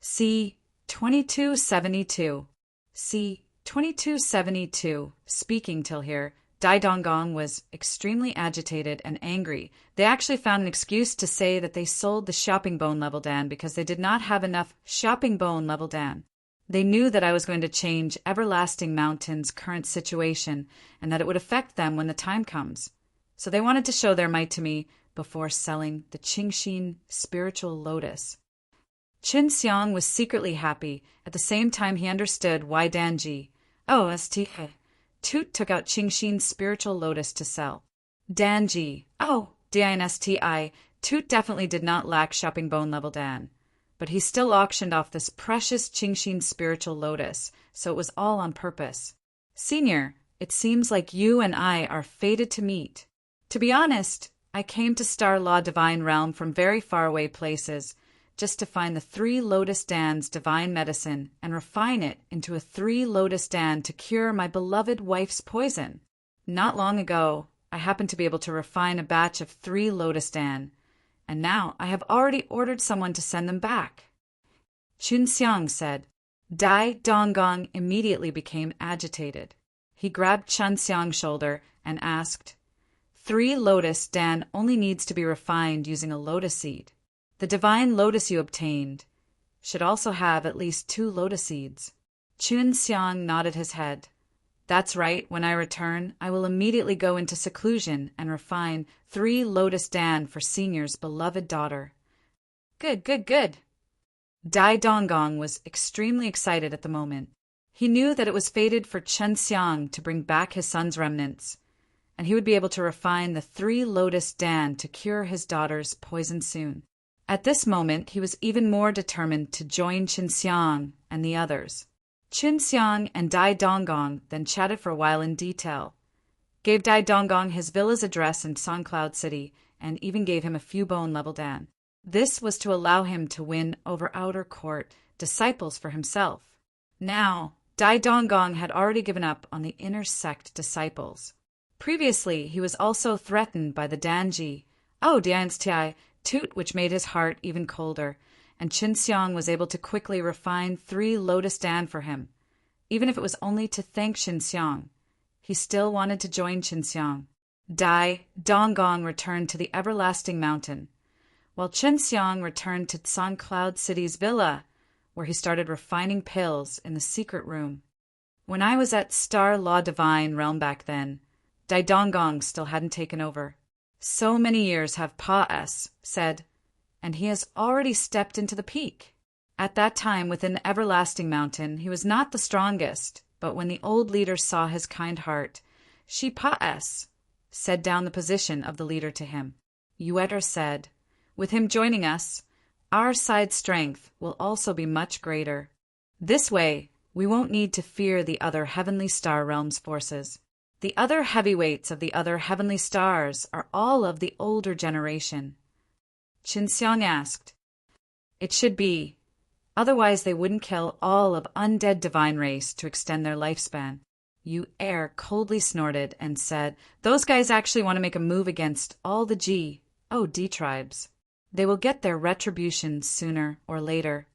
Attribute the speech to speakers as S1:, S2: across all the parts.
S1: c. 2272. c. 2272. Speaking till here, Dai Donggong was extremely agitated and angry. They actually found an excuse to say that they sold the shopping bone level Dan because they did not have enough shopping bone level Dan. They knew that I was going to change Everlasting Mountain's current situation and that it would affect them when the time comes. So they wanted to show their might to me before selling the Qingxin spiritual lotus. Qin Xiang was secretly happy. At the same time, he understood why Danji, Toot took out Qingxin's spiritual lotus to sell. Danji, Dinsti, Toot definitely did not lack shopping bone level Dan, but he still auctioned off this precious Qingxin spiritual lotus, so it was all on purpose. Senior, it seems like you and I are fated to meet. To be honest, I came to Star Law Divine Realm from very faraway places, just to find the 3 Lotus Dan's divine medicine and refine it into a 3 Lotus Dan to cure my beloved wife's poison. Not long ago, I happened to be able to refine a batch of 3 Lotus Dan, and now I have already ordered someone to send them back. Qin Xiang said. Dai Donggong immediately became agitated. He grabbed Qin Xiang's shoulder and asked, 3 Lotus Dan only needs to be refined using a lotus seed. The divine lotus you obtained should also have at least 2 lotus seeds. Qin Xiang nodded his head. That's right, when I return, I will immediately go into seclusion and refine 3 Lotus Dan for Senior's beloved daughter. Good. Dai Donggong was extremely excited at the moment. He knew that it was fated for Qin Xiang to bring back his son's remnants, and he would be able to refine the 3 Lotus Dan to cure his daughter's poison soon. At this moment, he was even more determined to join Qin Xiang and the others. Qin Xiang and Dai Donggong then chatted for a while in detail, gave Dai Donggong his villa's address in Songcloud City, and even gave him a few bone level Dan. This was to allow him to win over outer court disciples for himself. Now, Dai Donggong had already given up on the inner sect disciples. Previously, he was also threatened by the Danji, Dinsti, Toot, which made his heart even colder, and Qin Xiang was able to quickly refine 3 Lotus Dan for him. Even if it was only to thank Qin Xiang, he still wanted to join Qin Xiang. Dai Donggong returned to the Everlasting Mountain, while Qin Xiang returned to Songcloud City's villa, where he started refining pills in the secret room. When I was at Star Law Divine Realm back then, Dai Donggong still hadn't taken over. So many years have said, and he has already stepped into the peak. At that time, within the Everlasting Mountain, he was not the strongest, but when the old leader saw his kind heart, she said down the position of the leader to him. Yueter said, with him joining us, our side's strength will also be much greater. This way, we won't need to fear the other Heavenly Star Realm's forces. The other heavyweights of the other heavenly stars are all of the older generation. Qin Xiang asked. It should be. Otherwise they wouldn't kill all of undead divine race to extend their lifespan. Yu Er coldly snorted and said, those guys actually want to make a move against all the D tribes. They will get their retribution sooner or later.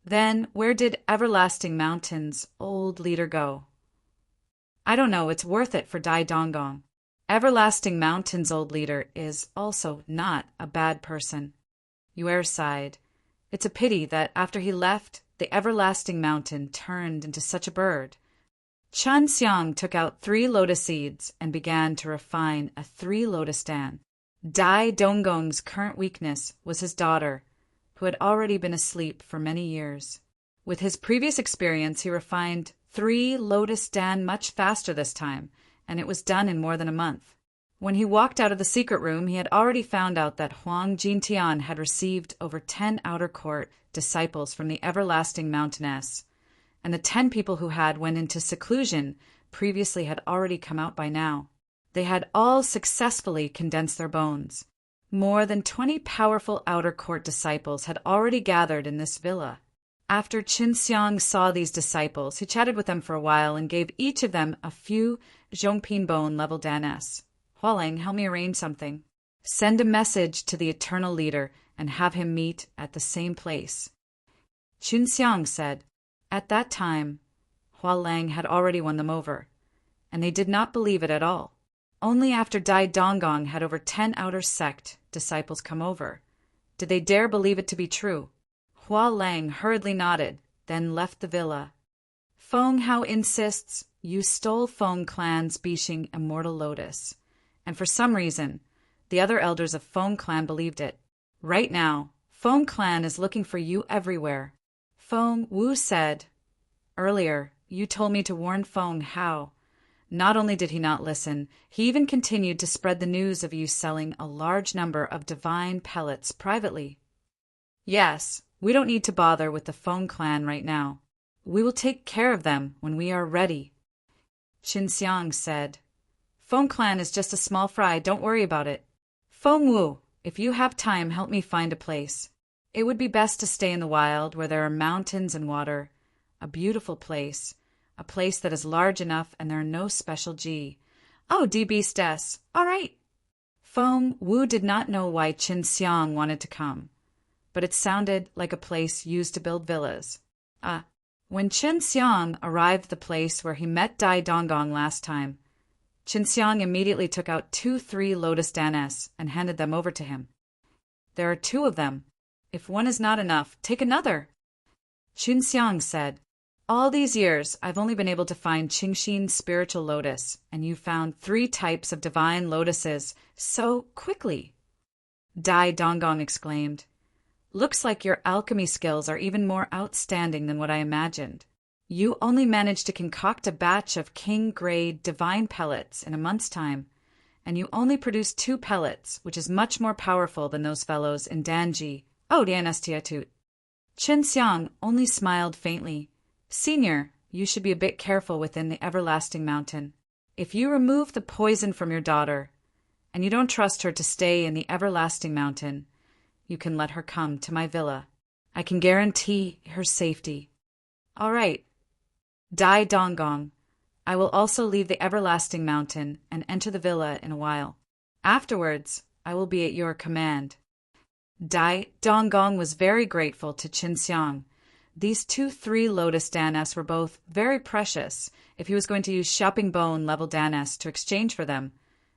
S1: Then where did Everlasting Mountain's old leader go? I don't know, it's worth it for Dai Donggong. Everlasting Mountain's old leader is also not a bad person. Yuer sighed. It's a pity that after he left, the Everlasting Mountain turned into such a bird. Qin Xiang took out 3 lotus seeds and began to refine a 3 Lotus Dan. Dai Donggong's current weakness was his daughter, who had already been asleep for many years. With his previous experience, he refined 3 Lotus Dan much faster this time, and it was done in more than a month. When he walked out of the secret room, he had already found out that Huang Jintian had received over 10 outer court disciples from the Everlasting Mountainess, and the 10 people who had went into seclusion previously had already come out by now. They had all successfully condensed their bones. More than 20 powerful outer court disciples had already gathered in this villa. After Qin Xiang saw these disciples, he chatted with them for a while and gave each of them a few Zhongpin bone level danes. Hualing, help me arrange something. Send a message to the Eternal Leader and have him meet at the same place. Chunxiang said. At that time, Hua Lang had already won them over, and they did not believe it at all. Only after Dai Donggong had over 10 outer sect disciples come over did they dare believe it to be true. Hua Lang hurriedly nodded, then left the villa. Feng Hao insists you stole Feng Clan's Bixing immortal lotus, and for some reason, the other elders of Feng Clan believed it. Right now, Feng Clan is looking for you everywhere. Feng Wu said, earlier, you told me to warn Feng Hao. Not only did he not listen, he even continued to spread the news of you selling a large number of divine pellets privately. Yes, we don't need to bother with the Feng Clan right now. We will take care of them when we are ready. Xinxiang said, Feng Clan is just a small fry, don't worry about it. Feng Wu, if you have time, help me find a place. It would be best to stay in the wild where there are mountains and water. A beautiful place. A place that is large enough and there are no special G. Oh, die Beastess. All right. Feng Wu did not know why Xinxiang wanted to come, but it sounded like a place used to build villas. When Xinxiang arrived at the place where he met Dai Donggong last time, Xinxiang immediately took out 2 3 lotus danes and handed them over to him. There are 2 of them. If one is not enough, take another. Xinxiang said, all these years, I've only been able to find Qingxin's spiritual lotus, and you found 3 types of divine lotuses so quickly. Dai Donggong exclaimed, looks like your alchemy skills are even more outstanding than what I imagined. You only managed to concoct a batch of king-grade divine pellets in a month's time, and you only produced 2 pellets, which is much more powerful than those fellows in Danji. Oh, Dianastiatut. Xinxiang only smiled faintly. Senior, you should be a bit careful within the everlasting mountain. If you remove the poison from your daughter, and you don't trust her to stay in the everlasting mountain, you can let her come to my villa. I can guarantee her safety. All right. Dai Donggong, I will also leave the everlasting mountain and enter the villa in a while. Afterwards, I will be at your command. Dai Donggong was very grateful to Xinxiang. These 2 3 lotus danes were both very precious. If he was going to use shopping bone level danes to exchange for them,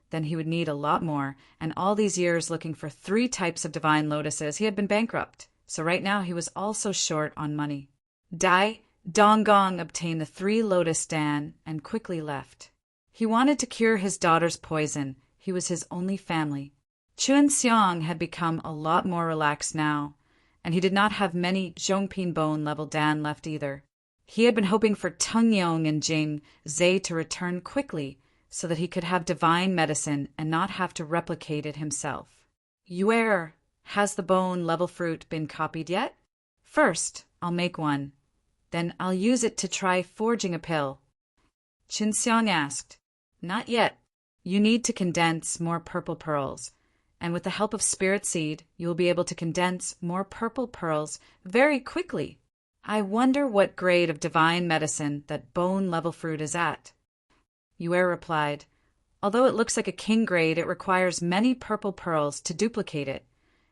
S1: then he would need a lot more, and all these years looking for 3 types of divine lotuses, he had been bankrupt, so right now he was also short on money. Dai Donggong obtained the 3 lotus dan and quickly left. He wanted to cure his daughter's poison. He was his only family. Xinxiang had become a lot more relaxed now, and he did not have many Zhongping bone level dan left either. He had been hoping for Tung Yong and Jing Zhe to return quickly so that he could have divine medicine and not have to replicate it himself. Yuer, has the bone level fruit been copied yet? First, I'll make one. Then I'll use it to try forging a pill. Xinxiang asked. Not yet. You need to condense more purple pearls, and with the help of spirit seed, you will be able to condense more purple pearls very quickly. I wonder what grade of divine medicine that bone level fruit is at. Yuer replied, although it looks like a king grade, it requires many purple pearls to duplicate it,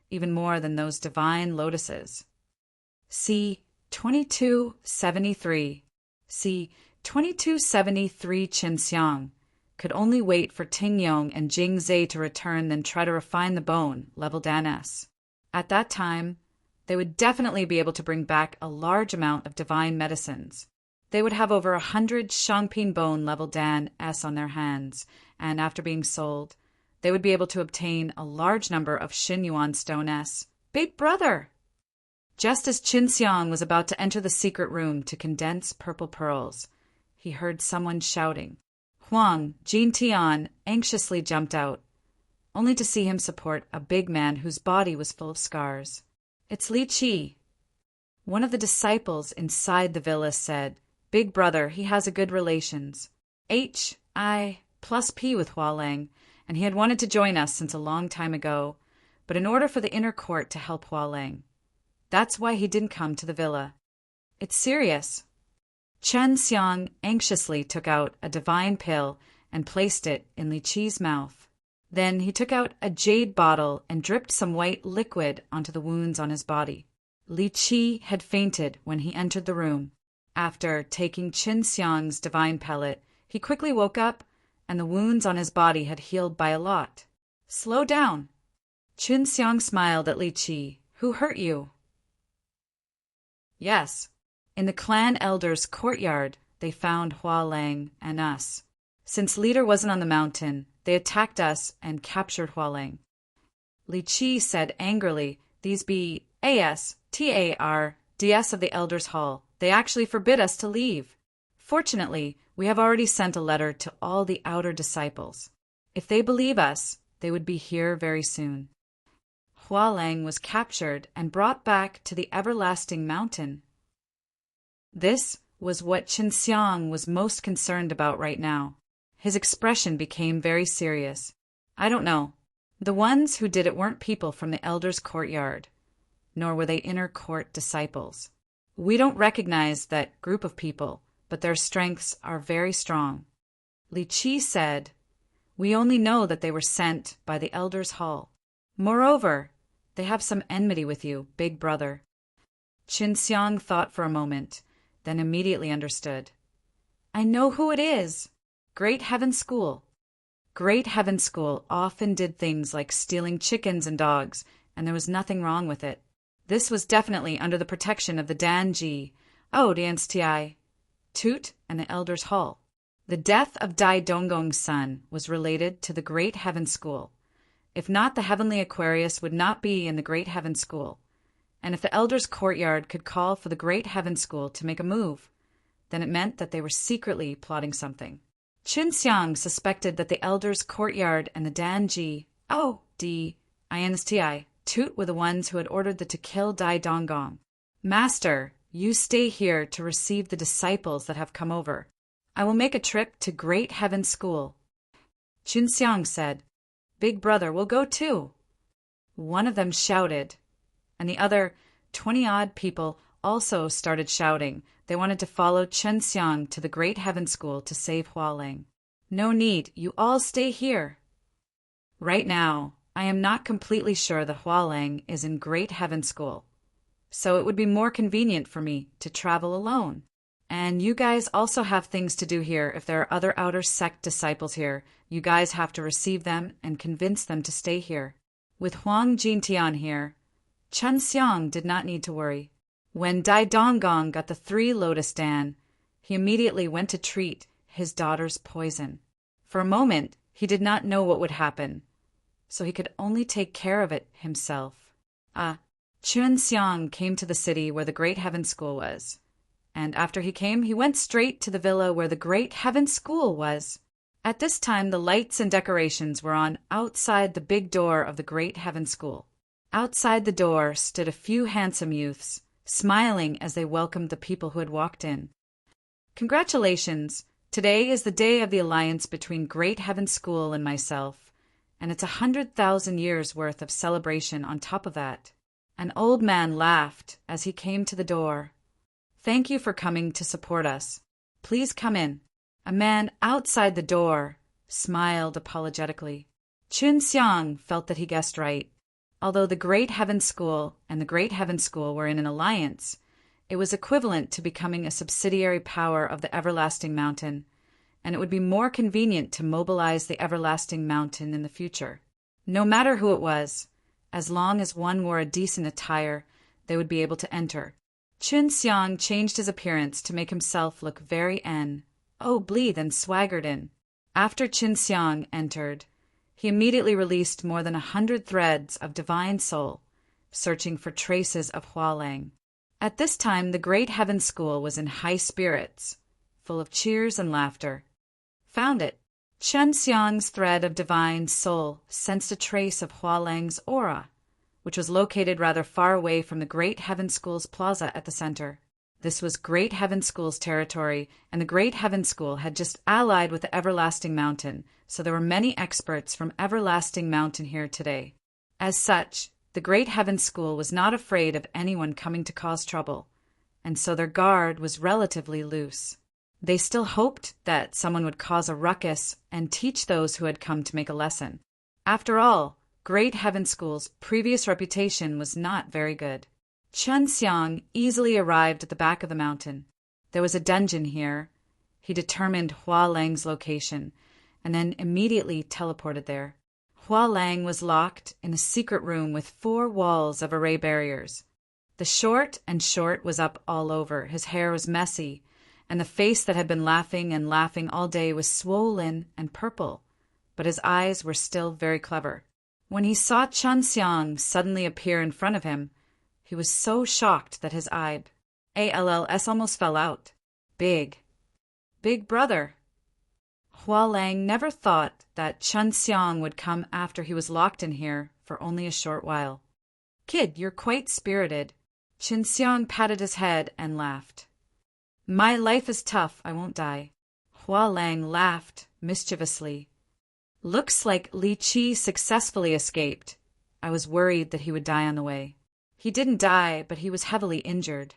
S1: even more than those divine lotuses. See 2273. See 2273 Xinxiang could only wait for Ting Yong and Jing Zhe to return, then try to refine the bone, level Dan S. At that time, they would definitely be able to bring back a large amount of divine medicines. They would have over 100 Shangping bone level Dan S on their hands, and after being sold, they would be able to obtain a large number of Xinyuan stone S. Big brother! Just as Xinxiang was about to enter the secret room to condense purple pearls, he heard someone shouting. Huang Jintian anxiously jumped out, only to see him support a big man whose body was full of scars. It's Li Qi. One of the disciples inside the villa said, Big brother, he has a good relations. H.I.+P with Hua Lang, and he had wanted to join us since a long time ago, but in order for the inner court to help Hua Lang. That's why he didn't come to the villa. It's serious. Chen Xiang anxiously took out a divine pill and placed it in Li Qi's mouth. Then he took out a jade bottle and dripped some white liquid onto the wounds on his body. Li Qi had fainted when he entered the room. After taking Qin Xiang's divine pellet, he quickly woke up, and the wounds on his body had healed by a lot. Slow down. Qin Xiang smiled at Li Qi. Who hurt you? Yes. In the clan elders' courtyard, they found Hua Lang and us. Since leader wasn't on the mountain, they attacked us and captured Hua Lang. Li Qi said angrily, these be ASTARDS of the elders' hall. They actually forbid us to leave. Fortunately, we have already sent a letter to all the outer disciples. If they believe us, they would be here very soon. Hua Lang was captured and brought back to the everlasting mountain. This was what Qin Xiang was most concerned about right now. His expression became very serious. I don't know. The ones who did it weren't people from the elders' courtyard, nor were they inner court disciples. We don't recognize that group of people, but their strengths are very strong. Li Qi said, we only know that they were sent by the elders' hall. Moreover, they have some enmity with you, big brother. Qin Xiang thought for a moment, then immediately understood. I know who it is. Great Heaven School. Great Heaven School often did things like stealing chickens and dogs, and there was nothing wrong with it. This was definitely under the protection of the Danji, Diansti, Toot, and the Elders' Hall. The death of Dai Donggong's son was related to the Great Heaven School. If not, the Heavenly Aquarius would not be in the Great Heaven School. And if the Elders' Courtyard could call for the Great Heaven School to make a move, then it meant that they were secretly plotting something. Qin Xiang suspected that the Elders' Courtyard and the Danji, Dinsti, Toot were the ones who had ordered to kill Dai Donggong. Master, you stay here to receive the disciples that have come over. I will make a trip to Great Heaven School. Qin Xiang said, Big brother, we'll go too. One of them shouted, and the other 20-odd people also started shouting. They wanted to follow Qin Xiang to the Great Heaven School to save Hua Lang. No need, you all stay here. Right now, I am not completely sure that Hua Lang is in Great Heaven School, so it would be more convenient for me to travel alone. And you guys also have things to do here. If there are other outer sect disciples here, you guys have to receive them and convince them to stay here. With Huang Jintian here, Qin Xiang did not need to worry. When Dai Donggong got the 3 Lotus Dan, he immediately went to treat his daughter's poison. For a moment, he did not know what would happen, so he could only take care of it himself. Qin Xiang came to the city where the Great Heaven School was, and after he came, he went straight to the villa where the Great Heaven School was. At this time, the lights and decorations were on outside the big door of the Great Heaven School. Outside the door stood a few handsome youths, smiling as they welcomed the people who had walked in. Congratulations! Today is the day of the alliance between Great Heaven School and myself, and it's 100,000 years' worth of celebration on top of that. An old man laughed as he came to the door. Thank you for coming to support us. Please come in. A man outside the door smiled apologetically. Qin Xiang felt that he guessed right. Although the Great Heaven School and the Great Heaven School were in an alliance, it was equivalent to becoming a subsidiary power of the Everlasting Mountain, and it would be more convenient to mobilize the Everlasting Mountain in the future. No matter who it was, as long as one wore a decent attire, they would be able to enter. Qin Xiang changed his appearance to make himself look very blithe and swaggered in. After Qin Xiang entered, he immediately released more than 100 threads of divine soul, searching for traces of Hua Lang. At this time, the Great Heaven School was in high spirits, full of cheers and laughter. Found it. Qin Xiang's thread of divine soul sensed a trace of Hua Lang's aura, which was located rather far away from the Great Heaven School's plaza at the center. This was Great Heaven School's territory, and the Great Heaven School had just allied with the Everlasting Mountain, so there were many experts from Everlasting Mountain here today. As such, the Great Heaven School was not afraid of anyone coming to cause trouble, and so their guard was relatively loose. They still hoped that someone would cause a ruckus and teach those who had come to make a lesson. After all, Great Heaven School's previous reputation was not very good. Chun Xiang easily arrived at the back of the mountain. There was a dungeon here. He determined Hua Lang's location, and then immediately teleported there. Hua Lang was locked in a secret room with 4 walls of array barriers. The short was up all over, his hair was messy, and the face that had been laughing and laughing all day was swollen and purple, but his eyes were still very clever. When he saw Chun Xiang suddenly appear in front of him, he was so shocked that his eyes almost fell out. Big brother. Hua Lang never thought that Chun Xiang would come after he was locked in here for only a short while. Kid, you're quite spirited. Chun Xiang patted his head and laughed. My life is tough, I won't die. Hua Lang laughed mischievously. Looks like Li Qi successfully escaped. I was worried that he would die on the way. He didn't die, but he was heavily injured.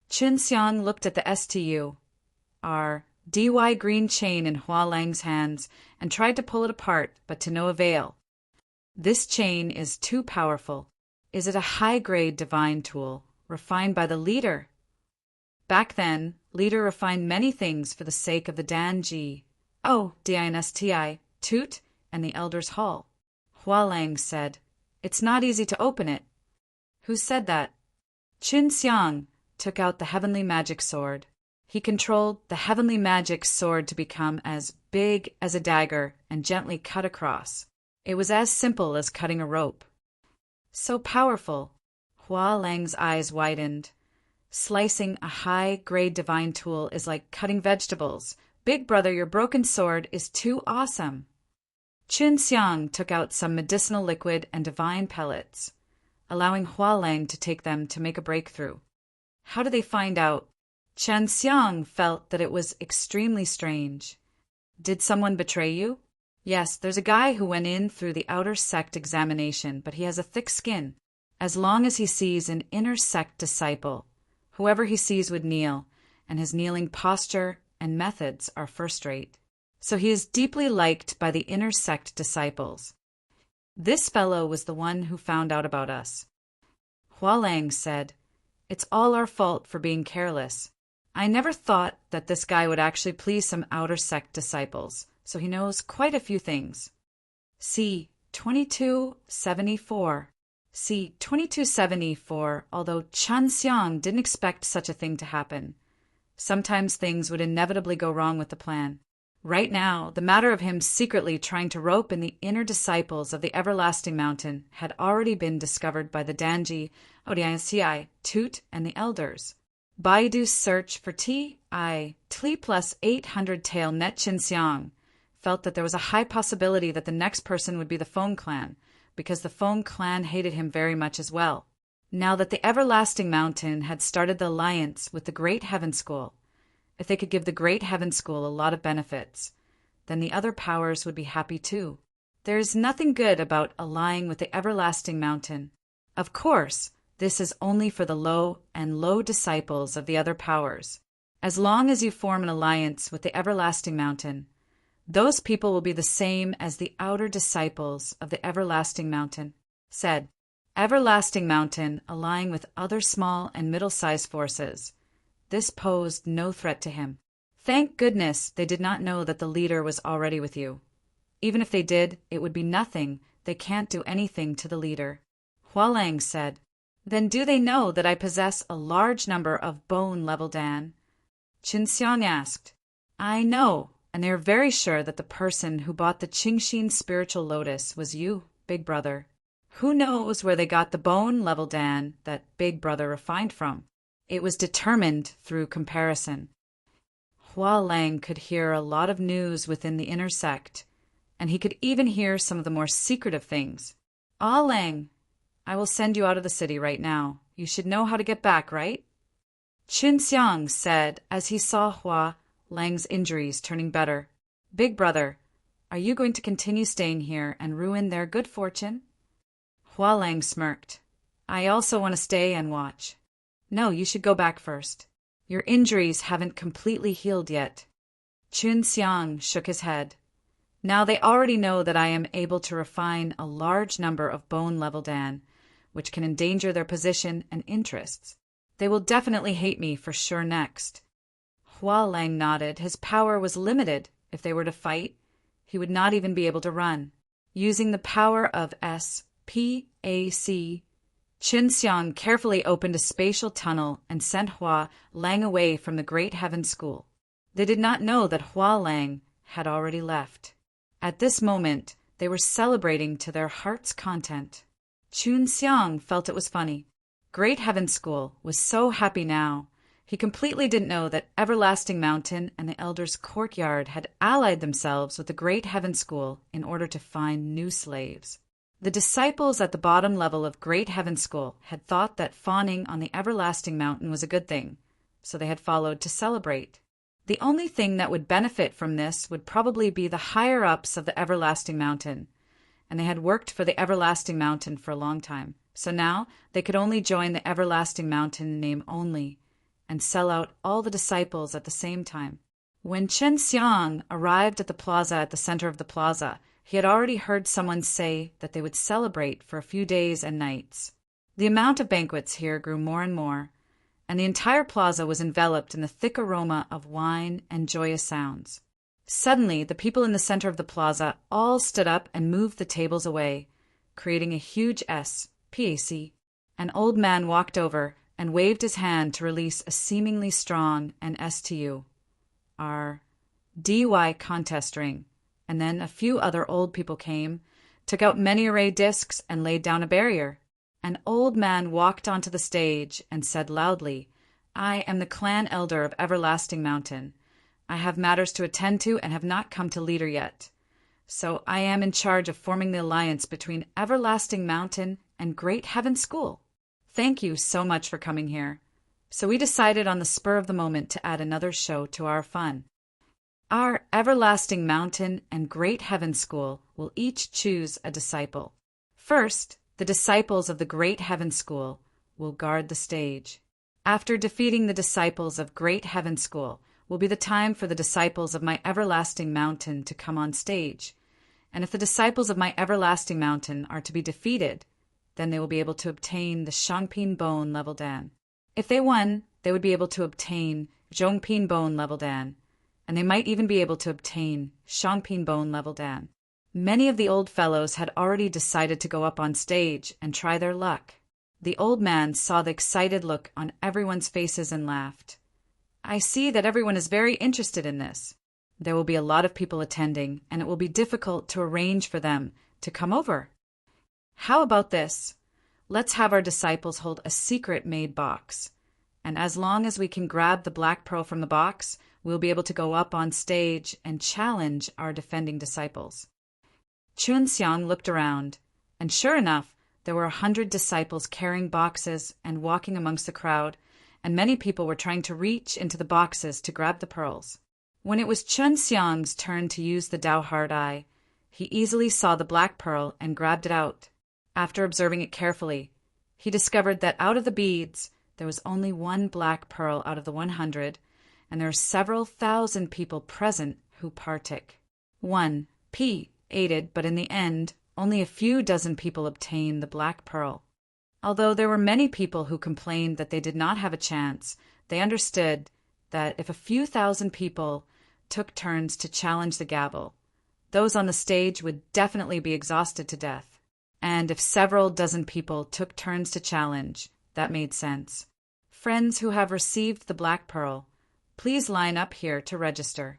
S1: Chun Xiang looked at the DY green chain in Hua Lang's hands and tried to pull it apart, but to no avail. This chain is too powerful. Is it a high-grade divine tool, refined by the leader? Back then, leader refined many things for the sake of the Danji. Dynasti, Toot, and the Elder's Hall. Hua Lang said, It's not easy to open it. Who said that? Chun Xiang took out the heavenly magic sword. He controlled the heavenly magic sword to become as big as a dagger and gently cut across. It was as simple as cutting a rope. So powerful. Hua Lang's eyes widened. Slicing a high-grade divine tool is like cutting vegetables. Big brother, your broken sword is too awesome. Chun Xiang took out some medicinal liquid and divine pellets, allowing Hua Lang to take them to make a breakthrough. How did they find out? Chun Xiang felt that it was extremely strange. Did someone betray you? Yes, there's a guy who went in through the outer sect examination, but he has a thick skin. As long as he sees an inner sect disciple, whoever he sees would kneel, and his kneeling posture and methods are first-rate. So he is deeply liked by the inner sect disciples. This fellow was the one who found out about us. Hua Lang said, It's all our fault for being careless. I never thought that this guy would actually please some outer sect disciples, so he knows quite a few things. See 2274. See 2274, although Chun Xiang didn't expect such a thing to happen. Sometimes things would inevitably go wrong with the plan. Right now, the matter of him secretly trying to rope in the inner disciples of the Everlasting Mountain had already been discovered by the Danji, Odianci, Toot, and the Elders. Baidu's search for Tli plus 800 tail Net Chun Xiang felt that there was a high possibility that the next person would be the Feng clan, because the Feng clan hated him very much as well. Now that the Everlasting Mountain had started the alliance with the Great Heaven School, if they could give the Great Heaven School a lot of benefits, then the other powers would be happy too. There is nothing good about allying with the Everlasting Mountain. Of course, this is only for the low disciples of the other powers. As long as you form an alliance with the Everlasting Mountain, those people will be the same as the outer disciples of the Everlasting Mountain. Said, Everlasting Mountain allying with other small and middle-sized forces. This posed no threat to him. Thank goodness they did not know that the leader was already with you. Even if they did, it would be nothing. They can't do anything to the leader. Hua Lang said, Then do they know that I possess a large number of bone-level Dan? Chun Xiang asked. I know, and they are very sure that the person who bought the Qingxin spiritual lotus was you, Big Brother. Who knows where they got the bone-level Dan that Big Brother refined from? It was determined through comparison. Hua Lang could hear a lot of news within the inner sect, and he could even hear some of the more secretive things. Ah Lang, I will send you out of the city right now. You should know how to get back, right? Chun Xiang said as he saw Hua Lang's injuries turning better. Big Brother, are you going to continue staying here and ruin their good fortune? Hua Lang smirked. I also want to stay and watch. No, you should go back first. Your injuries haven't completely healed yet. Chun Xiang shook his head. Now they already know that I am able to refine a large number of bone-level Dan, which can endanger their position and interests. They will definitely hate me for sure next. Hua Lang nodded. His power was limited. If they were to fight, he would not even be able to run. Using the power of SPAC, Qin Xiang carefully opened a spatial tunnel and sent Hua Lang away from the Great Heaven School. They did not know that Hua Lang had already left. At this moment, they were celebrating to their heart's content. Qin Xiang felt it was funny. Great Heaven School was so happy now. He completely didn't know that Everlasting Mountain and the Elder's Courtyard had allied themselves with the Great Heaven School in order to find new slaves. The disciples at the bottom level of Great Heaven School had thought that fawning on the Everlasting Mountain was a good thing, so they had followed to celebrate. The only thing that would benefit from this would probably be the higher-ups of the Everlasting Mountain, and they had worked for the Everlasting Mountain for a long time, so now they could only join the Everlasting Mountain name only, and sell out all the disciples at the same time. When Qin Xiang arrived at the plaza at the center of the plaza, he had already heard someone say that they would celebrate for a few days and nights. The amount of banquets here grew more and more, and the entire plaza was enveloped in the thick aroma of wine and joyous sounds. Suddenly, the people in the center of the plaza all stood up and moved the tables away, creating a huge SPAC. An old man walked over and waved his hand to release a seemingly strong and STURDY contest ring, and then a few other old people came, took out many array discs, and laid down a barrier. An old man walked onto the stage and said loudly, "I am the clan elder of Everlasting Mountain. I have matters to attend to and have not come to leader yet. So I am in charge of forming the alliance between Everlasting Mountain and Great Heaven School. Thank you so much for coming here." So we decided on the spur of the moment to add another show to our fun. Our Everlasting Mountain and Great Heaven School will each choose a disciple. First, the disciples of the Great Heaven School will guard the stage. After defeating the disciples of Great Heaven School will be the time for the disciples of my Everlasting Mountain to come on stage. And if the disciples of my Everlasting Mountain are to be defeated, then they will be able to obtain the Shangpin Bone Level Dan. If they won, they would be able to obtain Zhongpin Bone Level Dan, and they might even be able to obtain Shangpin Bone Level Dan. Many of the old fellows had already decided to go up on stage and try their luck. The old man saw the excited look on everyone's faces and laughed. "I see that everyone is very interested in this. There will be a lot of people attending, and it will be difficult to arrange for them to come over. How about this? Let's have our disciples hold a secret made box, and as long as we can grab the black pearl from the box, we'll be able to go up on stage and challenge our defending disciples." Qin Xiang looked around, and sure enough, there were 100 disciples carrying boxes and walking amongst the crowd, and many people were trying to reach into the boxes to grab the pearls. When it was Qin Xiang's turn to use the Dao Hard Eye, he easily saw the black pearl and grabbed it out. After observing it carefully, he discovered that out of the beads, there was only one black pearl out of the 100, and there are several thousand people present who partook. 1P aided, but in the end, only a few dozen people obtained the black pearl. Although there were many people who complained that they did not have a chance, they understood that if a few thousand people took turns to challenge the gavel, those on the stage would definitely be exhausted to death. And if several dozen people took turns to challenge, that made sense. Friends who have received the black pearl, please line up here to register.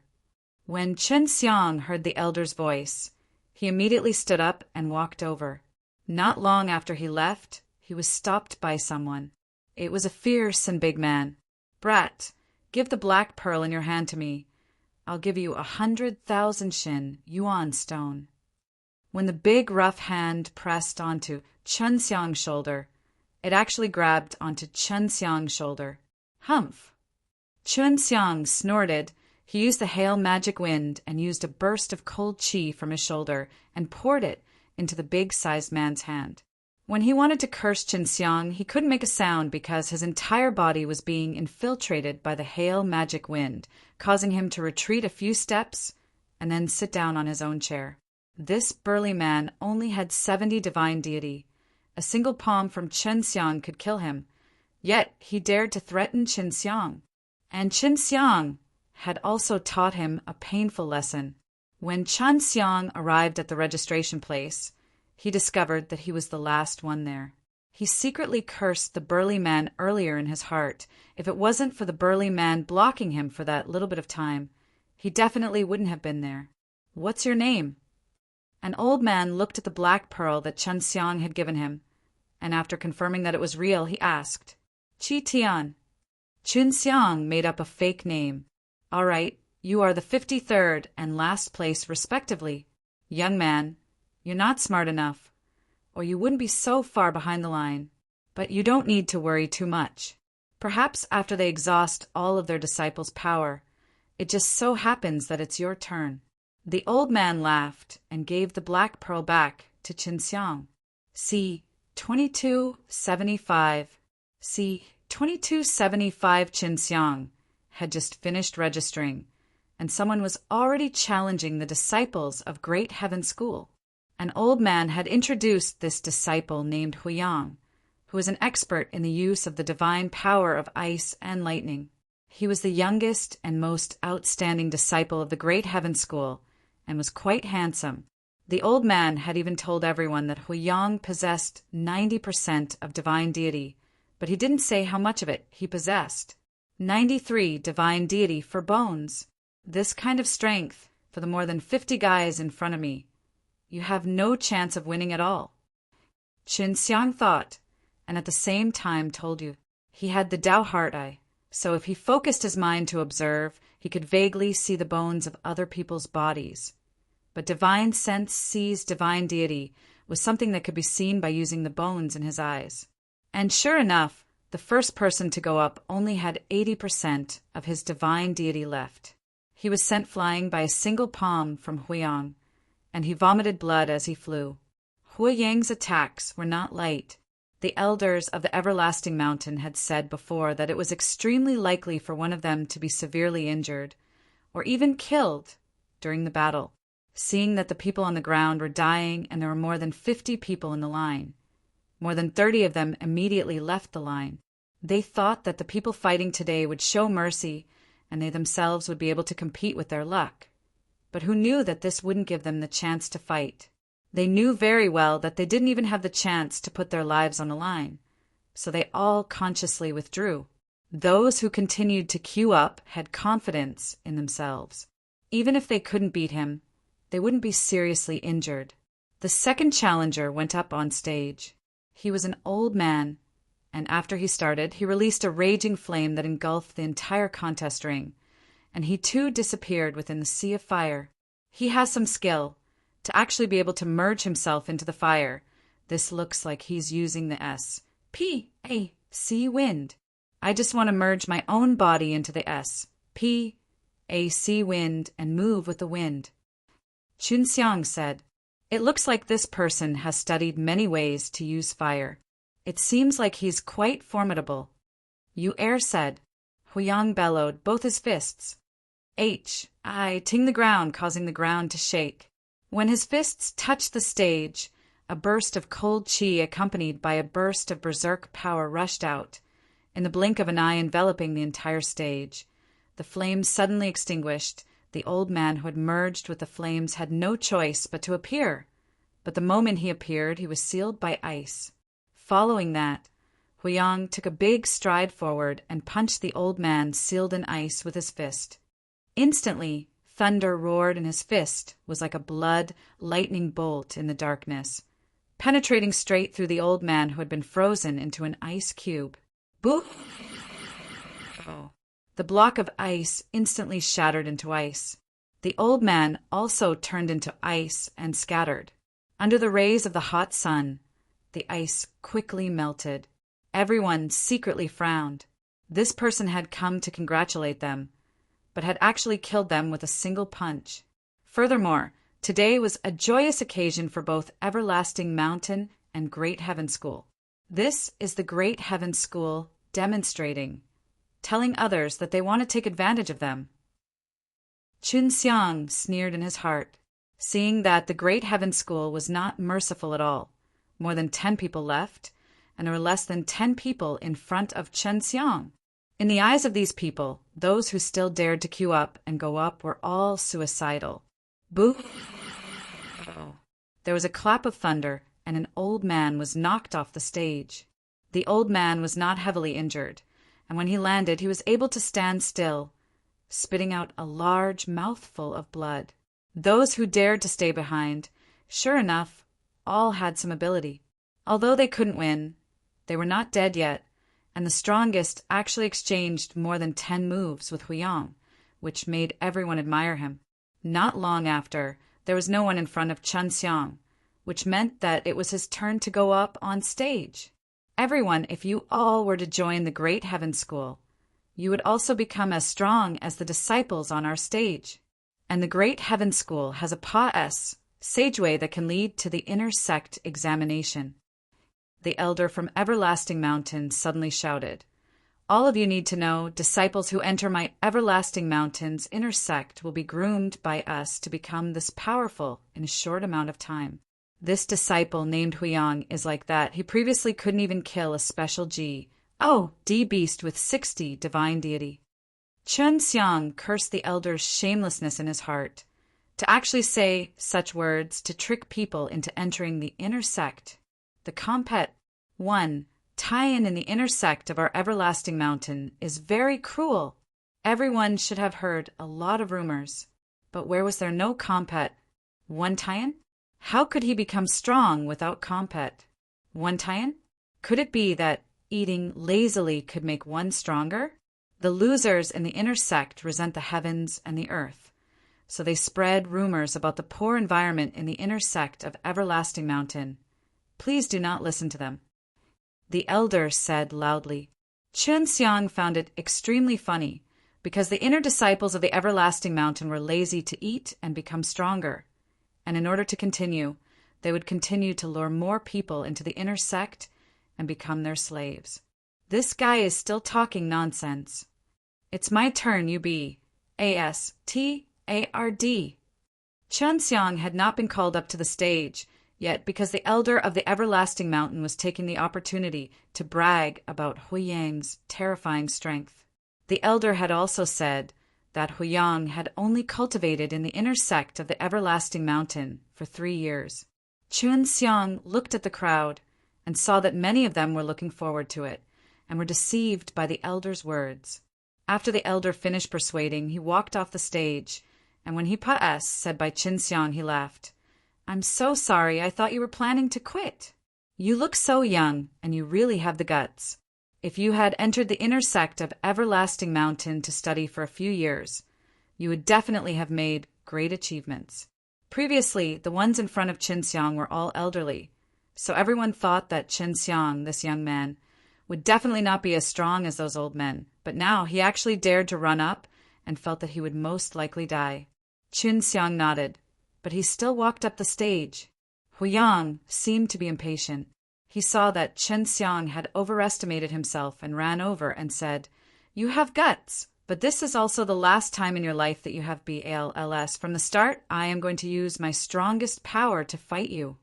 S1: When Qin Xiang heard the elder's voice, he immediately stood up and walked over. Not long after he left, he was stopped by someone. It was a fierce and big man. "Brat, give the black pearl in your hand to me. I'll give you 100,000 Shin yuan stone." When the big rough hand pressed onto Qin Xiang's shoulder, it actually grabbed onto Qin Xiang's shoulder. Humph! Qin Xiang snorted. He used the hail magic wind and used a burst of cold qi from his shoulder and poured it into the big-sized man's hand. When he wanted to curse Qin Xiang, he couldn't make a sound because his entire body was being infiltrated by the hail magic wind, causing him to retreat a few steps and then sit down on his own chair. This burly man only had 70 divine deity, a A single palm from Chen Xiang could kill him, yet he dared to threaten Chen Xiang. And Chen Xiang had also taught him a painful lesson. When Chen Xiang arrived at the registration place, he discovered that he was the last one there. He secretly cursed the burly man earlier in his heart. If it wasn't for the burly man blocking him for that little bit of time, he definitely wouldn't have been there. "What's your name?" An old man looked at the black pearl that Chen Xiang had given him, and after confirming that it was real, he asked, "Qi Tian." Chen Xiang made up a fake name. "All right, you are the 53rd and last place respectively. Young man, you're not smart enough, or you wouldn't be so far behind the line. But you don't need to worry too much. Perhaps after they exhaust all of their disciples' power, it just so happens that it's your turn." The old man laughed and gave the black pearl back to Chen Xiang. "See, 2275. See, 2275 Chen Xiang had just finished registering, and someone was already challenging the disciples of Great Heaven School. An old man had introduced this disciple named Huiyang, who was an expert in the use of the divine power of ice and lightning. He was the youngest and most outstanding disciple of the Great Heaven School, and was quite handsome. The old man had even told everyone that Huiyang possessed 90% of divine deity, but he didn't say how much of it he possessed. 93 divine deity for bones. This kind of strength for the more than 50 guys in front of me. You have no chance of winning at all. Chen Xiang thought, and at the same time told you. He had the Dao heart eye, so if he focused his mind to observe, he could vaguely see the bones of other people's bodies. But divine sense sees divine deity was something that could be seen by using the bones in his eyes. And sure enough, the first person to go up only had 80% of his divine deity left. He was sent flying by a single palm from Huiyang, and he vomited blood as he flew. Huiyang's attacks were not light. The elders of the Everlasting Mountain had said before that it was extremely likely for one of them to be severely injured, or even killed, during the battle. Seeing that the people on the ground were dying and there were more than 50 people in the line, more than 30 of them immediately left the line. They thought that the people fighting today would show mercy and they themselves would be able to compete with their luck. But who knew that this wouldn't give them the chance to fight? They knew very well that they didn't even have the chance to put their lives on the line, so they all consciously withdrew. Those who continued to queue up had confidence in themselves. Even if they couldn't beat him, they wouldn't be seriously injured. The second challenger went up on stage. He was an old man, and after he started, he released a raging flame that engulfed the entire contest ring, and he too disappeared within the sea of fire. He has some skill to actually be able to merge himself into the fire. This looks like he's using the S-P-A-C wind. I just want to merge my own body into the S-P-A-C wind and move with the wind. Chen Xiang said, "It looks like this person has studied many ways to use fire. It seems like he's quite formidable." Yu Er said. Huiyang bellowed both his fists. I ting the ground, causing the ground to shake. When his fists touched the stage, a burst of cold qi accompanied by a burst of berserk power rushed out, in the blink of an eye enveloping the entire stage. The flames suddenly extinguished. The old man who had merged with the flames had no choice but to appear, but the moment he appeared, he was sealed by ice. Following that, Huiyang took a big stride forward and punched the old man sealed in ice with his fist. Instantly, thunder roared and his fist was like a blood lightning bolt in the darkness, penetrating straight through the old man who had been frozen into an ice cube. Boo! Oh. The block of ice instantly shattered into ice. The old man also turned into ice and scattered. Under the rays of the hot sun, the ice quickly melted. Everyone secretly frowned. This person had come to congratulate them, but had actually killed them with a single punch. Furthermore, today was a joyous occasion for both Everlasting Mountain and Great Heaven School. This is the Great Heaven School demonstrating, telling others that they want to take advantage of them. Chen Xiang sneered in his heart, seeing that the Great Heaven School was not merciful at all. more than 10 people left, and there were less than 10 people in front of Chen Xiang. In the eyes of these people, those who still dared to queue up and go up were all suicidal. Boo! There was a clap of thunder, and an old man was knocked off the stage. The old man was not heavily injured, and when he landed he was able to stand still, spitting out a large mouthful of blood. Those who dared to stay behind, sure enough, all had some ability. Although they couldn't win, they were not dead yet, and the strongest actually exchanged more than 10 moves with Huiyang, which made everyone admire him. Not long after, there was no one in front of Chen Xiang, which meant that it was his turn to go up on stage. Everyone, if you all were to join the Great Heaven School, you would also become as strong as the disciples on our stage. And the Great Heaven School has a Pa-S, Sageway that can lead to the inner sect examination. The elder from Everlasting Mountain suddenly shouted, "All of you need to know, disciples who enter my Everlasting Mountain's inner sect will be groomed by us to become this powerful in a short amount of time." This disciple named Huiyang is like that. He previously couldn't even kill a special D beast with 60 divine deity. Chen Xiang cursed the elder's shamelessness in his heart. To actually say such words to trick people into entering the inner sect. The Compet 1 tie-in in the inner sect of our Everlasting Mountain is very cruel. Everyone should have heard a lot of rumors. But where was there no Compet 1 tie-in? How could he become strong without Compet 1 tie-in? Could it be that eating lazily could make one stronger? The losers in the inner sect resent the heavens and the earth, so they spread rumors about the poor environment in the inner sect of Everlasting Mountain. Please do not listen to them. The elder said loudly. Chen Xiang found it extremely funny, because the inner disciples of the Everlasting Mountain were lazy to eat and become stronger, and in order to continue, they would continue to lure more people into the inner sect and become their slaves. This guy is still talking nonsense. It's my turn, you be. A-S-T-A-R-D. Chen Xiang had not been called up to the stage, yet because the elder of the Everlasting Mountain was taking the opportunity to brag about Huiyang's terrifying strength. The elder had also said that Huiyang had only cultivated in the inner sect of the Everlasting Mountain for 3 years. Chen Xiang looked at the crowd and saw that many of them were looking forward to it and were deceived by the elder's words. After the elder finished persuading, he walked off the stage, and when he Pa-S said by Chen Xiang, he laughed. "I'm so sorry, I thought you were planning to quit. You look so young, and you really have the guts. If you had entered the inner sect of Everlasting Mountain to study for a few years, you would definitely have made great achievements." Previously, the ones in front of Chen Xiang were all elderly, so everyone thought that Chen Xiang, this young man, would definitely not be as strong as those old men, but now he actually dared to run up and felt that he would most likely die. Chen Xiang nodded, but he still walked up the stage. Huiyang seemed to be impatient. He saw that Chen Xiang had overestimated himself and ran over and said, "You have guts, but this is also the last time in your life that you have BALLS. From the start, I am going to use my strongest power to fight you."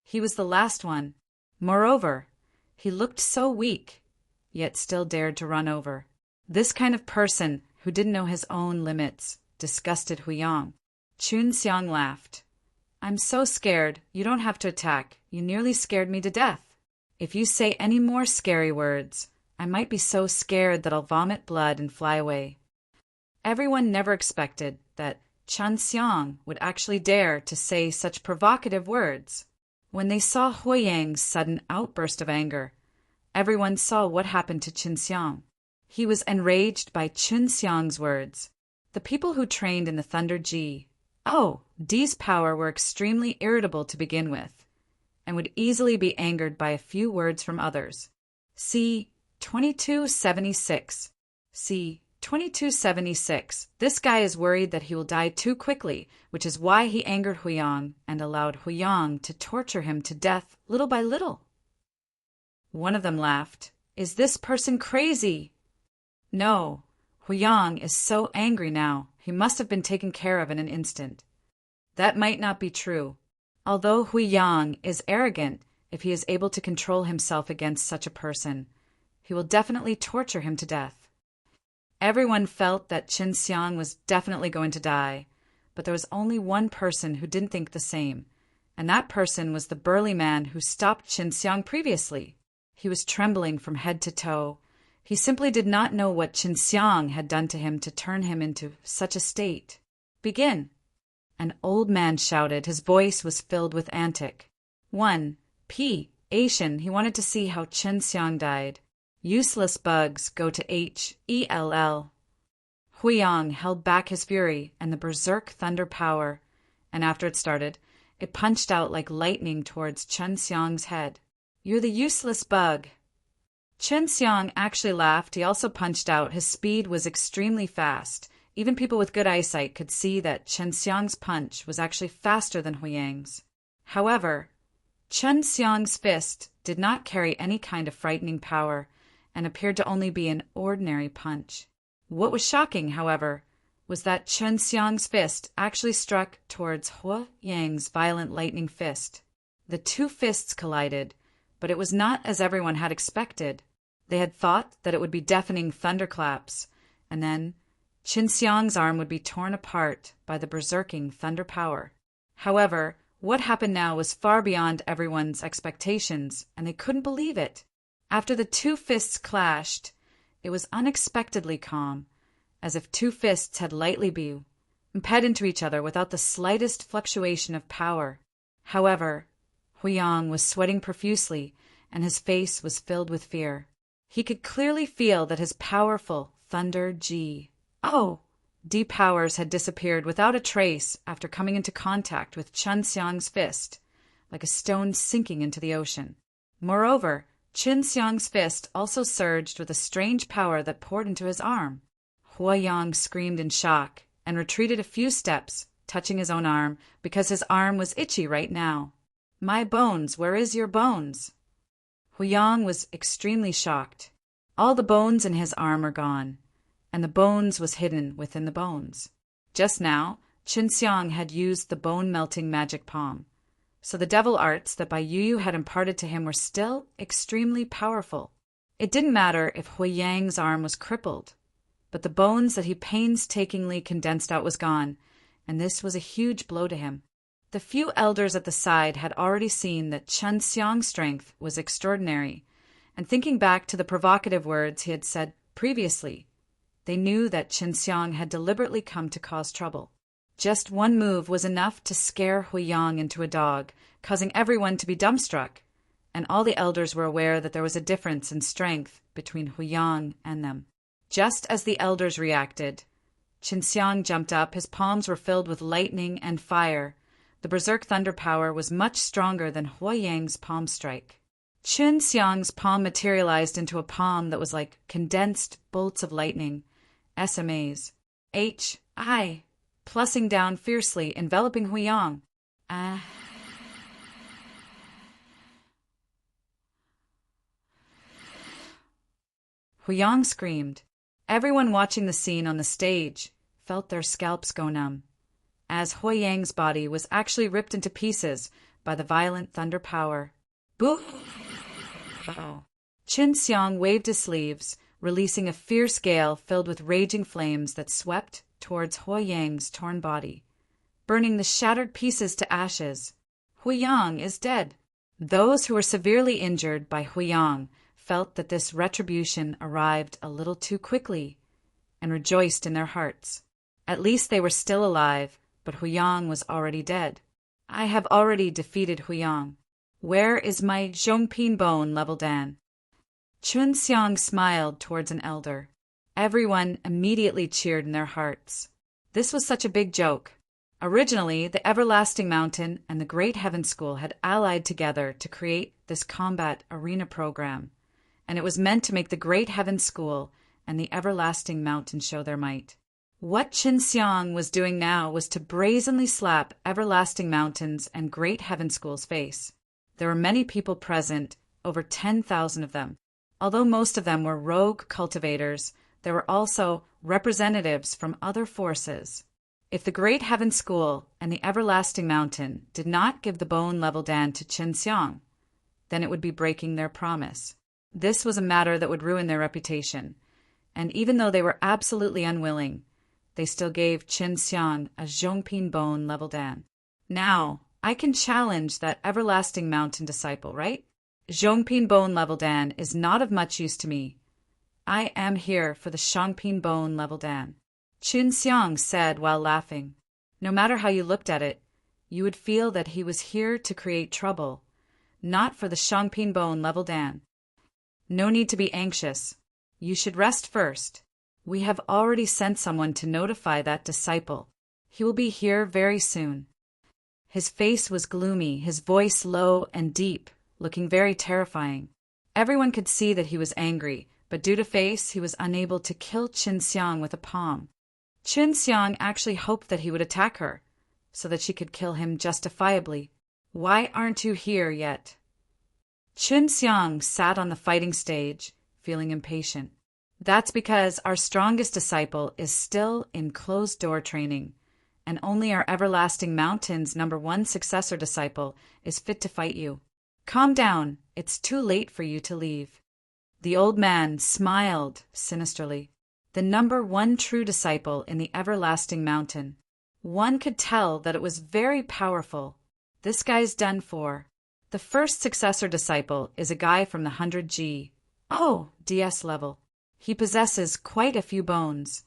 S1: He was the last one. Moreover, he looked so weak, yet still dared to run over. This kind of person, who didn't know his own limits, disgusted Huiyang. Chen Xiang laughed. "I'm so scared. You don't have to attack. You nearly scared me to death. If you say any more scary words, I might be so scared that I'll vomit blood and fly away." Everyone never expected that Chen Xiang would actually dare to say such provocative words. When they saw Huiyang's sudden outburst of anger, everyone saw what happened to Chen Xiang. He was enraged by Chen Xiang's words. The people who trained in the Thunder D's power were extremely irritable to begin with, and would easily be angered by a few words from others. See 2276. See 2276. This guy is worried that he will die too quickly, which is why he angered Huiyang and allowed Huiyang to torture him to death little by little. One of them laughed. "Is this person crazy?" No, Huiyang is so angry now, he must have been taken care of in an instant. That might not be true. Although Huiyang is arrogant, if he is able to control himself against such a person, he will definitely torture him to death. Everyone felt that Qin Xiang was definitely going to die, but there was only one person who didn't think the same, and that person was the burly man who stopped Qin Xiang previously. He was trembling from head to toe. He simply did not know what Qin Xiang had done to him to turn him into such a state. "Begin!" An old man shouted. His voice was filled with antic. 1. P. Asian. He wanted to see how Qin Xiang died. Useless bugs go to H-E-L-L. Huiyang held back his fury and the berserk thunder power, and after it started, it punched out like lightning towards Qin Xiang's head. "You're the useless bug." Qin Xiang actually laughed. He also punched out. His speed was extremely fast. Even people with good eyesight could see that Qin Xiang's punch was actually faster than Huiyang's. However, Qin Xiang's fist did not carry any kind of frightening power and appeared to only be an ordinary punch. What was shocking, however, was that Qin Xiang's fist actually struck towards Huiyang's violent lightning fist. The two fists collided, but it was not as everyone had expected. They had thought that it would be deafening thunderclaps, and then Qin Xiang's arm would be torn apart by the berserking thunder power. However, what happened now was far beyond everyone's expectations, and they couldn't believe it. After the two fists clashed, it was unexpectedly calm, as if two fists had lightly been imped into each other without the slightest fluctuation of power. However, Huiyang was sweating profusely, and his face was filled with fear. He could clearly feel that his powerful thunder D powers had disappeared without a trace after coming into contact with Qin Xiang's fist, like a stone sinking into the ocean. Moreover, Qin Xiang's fist also surged with a strange power that poured into his arm. Huiyang screamed in shock and retreated a few steps, touching his own arm because his arm was itchy right now. "My bones, where is your bones?" Huiyang was extremely shocked. All the bones in his arm are gone, and the bones was hidden within the bones. Just now, Qin Xiang had used the bone-melting magic palm, so the devil arts that Bai Yu had imparted to him were still extremely powerful. It didn't matter if Huiyang's arm was crippled, but the bones that he painstakingly condensed out was gone, and this was a huge blow to him. The few elders at the side had already seen that Qin Xiang's strength was extraordinary, and thinking back to the provocative words he had said previously, they knew that Qin Xiang had deliberately come to cause trouble. Just one move was enough to scare Huiyang into a dog, causing everyone to be dumbstruck, and all the elders were aware that there was a difference in strength between Huiyang and them. Just as the elders reacted, Qin Xiang jumped up. His palms were filled with lightning and fire. The berserk thunder power was much stronger than Huiyang's palm strike. Qin Xiang's palm materialized into a palm that was like condensed bolts of lightning, SMAs. H.I. plussing down fiercely, enveloping Huiyang. Huiyang screamed. Everyone watching the scene on the stage felt their scalps go numb, as Huiyang's body was actually ripped into pieces by the violent thunder power. Boo! Qin Xiang waved his sleeves, releasing a fierce gale filled with raging flames that swept towards Huiyang's torn body, burning the shattered pieces to ashes. Huiyang is dead. Those who were severely injured by Huiyang felt that this retribution arrived a little too quickly and rejoiced in their hearts. At least they were still alive, but Huiyang was already dead. I have already defeated Huiyang. Where is my Zhongping bone level Dan? Qin Xiang smiled towards an elder. Everyone immediately cheered in their hearts. This was such a big joke. Originally, the Everlasting Mountain and the Great Heaven School had allied together to create this combat arena program, and it was meant to make the Great Heaven School and the Everlasting Mountain show their might. What Qin Xiang was doing now was to brazenly slap Everlasting Mountain's and Great Heaven School's face. There were many people present, over 10,000 of them. Although most of them were rogue cultivators, there were also representatives from other forces. If the Great Heaven School and the Everlasting Mountain did not give the bone level Dan to Qin Xiang, then it would be breaking their promise. This was a matter that would ruin their reputation, and even though they were absolutely unwilling, they still gave Qin Xiang a Zhongping Bone level Dan. Now, I can challenge that everlasting mountain disciple, right? Zhongping Bone level Dan is not of much use to me. I am here for the Shangping Bone level Dan. Qin Xiang said while laughing. No matter how you looked at it, you would feel that he was here to create trouble, not for the Shangping Bone level Dan. No need to be anxious. You should rest first. We have already sent someone to notify that disciple. He will be here very soon. His face was gloomy, his voice low and deep, looking very terrifying. Everyone could see that he was angry, but due to face, he was unable to kill Qin Xiang with a palm. Qin Xiang actually hoped that he would attack her, so that she could kill him justifiably. Why aren't you here yet? Qin Xiang sat on the fighting stage, feeling impatient. That's because our strongest disciple is still in closed-door training, and only our Everlasting Mountain's #1 successor disciple is fit to fight you. Calm down, it's too late for you to leave. The old man smiled sinisterly. The #1 true disciple in the Everlasting Mountain. One could tell that it was very powerful. This guy's done for. The first successor disciple is a guy from the 100G. Oh, DS level. He possesses quite a few bones.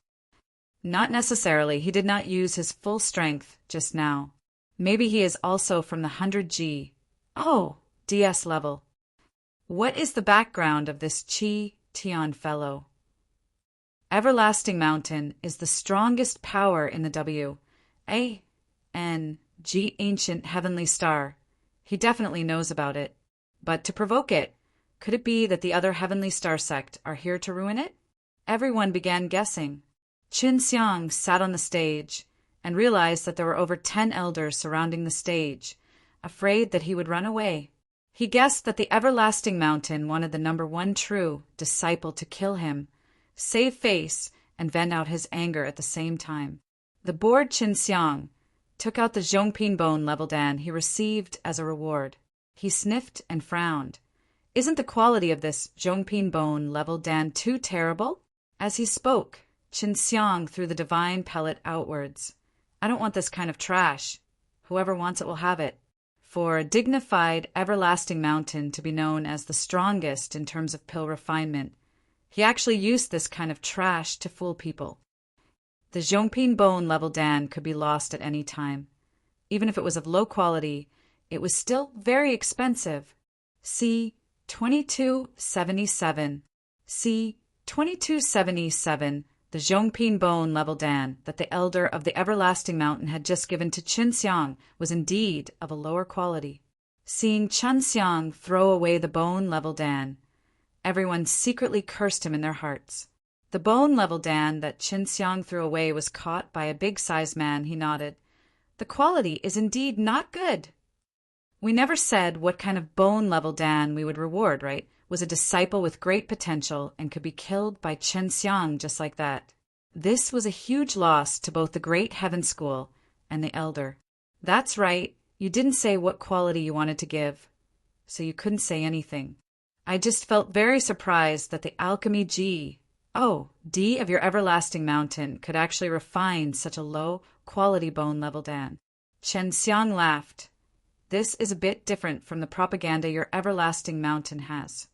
S1: Not necessarily, he did not use his full strength just now. Maybe he is also from the 100G. Oh, DS level. What is the background of this Qi Tian fellow? Everlasting Mountain is the strongest power in the W.A.N.G. ancient heavenly star. He definitely knows about it. But to provoke it, could it be that the other heavenly star sect are here to ruin it? Everyone began guessing. Qin Xiang sat on the stage and realized that there were over 10 elders surrounding the stage, afraid that he would run away. He guessed that the Everlasting Mountain wanted the #1 true disciple to kill him, save face, and vent out his anger at the same time. The bored Qin Xiang took out the Zhongping Bone level Dan he received as a reward. He sniffed and frowned. Isn't the quality of this Zhongping Bone level Dan too terrible? As he spoke, Qin Xiang threw the divine pellet outwards. I don't want this kind of trash. Whoever wants it will have it. For a dignified, everlasting mountain to be known as the strongest in terms of pill refinement, he actually used this kind of trash to fool people. The Zhongping Bone level Dan could be lost at any time. Even if it was of low quality, it was still very expensive. See 2277. See 2277, the Zhongping Bone level Dan that the elder of the Everlasting Mountain had just given to Qin Xiang was indeed of a lower quality. Seeing Qin Xiang throw away the bone level Dan, everyone secretly cursed him in their hearts. The bone level Dan that Qin Xiang threw away was caught by a big-sized man. He nodded. The quality is indeed not good. We never said what kind of bone level Dan we would reward, right? Was a disciple with great potential and could be killed by Qin Xiang just like that. This was a huge loss to both the Great Heaven School and the Elder. That's right, you didn't say what quality you wanted to give, so you couldn't say anything. I just felt very surprised that the Alchemy D of your Everlasting Mountain could actually refine such a low-quality bone level Dan. Qin Xiang laughed. This is a bit different from the propaganda your Everlasting Mountain has.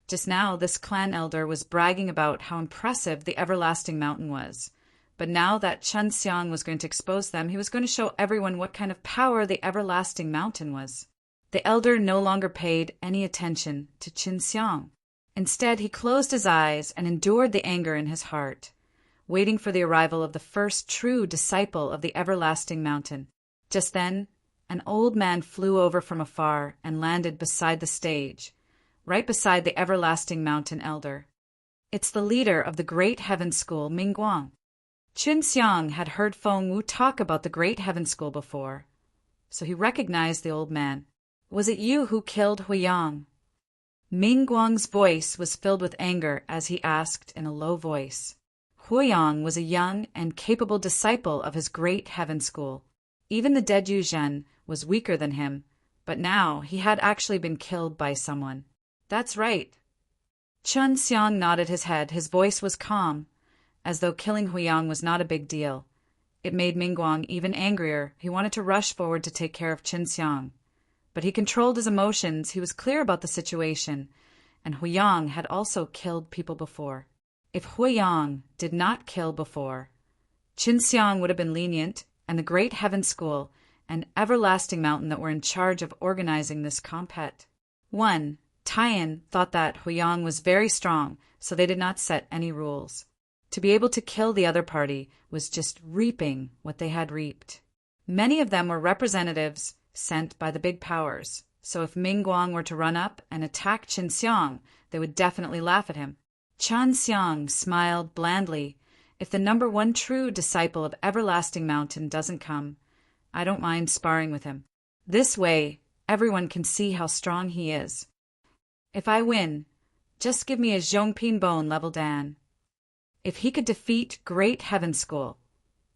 S1: Just now, this clan elder was bragging about how impressive the Everlasting Mountain was. But now that Qin Xiang was going to expose them, he was going to show everyone what kind of power the Everlasting Mountain was. The elder no longer paid any attention to Qin Xiang. Instead, he closed his eyes and endured the anger in his heart, waiting for the arrival of the first true disciple of the Everlasting Mountain. Just then, an old man flew over from afar and landed beside the stage, right beside the Everlasting Mountain elder. It's the leader of the Great Heaven School, Mingguang. Qin Xiang had heard Feng Wu talk about the Great Heaven School before, so he recognized the old man. Was it you who killed Huiyang? Mingguang's voice was filled with anger as he asked in a low voice. Huiyang was a young and capable disciple of his Great Heaven School. Even the dead Yu Zhen was weaker than him, But now he had actually been killed by someone. That's right. Chun Xiang nodded his head. His voice was calm, as though killing Huiyang was not a big deal. It made Mingguang even angrier. He wanted to rush forward to take care of Chun Xiang. But he controlled his emotions. He was clear about the situation, and Huiyang had also killed people before. If Huiyang did not kill before, Chun Xiang would have been lenient, and the Great Heaven School and Everlasting Mountain that were in charge of organizing this compet. 1. Taiyan thought that Huiyang was very strong, so they did not set any rules. To be able to kill the other party was just reaping what they had reaped. Many of them were representatives sent by the big powers, so if Mingguang were to run up and attack Chun Xiang, they would definitely laugh at him. Chun Xiang smiled blandly. If the number one true disciple of Everlasting Mountain doesn't come, I don't mind sparring with him. This way, everyone can see how strong he is. If I win, just give me a Zhongping Bone level Dan. If he could defeat Great Heaven School,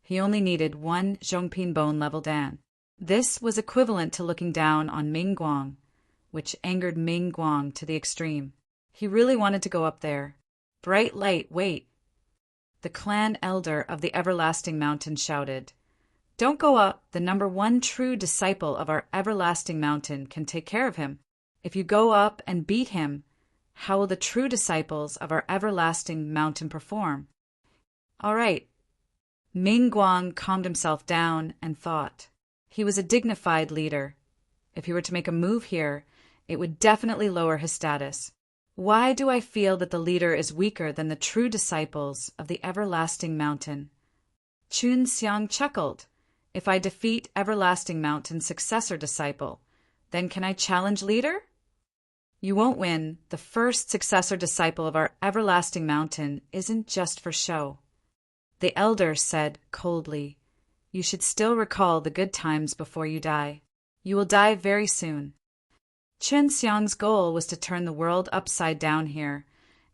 S1: he only needed one Zhongping Bone level Dan. This was equivalent to looking down on Mingguang, which angered Mingguang to the extreme. He really wanted to go up there. Bright light, wait. The clan elder of the Everlasting Mountain shouted, "Don't go up. The number one true disciple of our Everlasting Mountain can take care of him. If you go up and beat him, how will the true disciples of our Everlasting Mountain perform?" All right. Mingguang calmed himself down and thought. He was a dignified leader. If he were to make a move here, it would definitely lower his status. Why do I feel that the leader is weaker than the true disciples of the Everlasting Mountain? Chun Xiang chuckled. If I defeat Everlasting Mountain's successor disciple, then can I challenge leader? You won't win. The first successor disciple of our Everlasting Mountain isn't just for show. The elder said coldly, "You should still recall the good times before you die. You will die very soon." Chun Xiang's goal was to turn the world upside down here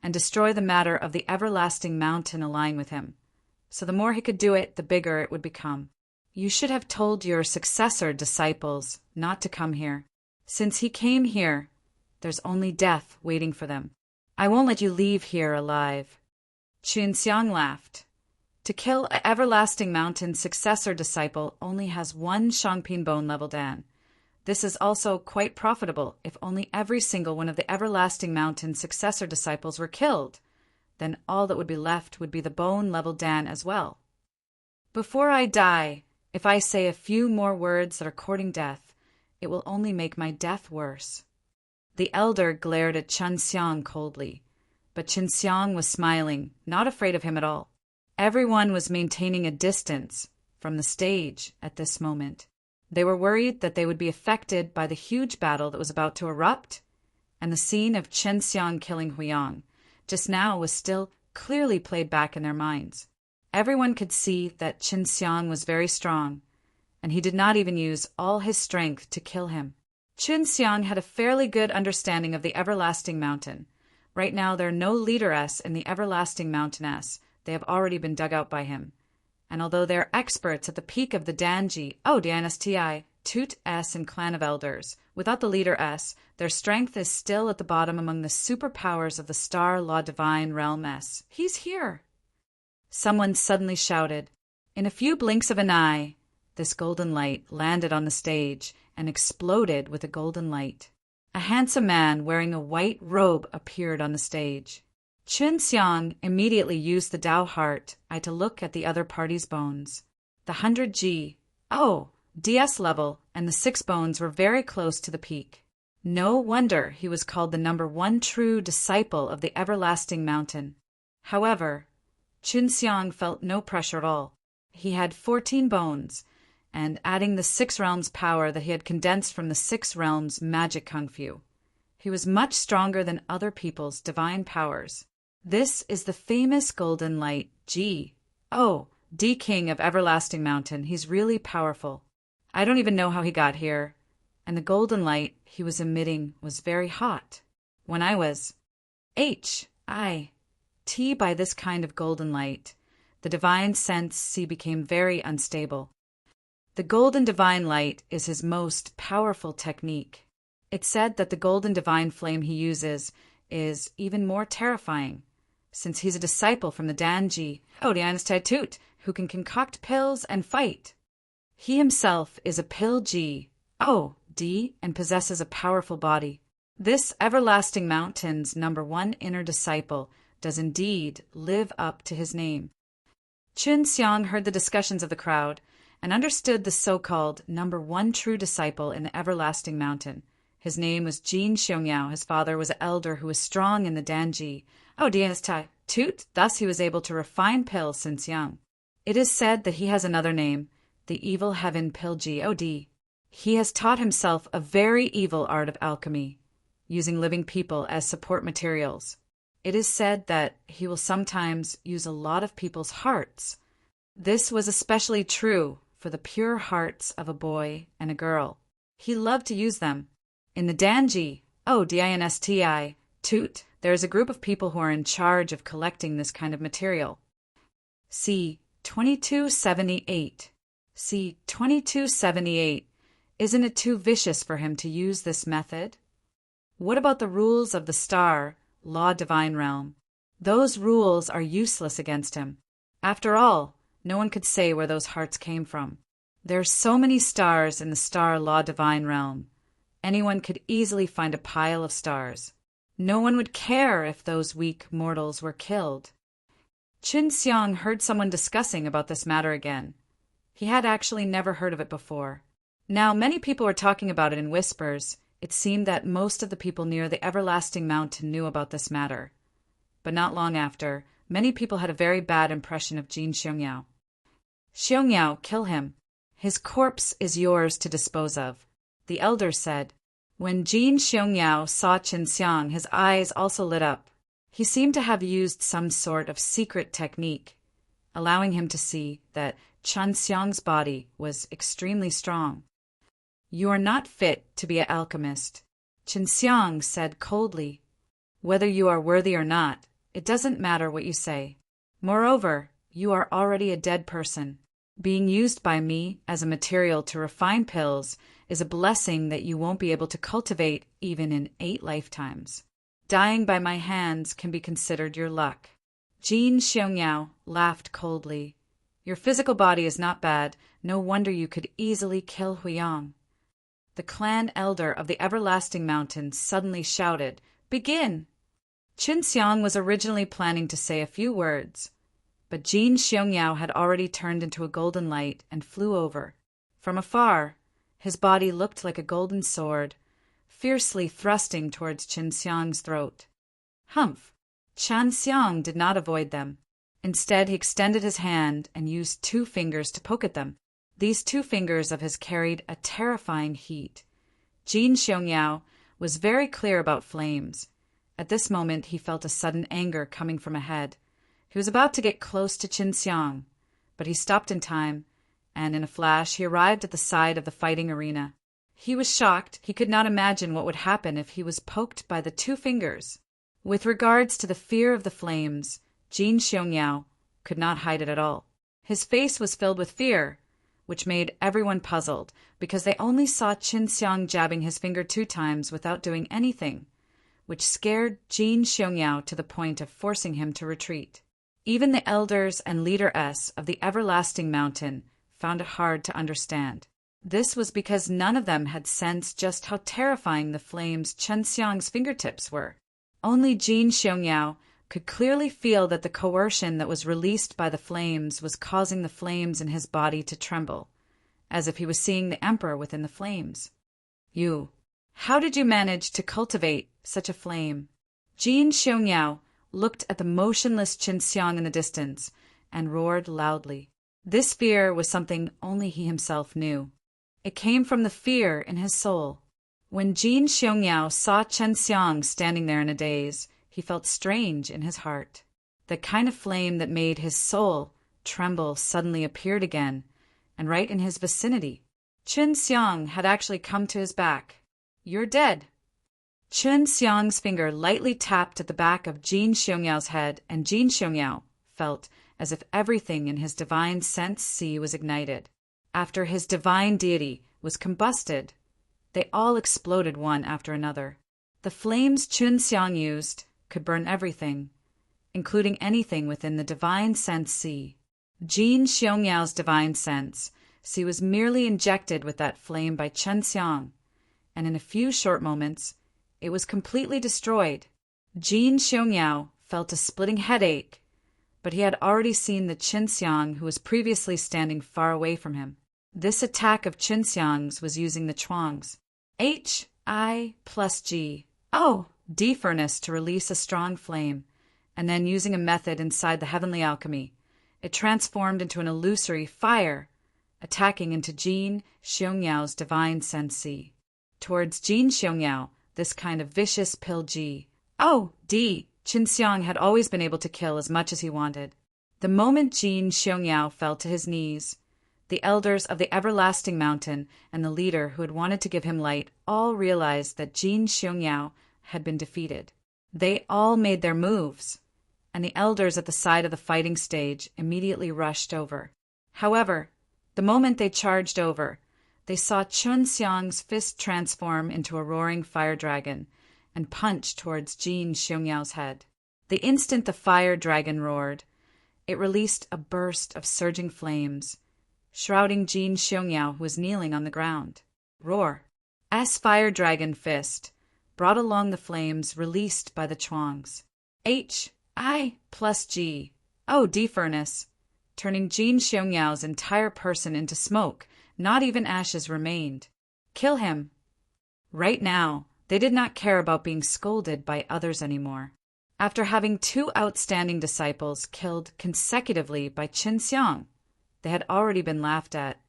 S1: and destroy the matter of the Everlasting Mountain align with him. So the more he could do it, the bigger it would become. You should have told your successor disciples not to come here. Since he came here, there's only death waiting for them. I won't let you leave here alive. Chun Xiang laughed. To kill an Everlasting Mountain successor disciple only has one Zhongping Bone level Dan. This is also quite profitable. If only every single one of the Everlasting Mountain successor disciples were killed, then all that would be left would be the Bone level Dan as well. Before I die, if I say a few more words that are courting death, it will only make my death worse. The elder glared at Chun Xiang coldly, but Chun Xiang was smiling, not afraid of him at all. Everyone was maintaining a distance from the stage at this moment. They were worried that they would be affected by the huge battle that was about to erupt, and the scene of Chun Xiang killing Huiyang just now was still clearly played back in their minds. Everyone could see that Chun Xiang was very strong, and he did not even use all his strength to kill him. Chun Xiang had a fairly good understanding of the Everlasting Mountain. Right now there are no leaderess in the Everlasting Mountainess. They have already been dug out by him. And although they are experts at the peak of the Danji, Dynasty, Toot S and Clan of Elders, without the leader S, their strength is still at the bottom among the superpowers of the Star Law Divine Realm S. He's here! Someone suddenly shouted. In a few blinks of an eye, this golden light landed on the stage and exploded with a golden light. A handsome man wearing a white robe appeared on the stage. Chun Xiang immediately used the Dao Heart Eye to look at the other party's bones. The 100G, DS level, and the 6 bones were very close to the peak. No wonder he was called the number one true disciple of the Everlasting Mountain. However, Chun Xiang felt no pressure at all. He had 14 bones, and adding the 6 realms power that he had condensed from the 6 realms magic kung fu, he was much stronger than other people's divine powers. This is the famous Golden Light G. D King of Everlasting Mountain. He's really powerful. I don't even know how he got here. And the golden light he was emitting was very hot. When I was by this kind of golden light, the divine sense became very unstable. The golden divine light is his most powerful technique. It's said that the golden divine flame he uses is even more terrifying, since he's a disciple from the Danji, Tut, who can concoct pills and fight. He himself is a pill D, and possesses a powerful body. This everlasting mountain's #1 inner disciple does indeed live up to his name. Chun Xiang heard the discussions of the crowd and understood the so-called #1 true disciple in the everlasting mountain. His name was Jin Xiongyao. His father was an elder who was strong in the Danji, Tut, thus he was able to refine pills since young. It is said that he has another name, the evil heaven Pilji. He has taught himself a very evil art of alchemy, using living people as support materials. It is said that he will sometimes use a lot of people's hearts. This was especially true for the pure hearts of a boy and a girl. He loved to use them. In the Danji, Tut, there is a group of people who are in charge of collecting this kind of material. C. 2278. C. 2278. Isn't it too vicious for him to use this method? What about the rules of the star, law divine realm? Those rules are useless against him. After all, no one could say where those hearts came from. There are so many stars in the star law divine realm. Anyone could easily find a pile of stars. No one would care if those weak mortals were killed. Chun Xiang heard someone discussing about this matter again. He had actually never heard of it before. Now many people were talking about it in whispers. It seemed that most of the people near the everlasting mountain knew about this matter. But not long after, many people had a very bad impression of Jin Xiongyao. Xiongyao, kill him. His corpse is yours to dispose of, the elder said. When Jin Xiongyao saw Chun Xiang, his eyes also lit up. He seemed to have used some sort of secret technique, allowing him to see that Chun Xiang's body was extremely strong. You are not fit to be an alchemist, Chun Xiang said coldly. Whether you are worthy or not, it doesn't matter what you say. Moreover, you are already a dead person. Being used by me as a material to refine pills is a blessing that you won't be able to cultivate even in 8 lifetimes. Dying by my hands can be considered your luck. Jin Xiongyao laughed coldly. Your physical body is not bad. No wonder you could easily kill Huiyang. The clan elder of the everlasting mountain suddenly shouted, Begin! Chun Xiang was originally planning to say a few words, but Jin Xiongyao had already turned into a golden light and flew over. From afar, his body looked like a golden sword, fiercely thrusting towards Chun Xiang's throat. Humph! Chun Xiang did not avoid them. Instead, he extended his hand and used 2 fingers to poke at them. These 2 fingers of his carried a terrifying heat. Jin Xiongyao was very clear about flames. At this moment, he felt a sudden anger coming from ahead. He was about to get close to Chun Xiang, but he stopped in time, and in a flash he arrived at the side of the fighting arena. He was shocked. He could not imagine what would happen if he was poked by the 2 fingers. With regards to the fear of the flames, Jin Xiongyao could not hide it at all. His face was filled with fear, which made everyone puzzled, because they only saw Chun Xiang jabbing his finger 2 times without doing anything, which scared Jin Xiongyao to the point of forcing him to retreat. Even the elders and leader-s of the everlasting mountain found it hard to understand. This was because none of them had sensed just how terrifying the flames Chun Xiang's fingertips were. Only Jin Xiongyao could clearly feel that the coercion that was released by the flames was causing the flames in his body to tremble, as if he was seeing the emperor within the flames. How did you manage to cultivate such a flame? Jin Xiongyao looked at the motionless Chun Xiang in the distance and roared loudly. This fear was something only he himself knew. It came from the fear in his soul. When Jin Xiongyao saw Chun Xiang standing there in a daze, he felt strange in his heart. The kind of flame that made his soul tremble suddenly appeared again, and right in his vicinity. Chun Xiang had actually come to his back. You're dead. Chun Xiang's finger lightly tapped at the back of Jin Xiongyao's head, and Jin Xiongyao felt as if everything in his divine sense sea was ignited. after his divine deity was combusted, they all exploded one after another. The flames Chun Xiang used could burn everything, including anything within the divine sense C. Jin Xiongyao's divine sense C was merely injected with that flame by Chun Xiang, and in a few short moments, it was completely destroyed. Jin Xiongyao felt a splitting headache, but he had already seen the Chun Xiang who was previously standing far away from him. This attack of Chun Xiang's was using the chuangs. H-I plus G-O D furnace to release a strong flame, and then using a method inside the heavenly alchemy, it transformed into an illusory fire, attacking into Jin Xiongyao's divine sensi. Towards Jin Xiongyao, this kind of vicious pill G-O-D, Chun Xiang had always been able to kill as much as he wanted. The moment Jin Xiongyao fell to his knees, the elders of the everlasting mountain and the leader who had wanted to give him light all realized that Jin Xiongyao had been defeated. They all made their moves, and the elders at the side of the fighting stage immediately rushed over. However, the moment they charged over, they saw Chun Xiang's fist transform into a roaring fire dragon and punch towards Jin Xiongyao's head. The instant the fire dragon roared, it released a burst of surging flames, shrouding Jin Xiongyao, who was kneeling on the ground. Roar! As fire dragon fist brought along the flames released by the chuangs. H-I plus G-O-D furnace, turning Jin Xiongyao's entire person into smoke. Not even ashes remained. Kill him. Right now, they did not care about being scolded by others anymore. After having two outstanding disciples killed consecutively by Chun Xiang, they had already been laughed at.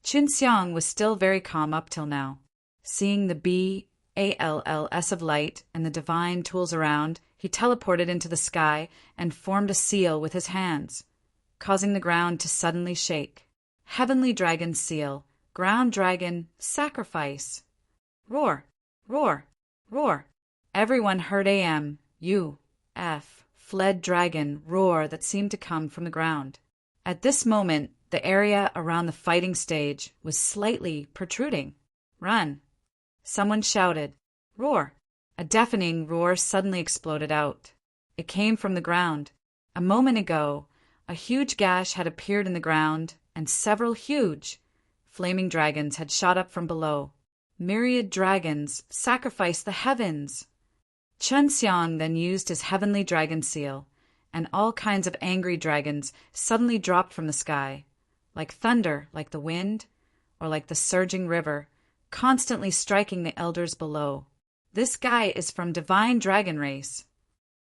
S1: Chun Xiang was still very calm up till now. Seeing the BALLS of light and the divine tools around, he teleported into the sky and formed a seal with his hands, causing the ground to suddenly shake. Heavenly Dragon Seal, Ground Dragon, Sacrifice. Roar, roar, roar. Everyone heard A-M-U-F, fled dragon, roar that seemed to come from the ground. At this moment, the area around the fighting stage was slightly protruding. Run. Someone shouted. Roar. A deafening roar suddenly exploded out. It came from the ground. A moment ago, a huge gash had appeared in the ground, and several huge, flaming dragons had shot up from below. Myriad dragons sacrificed the heavens. Chun Xiang then used his heavenly dragon seal, and all kinds of angry dragons suddenly dropped from the sky, like thunder, like the wind, or like the surging river, constantly striking the elders below. This guy is from divine dragon race.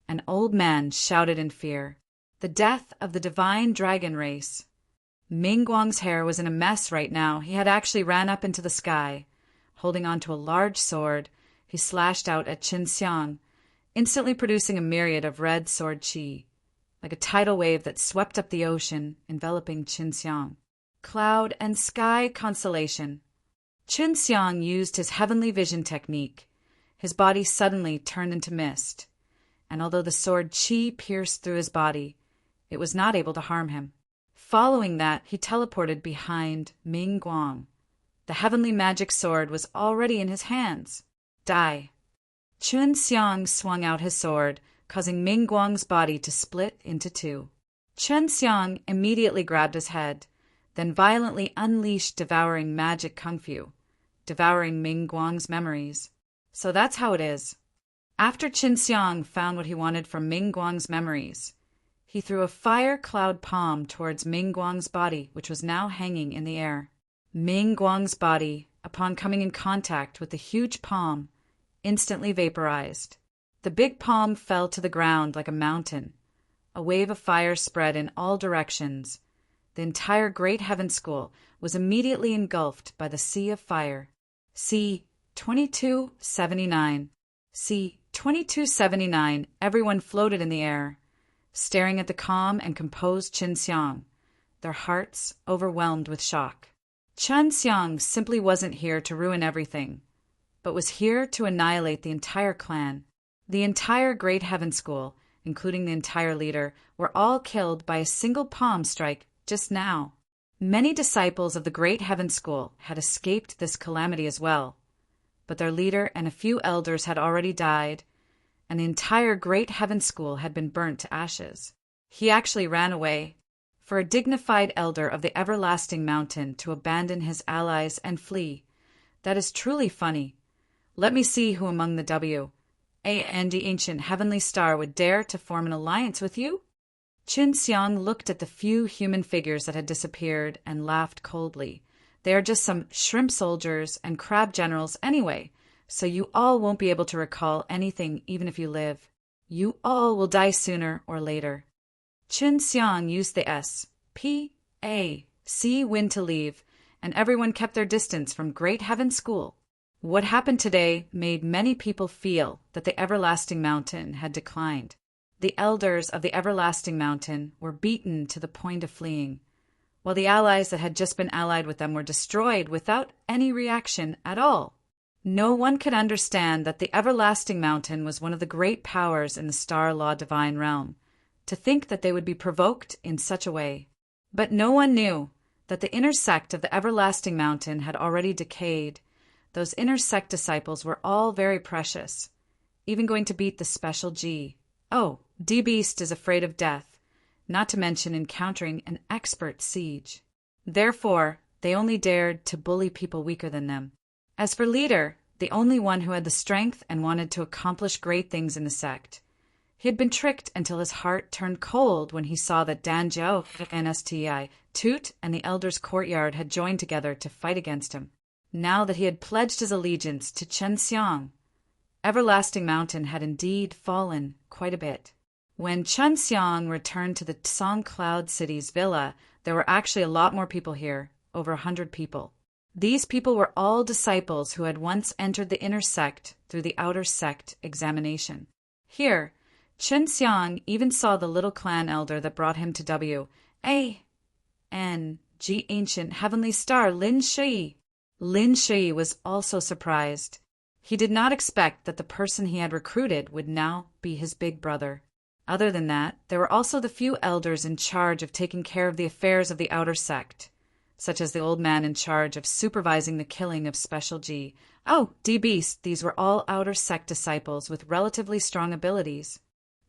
S1: An old man shouted in fear. The death of the divine dragon race. Ming Guang's hair was in a mess right now. He had actually ran up into the sky. Holding onto a large sword, he slashed out at Chun Xiang, instantly producing a myriad of red sword chi, like a tidal wave that swept up the ocean, enveloping Chun Xiang. Cloud and sky constellation. Chun Xiang used his heavenly vision technique. His body suddenly turned into mist, and although the sword chi pierced through his body, it was not able to harm him. Following that, he teleported behind Ming Guang. The heavenly magic sword was already in his hands. Die. Chun Xiang swung out his sword, causing Ming Guang's body to split into two. Chun Xiang immediately grabbed his head, then violently unleashed devouring magic kung fu, devouring Ming Guang's memories. So that's how it is. After Chun Xiang found what he wanted from Ming Guang's memories, he threw a fire cloud palm towards Ming Guang's body, which was now hanging in the air. Ming Guang's body, upon coming in contact with the huge palm, instantly vaporized. The big palm fell to the ground like a mountain. A wave of fire spread in all directions. The entire Great Heaven School was immediately engulfed by the sea of fire. C-2279. C-2279. Everyone floated in the air, staring at the calm and composed Chun Xiang, their hearts overwhelmed with shock. Chun Xiang simply wasn't here to ruin everything, but was here to annihilate the entire clan. The entire Great Heaven School, including the entire leader, were all killed by a single palm strike just now. Many disciples of the Great Heaven School had escaped this calamity as well, but their leader and a few elders had already died, and the entire Great Heaven School had been burnt to ashes. He actually ran away. For a dignified elder of the Everlasting Mountain to abandon his allies and flee, that is truly funny. Let me see who among the W.A. and the ancient heavenly star would dare to form an alliance with you? Qin Xiang looked at the few human figures that had disappeared and laughed coldly. They are just some shrimp soldiers and crab generals anyway, so you all won't be able to recall anything even if you live. You all will die sooner or later. Qin Xiang used the S.P.A.C. wind to leave, and everyone kept their distance from Great Heaven School. What happened today made many people feel that the Everlasting Mountain had declined. The elders of the Everlasting Mountain were beaten to the point of fleeing, while the allies that had just been allied with them were destroyed without any reaction at all. No one could understand that the Everlasting Mountain was one of the great powers in the Star Law Divine Realm. To think that they would be provoked in such a way. But no one knew that the inner sect of the Everlasting Mountain had already decayed. Those inner sect disciples were all very precious, even going to beat the special G. Oh, D-Beast is afraid of death, not to mention encountering an expert siege. Therefore, they only dared to bully people weaker than them. As for leader, the only one who had the strength and wanted to accomplish great things in the sect, he had been tricked until his heart turned cold when he saw that Dan Jiao, NSTI, Toot, and the elders' courtyard had joined together to fight against him. Now that he had pledged his allegiance to Qin Xiang, Everlasting Mountain had indeed fallen quite a bit. When Qin Xiang returned to the Song Cloud City's villa, there were actually a lot more people here, over 100 people. These people were all disciples who had once entered the inner sect through the outer sect examination. Here, Qin Xiang even saw the little clan elder that brought him to W.A.N.G. ancient heavenly star Lin Shi. Lin Shi was also surprised. He did not expect that the person he had recruited would now be his big brother. Other than that, there were also the few elders in charge of taking care of the affairs of the outer sect, such as the old man in charge of supervising the killing of Special G. Oh, D-Beast, these were all outer sect disciples with relatively strong abilities.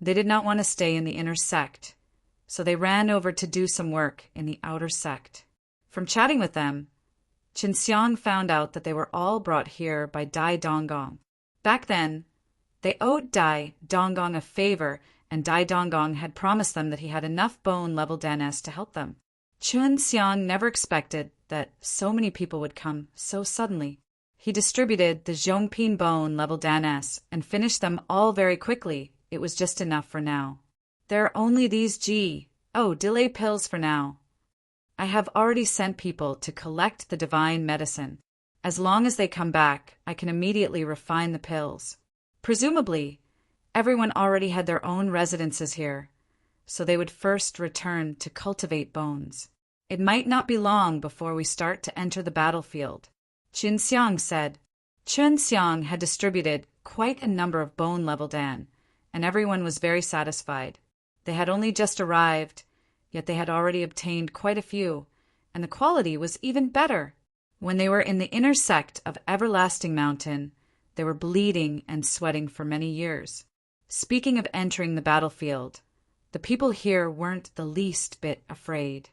S1: They did not want to stay in the inner sect, so they ran over to do some work in the outer sect. From chatting with them, Qin Xiang found out that they were all brought here by Dai Donggong. Back then, they owed Dai Donggong a favor, and Dai Donggong had promised them that he had enough bone-level danes to help them. Qin Xiang never expected that so many people would come so suddenly. He distributed the Zhongping bone-level danes and finished them all very quickly. It was just enough for now. There are only these delay pills for now. I have already sent people to collect the divine medicine. As long as they come back, I can immediately refine the pills. Presumably, everyone already had their own residences here, so they would first return to cultivate bones. It might not be long before we start to enter the battlefield, Qin Xiang said. Qin Xiang had distributed quite a number of bone-level dan, and everyone was very satisfied. They had only just arrived, yet they had already obtained quite a few, and the quality was even better. When they were in the inner sect of Everlasting Mountain, they were bleeding and sweating for many years. Speaking of entering the battlefield, the people here weren't the least bit afraid.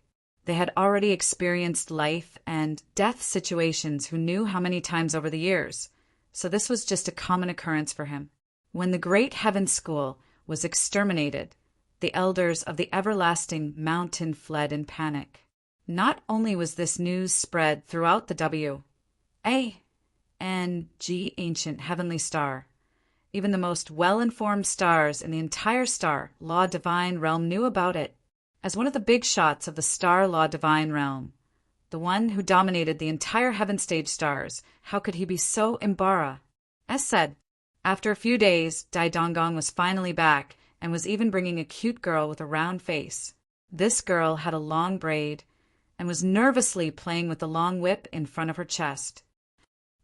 S1: They had already experienced life and death situations who knew how many times over the years, so this was just a common occurrence for him. When the Great Heaven School was exterminated, the elders of the Everlasting Mountain fled in panic. Not only was this news spread throughout the W.A.N.G. ancient heavenly star, even the most well-informed stars in the entire Star Law Divine Realm knew about it. As one of the big shots of the Star Law Divine Realm, the one who dominated the entire heaven stage stars, how could he be so embarrassed? As said, after a few days, Dai Donggong was finally back and was even bringing a cute girl with a round face. This girl had a long braid and was nervously playing with the long whip in front of her chest.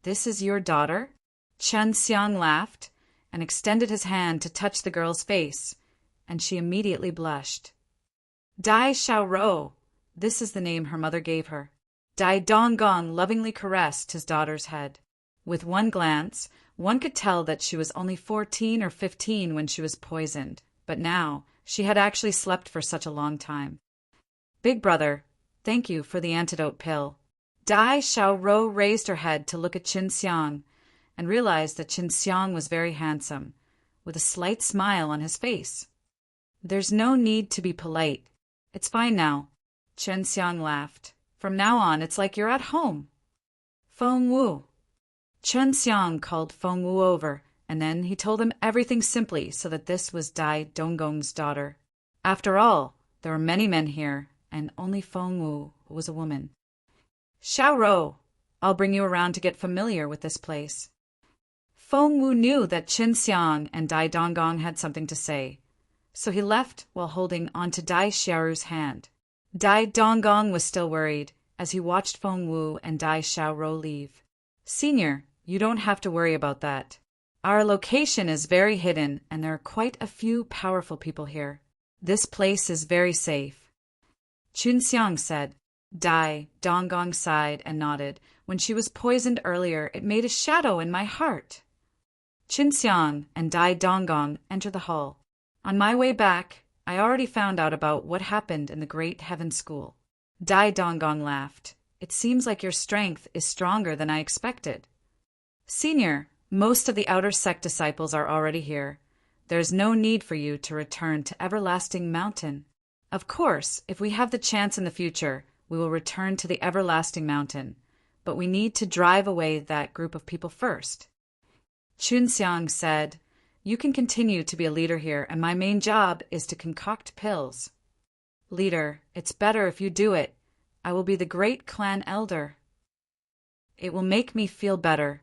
S1: "This is your daughter?" Qin Xiang laughed and extended his hand to touch the girl's face, and she immediately blushed. "Dai Xiaorou, This is the name her mother gave her. Dai Donggong lovingly caressed his daughter's head. With one glance, one could tell that she was only 14 or 15 when she was poisoned, but now she had actually slept for such a long time. Big brother, thank you for the antidote pill. Dai Xiaoro raised her head to look at Qin Xiang and realized that Qin Xiang was very handsome, with a slight smile on his face. There's no need to be polite. It's fine now. Qin Xiang laughed. From now on, it's like you're at home. Feng Wu. Qin Xiang called Feng Wu over, and then he told him everything simply so that this was Dai Donggong's daughter. After all, there were many men here, and only Feng Wu was a woman. Xiaoro, I'll bring you around to get familiar with this place. Feng Wu knew that Qin Xiang and Dai Donggong had something to say, so he left while holding onto Dai Xiaoru's hand. Dai Donggong was still worried as he watched Feng Wu and Dai Xiaoro leave. Senior, you don't have to worry about that. Our location is very hidden and there are quite a few powerful people here. This place is very safe. Qin Xiang said. Dai Donggong sighed and nodded. When she was poisoned earlier, it made a shadow in my heart. Qin Xiang and Dai Donggong entered the hall. On my way back, I already found out about what happened in the Great Heaven School. Dai Donggong laughed. It seems like your strength is stronger than I expected. Senior, most of the outer sect disciples are already here. There's no need for you to return to Everlasting Mountain. Of course, if we have the chance in the future, we will return to the Everlasting Mountain, but we need to drive away that group of people first. Qin Xiang said, you can continue to be a leader here, and my main job is to concoct pills. Leader, it's better if you do it. I will be the great clan elder. It will make me feel better.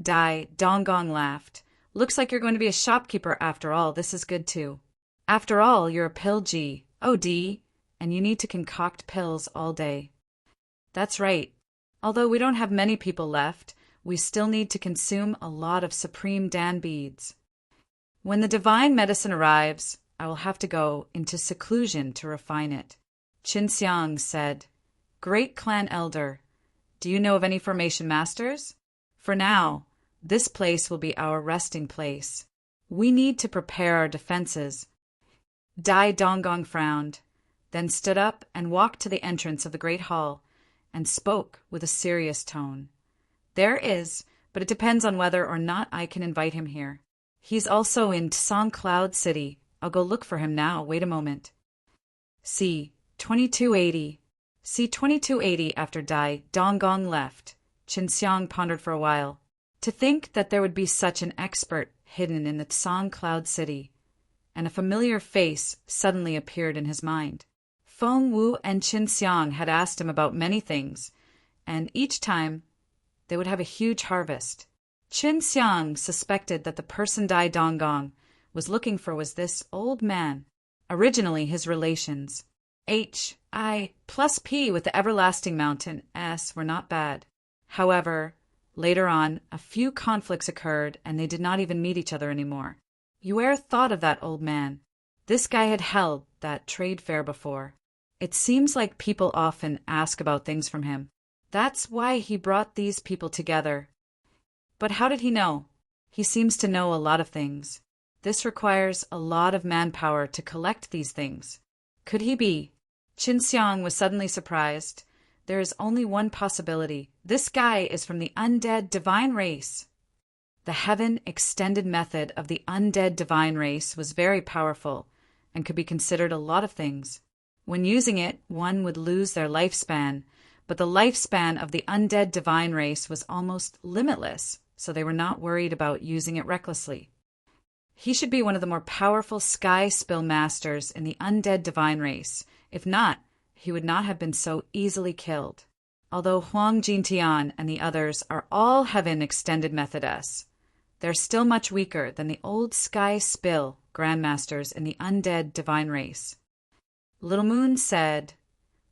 S1: Dai Donggong laughed. Looks like you're going to be a shopkeeper after all. This is good too. After all, you're a pill G, OD, and you need to concoct pills all day. That's right. Although we don't have many people left, we still need to consume a lot of Supreme Dan beads. When the divine medicine arrives, I will have to go into seclusion to refine it. Qin Xiang said, Great clan elder, do you know of any formation masters? For now, this place will be our resting place. We need to prepare our defenses. Dai Donggong frowned, then stood up and walked to the entrance of the great hall and spoke with a serious tone. There is, but it depends on whether or not I can invite him here. He's also in Song Cloud City. I'll go look for him now. Wait a moment. C. 2280. C. 2280 after Dai Donggong left. Qin Xiang pondered for a while. To think that there would be such an expert hidden in the Song Cloud City. And a familiar face suddenly appeared in his mind. Feng Wu and Qin Xiang had asked him about many things, and each time they would have a huge harvest. Qin Xiang suspected that the person Dai Donggong was looking for was this old man. Originally his relations, H, I, plus P with the Everlasting Mountain, S, were not bad. However, later on, a few conflicts occurred and they did not even meet each other anymore. Yue thought of that old man. This guy had held that trade fair before. It seems like people often ask about things from him. That's why he brought these people together. But how did he know? He seems to know a lot of things. This requires a lot of manpower to collect these things. Could he be? Qin Xiang was suddenly surprised. There is only one possibility. This guy is from the undead divine race. The heaven extended method of the undead divine race was very powerful and could be considered a lot of things. When using it, one would lose their lifespan, but the lifespan of the undead divine race was almost limitless, so they were not worried about using it recklessly. He should be one of the more powerful sky spill masters in the undead divine race. If not, he would not have been so easily killed. Although Huang Jintian and the others are all heaven extended method S, they're still much weaker than the old sky spill grandmasters in the undead divine race. Little Moon said,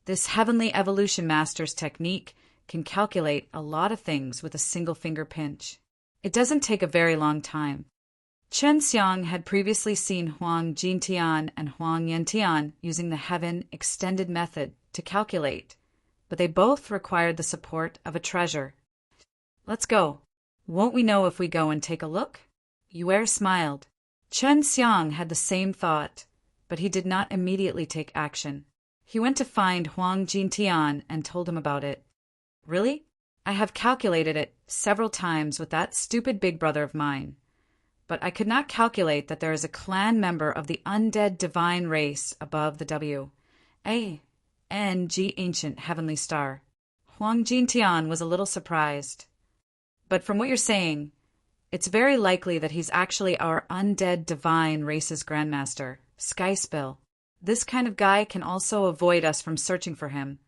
S1: this heavenly evolution master's technique can calculate a lot of things with a single finger pinch. It doesn't take a very long time. Qin Xiang had previously seen Huang Jintian and Huang Yantian using the heaven extended method to calculate, but they both required the support of a treasure. Let's go. Won't we know if we go and take a look? Yue smiled. Chen Xiang had the same thought, but he did not immediately take action. He went to find Huang Jintian and told him about it. Really? I have calculated it several times with that stupid big brother of mine. But I could not calculate that there is a clan member of the undead divine race above the W.A.N.G. ancient heavenly star. Huang Jintian was a little surprised. But from what you're saying, it's very likely that he's actually our undead divine race's grandmaster, Skyspill. This kind of guy can also avoid us from searching for him.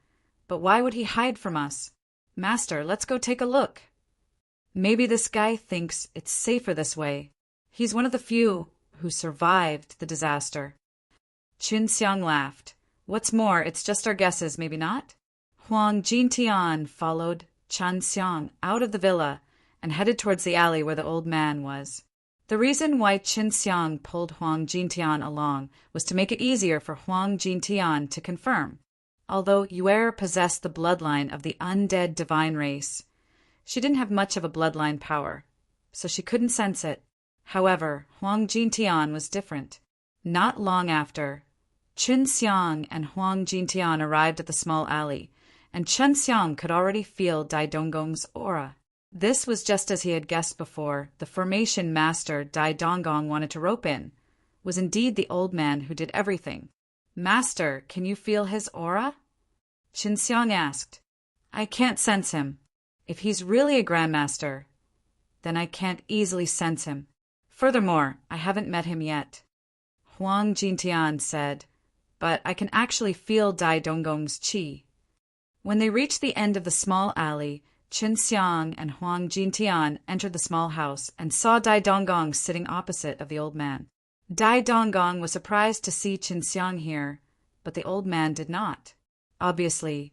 S1: But why would he hide from us? Master, let's go take a look. Maybe this guy thinks it's safer this way. He's one of the few who survived the disaster. Qin Xiang laughed. What's more, it's just our guesses, maybe not? Huang Jintian followed Chen Xiang out of the villa and headed towards the alley where the old man was. The reason why Qin Xiang pulled Huang Jintian along was to make it easier for Huang Jintian to confirm. Although Yue possessed the bloodline of the undead divine race, she didn't have much of a bloodline power, so she couldn't sense it. However, Huang Jintian was different. Not long after, Qin Xiang and Huang Jintian arrived at the small alley, and Chen Xiang could already feel Dai Donggong's aura. This was just as he had guessed before. The formation master Dai Donggong wanted to rope in was indeed the old man who did everything. Master, can you feel his aura? Qin Xiang asked. I can't sense him. If he's really a grandmaster, then I can't easily sense him. Furthermore, I haven't met him yet. Huang Jintian said, but I can actually feel Dai Donggong's qi. When they reached the end of the small alley, Qin Xiang and Huang Jintian entered the small house and saw Dai Donggong sitting opposite of the old man. Dai Donggong was surprised to see Qin Xiang here, but the old man did not. Obviously,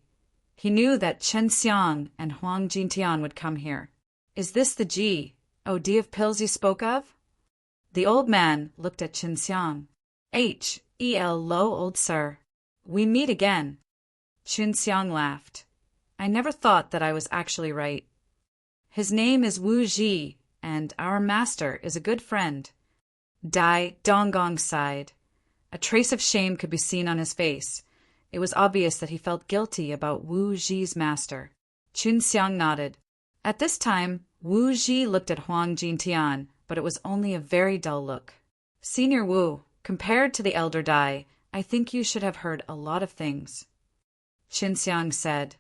S1: he knew that Chen Xiang and Huang Jintian would come here. Is this the G.O.D. of pills you spoke of? The old man looked at Qin Xiang. H.E.L. old sir. We meet again. Qin Xiang laughed. I never thought that I was actually right. His name is Wu Ji, and our master is a good friend. Dai Donggong sighed. A trace of shame could be seen on his face. It was obvious that he felt guilty about Wu Ji's master. Qin Xiang nodded. At this time, Wu Ji looked at Huang Jintian, but it was only a very dull look. Senior Wu, compared to the elder Dai, I think you should have heard a lot of things. Qin Xiang said,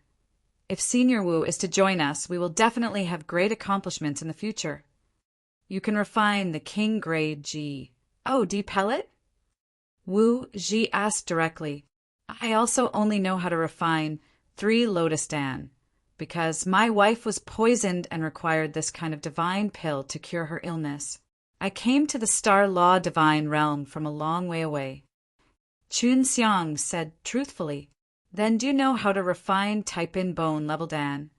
S1: If Senior Wu is to join us, we will definitely have great accomplishments in the future. You can refine the King Grade G.O.D. pellet? Wu Ji asked directly. I also only know how to refine 3 Lotus Dan, because my wife was poisoned and required this kind of divine pill to cure her illness. I came to the Star Law divine realm from a long way away. Qin Xiang said truthfully, Then do you know how to refine type-in bone level Dan?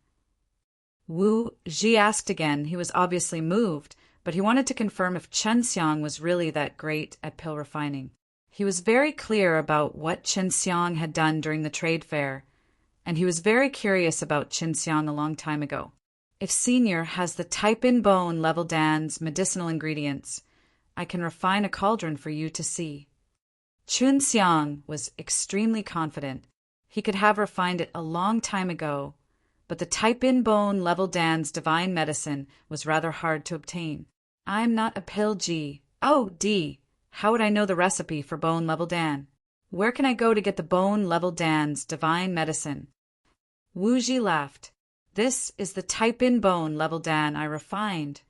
S1: Wu Ji asked again. He was obviously moved, but he wanted to confirm if Chen Xiang was really that great at pill refining. He was very clear about what Qin Xiang had done during the trade fair, and he was very curious about Qin Xiang a long time ago. If Senior has the type-in bone level Dan's medicinal ingredients, I can refine a cauldron for you to see. Qin Xiang was extremely confident. He could have refined it a long time ago, but the type-in bone level Dan's divine medicine was rather hard to obtain. I'm not a pill G.O.D. How would I know the recipe for bone level Dan? Where can I go to get the bone level Dan's divine medicine? Wu Ji laughed. This is the type-in bone level Dan I refined.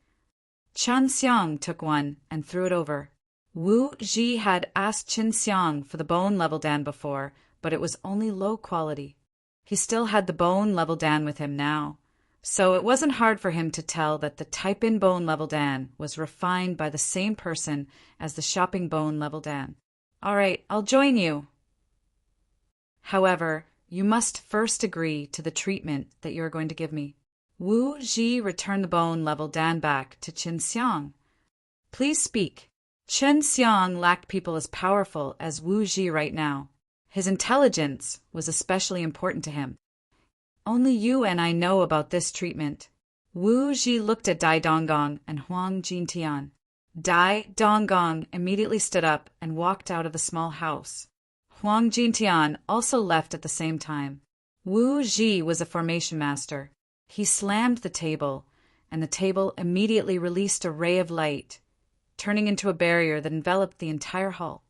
S1: Chen Xiang took one and threw it over. Wu Ji had asked Qin Xiang for the bone level Dan before, but it was only low quality. He still had the bone level Dan with him now, so it wasn't hard for him to tell that the type-in bone level Dan was refined by the same person as the shopping bone level Dan. All right, I'll join you. However, you must first agree to the treatment that you are going to give me. Wu Ji returned the bone level Dan back to Qin Xiang. Please speak. Qin Xiang lacked people as powerful as Wu Ji right now. His intelligence was especially important to him. Only you and I know about this treatment. Wu Ji looked at Dai Donggong and Huang Jintian. Dai Donggong immediately stood up and walked out of the small house. Huang Jintian also left at the same time. Wu Ji was a formation master. He slammed the table, and the table immediately released a ray of light, turning into a barrier that enveloped the entire hall.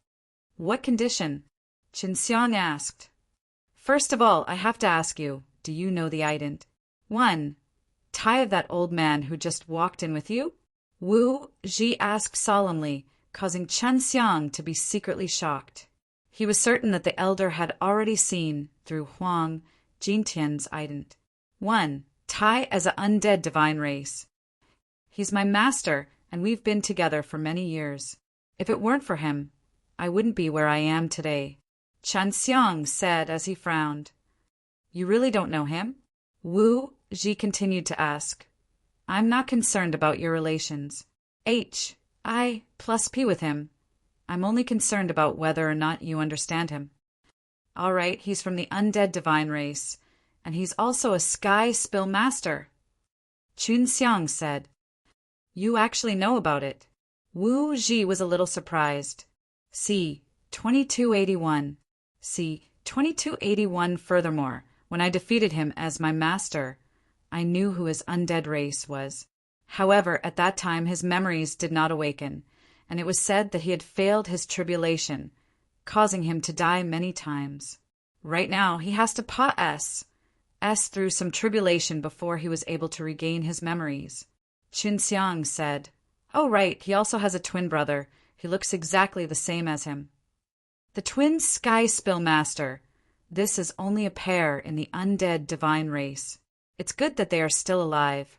S1: What condition? Qin Xiang asked. First of all, I have to ask you, do you know the ident? 1. Tie of that old man who just walked in with you? Wu Ji asked solemnly, causing Qin Xiang to be secretly shocked. He was certain that the elder had already seen, through Huang Jintian's ident. 1. Tai as an undead divine race. He's my master, and we've been together for many years. If it weren't for him, I wouldn't be where I am today. Qin Xiang said as he frowned. You really don't know him? Wu Ji continued to ask. I'm not concerned about your relations. I plus P with him. I'm only concerned about whether or not you understand him. All right, he's from the undead divine race, and he's also a sky spill master. Qin Xiang said. You actually know about it. Wu Ji was a little surprised. See, 2281. See, 2281 furthermore, when I defeated him as my master, I knew who his undead race was. However, at that time his memories did not awaken, and it was said that he had failed his tribulation, causing him to die many times. Right now, he has to pass through some tribulation before he was able to regain his memories. Qin Xiang said, Oh right, he also has a twin brother. He looks exactly the same as him. The twin Sky Spill Master. This is only a pair in the undead divine race. It's good that they are still alive.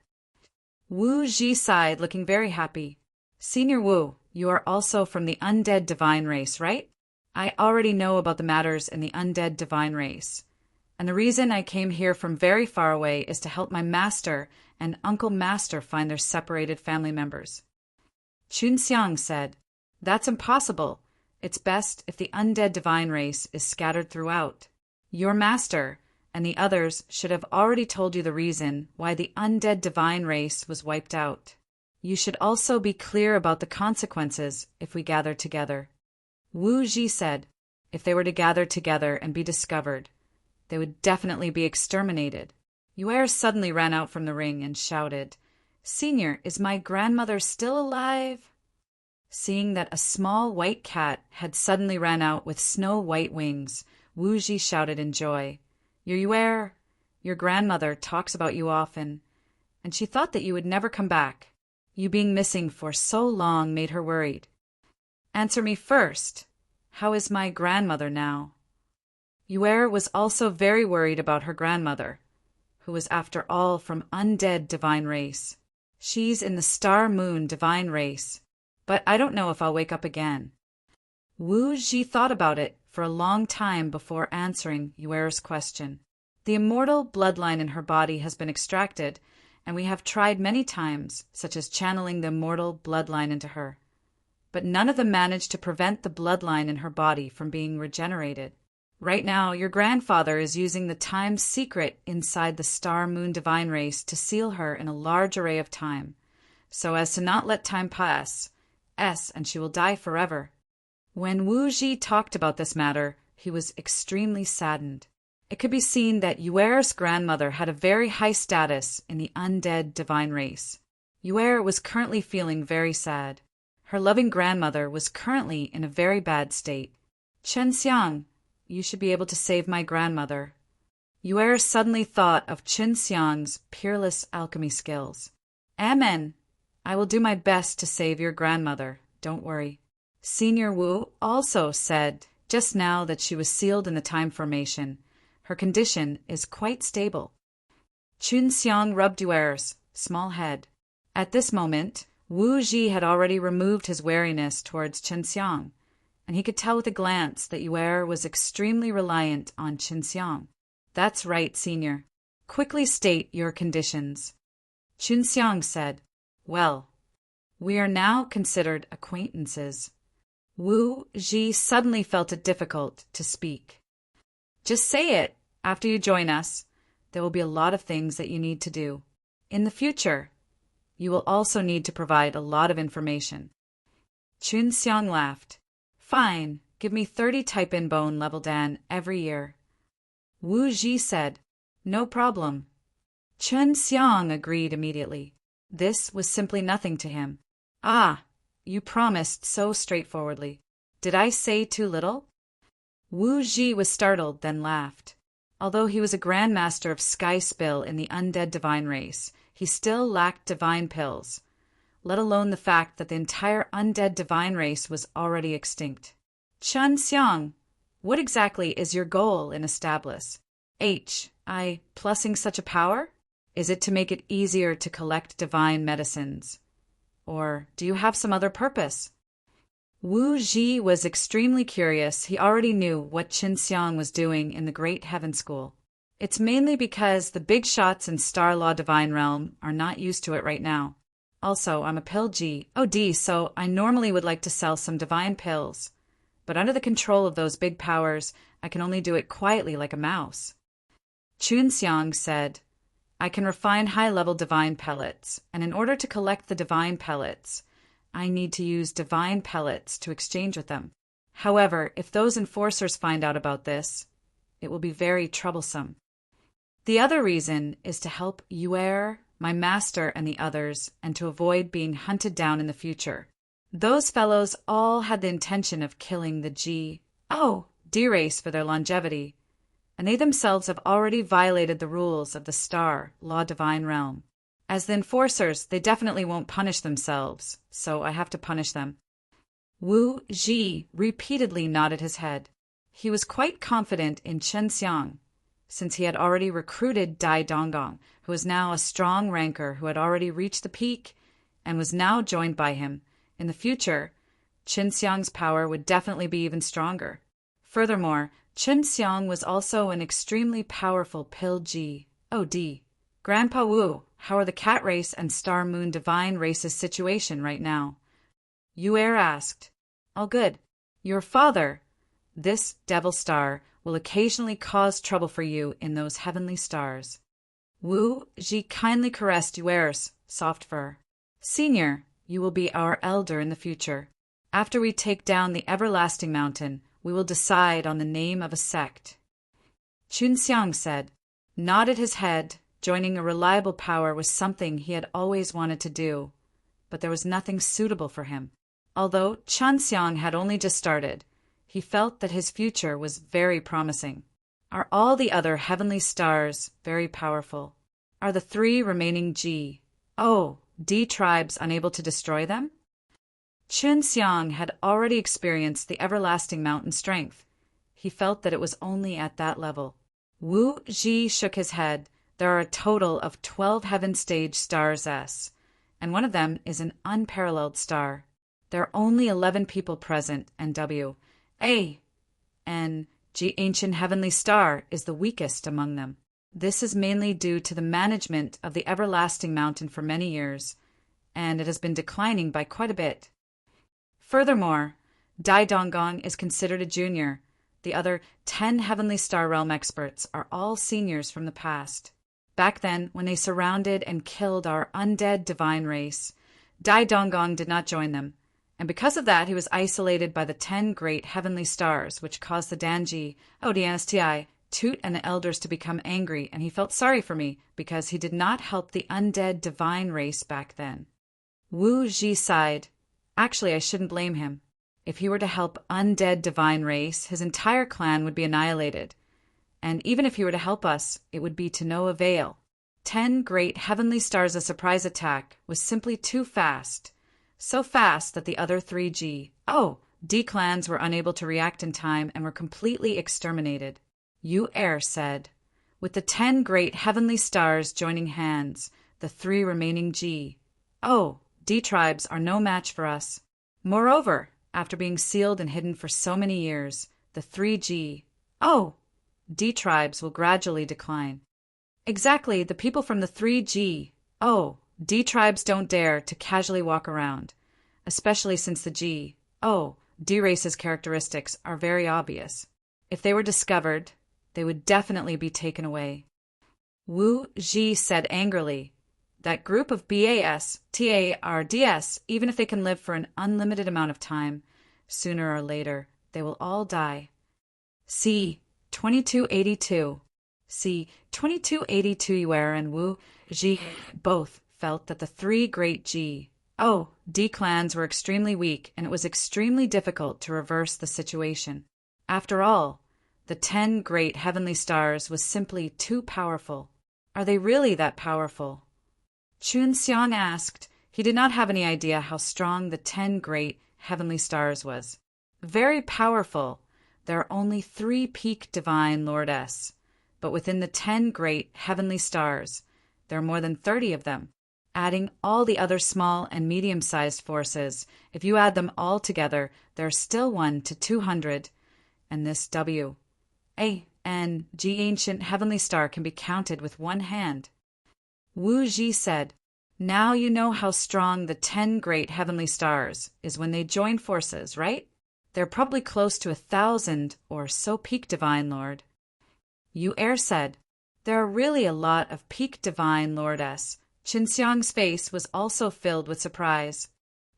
S1: Wu Ji sighed, looking very happy. Senior Wu, you are also from the undead divine race, right? I already know about the matters in the undead divine race. And the reason I came here from very far away is to help my master and Uncle Master find their separated family members. Qin Xiang said, That's impossible. It's best if the undead divine race is scattered throughout. Your master and the others should have already told you the reason why the undead divine race was wiped out. You should also be clear about the consequences if we gather together. Wu Ji said, If they were to gather together and be discovered, they would definitely be exterminated. Yuer suddenly ran out from the ring and shouted, Senior, is my grandmother still alive? Seeing that a small white cat had suddenly ran out with snow-white wings, Wu Ji shouted in joy, Yuer, your grandmother talks about you often, and she thought that you would never come back. You being missing for so long made her worried. Answer me first. How is my grandmother now? Yuer was also very worried about her grandmother, who was after all from undead divine race. She's in the Star Moon divine race, but I don't know if I'll wake up again. Wu Ji thought about it for a long time before answering Yuer's question. The immortal bloodline in her body has been extracted, and we have tried many times, such as channeling the immortal bloodline into her. But none of them managed to prevent the bloodline in her body from being regenerated. Right now, your grandfather is using the time secret inside the Star Moon divine race to seal her in a large array of time, so as to not let time pass, and she will die forever. When Wu Ji talked about this matter, he was extremely saddened. It could be seen that Yuer's grandmother had a very high status in the undead divine race. Yuer was currently feeling very sad. Her loving grandmother was currently in a very bad state. Qin Xiang, you should be able to save my grandmother. Yuer suddenly thought of Qin Xiang's peerless alchemy skills. Amen. I will do my best to save your grandmother. Don't worry. Senior Wu also said just now that she was sealed in the time formation. Her condition is quite stable. Qin Xiang rubbed Yuer's small head. At this moment, Wu Ji had already removed his wariness towards Qin Xiang, and he could tell with a glance that Yuer was extremely reliant on Qin Xiang. That's right, Senior. Quickly state your conditions. Qin Xiang said, Well, we are now considered acquaintances. Wu Ji suddenly felt it difficult to speak. Just say it. After you join us, there will be a lot of things that you need to do. In the future, you will also need to provide a lot of information. Chun Xiang laughed. Fine, give me 30 type-in bone level Dan every year. Wu Ji said, no problem. Chun Xiang agreed immediately. This was simply nothing to him. Ah, you promised so straightforwardly. Did I say too little? Wu Ji was startled, then laughed. Although he was a grandmaster of Sky Spill in the undead divine race, he still lacked divine pills, let alone the fact that the entire undead divine race was already extinct. Chun Xiang, what exactly is your goal in Establish? Plussing such a power? Is it to make it easier to collect divine medicines? Or do you have some other purpose? Wu Ji was extremely curious. He already knew what Chun Xiang was doing in the Great Heaven School. It's mainly because the big shots in Star Law Divine Realm are not used to it right now. Also, I'm a pill G. So I normally would like to sell some divine pills. But under the control of those big powers, I can only do it quietly like a mouse. Chun Xiang said, I can refine high-level divine pellets, and in order to collect the divine pellets, I need to use divine pellets to exchange with them. However, if those enforcers find out about this, it will be very troublesome. The other reason is to help Yuer, my master, and the others, and to avoid being hunted down in the future. Those fellows all had the intention of killing the D race for their longevity, and they themselves have already violated the rules of the Star Law Divine Realm. As the enforcers, they definitely won't punish themselves, so I have to punish them. Wu Ji repeatedly nodded his head. He was quite confident in Chun Xiang, since he had already recruited Dai Donggong, who was now a strong ranker who had already reached the peak and was now joined by him. In the future, Chun Xiang's power would definitely be even stronger. Furthermore, Chun Xiang was also an extremely powerful pill G. Grandpa Wu, how are the cat race and Star Moon divine race's situation right now? Yuer asked. All good. Your father, this devil star, will occasionally cause trouble for you in those heavenly stars. Wu Ji kindly caressed Yuer's soft fur. Senior, you will be our elder in the future. After we take down the everlasting mountain, we will decide on the name of a sect. Chun Xiang said, nodded his head. Joining a reliable power was something he had always wanted to do, but there was nothing suitable for him. Although Chun Xiang had only just started, he felt that his future was very promising. Are all the other heavenly stars very powerful? Are the 3 remaining D tribes unable to destroy them? Chun Xiang had already experienced the everlasting mountain strength. He felt that it was only at that level. Wu Ji shook his head. There are a total of 12 heaven stage stars S, and one of them is an unparalleled star. There are only 11 people present, and ancient heavenly star is the weakest among them. This is mainly due to the management of the everlasting mountain for many years, and it has been declining by quite a bit. Furthermore, Dai Donggong is considered a junior. The other 10 heavenly star realm experts are all seniors from the past. Back then, when they surrounded and killed our undead divine race, Dai Donggong did not join them, and because of that he was isolated by the 10 great heavenly stars, which caused the Danji, Toot and the elders to become angry, and he felt sorry for me because he did not help the undead divine race back then. Wu Ji sighed. Actually, I shouldn't blame him. If he were to help undead divine race, his entire clan would be annihilated. And even if he were to help us, it would be to no avail. 10 great heavenly stars a surprise attack was simply too fast. So fast that the other 3 D clans were unable to react in time and were completely exterminated. Yuer said, with the 10 great heavenly stars joining hands, the 3 remaining D tribes are no match for us. Moreover, after being sealed and hidden for so many years, the 3 D tribes will gradually decline. Exactly, the people from the 3 D tribes don't dare to casually walk around, especially since the D race's characteristics are very obvious. If they were discovered, they would definitely be taken away. Wu Ji said angrily, "That group of BAS-TARDS, even if they can live for an unlimited amount of time, sooner or later, they will all die." C. 2282. C. 2282 Yuer and Wu Ji both felt that the three great D clans were extremely weak, and it was extremely difficult to reverse the situation. After all, the 10 great heavenly stars was simply too powerful. Are they really that powerful? Chun Xiang asked. He did not have any idea how strong the 10 great heavenly stars was. Very powerful. There are only 3 peak divine lordess, but within the 10 great heavenly stars, there are more than 30 of them. Adding all the other small and medium-sized forces, if you add them all together, there are still 1 to 200, and this W-A-N-G ancient heavenly star can be counted with one hand. Wu Ji said, "Now you know how strong the 10 great heavenly stars is when they join forces, right? They're probably close to 1,000 or so peak divine lord." Yu Er said, "There are really a lot of peak divine lordess." Qin Xiang's face was also filled with surprise.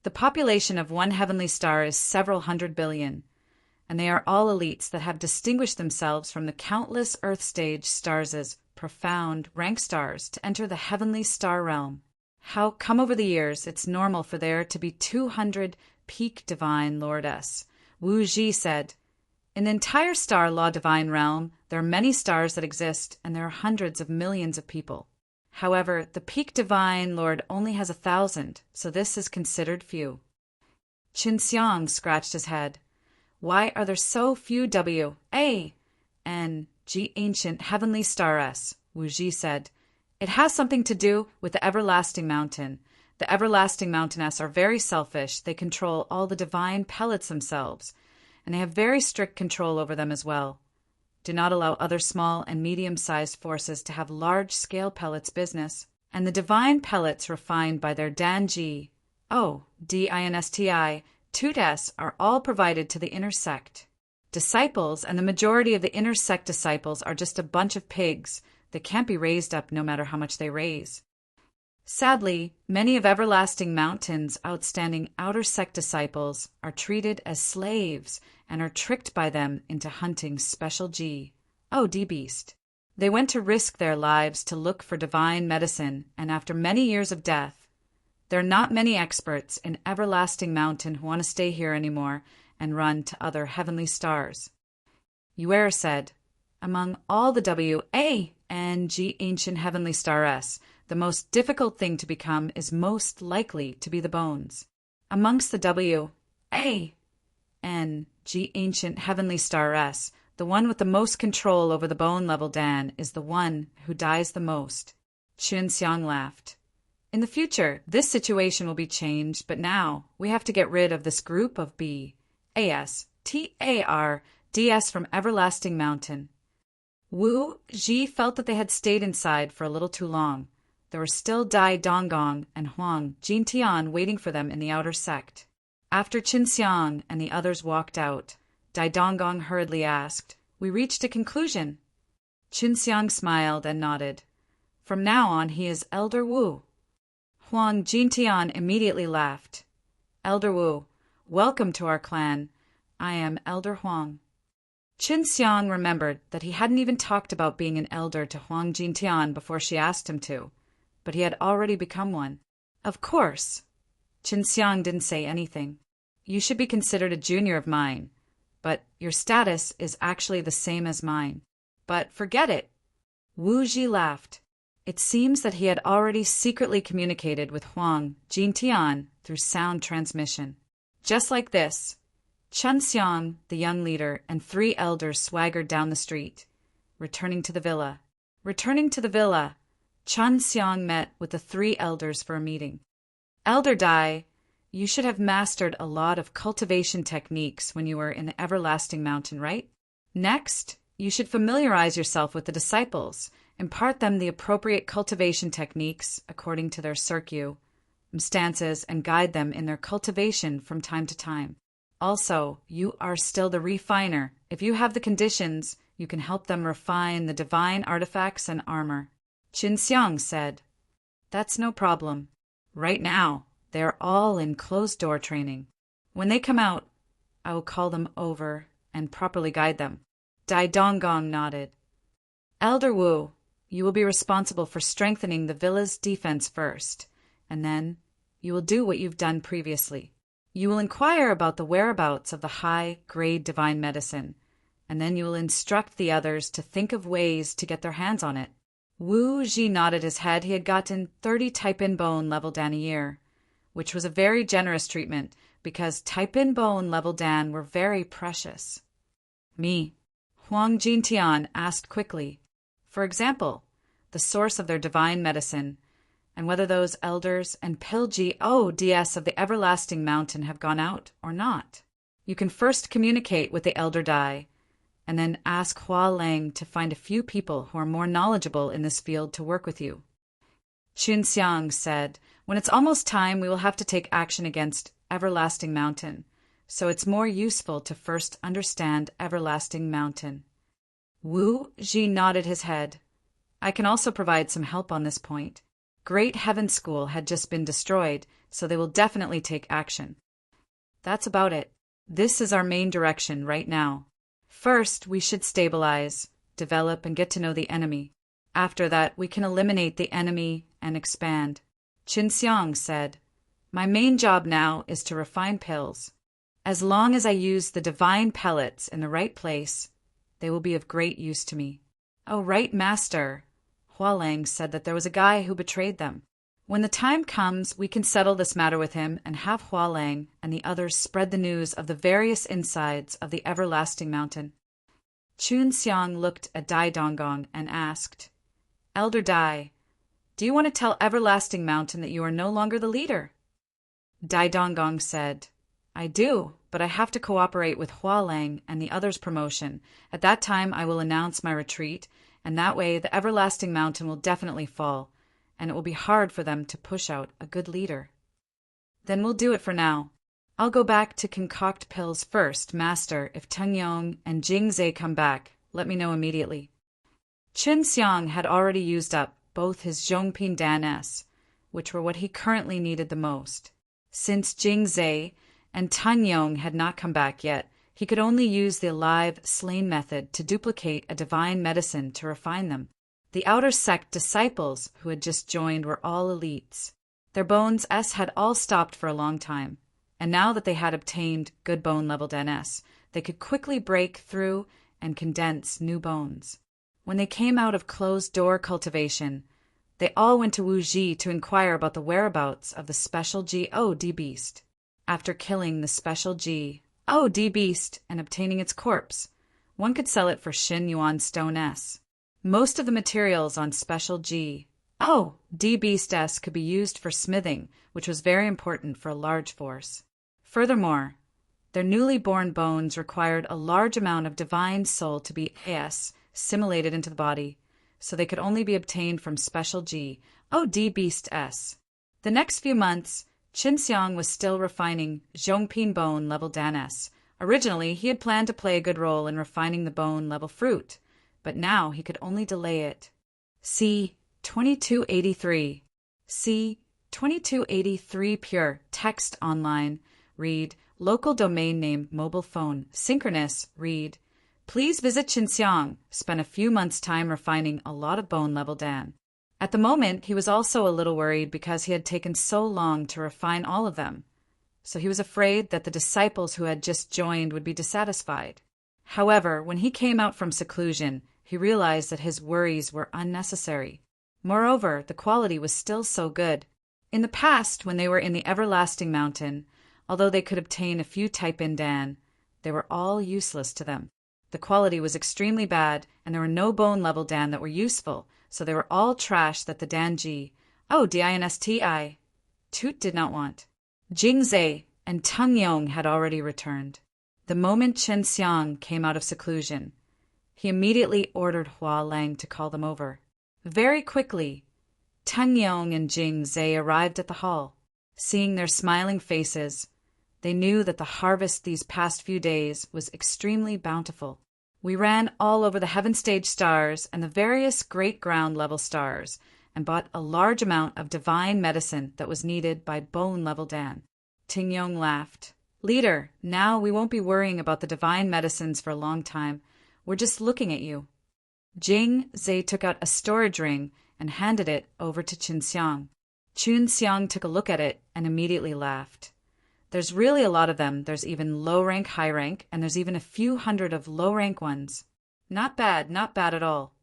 S1: The population of one heavenly star is several hundred billion, and they are all elites that have distinguished themselves from the countless Earth stage stars as profound rank stars to enter the heavenly star realm. How come over the years it's normal for there to be 200 peak divine lordess? Wu Ji said, "In the entire star law divine realm, there are many stars that exist, and there are hundreds of millions of people. However, the peak divine lord only has 1,000, so this is considered few." Qin Xiang scratched his head. "Why are there so few W-A-N-G ancient heavenly stars?" Wu Ji said. "It has something to do with the everlasting mountain. The everlasting mountainess are very selfish. They control all the divine pellets themselves, and they have very strict control over them as well. Do not allow other small and medium-sized forces to have large-scale pellets business, and the divine pellets refined by their Danji, Dinsti, Tudes are all provided to the inner sect. Disciples, and the majority of the inner sect disciples are just a bunch of pigs. They can't be raised up no matter how much they raise. Sadly, many of Everlasting Mountain's outstanding outer sect disciples are treated as slaves and are tricked by them into hunting special D-beast. They went to risk their lives to look for divine medicine, and after many years of death, there are not many experts in Everlasting Mountain who want to stay here anymore and run to other heavenly stars." Yuer said, "Among all the W-A-N-G ancient heavenly stars, the most difficult thing to become is most likely to be the bones. Amongst the W-A-N-G ancient heavenly stars, the one with the most control over the bone-level Dan is the one who dies the most." Qin Xiang laughed. "In the future, this situation will be changed, but now we have to get rid of this group of BAS-TARDS from Everlasting Mountain." Wu Ji felt that they had stayed inside for a little too long. There were still Dai Donggong and Huang Jintian waiting for them in the outer sect. After Qin Xiang and the others walked out, Dai Donggong hurriedly asked, "We reached a conclusion?" Qin Xiang smiled and nodded. "From now on he is Elder Wu." Huang Jintian immediately laughed. "Elder Wu, welcome to our clan. I am Elder Huang." Qin Xiang remembered that he hadn't even talked about being an elder to Huang Jintian before she asked him to, but he had already become one. "Of course." Qin Xiang didn't say anything. "You should be considered a junior of mine, but your status is actually the same as mine. But forget it." Wu Ji laughed. It seems that he had already secretly communicated with Huang Jintian through sound transmission. Just like this, Qin Xiang, the young leader, and 3 elders swaggered down the street, returning to the villa. Returning to the villa, Qin Xiang met with the 3 elders for a meeting. "Elder Dai, you should have mastered a lot of cultivation techniques when you were in the Everlasting Mountain, right? Next, you should familiarize yourself with the disciples, impart them the appropriate cultivation techniques according to their circumstances, and guide them in their cultivation from time to time. Also, you are still the refiner. If you have the conditions, You can help them refine the divine artifacts and armor. Qin Xiang said, "That's no problem. Right now, they are all in closed-door training. When they come out, I will call them over and properly guide them." Dai Donggong nodded. "Elder Wu, you will be responsible for strengthening the villa's defense first, and then you will do what you've done previously. You will inquire about the whereabouts of the high-grade divine medicine, and then you will instruct the others to think of ways to get their hands on it." Wu Ji nodded his head. He had gotten 30 type-in bone level Dan a year, which was a very generous treatment because type-in bone level Dan were very precious. "Me," Huang Jintian asked quickly. "For example, the source of their divine medicine, and whether those elders and Pilji ODS of the Everlasting Mountain have gone out or not. You can first communicate with the Elder Dai, and then ask Hua Lang to find a few people who are more knowledgeable in this field to work with you." Qin Xiang said, "When it's almost time, we will have to take action against Everlasting Mountain, so it's more useful to first understand Everlasting Mountain." Wu Ji nodded his head. "I can also provide some help on this point. Great Heaven School had just been destroyed, so they will definitely take action." "That's about it. This is our main direction right now. First, we should stabilize, develop, and get to know the enemy. After that, we can eliminate the enemy and expand." Qin Xiang said, "My main job now is to refine pills. As long as I use the divine pellets in the right place, they will be of great use to me." "Oh, right, Master." Hua Lang said that there was a guy who betrayed them. "When the time comes, we can settle this matter with him and have Hua Lang and the others spread the news of the various insides of the Everlasting Mountain." Qin Xiang looked at Dai Donggong and asked, "Elder Dai, do you want to tell Everlasting Mountain that you are no longer the leader?" Dai Donggong said, "I do, but I have to cooperate with Hua Lang and the others' promotion. At that time, I will announce my retreat, and that way the Everlasting Mountain will definitely fall, and it will be hard for them to push out a good leader." "Then we'll do it for now. I'll go back to concoct pills first, Master. If Teng Yong and Jing Zhe come back, let me know immediately." Qin Xiang had already used up both his Zhongping Dan S, which were what he currently needed the most. Since Jing Zhe and Teng Yong had not come back yet, he could only use the alive, slain method to duplicate a divine medicine to refine them. The outer sect disciples who had just joined were all elites. Their bones S had all stopped for a long time, and now that they had obtained good bone level Dan S, they could quickly break through and condense new bones. When they came out of closed-door cultivation, they all went to Wu Ji to inquire about the whereabouts of the special G.O.D. beast. After killing the special G.O.D. beast and obtaining its corpse, one could sell it for Xin Yuan Stone S. Most of the materials on special G.O.D. beast S could be used for smithing, which was very important for a large force. Furthermore, their newly born bones required a large amount of divine soul to be assimilated into the body, so they could only be obtained from special G.O.D. beast S. The next few months, Qin Xiang was still refining Zhongping bone level Dan S. Originally, he had planned to play a good role in refining the bone level fruit, but now he could only delay it. C. 2283. C. 2283 pure. Text online. Read. Local domain name mobile phone. Synchronous. Read. Please visit Qin Xiang. Spent a few months' time refining a lot of bone level Dan. At the moment, he was also a little worried because he had taken so long to refine all of them. So he was afraid that the disciples who had just joined would be dissatisfied. However, when he came out from seclusion, he realized that his worries were unnecessary. Moreover, the quality was still so good. In the past, when they were in the Everlasting Mountain, although they could obtain a few type-in Dan, they were all useless to them. The quality was extremely bad, and there were no bone-level Dan that were useful, so they were all trash that the Danji, Dinsti, Toot did not want. Jingzhe and Teng Yong had already returned. The moment Qin Xiang came out of seclusion, he immediately ordered Hua Lang to call them over. Very quickly, Teng Yong and Jingzhe arrived at the hall. Seeing their smiling faces, they knew that the harvest these past few days was extremely bountiful. We ran all over the heaven stage stars and the various great ground level stars and bought a large amount of divine medicine that was needed by bone level Dan. Tingyong laughed. Leader, now we won't be worrying about the divine medicines for a long time. We're just looking at you. Jing Zhe took out a storage ring and handed it over to Qin Xiang. Qin Xiang took a look at it and immediately laughed. There's really a lot of them. There's even low rank, high rank, and there's even a few hundred of low rank ones. Not bad at all.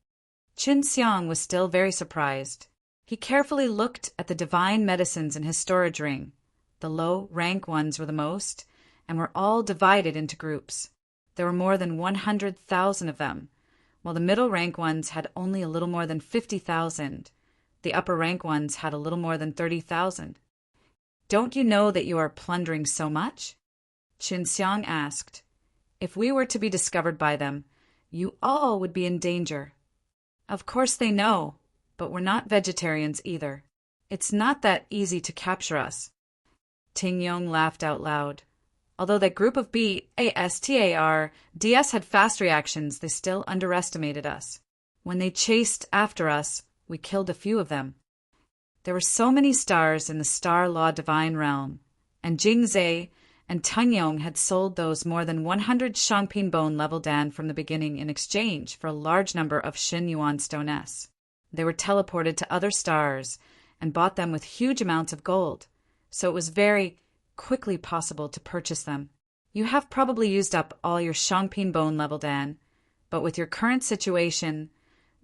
S1: Qin Xiang was still very surprised. He carefully looked at the divine medicines in his storage ring. The low rank ones were the most, and were all divided into groups. There were more than 100,000 of them, while the middle rank ones had only a little more than 50,000. The upper rank ones had a little more than 30,000. Don't you know that you are plundering so much? Qin Xiang asked. If we were to be discovered by them, you all would be in danger. Of course they know, but we're not vegetarians either. It's not that easy to capture us. Tingyong laughed out loud. Although that group of BASTARDS had fast reactions, they still underestimated us. When they chased after us, we killed a few of them. There were so many stars in the Star Law Divine Realm, and Jing Zhe and Tingyong had sold those more than 100 Shangping Bone level Dan from the beginning in exchange for a large number of Xin Yuan Stone S. They were teleported to other stars and bought them with huge amounts of gold, so it was very quickly possible to purchase them. You have probably used up all your Shangping Bone level Dan, but with your current situation,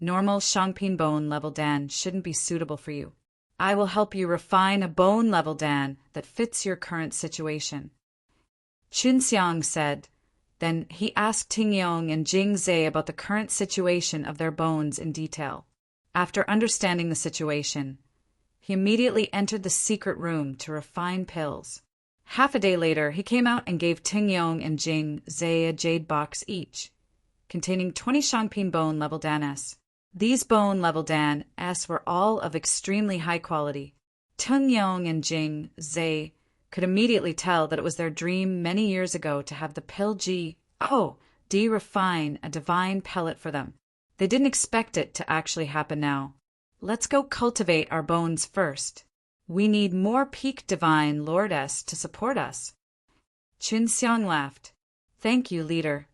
S1: normal Shangping Bone level Dan shouldn't be suitable for you. I will help you refine a bone level Dan that fits your current situation. Qin Xiang said. Then he asked Tingyong and Jing Zhe about the current situation of their bones in detail. After understanding the situation, he immediately entered the secret room to refine pills. Half a day later, he came out and gave Tingyong and Jing Zhe a jade box each, containing 20 Shangping Bone level Dan S. These bone level Dan S were all of extremely high quality. Tingyong and Jing Zhe could immediately tell that it was their dream many years ago to have the pill D refine a divine pellet for them. They didn't expect it to actually happen now. Let's go cultivate our bones first. We need more peak divine Lordess to support us. Qin Xiang laughed. Thank you, leader.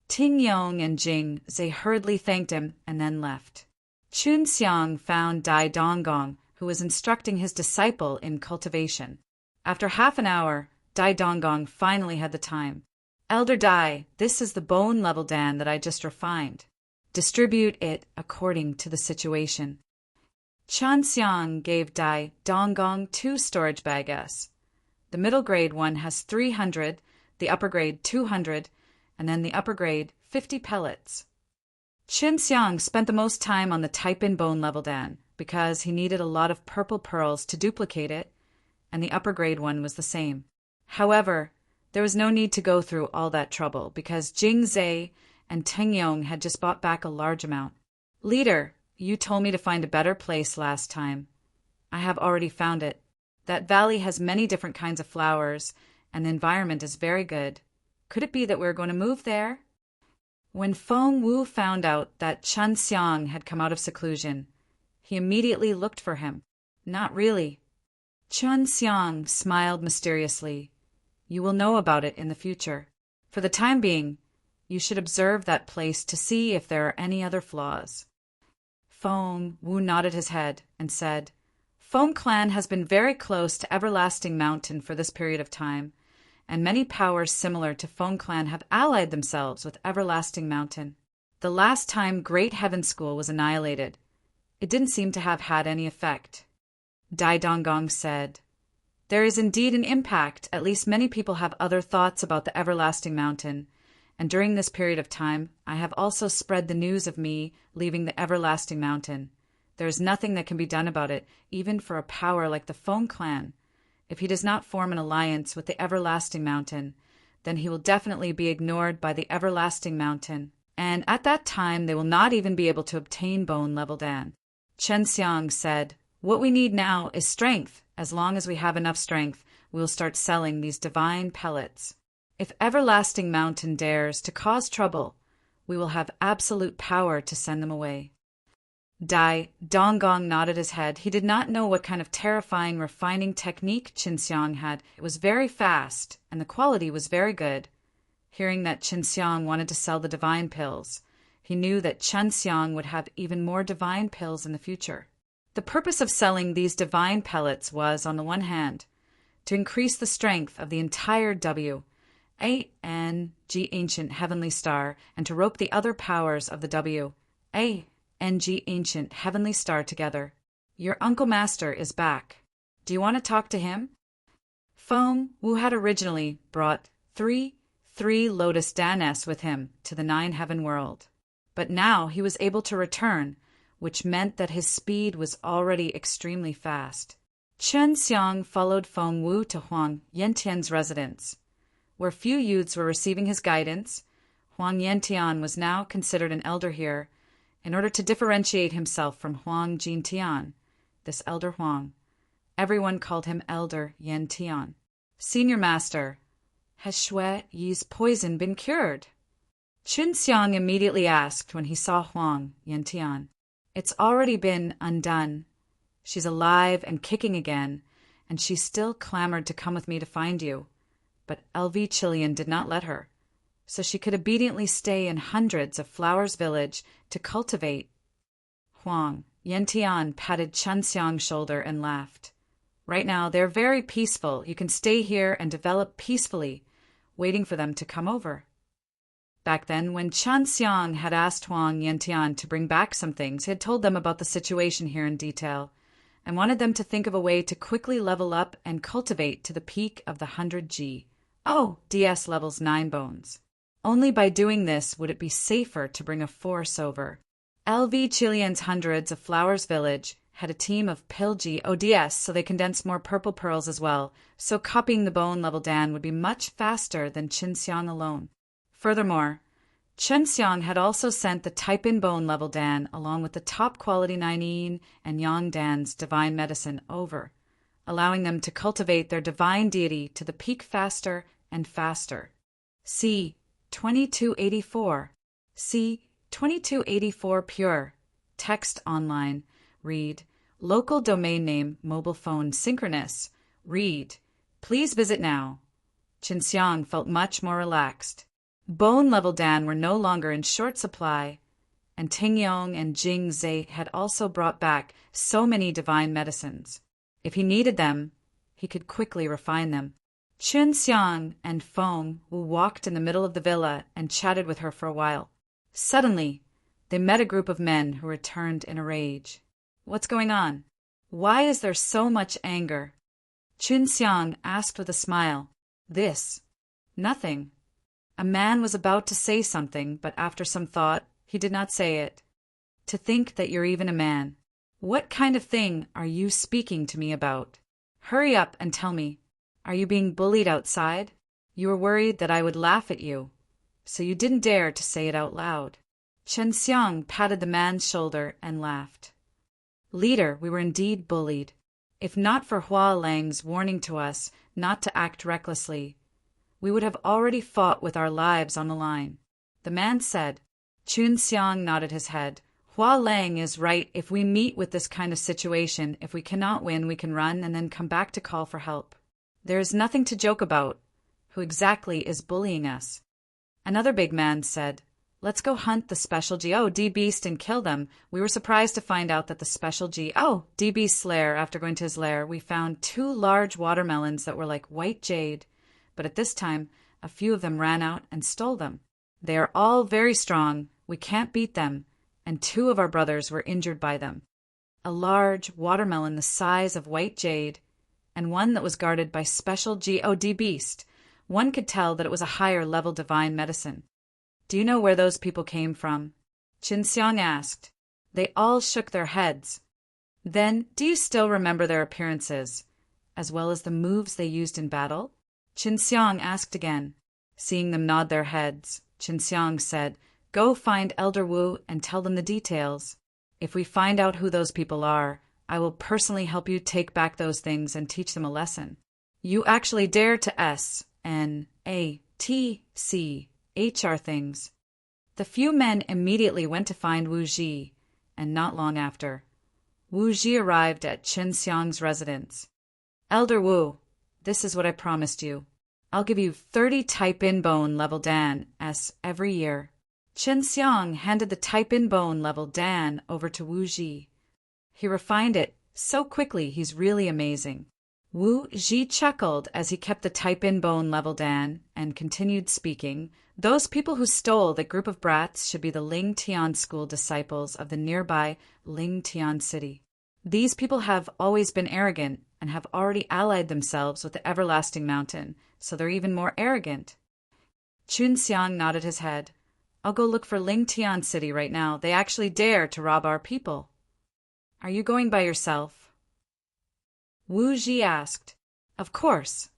S1: Tingyong and Jing Zhe hurriedly thanked him and then left. Qin Xiang found Dai Donggong, who was instructing his disciple in cultivation. After half an hour, Dai Donggong finally had the time. Elder Dai, this is the bone level Dan that I just refined. Distribute it according to the situation. Qin Xiang gave Dai Donggong 2 storage bags. The middle grade one has 300, the upper grade 200, and then the upper grade 50 pellets. Qin Xiang spent the most time on the type-in bone level Dan because he needed a lot of purple pearls to duplicate it, and the upper grade one was the same. However, there was no need to go through all that trouble because Jing Zhe and Tingyong had just bought back a large amount. Leader, you told me to find a better place last time. I have already found it. That valley has many different kinds of flowers, and the environment is very good. Could it be that we're going to move there? When Feng Wu found out that Qin Xiang had come out of seclusion, he immediately looked for him. Not really. Qin Xiang smiled mysteriously. You will know about it in the future. For the time being, you should observe that place to see if there are any other flaws. Feng Wu nodded his head and said, Foam Clan has been very close to Everlasting Mountain for this period of time, and many powers similar to Foam Clan have allied themselves with Everlasting Mountain. The last time Great Heaven School was annihilated, it didn't seem to have had any effect. Dai Donggong said, There is indeed an impact. At least many people have other thoughts about the Everlasting Mountain, and during this period of time, I have also spread the news of me leaving the Everlasting Mountain. There is nothing that can be done about it, even for a power like the Foam Clan. If he does not form an alliance with the Everlasting Mountain, then he will definitely be ignored by the Everlasting Mountain, and at that time they will not even be able to obtain Bone Level Dan. Qin Xiang said, What we need now is strength. As long as we have enough strength, we will start selling these divine pellets. If Everlasting Mountain dares to cause trouble, we will have absolute power to send them away. Dai Donggong nodded his head. He did not know what kind of terrifying refining technique Qinxiang had. It was very fast, and the quality was very good. Hearing that Qinxiang wanted to sell the divine pills, he knew that Qinxiang would have even more divine pills in the future. The purpose of selling these divine pellets was, on the one hand, to increase the strength of the entire W-A-N-G ancient heavenly star and to rope the other powers of the W-A-N-G ancient heavenly star together. Your Uncle Master is back. Do you want to talk to him? Feng Wu had originally brought three Lotus Danes with him to the Nine Heaven world, but now he was able to return, which meant that his speed was already extremely fast. Qinxiang followed Feng Wu to Huang Yantian's residence. Where few youths were receiving his guidance, Huang Yantian was now considered an elder here. In order to differentiate himself from Huang Jintian, this elder Huang, everyone called him Elder Yantian. Senior Master, has Shui Yi's poison been cured? Qinxiang immediately asked when he saw Huang Yantian. It's already been undone. She's alive and kicking again, and she still clamored to come with me to find you. But LV Chilean did not let her, so she could obediently stay in hundreds of Flowers Village to cultivate. Huang Yantian patted Qinxiang's shoulder and laughed. Right now, they're very peaceful. You can stay here and develop peacefully, waiting for them to come over. Back then, when Qinxiang had asked Huang Yantian to bring back some things, he had told them about the situation here in detail, and wanted them to think of a way to quickly level up and cultivate to the peak of the 100G. DS levels 9 bones. Only by doing this would it be safer to bring a force over. LV Chilean's hundreds of Flowers Village had a team of Pill G ODS, so they condensed more purple pearls as well, so copying the bone level Dan would be much faster than Qinxiang alone. Furthermore, Qinxiang had also sent the type-in bone level Dan along with the top quality Nine and Yang Dan's divine medicine over, allowing them to cultivate their divine deity to the peak faster and faster. C. 2284. C. 2284 Pure. Text online. Read. Local domain name mobile phone synchronous. Read. Please visit now. Qinxiang felt much more relaxed. Bone level Dan were no longer in short supply, and Tingyong and Jing Zhe had also brought back so many divine medicines. If he needed them, he could quickly refine them. Qinxiang and Feng Wu walked in the middle of the villa and chatted with her for a while. Suddenly, they met a group of men who returned in a rage. What's going on? Why is there so much anger? Qinxiang asked with a smile. This. Nothing. A man was about to say something, but after some thought, he did not say it. To think that you're even a man. What kind of thing are you speaking to me about? Hurry up and tell me. Are you being bullied outside? You were worried that I would laugh at you, so you didn't dare to say it out loud. Qinxiang patted the man's shoulder and laughed. Leader, we were indeed bullied. If not for Hua Lang's warning to us not to act recklessly, we would have already fought with our lives on the line. The man said. Qinxiang nodded his head. Hua Lang is right. If we meet with this kind of situation, if we cannot win, we can run and then come back to call for help. There is nothing to joke about. Who exactly is bullying us? Another big man said, let's go hunt the special GOD beast and kill them. We were surprised to find out that the special GOD beast's lair, after going to his lair, we found 2 large watermelons that were like white jade. But at this time, a few of them ran out and stole them. They are all very strong. We can't beat them, and 2 of our brothers were injured by them. A large watermelon the size of white jade, and one that was guarded by special GOD beast. One could tell that it was a higher level divine medicine. Do you know where those people came from? Qinxiang asked. They all shook their heads. Then, do you still remember their appearances, as well as the moves they used in battle? Qinxiang asked again. Seeing them nod their heads, Qinxiang said, go find Elder Wu and tell them the details. If we find out who those people are, I will personally help you take back those things and teach them a lesson. You actually dare to SNATCHR things. The few men immediately went to find Wu Ji, and not long after, Wu Ji arrived at Qin Xiang's residence. Elder Wu, this is what I promised you. I'll give you 30 type-in bone level Dan S every year. Qin Xiang handed the type-in bone level Dan over to Wu Ji. He refined it so quickly he's really amazing. Wu Ji chuckled as he kept the type-in bone level Dan and continued speaking. Those people who stole that group of brats should be the Ling Tian school disciples of the nearby Ling Tian city. These people have always been arrogant and have already allied themselves with the everlasting mountain, so they're even more arrogant. Qin Xiang nodded his head. I'll go look for Ling Tian city right now. They actually dare to rob our people. Are you going by yourself? Wu Ji asked. Of course.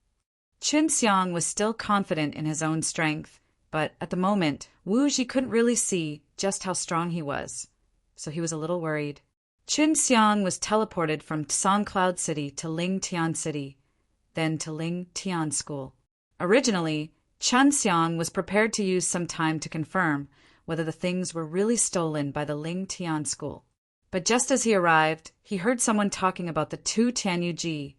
S1: Qin Xiang was still confident in his own strength, but at the moment, Wu Ji couldn't really see just how strong he was, so he was a little worried. Qin Xiang was teleported from Songcloud City to Ling Tian City, then to Ling Tian School. Originally, Qin Xiang was prepared to use some time to confirm whether the things were really stolen by the Ling Tian School. But just as he arrived, he heard someone talking about the 2 Tianyu Ji,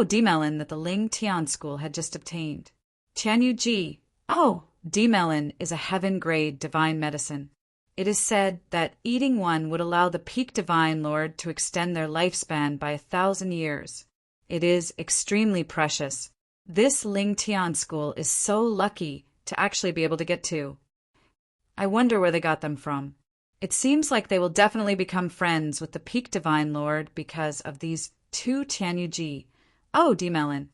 S1: D-melon that the Ling Tian School had just obtained. Tianyu Ji, D-melon is a heaven-grade divine medicine. It is said that eating one would allow the peak divine lord to extend their lifespan by 1,000 years. It is extremely precious. This Ling Tian School is so lucky to actually be able to get to. I wonder where they got them from. It seems like they will definitely become friends with the peak divine lord because of these 2 Tianyu Ji. D-melon.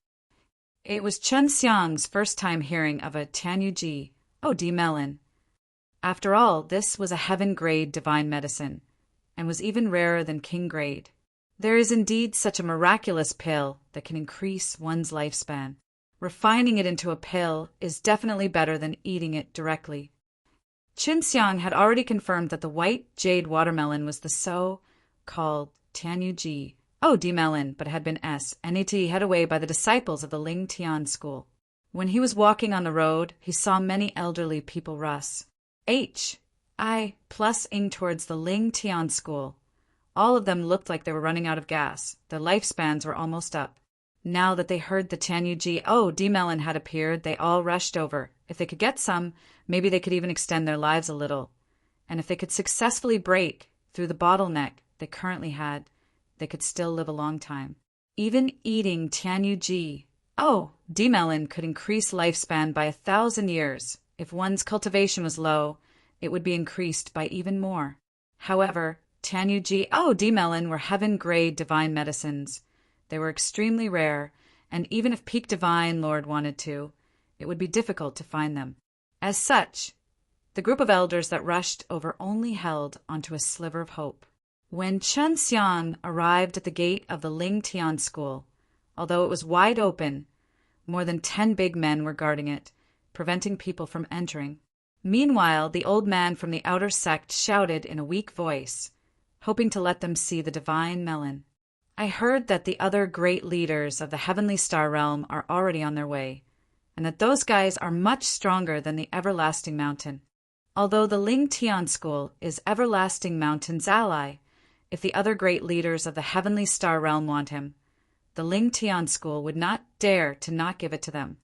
S1: It was Qin Xiang's first time hearing of a Tianyu Ji. D-melon. After all, this was a heaven-grade divine medicine, and was even rarer than king-grade. There is indeed such a miraculous pill that can increase one's lifespan. Refining it into a pill is definitely better than eating it directly. Qin Xiang had already confirmed that the white jade watermelon was the so-called Tianyu Ji. D-melon, but had been NAT hid away by the disciples of the Ling Tian School. When he was walking on the road, he saw many elderly people rush ing towards the Ling Tian School. All of them looked like they were running out of gas. Their lifespans were almost up. Now that they heard the Tianyu Ji D-melon had appeared, they all rushed over. If they could get some, maybe they could even extend their lives a little. And if they could successfully break through the bottleneck they currently had, they could still live a long time. Even eating Tianyu Ji D-melon could increase lifespan by 1,000 years. If one's cultivation was low, it would be increased by even more. However, Tianyu Ji D-melon were heaven-grade divine medicines. They were extremely rare, and even if Peak Divine Lord wanted to, it would be difficult to find them. As such, the group of elders that rushed over only held onto a sliver of hope. When Qin Xiang arrived at the gate of the Ling Tian School, although it was wide open, more than 10 big men were guarding it, preventing people from entering. Meanwhile, the old man from the outer sect shouted in a weak voice, hoping to let them see the divine melon. I heard that the other great leaders of the Heavenly Star Realm are already on their way, and that those guys are much stronger than the Everlasting Mountain. Although the Ling Tian School is Everlasting Mountain's ally, if the other great leaders of the Heavenly Star Realm want him, the Ling Tian School would not dare to not give it to them.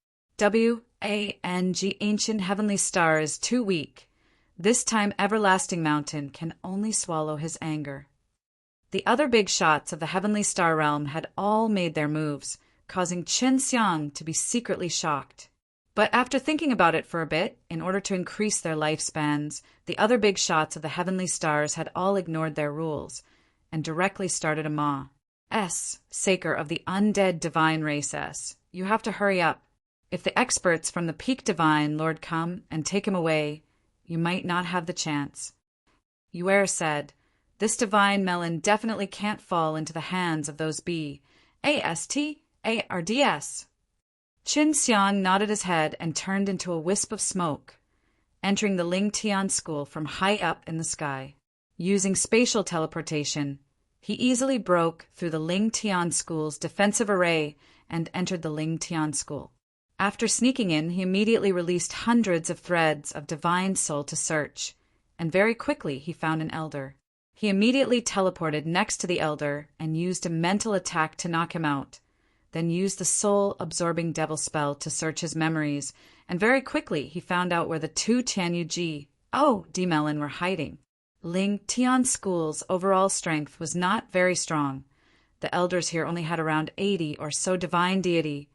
S1: Ancient Heavenly Star is too weak. This time Everlasting Mountain can only swallow his anger. The other big shots of the Heavenly Star Realm had all made their moves, causing Qin Xiang to be secretly shocked. But after thinking about it for a bit, in order to increase their lifespans, the other big shots of the Heavenly Stars had all ignored their rules, and directly started a maw. Saker of the undead divine race you have to hurry up. If the experts from the Peak Divine Lord come and take him away, you might not have the chance. Yuer said, this divine melon definitely can't fall into the hands of those ASTARDS. Qin Xiang nodded his head and turned into a wisp of smoke, entering the Ling Tian School from high up in the sky. Using spatial teleportation, he easily broke through the Ling Tian School's defensive array and entered the Ling Tian School. After sneaking in, he immediately released hundreds of threads of divine soul to search, and very quickly he found an elder. He immediately teleported next to the elder and used a mental attack to knock him out, then used the soul-absorbing devil spell to search his memories, and very quickly he found out where the two Tianyuji, D-Melon, were hiding. Ling Tian School's overall strength was not very strong. The elders here only had around 80 or so divine deity.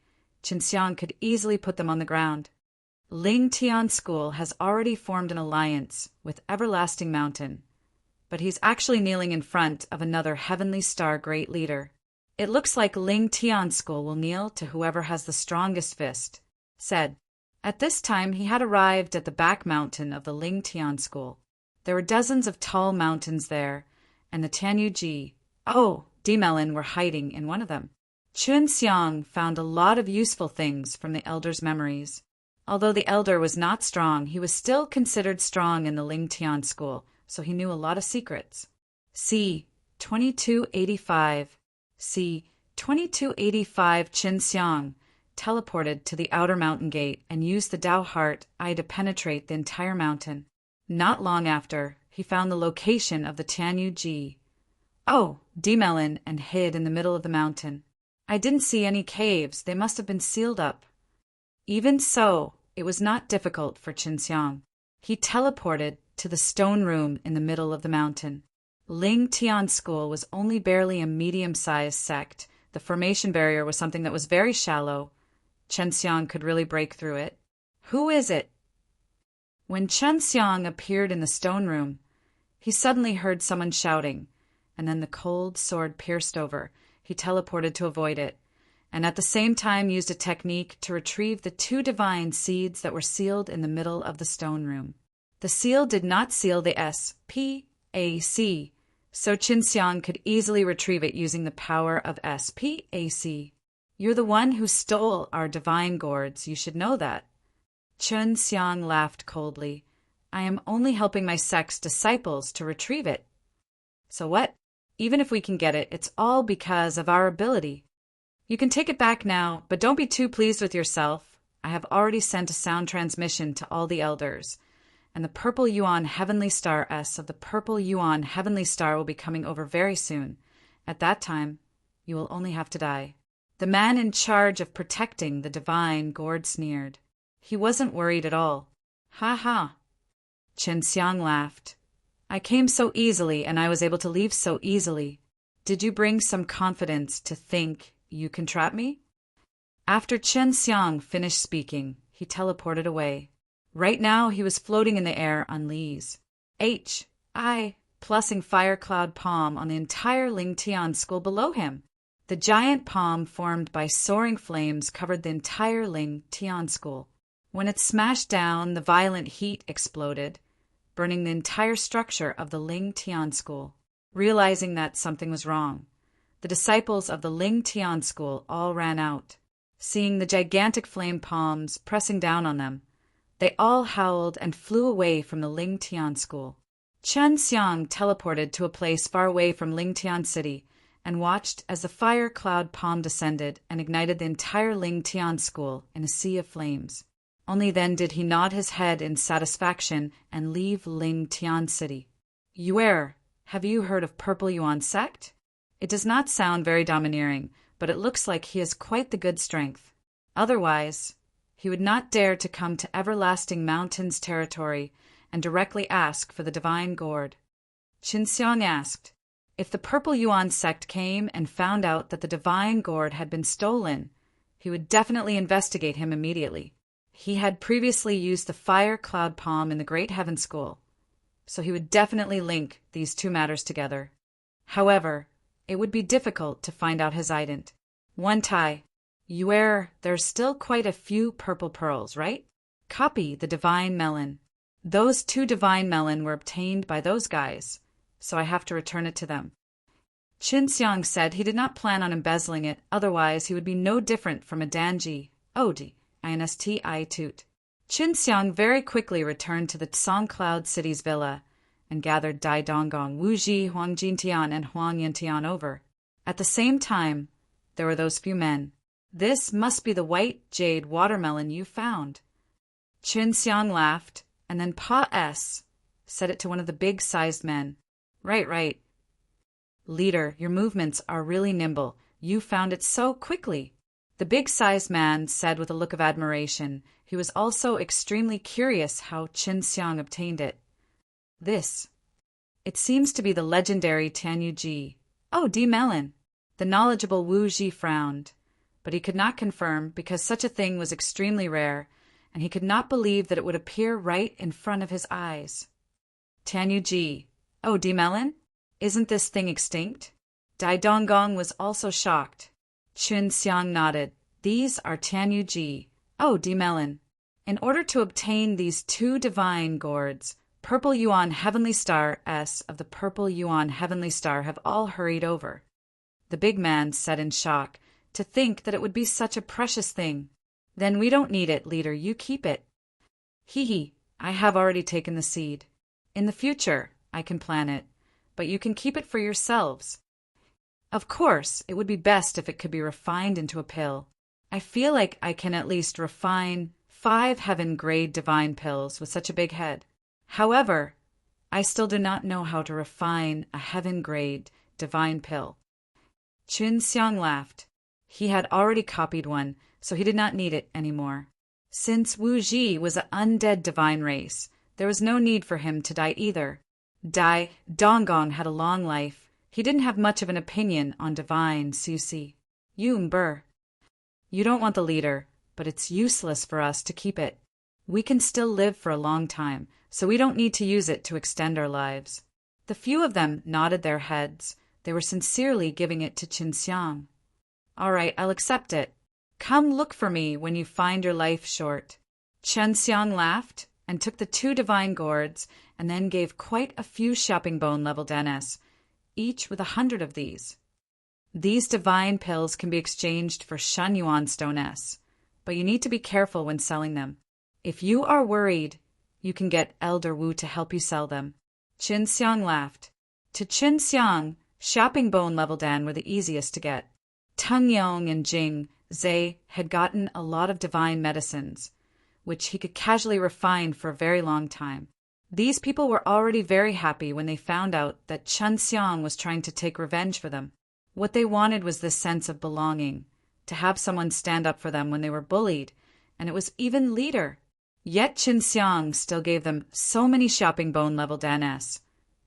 S1: Qinxiang could easily put them on the ground. Ling Tian School has already formed an alliance with Everlasting Mountain, but he's actually kneeling in front of another Heavenly Star great leader. It looks like Ling Tian School will kneel to whoever has the strongest fist, said. At this time he had arrived at the back mountain of the Ling Tian School. There were dozens of tall mountains there, and the Tianyuji, D-Melon, were hiding in one of them. Qinxiang found a lot of useful things from the elder's memories. Although the elder was not strong, he was still considered strong in the Ling Tian School, so he knew a lot of secrets. C. 2285. C. 2285 Qinxiang teleported to the outer mountain gate and used the Dao Heart Eye to penetrate the entire mountain. Not long after, he found the location of the Tianyuji, D-Melon, and hid in the middle of the mountain. I didn't see any caves. They must have been sealed up. Even so, it was not difficult for Qinxiang. He teleported to the stone room in the middle of the mountain. Ling Tian School was only barely a medium-sized sect. The formation barrier was something that was very shallow. Qinxiang could really break through it. Who is it? When Qinxiang appeared in the stone room, he suddenly heard someone shouting, and then the cold sword pierced over. He teleported to avoid it, and at the same time used a technique to retrieve the two divine seeds that were sealed in the middle of the stone room. The seal did not seal the SPAC, so Qinxiang could easily retrieve it using the power of SPAC. You're the one who stole our divine gourds. You should know that. Qinxiang laughed coldly. I am only helping my sect's disciples to retrieve it. So what? Even if we can get it, it's all because of our ability. You can take it back now, but don't be too pleased with yourself. I have already sent a sound transmission to all the elders, and the Purple Yuan Heavenly Star S of the Purple Yuan Heavenly Star will be coming over very soon. At that time, you will only have to die. The man in charge of protecting the divine gourd sneered. He wasn't worried at all. Ha ha. Qinxiang laughed. I came so easily, and I was able to leave so easily. Did you bring some confidence to think you can trap me? After Qinxiang finished speaking, he teleported away. Right now, he was floating in the air on Li's plusing fire cloud palm on the entire Ling Tian School below him. The giant palm formed by soaring flames covered the entire Ling Tian School. When it smashed down, the violent heat exploded, burning the entire structure of the Ling Tian School. Realizing that something was wrong, the disciples of the Ling Tian School all ran out. Seeing the gigantic flame palms pressing down on them, they all howled and flew away from the Ling Tian School. Qinxiang teleported to a place far away from Ling Tian City and watched as the fire cloud palm descended and ignited the entire Ling Tian School in a sea of flames. Only then did he nod his head in satisfaction and leave Ling Tian City. Yuer, have you heard of Purple Yuan sect? It does not sound very domineering, but it looks like he has quite the good strength. Otherwise, he would not dare to come to Everlasting Mountain's territory and directly ask for the divine gourd. Qinxiang asked, if the Purple Yuan sect came and found out that the divine gourd had been stolen, he would definitely investigate him immediately. He had previously used the fire cloud palm in the Great Heaven School, so he would definitely link these two matters together. However, it would be difficult to find out his ident. One tie. Yuer, there's still quite a few purple pearls, right? Copy the divine melon. Those two divine melon were obtained by those guys, so I have to return it to them. Qinxiang said he did not plan on embezzling it, otherwise he would be no different from a Danji, Odi, INSTI Toot. Qinxiang very quickly returned to the Songcloud City's villa and gathered Dai Donggong, Wu Ji, Huang Jintian, and Huang Yintian over. At the same time, there were those few men. This must be the white jade watermelon you found. Qin Xiang laughed, and then Pa S said it to one of the big-sized men. Right, right. Leader, your movements are really nimble. You found it so quickly. The big-sized man said with a look of admiration. He was also extremely curious how Qin Xiang obtained it. This. It seems to be the legendary Tianyu Ji. Oh, D. Melon. The knowledgeable Wu Ji frowned, but he could not confirm because such a thing was extremely rare, and he could not believe that it would appear right in front of his eyes. Tianyu Ji. Oh, D. Melon? Isn't this thing extinct? Dai Donggong was also shocked. Qin Xiang nodded. These are Tianyu Ji. Oh, D. Melon. In order to obtain these 2 divine gourds, Purple Yuan Heavenly Star S of the Purple Yuan Heavenly Star have all hurried over. The big man said in shock, to think that it would be such a precious thing. Then we don't need it, leader, you keep it. Hee, I have already taken the seed. In the future, I can plant it, but you can keep it for yourselves. Of course, it would be best if it could be refined into a pill. I feel like I can at least refine 5 heaven-grade divine pills with such a big head. However, I still do not know how to refine a heaven-grade divine pill. Qin Xiang laughed. He had already copied one, so he did not need it anymore. Since Wu Ji was an undead divine race, there was no need for him to die either. Dai Donggong had a long life. He didn't have much of an opinion on divine Susi. Yun Ber. You don't want the leader, but it's useless for us to keep it. We can still live for a long time, so we don't need to use it to extend our lives. The few of them nodded their heads. They were sincerely giving it to Qin Xiang. All right, I'll accept it. Come look for me when you find your life short. Qin Xiang laughed and took the 2 divine gourds and then gave quite a few shopping bone level danes, each with 100 of these. These divine pills can be exchanged for Shan Yuan Stone S, but you need to be careful when selling them. If you are worried, you can get Elder Wu to help you sell them. Qin Xiang laughed. To Qin Xiang, shopping bone level dan were the easiest to get. Teng Yong and Jing Zhe had gotten a lot of divine medicines, which he could casually refine for a very long time. These people were already very happy when they found out that Qin Xiang was trying to take revenge for them. What they wanted was this sense of belonging, to have someone stand up for them when they were bullied, and it was even leader. Yet Qin Xiang still gave them so many shopping bone level danes,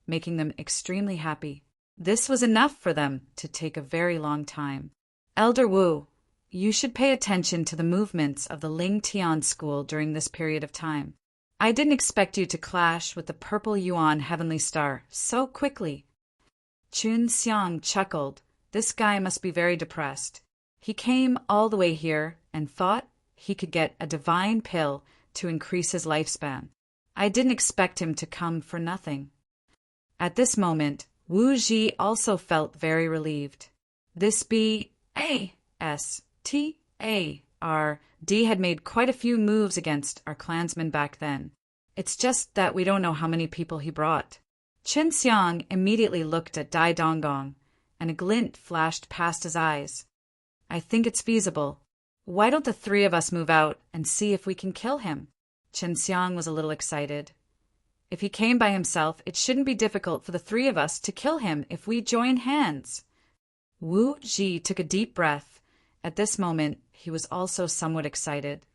S1: making them extremely happy. This was enough for them to take a very long time. Elder Wu, you should pay attention to the movements of the Ling Tian school during this period of time. I didn't expect you to clash with the Purple Yuan Heavenly Star so quickly. Qin Xiang chuckled. This guy must be very depressed. He came all the way here and thought he could get a divine pill to increase his lifespan. I didn't expect him to come for nothing. At this moment, Wu Ji also felt very relieved. This B.A.S.T.A.R.D. had made quite a few moves against our clansmen back then. It's just that we don't know how many people he brought. Qin Xiang immediately looked at Dai Donggong, and a glint flashed past his eyes. I think it's feasible. Why don't the 3 of us move out and see if we can kill him? Qin Xiang was a little excited. If he came by himself, it shouldn't be difficult for the 3 of us to kill him if we join hands. Wu Ji took a deep breath. At this moment, he was also somewhat excited.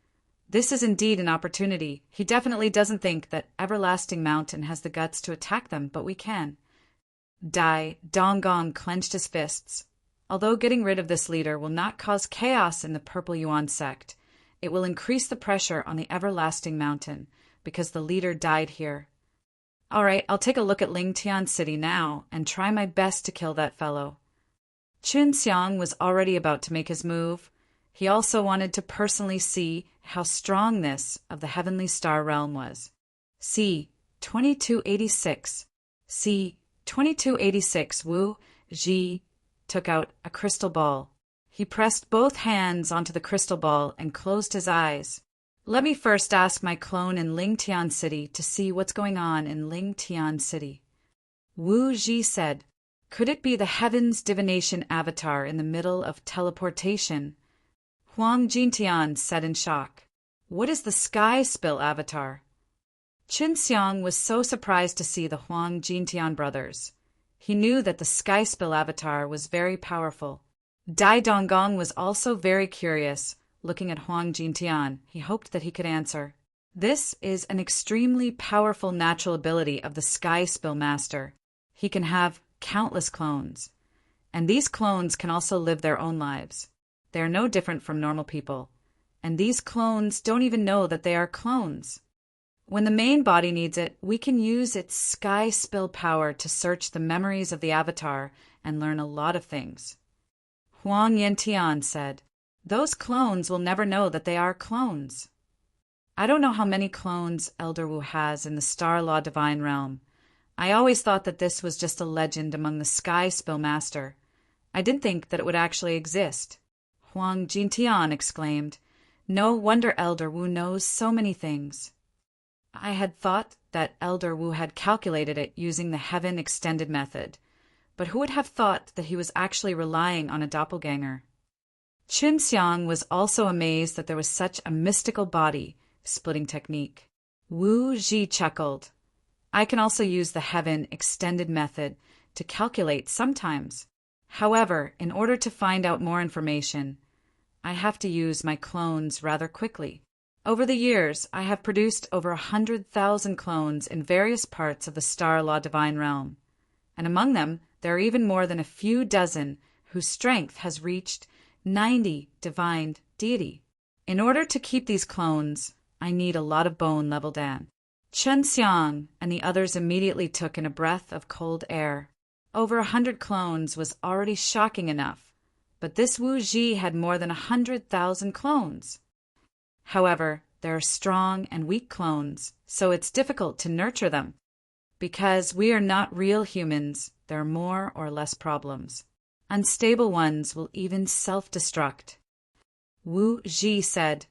S1: This is indeed an opportunity. He definitely doesn't think that Everlasting Mountain has the guts to attack them, but we can. Dai Donggong clenched his fists. Although getting rid of this leader will not cause chaos in the Purple Yuan sect, it will increase the pressure on the Everlasting Mountain, because the leader died here. All right, I'll take a look at Lingtian City now and try my best to kill that fellow. Qin Xiang was already about to make his move. He also wanted to personally see how strong this of the Heavenly Star Realm was. C. 2286. C. 2286 Wu Ji took out a crystal ball. He pressed both hands onto the crystal ball and closed his eyes. Let me first ask my clone in Lingtian City to see what's going on in Lingtian City. Wu Ji said, could it be the Heaven's Divination Avatar in the middle of teleportation? Huang Jintian said in shock. What is the Sky Spill avatar? Qin Xiang was so surprised to see the Huang Jintian brothers. He knew that the Sky Spill avatar was very powerful. Dai Donggong was also very curious. Looking at Huang Jintian, he hoped that he could answer. This is an extremely powerful natural ability of the Sky Spill Master. He can have countless clones. And these clones can also live their own lives. They are no different from normal people. And these clones don't even know that they are clones. When the main body needs it, we can use its Sky Spill power to search the memories of the avatar and learn a lot of things. Huang Yantian said, those clones will never know that they are clones. I don't know how many clones Elder Wu has in the Star Law Divine Realm. I always thought that this was just a legend among the Sky Spill Master. I didn't think that it would actually exist. Huang Jintian exclaimed, no wonder Elder Wu knows so many things. I had thought that Elder Wu had calculated it using the Heaven Extended method, but who would have thought that he was actually relying on a doppelganger? Qin Xiang was also amazed that there was such a mystical body-splitting technique. Wu Ji chuckled. I can also use the Heaven Extended method to calculate sometimes. However, in order to find out more information, I have to use my clones rather quickly. Over the years, I have produced over 100,000 clones in various parts of the Star Law Divine Realm, and among them there are even more than a few dozen whose strength has reached 90 divine deity. In order to keep these clones, I need a lot of bone-level Dan. Chen Xiang and the others immediately took in a breath of cold air. Over 100 clones was already shocking enough, but this Wu Ji had more than 100,000 clones. However, there are strong and weak clones, so it's difficult to nurture them. Because we are not real humans, there are more or less problems. Unstable ones will even self-destruct. Wu Ji said,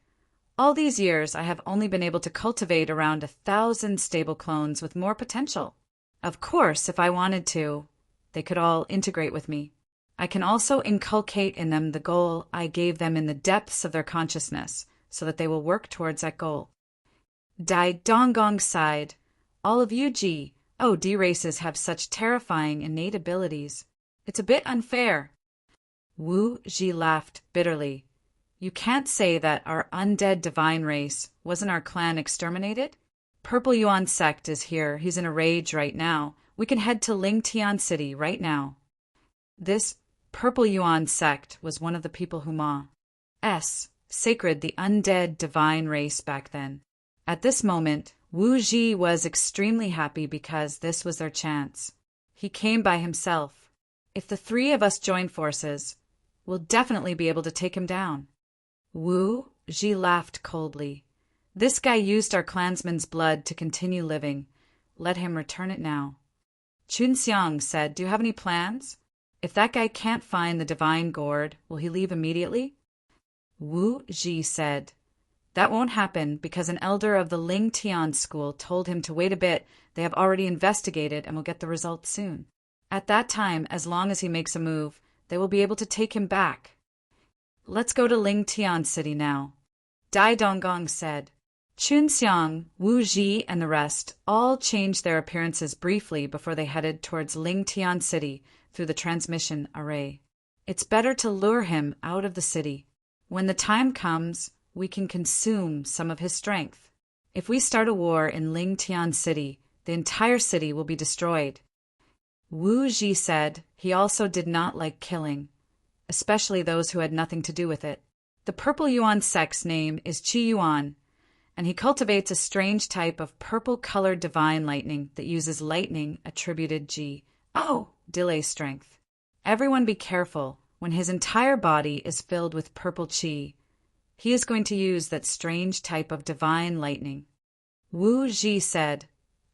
S1: all these years I have only been able to cultivate around 1,000 stable clones with more potential. Of course, if I wanted to, they could all integrate with me. I can also inculcate in them the goal I gave them in the depths of their consciousness, so that they will work towards that goal. Dai Donggong sighed. All of you D races have such terrifying innate abilities. It's a bit unfair. Wu Ji laughed bitterly. You can't say that our undead divine race wasn't our clan exterminated? Purple Yuan sect is here. He's in a rage right now. We can head to Ling Tian City right now. This Purple Yuan sect was one of the people who Ma.'s sacred the undead divine race back then. At this moment, Wu Ji was extremely happy because this was their chance. He came by himself. If the three of us join forces, we'll definitely be able to take him down. Wu Ji laughed coldly. This guy used our clansman's blood to continue living. Let him return it now. Qin Xiang said, do you have any plans? If that guy can't find the divine gourd, will he leave immediately? Wu Ji said, that won't happen because an elder of the Ling Tian school told him to wait a bit. They have already investigated and will get the results soon. At that time, as long as he makes a move, they will be able to take him back. Let's go to Ling Tian City now. Dai Donggong said. Qin Xiang, Wu Ji, and the rest all changed their appearances briefly before they headed towards Ling Tian City through the transmission array. It's better to lure him out of the city. When the time comes, we can consume some of his strength. If we start a war in Ling Tian City, the entire city will be destroyed. Wu Ji said he also did not like killing, especially those who had nothing to do with it. The Purple Yuan sect's name is Qi Yuan, and he cultivates a strange type of purple-colored divine lightning that uses lightning attributed delay strength. Everyone be careful. When his entire body is filled with purple qi, he is going to use that strange type of divine lightning. Wu Ji said,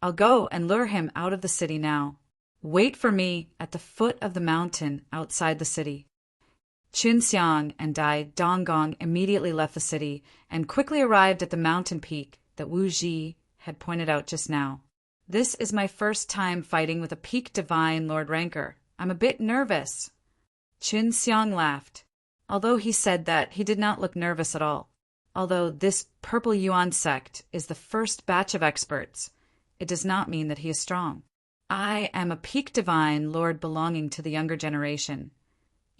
S1: I'll go and lure him out of the city now. Wait for me at the foot of the mountain outside the city. Qin Xiang and Dai Donggong immediately left the city and quickly arrived at the mountain peak that Wu Ji had pointed out just now. This is my first time fighting with a peak divine Lord Ranker. I'm a bit nervous. Qin Xiang laughed. although he said that he did not look nervous at all. Although this Purple Yuan sect is the first batch of experts, it does not mean that he is strong. I am a peak divine lord belonging to the younger generation.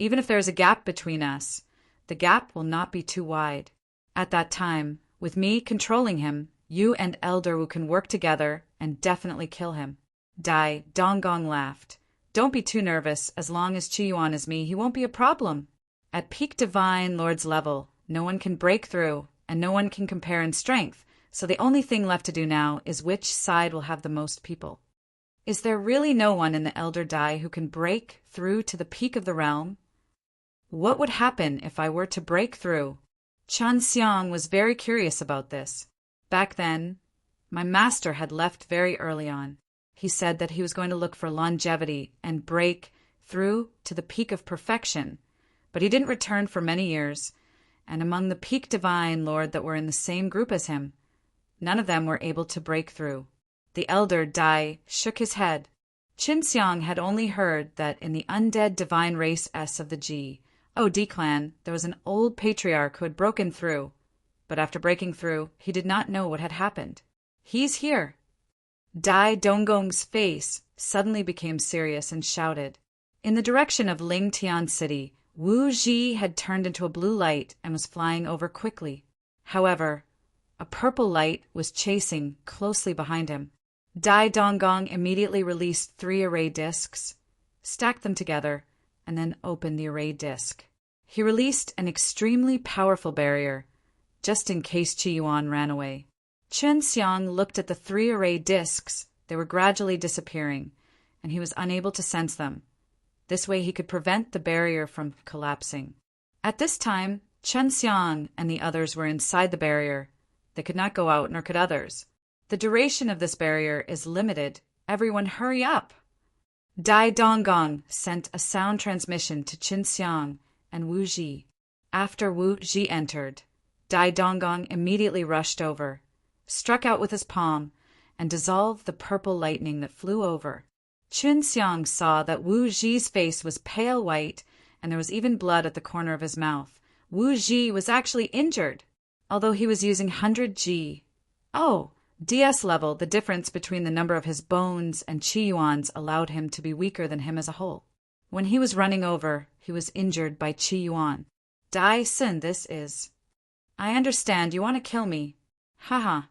S1: Even if there is a gap between us, the gap will not be too wide. At that time, with me controlling him, you and Elder Wu can work together and definitely kill him. Dai Donggong laughed. Don't be too nervous. As long as Qi Yuan is me, he won't be a problem. At peak divine lord's level, no one can break through, and no one can compare in strength, so the only thing left to do now is which side will have the most people. Is there really no one in the Elder Dai who can break through to the peak of the realm? What would happen if I were to break through? Chen Xiang was very curious about this. Back then, my master had left very early on. He said that he was going to look for longevity and break through to the peak of perfection, but he didn't return for many years, and among the peak divine lord that were in the same group as him, none of them were able to break through. The elder Dai shook his head. Qin Xiang had only heard that in the undead divine race S of the D clan, there was an old patriarch who had broken through, but after breaking through, he did not know what had happened. He's here. Dai Donggong's face suddenly became serious and shouted. In the direction of Lingtian City, Wu Ji had turned into a blue light and was flying over quickly. However, a purple light was chasing closely behind him. Dai Donggong immediately released 3 array discs, stacked them together, and then opened the array disc. He released an extremely powerful barrier, just in case Qi Yuan ran away. Chen Xiang looked at the 3 array discs. They were gradually disappearing, and he was unable to sense them. This way he could prevent the barrier from collapsing. At this time, Chen Xiang and the others were inside the barrier. They could not go out, nor could others. The duration of this barrier is limited. Everyone hurry up! Dai Donggong sent a sound transmission to Qin Xiang and Wu Ji. After Wu Ji entered, Dai Donggong immediately rushed over, struck out with his palm, and dissolved the purple lightning that flew over. Qin Xiang saw that Wu Ji's face was pale white, and there was even blood at the corner of his mouth. Wu Ji was actually injured, although he was using 100 G. Oh, DS level, the difference between the number of his bones and Qi Yuan's allowed him to be weaker than him as a whole. When he was running over, he was injured by Qi Yuan. Dai Sin, this is. I understand, you want to kill me. Haha.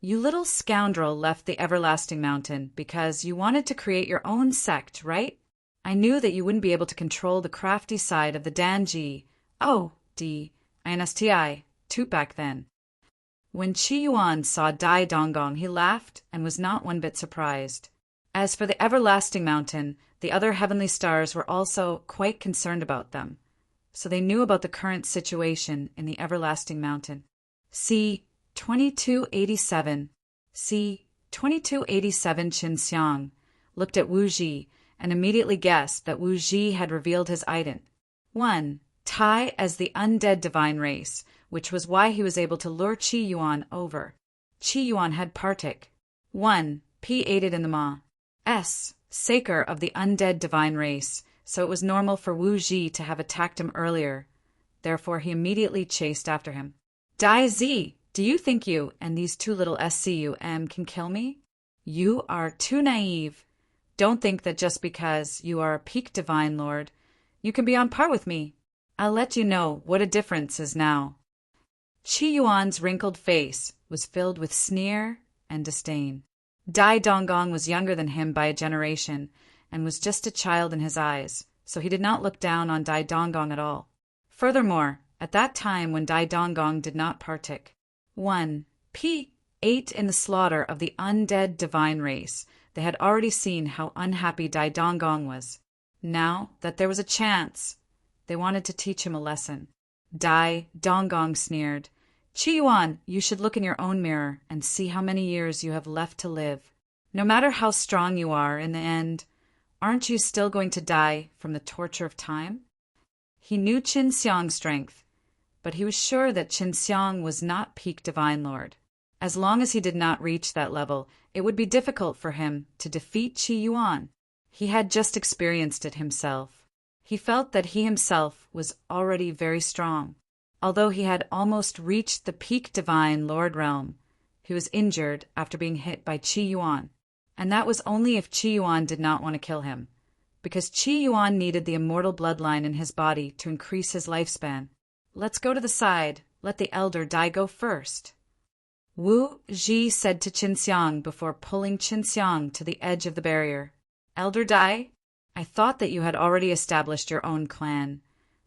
S1: You little scoundrel left the Everlasting Mountain because you wanted to create your own sect, right? I knew that you wouldn't be able to control the crafty side of the Danji. Oh, D-I-N-S-T-I, toot back then. When Qi Yuan saw Dai Donggong, he laughed and was not one bit surprised. As for the Everlasting Mountain, the other heavenly stars were also quite concerned about them, so they knew about the current situation in the Everlasting Mountain. See 2287. See 2287 Qin Xiang looked at Wu Ji and immediately guessed that Wu Ji had revealed his ident. 1. Tai as the undead divine race, which was why he was able to lure Qi Yuan over. Qi Yuan had partic. 1. P aided in the Ma. S. Saker of the undead divine race, so it was normal for Wu Ji to have attacked him earlier. Therefore he immediately chased after him. Dai Z, do you think you and these 2 little SCUM can kill me? You are too naive. Don't think that just because you are a peak divine lord, you can be on par with me. I'll let you know what a difference is now. Qi Yuan's wrinkled face was filled with sneer and disdain. Dai Donggong was younger than him by a generation and was just a child in his eyes, so he did not look down on Dai Donggong at all. Furthermore, at that time when Dai Donggong did not partic, 1. P ate in the slaughter of the undead divine race. They had already seen how unhappy Dai Donggong was. Now that there was a chance, they wanted to teach him a lesson. Dai Donggong sneered. Qi Yuan, you should look in your own mirror and see how many years you have left to live. No matter how strong you are in the end, aren't you still going to die from the torture of time? He knew Qin Xiang's strength, but he was sure that Qin Xiang was not peak divine lord. As long as he did not reach that level, it would be difficult for him to defeat Qi Yuan. He had just experienced it himself. He felt that he himself was already very strong. Although he had almost reached the peak divine Lord realm, he was injured after being hit by Qi Yuan. And that was only if Qi Yuan did not want to kill him, because Qi Yuan needed the immortal bloodline in his body to increase his lifespan. Let's go to the side. Let the elder Dai go first. Wu Ji said to Qin Xiang before pulling Qin Xiang to the edge of the barrier. Elder Dai, I thought that you had already established your own clan,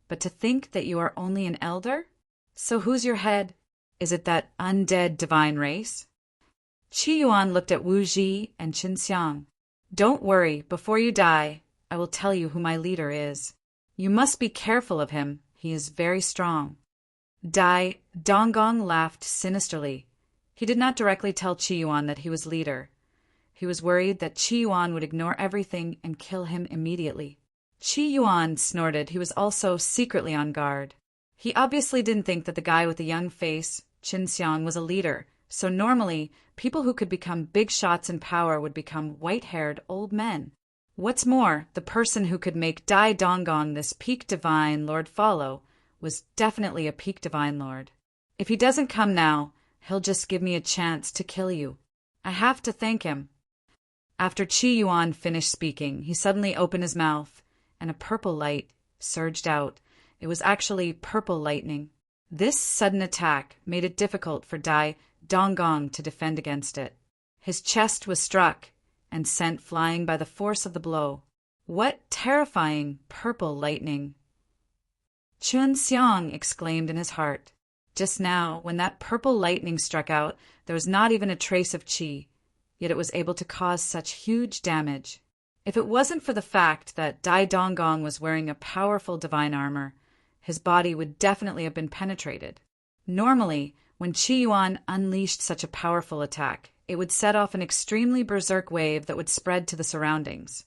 S1: but to think that you are only an elder? So who's your head? Is it that undead divine race? Qi Yuan looked at Wu Ji and Qin Xiang. Don't worry, before you die, I will tell you who my leader is. You must be careful of him, he is very strong. Dai Donggong laughed sinisterly. He did not directly tell Qi Yuan that he was leader. He was worried that Qi Yuan would ignore everything and kill him immediately. Qi Yuan snorted. He was also secretly on guard. He obviously didn't think that the guy with the young face, Qin Xiang, was a leader, so normally, people who could become big shots in power would become white-haired old men. What's more, the person who could make Dai Donggong this peak divine lord follow was definitely a peak divine lord. If he doesn't come now, he'll just give me a chance to kill you. I have to thank him. After Qi Yuan finished speaking, he suddenly opened his mouth, and a purple light surged out. It was actually purple lightning. This sudden attack made it difficult for Dai Donggong to defend against it. His chest was struck and sent flying by the force of the blow. What terrifying purple lightning! Qin Xiang exclaimed in his heart. Just now, when that purple lightning struck out, there was not even a trace of qi, yet it was able to cause such huge damage. If it wasn't for the fact that Dai Donggong was wearing a powerful divine armor, his body would definitely have been penetrated. Normally, when Qi Yuan unleashed such a powerful attack, it would set off an extremely berserk wave that would spread to the surroundings.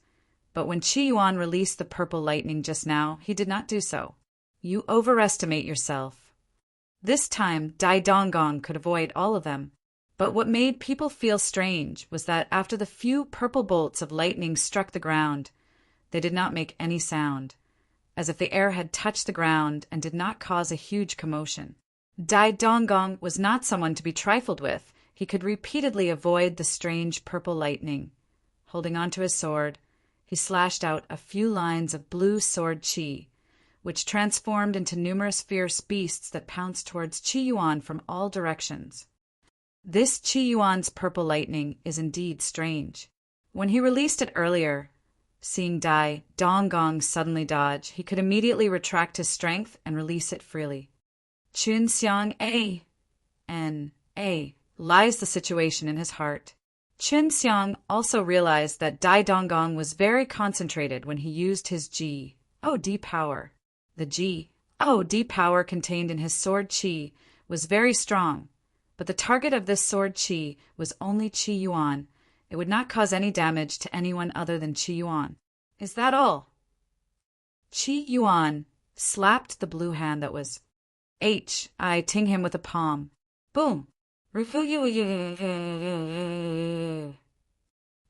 S1: But when Qi Yuan released the purple lightning just now, he did not do so. You overestimate yourself. This time, Dai Donggong could avoid all of them. But what made people feel strange was that after the few purple bolts of lightning struck the ground, they did not make any sound, as if the air had touched the ground and did not cause a huge commotion. Dai Donggong was not someone to be trifled with. He could repeatedly avoid the strange purple lightning. Holding onto his sword, he slashed out a few lines of blue sword qi, which transformed into numerous fierce beasts that pounced towards Qi Yuan from all directions. This Qi Yuan's purple lightning is indeed strange. When he released it earlier, seeing Dai Donggong suddenly dodge, he could immediately retract his strength and release it freely. Qin Xiang lies the situation in his heart. Qin Xiang also realized that Dai Donggong was very concentrated when he used his Ji O-D power. The Ji O-D power contained in his sword qi was very strong, but the target of this sword qi was only Qi Yuan. It would not cause any damage to anyone other than Qi Yuan. Is that all? Qi Yuan slapped the blue hand that was I ting him with a palm. Boom!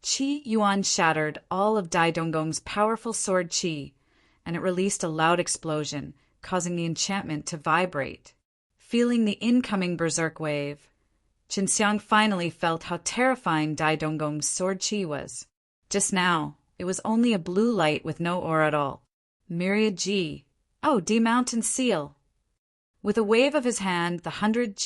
S1: Qi Yuan shattered all of Dai Donggong's powerful sword qi, and it released a loud explosion, causing the enchantment to vibrate. Feeling the incoming berserk wave, Qin Xiang finally felt how terrifying Dai Donggong's sword qi was. Just now, it was only a blue light with no aura at all. Myriad G. D Mountain Seal. With a wave of his hand, the 100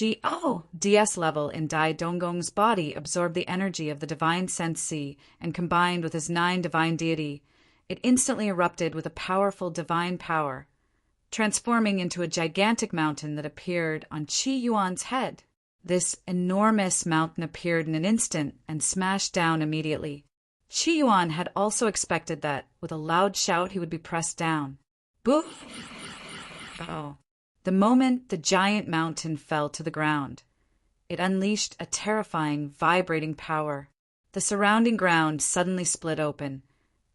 S1: DS level in Dai Donggong's body absorbed the energy of the divine sense C and combined with his 9 divine deity, it instantly erupted with a powerful divine power, transforming into a gigantic mountain that appeared on Qi Yuan's head. This enormous mountain appeared in an instant and smashed down immediately. Qi Yuan had also expected that, with a loud shout, he would be pressed down. Boo! The moment the giant mountain fell to the ground, it unleashed a terrifying, vibrating power. The surrounding ground suddenly split open,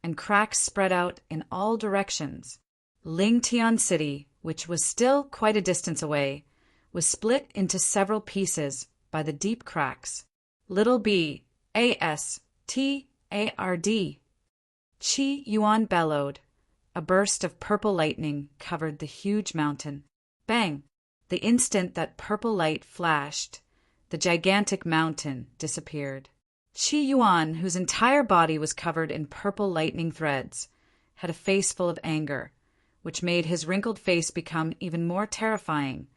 S1: and cracks spread out in all directions. Lingtian City, which was still quite a distance away, was split into several pieces by the deep cracks. Little b, A-S-T-A-R-D. Qi Yuan bellowed. a burst of purple lightning covered the huge mountain. Bang! The instant that purple light flashed, the gigantic mountain disappeared. Qi Yuan, whose entire body was covered in purple lightning threads, had a face full of anger, which made his wrinkled face become even more terrifying,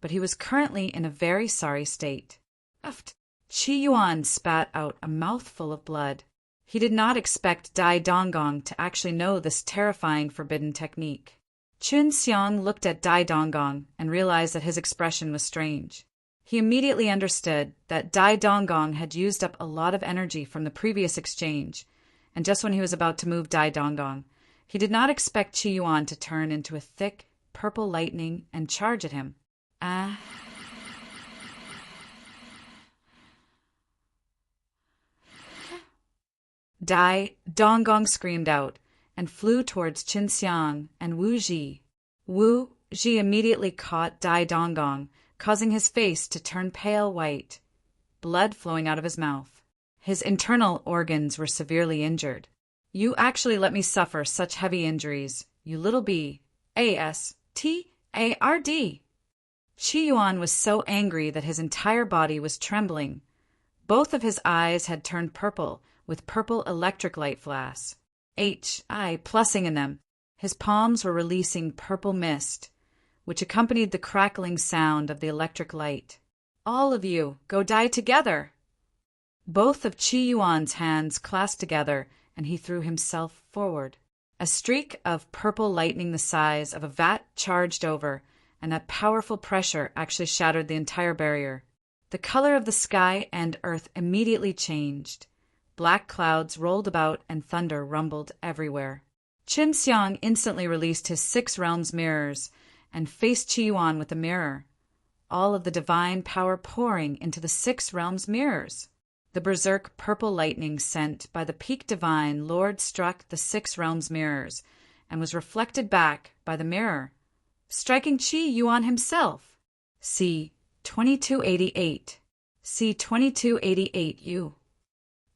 S1: but he was currently in a very sorry state. Uft! Qi Yuan spat out a mouthful of blood. He did not expect Dai Donggong to actually know this terrifying forbidden technique. Chun Xiang looked at Dai Donggong and realized that his expression was strange. He immediately understood that Dai Donggong had used up a lot of energy from the previous exchange, and just when he was about to move Dai Donggong, he did not expect Qi Yuan to turn into a thick, purple lightning and charge at him. Ah! Dai Donggong screamed out and flew towards Qin Xiang and Wu Ji. Wu Ji immediately caught Dai Donggong, causing his face to turn pale white, blood flowing out of his mouth. His internal organs were severely injured. You actually let me suffer such heavy injuries, you little bastard. Qi Yuan was so angry that his entire body was trembling. Both of his eyes had turned purple, with purple electric light flashes pulsing in them. His palms were releasing purple mist, which accompanied the crackling sound of the electric light. All of you, go die together! Both of Qi Yuan's hands clasped together, and he threw himself forward. A streak of purple lightning the size of a vat charged over, and that powerful pressure actually shattered the entire barrier. The color of the sky and earth immediately changed. Black clouds rolled about and thunder rumbled everywhere. Qin Xiang instantly released his 6 realms mirrors and faced Qi Yuan with the mirror, all of the divine power pouring into the 6 realms mirrors. The berserk purple lightning sent by the peak divine Lord struck the 6 realms mirrors and was reflected back by the mirror, striking Qi Yuan himself. C. 2288. C. 2288U.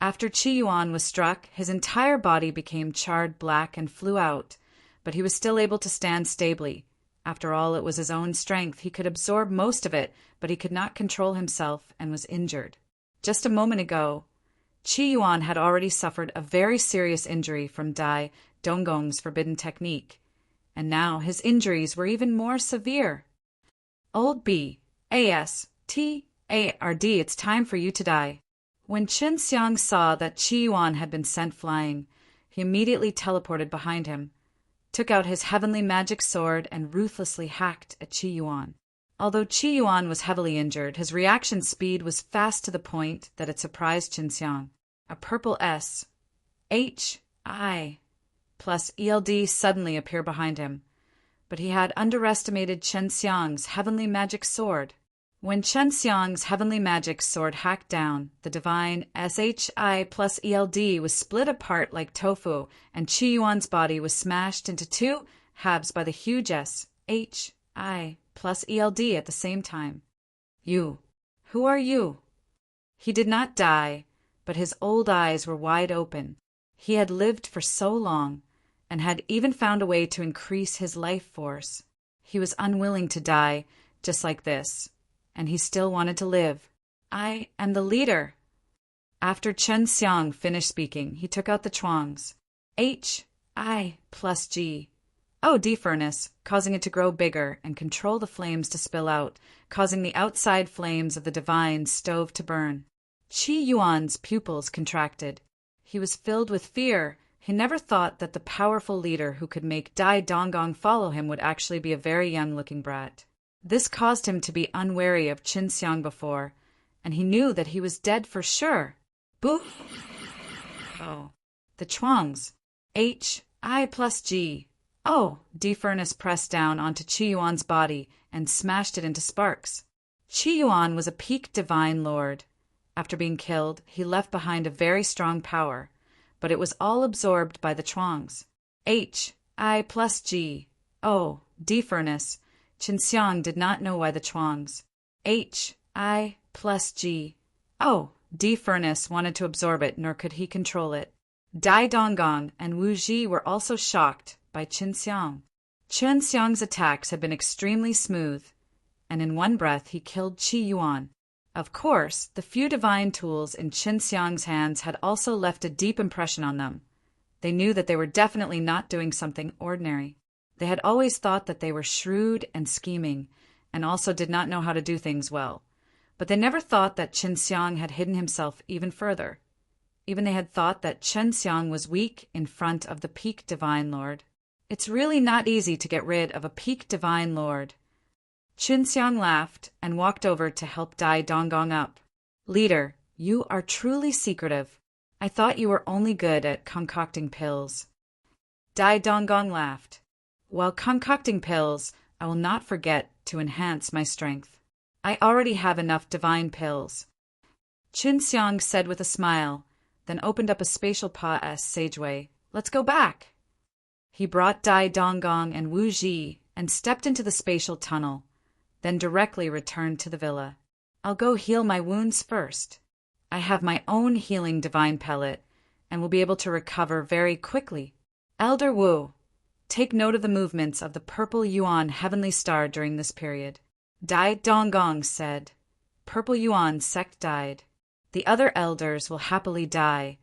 S1: After Qi Yuan was struck, his entire body became charred black and flew out, but he was still able to stand stably. After all, it was his own strength. He could absorb most of it, but he could not control himself and was injured. Just a moment ago, Qi Yuan had already suffered a very serious injury from Dai Donggong's forbidden technique, and now his injuries were even more severe. Old bastard, it's time for you to die. When Qin Xiang saw that Qi Yuan had been sent flying, he immediately teleported behind him, took out his heavenly magic sword, and ruthlessly hacked at Qi Yuan. Although Qi Yuan was heavily injured, his reaction speed was fast to the point that it surprised Qin Xiang. A purple SHI plus ELD suddenly appeared behind him, but he had underestimated Qin Xiang's heavenly magic sword. When Qin Xiang's heavenly magic sword hacked down, the divine SHI plus ELD was split apart like tofu, and Qi Yuan's body was smashed into 2 halves by the huge SHI plus ELD at the same time. You. Who are you? He did not die, but his old eyes were wide open. He had lived for so long, and had even found a way to increase his life force. He was unwilling to die just like this, and he still wanted to live. I am the leader. After Qin Xiang finished speaking, he took out the chuangs. HI plus G. D furnace, causing it to grow bigger and control the flames to spill out, causing the outside flames of the divine stove to burn. Qi Yuan's pupils contracted. He was filled with fear. He never thought that the powerful leader who could make Dai Donggong follow him would actually be a very young-looking brat. This caused him to be unwary of Qin Xiang before, and he knew that he was dead for sure. Boo! The chuangs. HI plus G. D furnace pressed down onto Qi Yuan's body and smashed it into sparks. Qi Yuan was a peak divine lord. After being killed, he left behind a very strong power, but it was all absorbed by the chuangs. HI plus G. D furnace. Qin Xiang did not know why the chuangs. HI plus G. D furnace wanted to absorb it, nor could he control it. Dai Donggong and Wu Ji were also shocked, by Qin Xiang. Qin Xiang's attacks had been extremely smooth, and in one breath he killed Qi Yuan. Of course, the few divine tools in Qin Xiang's hands had also left a deep impression on them. They knew that they were definitely not doing something ordinary. They had always thought that they were shrewd and scheming, and also did not know how to do things well. But they never thought that Qin Xiang had hidden himself even further. Even they had thought that Qin Xiang was weak in front of the peak Divine Lord. It's really not easy to get rid of a peak Divine Lord. Qin Xiang laughed and walked over to help Dai Donggong up. Leader, you are truly secretive. I thought you were only good at concocting pills. Dai Donggong laughed. While concocting pills, I will not forget to enhance my strength. I already have enough divine pills. Qin Xiang said with a smile, then opened up a spatial passageway. Let's go back. He brought Dai Donggong and Wu Ji and stepped into the spatial tunnel, then directly returned to the villa. I'll go heal my wounds first. I have my own healing divine pellet and will be able to recover very quickly. Elder Wu, take note of the movements of the purple Yuan heavenly star during this period. Dai Donggong said. Purple Yuan sect died. The other elders will happily die,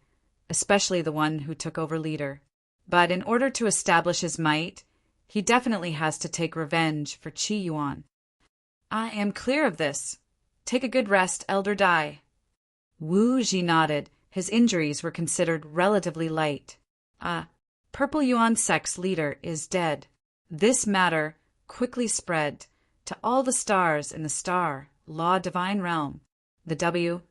S1: especially the one who took over leader. But in order to establish his might, he definitely has to take revenge for Qi Yuan. I am clear of this. Take a good rest, Elder Dai. Wu Ji nodded. His injuries were considered relatively light. Purple Yuan sect's leader is dead. This matter quickly spread to all the stars in the star law divine realm. The W.A.N.G.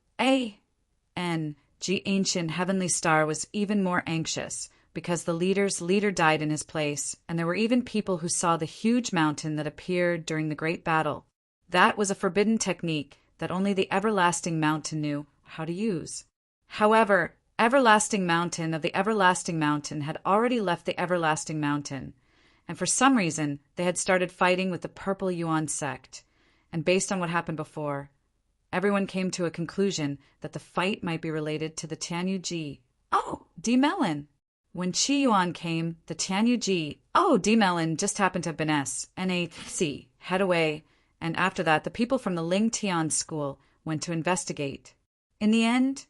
S1: ancient heavenly star was even more anxious because the leader's leader died in his place, and there were even people who saw the huge mountain that appeared during the great battle. That was a forbidden technique that only the Everlasting Mountain knew how to use. However, Everlasting Mountain of the Everlasting Mountain had already left the Everlasting Mountain, and for some reason they had started fighting with the Purple Yuan sect, and based on what happened before, everyone came to a conclusion that the fight might be related to the Tianyu Ji. D. Melon. When Qi Yuan came, the Tianyu Ji, D. Melon just happened to have been S.N.A.C. head away, and after that the people from the Ling Tian school went to investigate. In the end,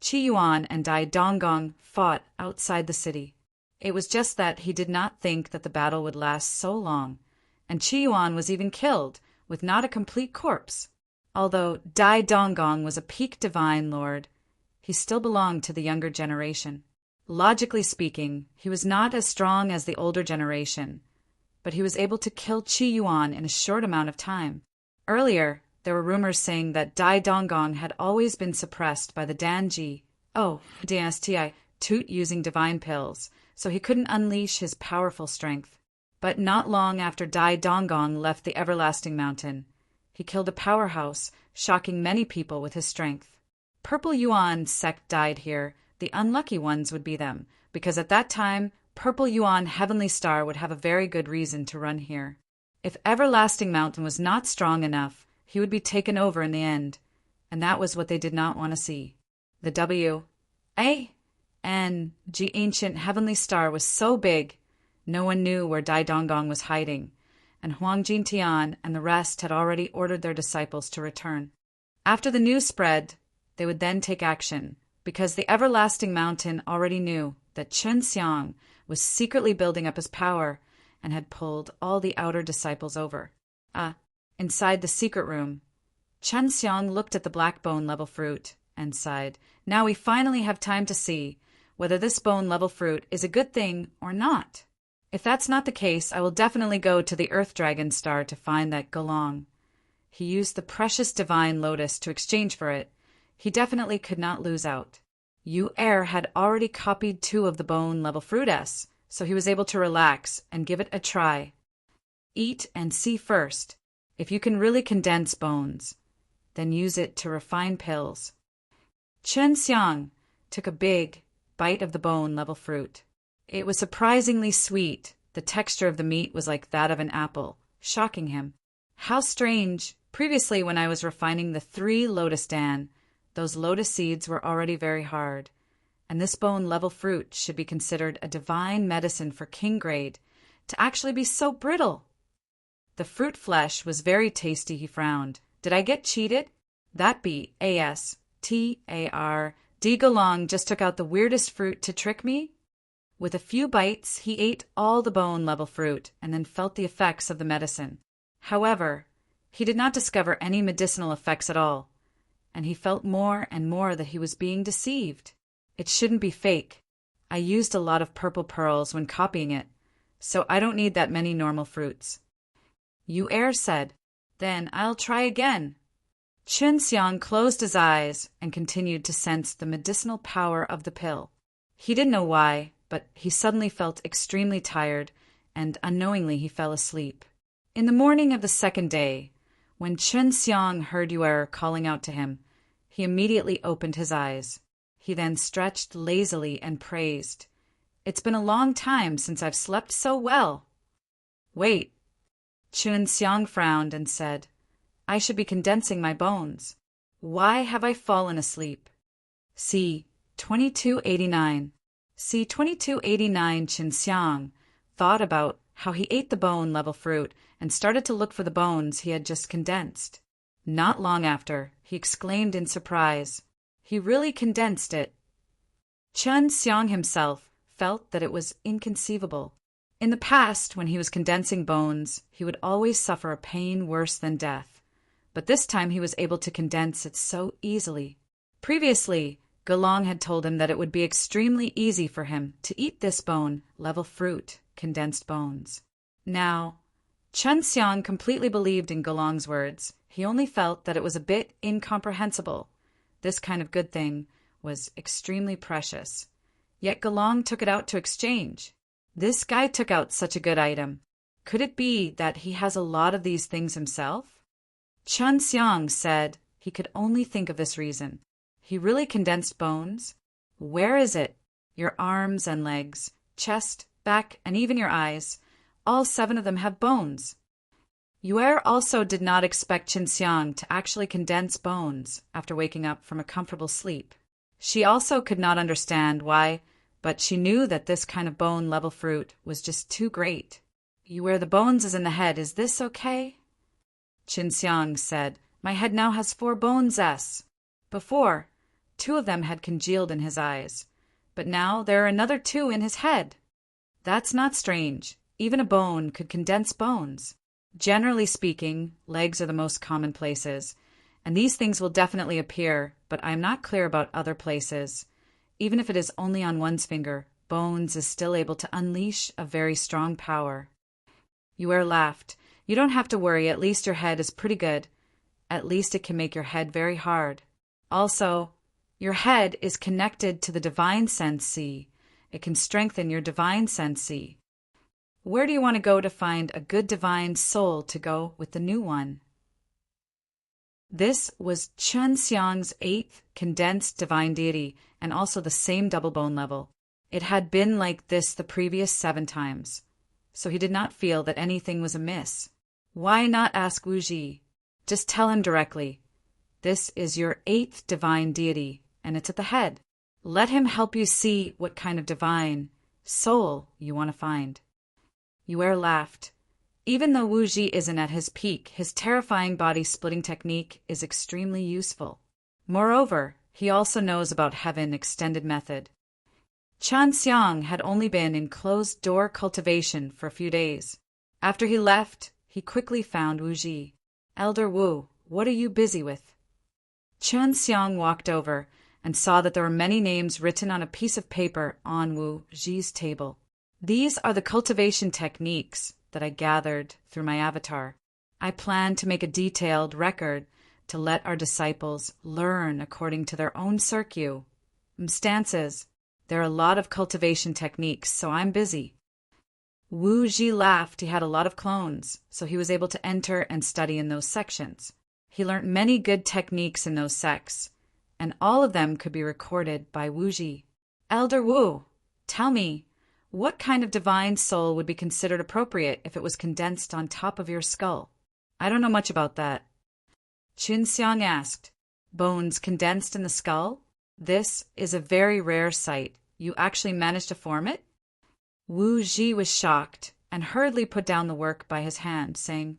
S1: Qi Yuan and Dai Donggong fought outside the city. It was just that he did not think that the battle would last so long, and Qi Yuan was even killed, with not a complete corpse. Although Dai Donggong was a peak divine lord, he still belonged to the younger generation. Logically speaking, he was not as strong as the older generation, but he was able to kill Qi Yuan in a short amount of time. Earlier, there were rumors saying that Dai Donggong had always been suppressed by the Danji, DSTI, Toot using divine pills, so he couldn't unleash his powerful strength. But not long after Dai Donggong left the Everlasting Mountain, he killed a powerhouse, shocking many people with his strength. Purple Yuan sect died here. The unlucky ones would be them, because at that time, Purple Yuan Heavenly Star would have a very good reason to run here. If Everlasting Mountain was not strong enough, he would be taken over in the end, and that was what they did not want to see. The W.A.N.G. ancient Heavenly Star was so big, no one knew where Dai Donggong was hiding, and Huang Jintian and the rest had already ordered their disciples to return. After the news spread, they would then take action, because the Everlasting Mountain already knew that Qin Xiang was secretly building up his power and had pulled all the outer disciples over. Inside the secret room, Qin Xiang looked at the black bone-level fruit and sighed. Now we finally have time to see whether this bone-level fruit is a good thing or not. If that's not the case, I will definitely go to the Earth Dragon Star to find that Golong. He used the precious divine lotus to exchange for it. He definitely could not lose out. Yu Er had already copied 2 of the bone-level fruit S, so he was able to relax and give it a try. Eat and see first. If you can really condense bones, then use it to refine pills. Qin Xiang took a big bite of the bone-level fruit. It was surprisingly sweet. The texture of the meat was like that of an apple, shocking him. How strange! Previously, when I was refining the 3 lotus dan, those lotus seeds were already very hard, and this bone-level fruit should be considered a divine medicine for king grade, to actually be so brittle. The fruit flesh was very tasty, he frowned. Did I get cheated? That be A-S-T-A-R-D. Golong just took out the weirdest fruit to trick me? With a few bites, he ate all the bone-level fruit and then felt the effects of the medicine. However, he did not discover any medicinal effects at all, and he felt more and more that he was being deceived. It shouldn't be fake. I used a lot of purple pearls when copying it, so I don't need that many normal fruits. Yu said, Then I'll try again. Chunxiang closed his eyes and continued to sense the medicinal power of the pill. He didn't know why, but he suddenly felt extremely tired, and unknowingly he fell asleep. In the morning of the second day, when Chunxiang heard Yu calling out to him, he immediately opened his eyes. He then stretched lazily and praised, It's been a long time since I've slept so well. Wait. Chunxiang frowned and said, I should be condensing my bones. Why have I fallen asleep? See 2289. See 2289. Chunxiang thought about how he ate the bone-level fruit and started to look for the bones he had just condensed. Not long after, he exclaimed in surprise, He really condensed it. Chunxiang himself felt that it was inconceivable. In the past, when he was condensing bones, he would always suffer a pain worse than death. But this time he was able to condense it so easily. Previously, Golong had told him that it would be extremely easy for him to eat this bone-level fruit, condensed bones. Now, Chunxiang completely believed in Golong's words. He only felt that it was a bit incomprehensible. This kind of good thing was extremely precious. Yet Golong took it out to exchange. This guy took out such a good item. Could it be that he has a lot of these things himself? Chunxiang said he could only think of this reason. He really condensed bones? Where is it? Your arms and legs, chest, back, and even your eyes. All 7 of them have bones. Yu also did not expect Chunxiang to actually condense bones after waking up from a comfortable sleep. She also could not understand why, but she knew that this kind of bone-level fruit was just too great. Yu, the bones is in the head. Is this okay? Chunxiang said, My head now has 4 bones. Before, 2 of them had congealed in his eyes, but now there are another 2 in his head. That's not strange. Even a bone could condense bones. Generally speaking, legs are the most common places, and these things will definitely appear, but I am not clear about other places. Even if it is only on one's finger, bones is still able to unleash a very strong power. Yu laughed. You don't have to worry, at least your head is pretty good. At least it can make your head very hard. Also, your head is connected to the divine sense. It can strengthen your divine sense. Where do you want to go to find a good divine soul to go with the new one? This was Chunxiang's 8th condensed divine deity, and also the same double bone level. It had been like this the previous 7 times, so he did not feel that anything was amiss. Why not ask Wu Ji? Just tell him directly. This is your 8th divine deity, and it's at the head. Let him help you see what kind of divine soul you want to find. Yu laughed. Even though Wu Ji isn't at his peak, his terrifying body-splitting technique is extremely useful. Moreover, he also knows about Heaven Extended Method. Chunxiang had only been in closed-door cultivation for a few days. After he left, he quickly found Wu Ji. Elder Wu, what are you busy with? Chunxiang walked over and saw that there were many names written on a piece of paper on Wu Ji's table. These are the cultivation techniques that I gathered through my avatar. I plan to make a detailed record to let our disciples learn according to their own stances. There are a lot of cultivation techniques, so I'm busy. Wu Ji laughed. He had a lot of clones, so he was able to enter and study in those sections. He learned many good techniques in those sects, and all of them could be recorded by Wu Ji. Elder Wu, tell me, what kind of divine soul would be considered appropriate if it was condensed on top of your skull? I don't know much about that. Chunxiang asked, Bones condensed in the skull? This is a very rare sight. You actually managed to form it? Wu Ji was shocked. and hurriedly put down the work by his hand, saying,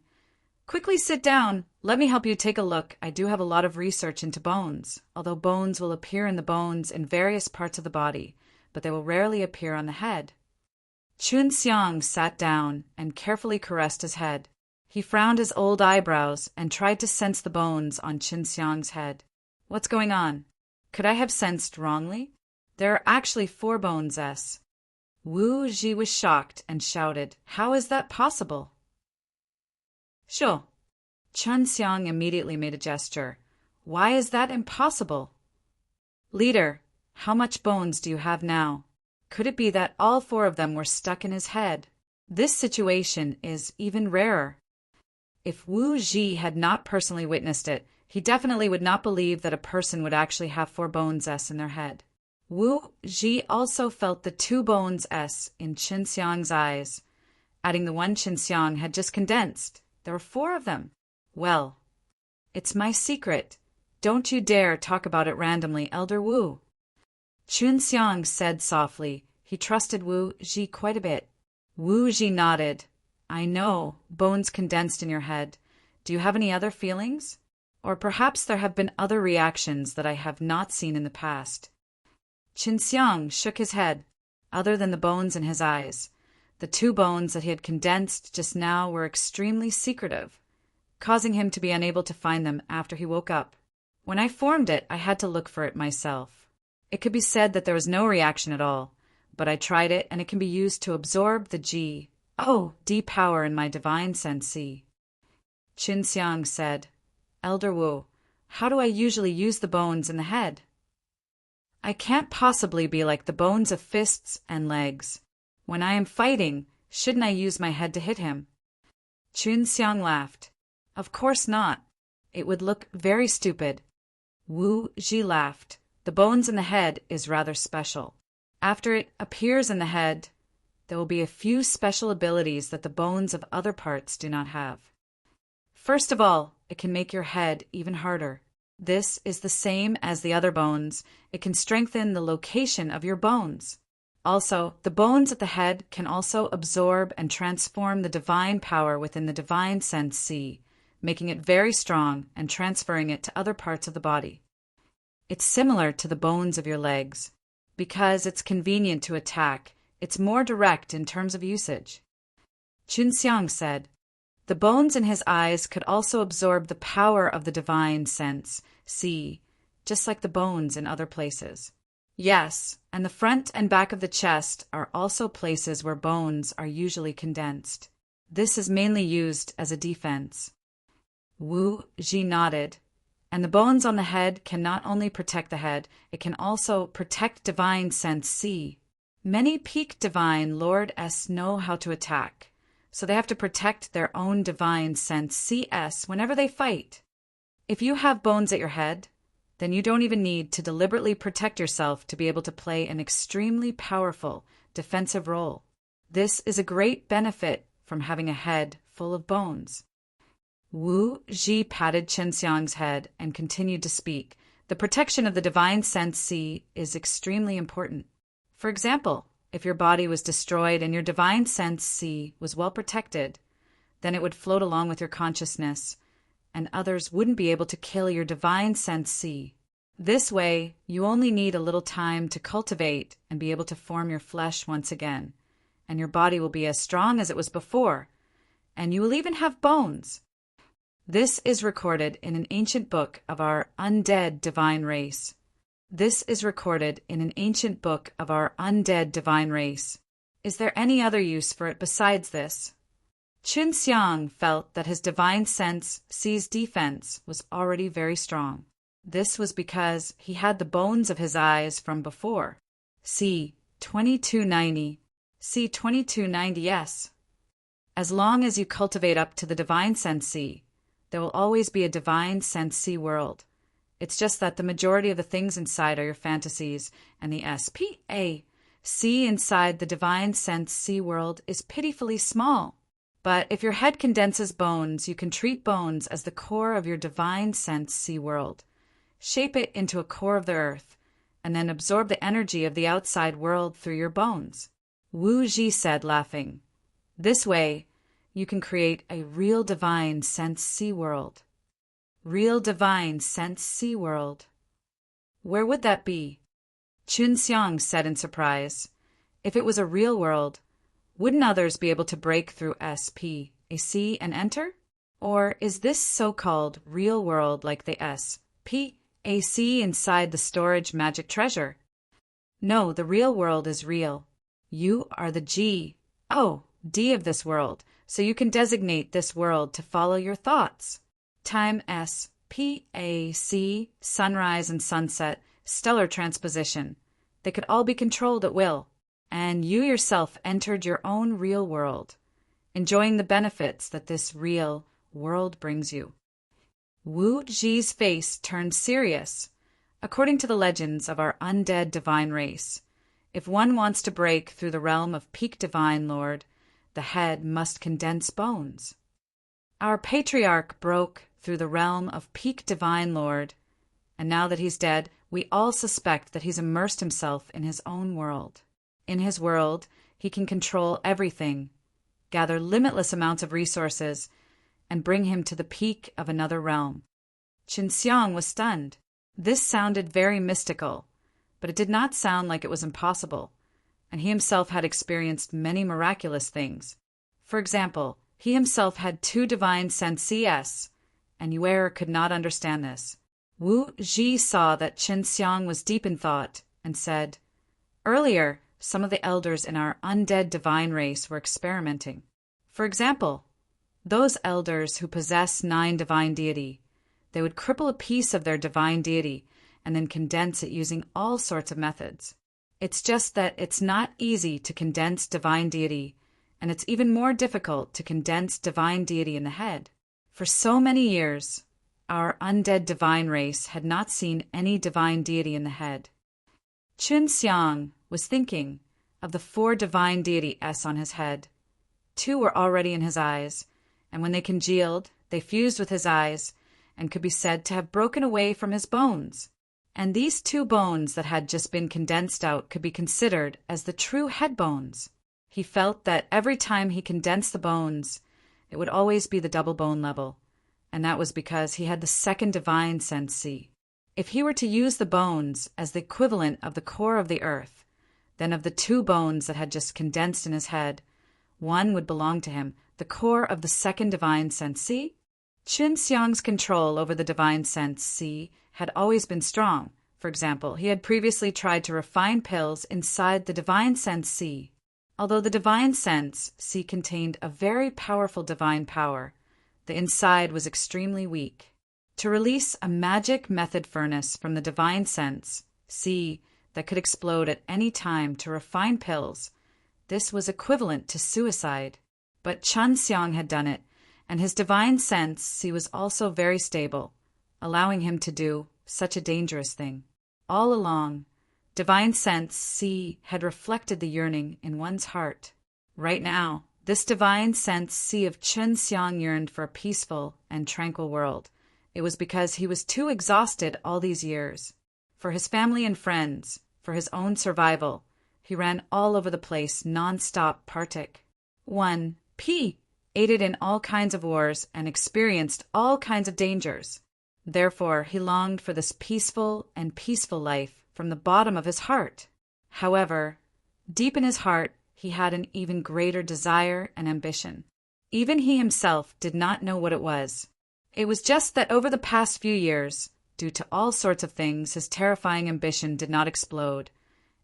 S1: "Quickly sit down. Let me help you take a look. I do have a lot of research into bones, although bones will appear in the bones in various parts of the body, but they will rarely appear on the head." Chunxiang sat down and carefully caressed his head. He frowned his old eyebrows and tried to sense the bones on Chunxiang's head. "What's going on? Could I have sensed wrongly? There are actually 4 bones, S." Wu Ji was shocked and shouted, "How is that possible?" "Sure." Chunxiang immediately made a gesture. "Why is that impossible?" "Leader, how much bones do you have now? Could it be that all 4 of them were stuck in his head? This situation is even rarer." If Wu Ji had not personally witnessed it, he definitely would not believe that a person would actually have 4 bones S in their head. Wu Ji also felt the 2 bones S in Chunxiang's eyes, adding the one Chunxiang had just condensed. There were 4 of them. "Well, it's my secret. Don't you dare talk about it randomly, Elder Wu." Chunxiang said softly. He trusted Wu Ji quite a bit. Wu Ji nodded. "I know, bones condensed in your head. Do you have any other feelings? Or perhaps there have been other reactions that I have not seen in the past." Chunxiang shook his head. Other than the bones in his eyes, the 2 bones that he had condensed just now were extremely secretive, causing him to be unable to find them after he woke up. "When I formed it, I had to look for it myself. It could be said that there was no reaction at all, but I tried it and it can be used to absorb the D power in my divine sense." Chunxiang said, "Elder Wu, how do I usually use the bones in the head?" "I can't possibly be like the bones of fists and legs. When I am fighting, shouldn't I use my head to hit him?" Chunxiang laughed. "Of course not. It would look very stupid." Wu Ji laughed. "The bones in the head is rather special. After it appears in the head, there will be a few special abilities that the bones of other parts do not have. First of all, it can make your head even harder. This is the same as the other bones. It can strengthen the location of your bones. Also, the bones at the head can also absorb and transform the divine power within the divine sense C, making it very strong and transferring it to other parts of the body. It's similar to the bones of your legs. Because it's convenient to attack, it's more direct in terms of usage." Chunxiang said, "The bones in his eyes could also absorb the power of the divine sense, C, just like the bones in other places." "Yes, and the front and back of the chest are also places where bones are usually condensed. This is mainly used as a defense." Wu Ji nodded. "And the bones on the head can not only protect the head, it can also protect divine sense C. Many peak divine Lord S know how to attack, so they have to protect their own divine sense CS whenever they fight. If you have bones at your head, then you don't even need to deliberately protect yourself to be able to play an extremely powerful defensive role. This is a great benefit from having a head full of bones." Wu Ji patted Chunxiang's head and continued to speak. "The protection of the divine sense C is extremely important. For example, if your body was destroyed and your divine sense C was well protected, then it would float along with your consciousness, and others wouldn't be able to kill your divine sense C. This way, you only need a little time to cultivate and be able to form your flesh once again, and your body will be as strong as it was before, and you will even have bones. This is recorded in an ancient book of our undead divine race. This is recorded in an ancient book of our undead divine race. Is there any other use for it besides this?" Chunxiang felt that his divine sense C's defense was already very strong. This was because he had the bones of his eyes from before. C2290. C2290S. As long as you cultivate up to the divine sense C, there will always be a divine sense C world. It's just that the majority of the things inside are your fantasies, and the C inside the divine sense C world is pitifully small. But if your head condenses bones, you can treat bones as the core of your divine sense C world, shape it into a core of the earth, and then absorb the energy of the outside world through your bones." Wu Ji said, laughing, This way, you can create a real divine sense sea world. Real divine sense sea world. Where would that be? Chun Xiang said in surprise. If it was a real world, wouldn't others be able to break through SP, a sea, and enter? Or is this so-called real world like the SP, a sea inside the storage magic treasure? No, the real world is real. You are the D of this world, so you can designate this world to follow your thoughts. Time SPAC, sunrise and sunset, stellar transposition. They could all be controlled at will, and you yourself entered your own real world, enjoying the benefits that this real world brings you. Wu Ji's face turned serious. According to the legends of our undead divine race, if one wants to break through the realm of peak divine lord, the head must condense bones. Our patriarch broke through the realm of peak divine lord, and now that he's dead, we all suspect that he's immersed himself in his own world. In his world, he can control everything, gather limitless amounts of resources, and bring him to the peak of another realm. Qin Xiang was stunned. This sounded very mystical, but it did not sound like it was impossible, and he himself had experienced many miraculous things. For example, he himself had 2 divine sense CS, and Yuer could not understand this. Wu Ji saw that Qin Xiang was deep in thought and said, "Earlier, some of the elders in our undead divine race were experimenting. For example, those elders who possess 9 divine deity, they would cripple a piece of their divine deity and then condense it using all sorts of methods. It's just that it's not easy to condense divine deity, and it's even more difficult to condense divine deity in the head. For so many years, our undead divine race had not seen any divine deity in the head." Qin Xiang was thinking of the 4 divine deities on his head. 2 were already in his eyes, and when they congealed, they fused with his eyes and could be said to have broken away from his bones. And these 2 bones that had just been condensed out could be considered as the true head bones. He felt that every time he condensed the bones, it would always be the double bone level, and that was because he had the 2nd divine sense C. If he were to use the bones as the equivalent of the core of the earth, then of the 2 bones that had just condensed in his head, one would belong to him, the core of the 2nd divine sense C. Qin Xiang's control over the divine sense C had always been strong. For example, he had previously tried to refine pills inside the divine sense C. Although the divine sense C contained a very powerful divine power, the inside was extremely weak. To release a magic method furnace from the divine sense C that could explode at any time to refine pills, this was equivalent to suicide. But Qin Xiang had done it, and his divine sense C was also very stable, allowing him to do such a dangerous thing. All along, divine sense C had reflected the yearning in one's heart. Right now, this divine sense C of Qin Xiang yearned for a peaceful and tranquil world. It was because he was too exhausted all these years. For his family and friends, for his own survival, he ran all over the place non-stop partic. 1P aided in all kinds of wars and experienced all kinds of dangers. Therefore, he longed for this peaceful life from the bottom of his heart. However, deep in his heart, he had an even greater desire and ambition. Even he himself did not know what it was. It was just that over the past few years, due to all sorts of things, his terrifying ambition did not explode,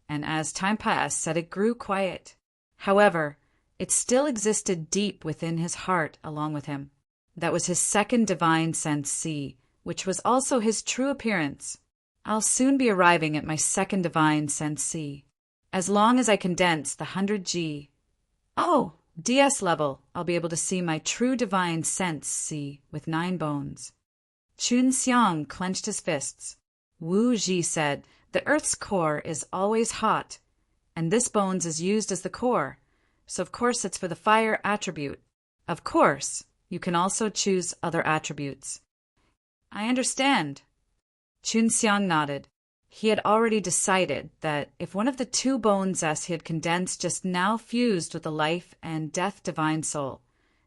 S1: and as time passed, it grew quiet. However, it still existed deep within his heart along with him. That was his 2nd divine sense C, which was also his true appearance. I'll soon be arriving at my 2nd divine sense C. As long as I condense the 100G, DS level, I'll be able to see my true divine sense C with 9 bones. Qin Xiang clenched his fists. Wu Ji said, "The Earth's core is always hot, and this bones is used as the core, so of course it's for the fire attribute. Of course, you can also choose other attributes." "I understand." Qin Xiang nodded. He had already decided that if one of the two bone zests he had condensed just now fused with the life and death divine soul,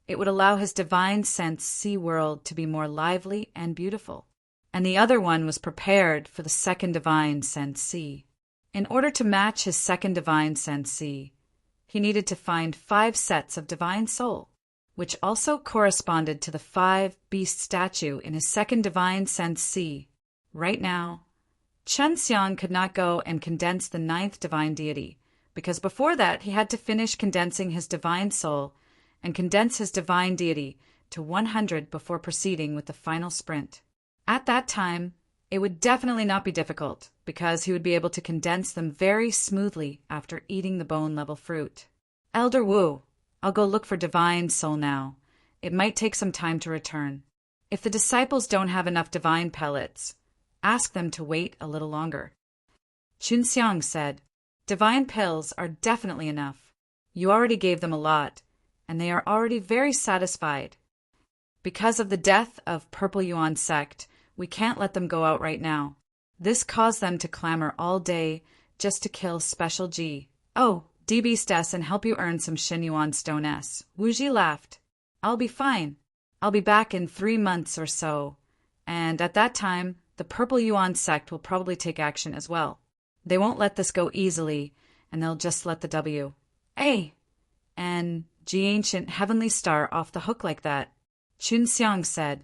S1: it would allow his divine sense sea world to be more lively and beautiful. And the other one was prepared for the second divine sense sea. In order to match his second divine sense sea, he needed to find 5 sets of divine soul, which also corresponded to the 5 beast statue in his second divine sense sea. Right now, Chen Xiang could not go and condense the 9th divine deity, because before that he had to finish condensing his divine soul and condense his divine deity to 100 before proceeding with the final sprint. At that time, it would definitely not be difficult, because he would be able to condense them very smoothly after eating the bone-level fruit. Elder Wu, I'll go look for divine soul now. It might take some time to return. If the disciples don't have enough divine pellets, ask them to wait a little longer. Chun Xiang said, divine pills are definitely enough. You already gave them a lot, and they are already very satisfied. Because of the death of Purple Yuan sect, we can't let them go out right now. This caused them to clamor all day just to kill Special G. Oh, D-Beast S and help you earn some Shin Yuan Stone S. Wu Ji laughed. I'll be fine. I'll be back in 3 months or so. And at that time, the Purple Yuan sect will probably take action as well. They won't let this go easily, and they'll just let the W. A. and G Ancient Heavenly Star off the hook like that. Chun Xiang said,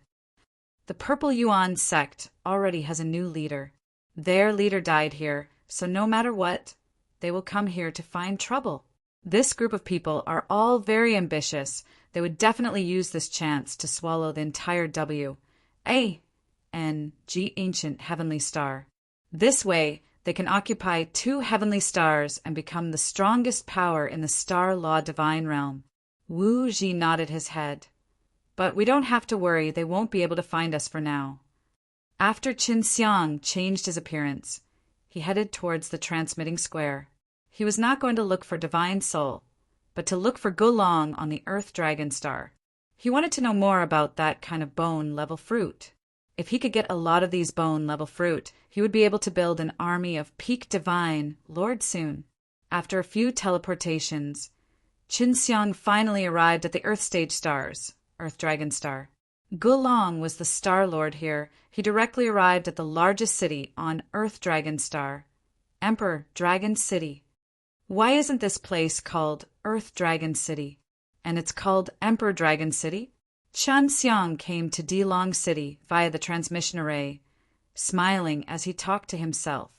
S1: the Purple Yuan sect already has a new leader. Their leader died here, so no matter what, they will come here to find trouble. This group of people are all very ambitious. They would definitely use this chance to swallow the entire W, A, and G Ancient Heavenly Star. This way, they can occupy 2 heavenly stars and become the strongest power in the Star Law Divine Realm. Wu Ji nodded his head. But we don't have to worry, they won't be able to find us for now. After Qin Xiang changed his appearance, he headed towards the transmitting square. He was not going to look for divine soul, but to look for Gulong on the Earth Dragon Star. He wanted to know more about that kind of bone-level fruit. If he could get a lot of these bone-level fruit, he would be able to build an army of peak divine lords soon. After a few teleportations, Qin Xiang finally arrived at the Earth Stage Stars, Earth Dragon Star. Gulong was the Star Lord here. He directly arrived at the largest city on Earth Dragon Star, Emperor Dragon City. Why isn't this place called Earth Dragon City? And it's called Emperor Dragon City? Chen Xiang came to Dilong City via the transmission array, smiling as he talked to himself.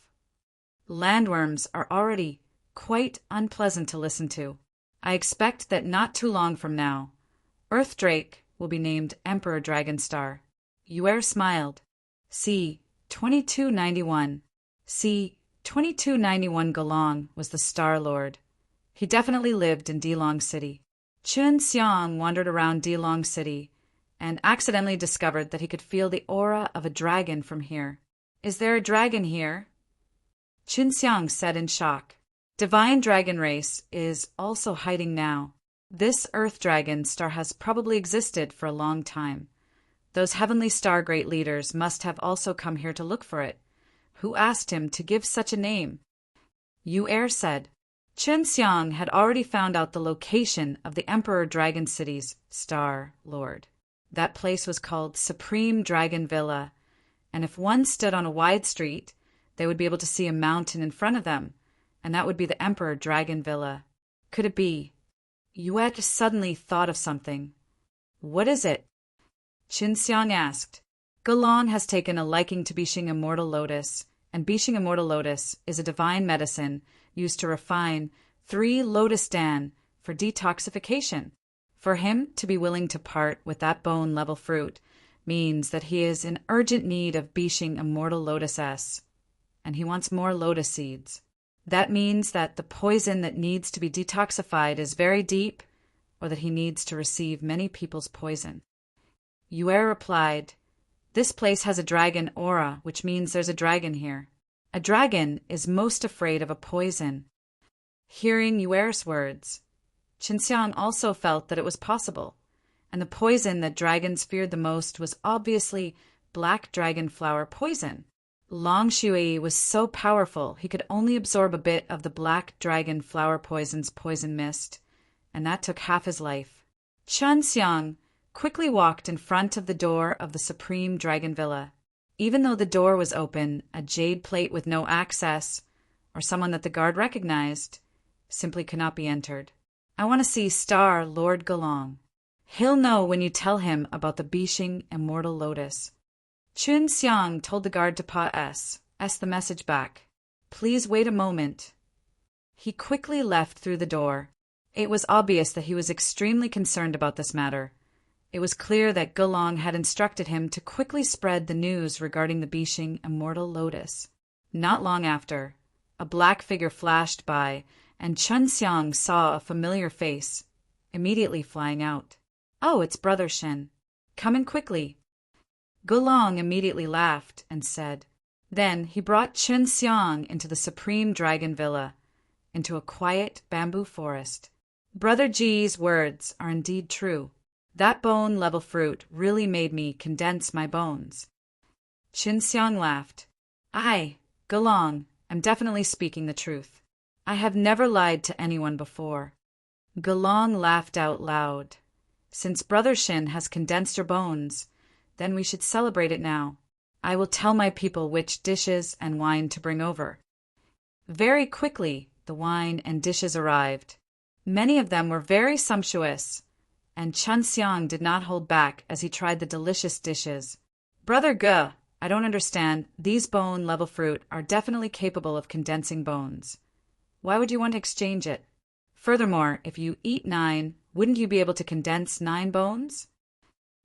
S1: Landworms are already quite unpleasant to listen to. I expect that not too long from now, Earth Drake will be named Emperor Dragon Star. Yuer smiled. C-2291. C-2291 Gulong was the Star Lord. He definitely lived in Dilong City. Chun Xiang wandered around Dilong City and accidentally discovered that he could feel the aura of a dragon from here. Is there a dragon here? Chun Xiang said in shock. Divine Dragon Race is also hiding now. This Earth Dragon Star has probably existed for a long time. Those Heavenly Star Great Leaders must have also come here to look for it. Who asked him to give such a name? Yuer said. Chen Xiang had already found out the location of the Emperor Dragon City's Star Lord. That place was called Supreme Dragon Villa, and if one stood on a wide street, they would be able to see a mountain in front of them, and that would be the Emperor Dragon Villa. Could it be? Yuet suddenly thought of something. What is it? Qin Xiang asked. Gulong has taken a liking to Bishing Immortal Lotus, and Bishing Immortal Lotus is a divine medicine used to refine 3 Lotus Dan for detoxification. For him to be willing to part with that bone-level fruit means that he is in urgent need of Bishing Immortal Lotus S, and he wants more lotus seeds. That means that the poison that needs to be detoxified is very deep, or that he needs to receive many people's poison. Yuer replied, this place has a dragon aura, which means there's a dragon here. A dragon is most afraid of a poison. Hearing Yuer's words, Qin Xiang also felt that it was possible, and the poison that dragons feared the most was obviously black dragon flower poison. Long Shui was so powerful he could only absorb a bit of the black dragon flower poison's poison mist, and that took half his life. Chun Xiang quickly walked in front of the door of the Supreme Dragon Villa. Even though the door was open, a jade plate with no access, or someone that the guard recognized, simply could not be entered. I want to see Star Lord Gelong. He'll know when you tell him about the Bishing Immortal Lotus. Chun Xiang told the guard to pass the message back. Please wait a moment. He quickly left through the door. It was obvious that he was extremely concerned about this matter. It was clear that Gelong had instructed him to quickly spread the news regarding the Bishing Immortal Lotus. Not long after, a black figure flashed by, and Chun Xiang saw a familiar face, immediately flying out. Oh, it's Brother Shen. Come in quickly. Gelong immediately laughed and said. Then he brought Chun Xiang into the Supreme Dragon Villa, into a quiet bamboo forest. Brother Ji's words are indeed true. That bone-level fruit really made me condense my bones. Chun Xiang laughed. I, Gelong, am definitely speaking the truth. I have never lied to anyone before. Gelong laughed out loud. Since Brother Shin has condensed your bones, then we should celebrate it now. I will tell my people which dishes and wine to bring over. Very quickly, the wine and dishes arrived. Many of them were very sumptuous, and Chun Xiang did not hold back as he tried the delicious dishes. Brother Ge, I don't understand. These bone-level fruit are definitely capable of condensing bones. Why would you want to exchange it? Furthermore, if you eat 9, wouldn't you be able to condense 9 bones?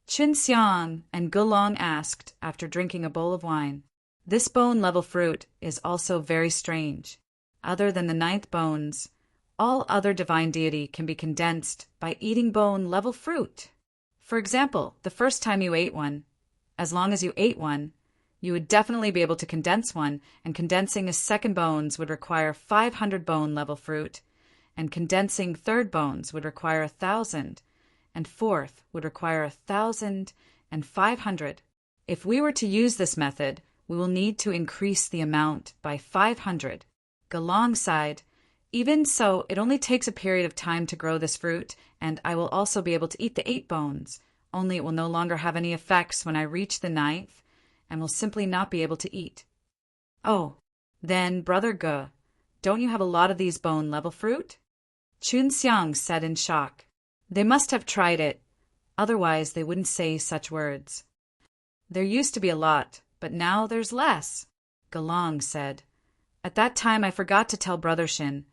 S1: Chun Xiang and Gelong asked after drinking a bowl of wine. This bone-level fruit is also very strange. Other than the 9th bones, all other divine deity can be condensed by eating bone-level fruit. For example, the first time you ate one, as long as you ate one, you would definitely be able to condense one, and condensing a second bones would require 500 bone-level fruit, and condensing third bones would require 1,000, and fourth would require 1,500. If we were to use this method, we will need to increase the amount by 500. Gelong sighed. Even so, it only takes a period of time to grow this fruit, and I will also be able to eat the 8 bones, only it will no longer have any effects when I reach the 9th, and will simply not be able to eat. Oh, then, Brother Ge, don't you have a lot of these bone-level fruit? Chun Xiang said in shock. They must have tried it, otherwise they wouldn't say such words. There used to be a lot, but now there's less, Gelong said. At that time I forgot to tell Brother Shin.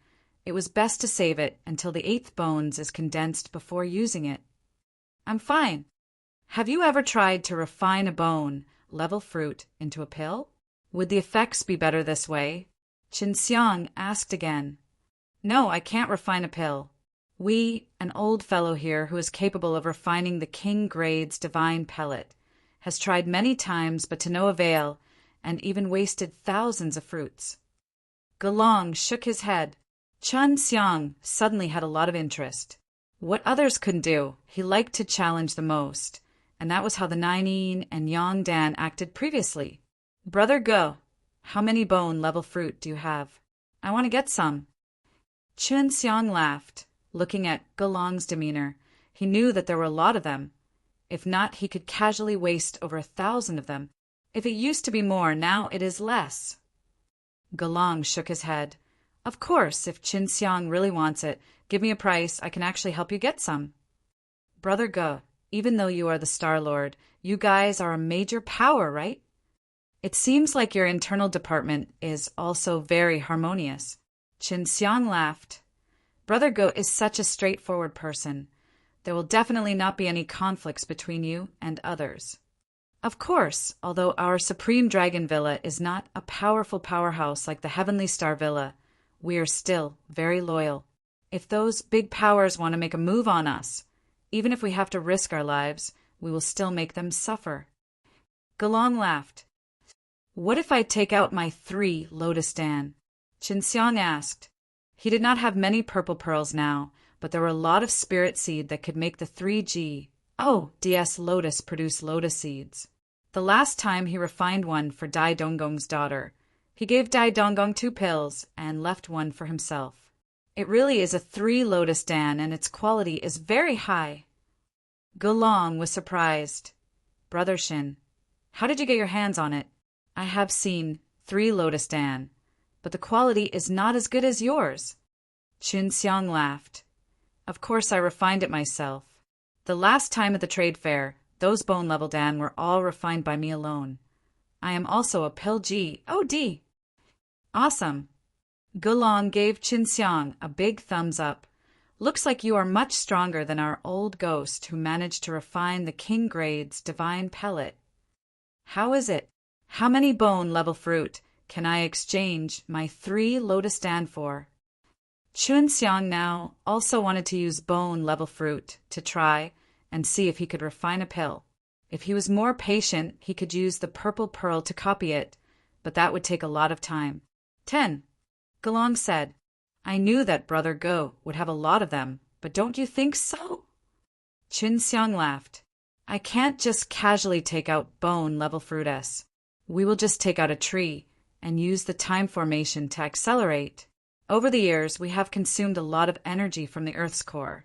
S1: It was best to save it until the 8th bones is condensed before using it. I'm fine. Have you ever tried to refine a bone-level fruit into a pill? Would the effects be better this way? Chun Xiang asked again. No, I can't refine a pill. An old fellow here who is capable of refining the King Grade's divine pellet, has tried many times but to no avail, and even wasted thousands of fruits. Gelong shook his head. Chun Xiang suddenly had a lot of interest. What others couldn't do, he liked to challenge the most, and that was how the 9 Yin and Yang Dan acted previously. Brother Ge, how many bone-level fruit do you have? I want to get some. Chun Xiang laughed. Looking at Gelong's demeanor, he knew that there were a lot of them. If not, he could casually waste over 1,000 of them. If it used to be more, now it is less. Gelong shook his head. Of course, if Chun Xiang really wants it, give me a price, I can actually help you get some. Brother Ge, even though you are the Star Lord, you guys are a major power, right? It seems like your internal department is also very harmonious. Chun Xiang laughed. Brother Ge is such a straightforward person. There will definitely not be any conflicts between you and others. Of course, although our Supreme Dragon Villa is not a powerful powerhouse like the Heavenly Star Villa, we are still very loyal. If those big powers want to make a move on us, even if we have to risk our lives, we will still make them suffer. Gelong laughed. What if I take out my 3 Lotus Dan? Chun Xiang asked. He did not have many purple pearls now, but there were a lot of spirit seed that could make the 3G DS Lotus produce lotus seeds. The last time he refined one for Dai Donggong's daughter. He gave Dai Donggong 2 pills and left one for himself. It really is a 3 lotus dan and its quality is very high. Gelong was surprised. Brother Shin, how did you get your hands on it? I have seen 3 lotus dan, but the quality is not as good as yours. Chun Xiang laughed. Of course I refined it myself. The last time at the trade fair, those bone-level dan were all refined by me alone. I am also a pill G.O.D. Awesome. Gelong gave Chun Xiang a big thumbs up. Looks like you are much stronger than our old ghost who managed to refine the King Grade's divine pellet. How is it? How many bone-level fruit can I exchange my 3 lotus dan for? Chun Xiang now also wanted to use bone-level fruit to try and see if he could refine a pill. If he was more patient, he could use the purple pearl to copy it, but that would take a lot of time. 10. Gelong said, I knew that Brother Go would have a lot of them, but don't you think so? Chun Xiang laughed. I can't just casually take out bone-level fruit S. We will just take out a tree and use the time formation to accelerate. Over the years, we have consumed a lot of energy from the Earth's core,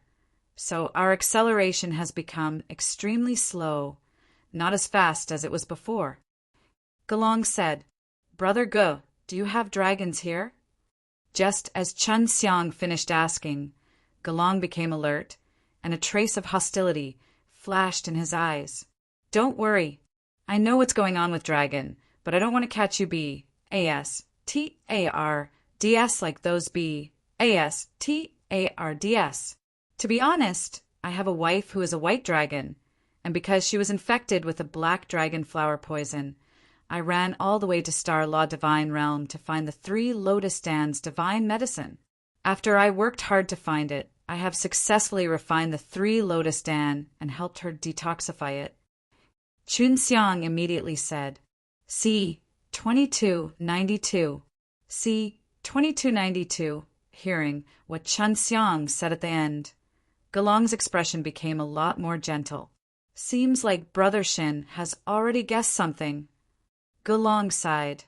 S1: so our acceleration has become extremely slow, not as fast as it was before. Gelong said, Brother Ge, do you have dragons here? Just as Chun Xiang finished asking, Gelong became alert, and a trace of hostility flashed in his eyes. Don't worry. I know what's going on with Dragon, but I don't want to catch you B-A-S-T-A-R-D-S like those B-A-S-T-A-R-D-S. To be honest, I have a wife who is a white dragon, and because she was infected with a black dragon flower poison, I ran all the way to Star Law Divine Realm to find the 3 lotus dan's divine medicine. After I worked hard to find it, I have successfully refined the 3 lotus dan and helped her detoxify it. Chun Xiang immediately said, See, 2292. See, 2292, hearing what Chun Xiang said at the end. Gelong's expression became a lot more gentle. Seems like Brother Shin has already guessed something. Gelong sighed.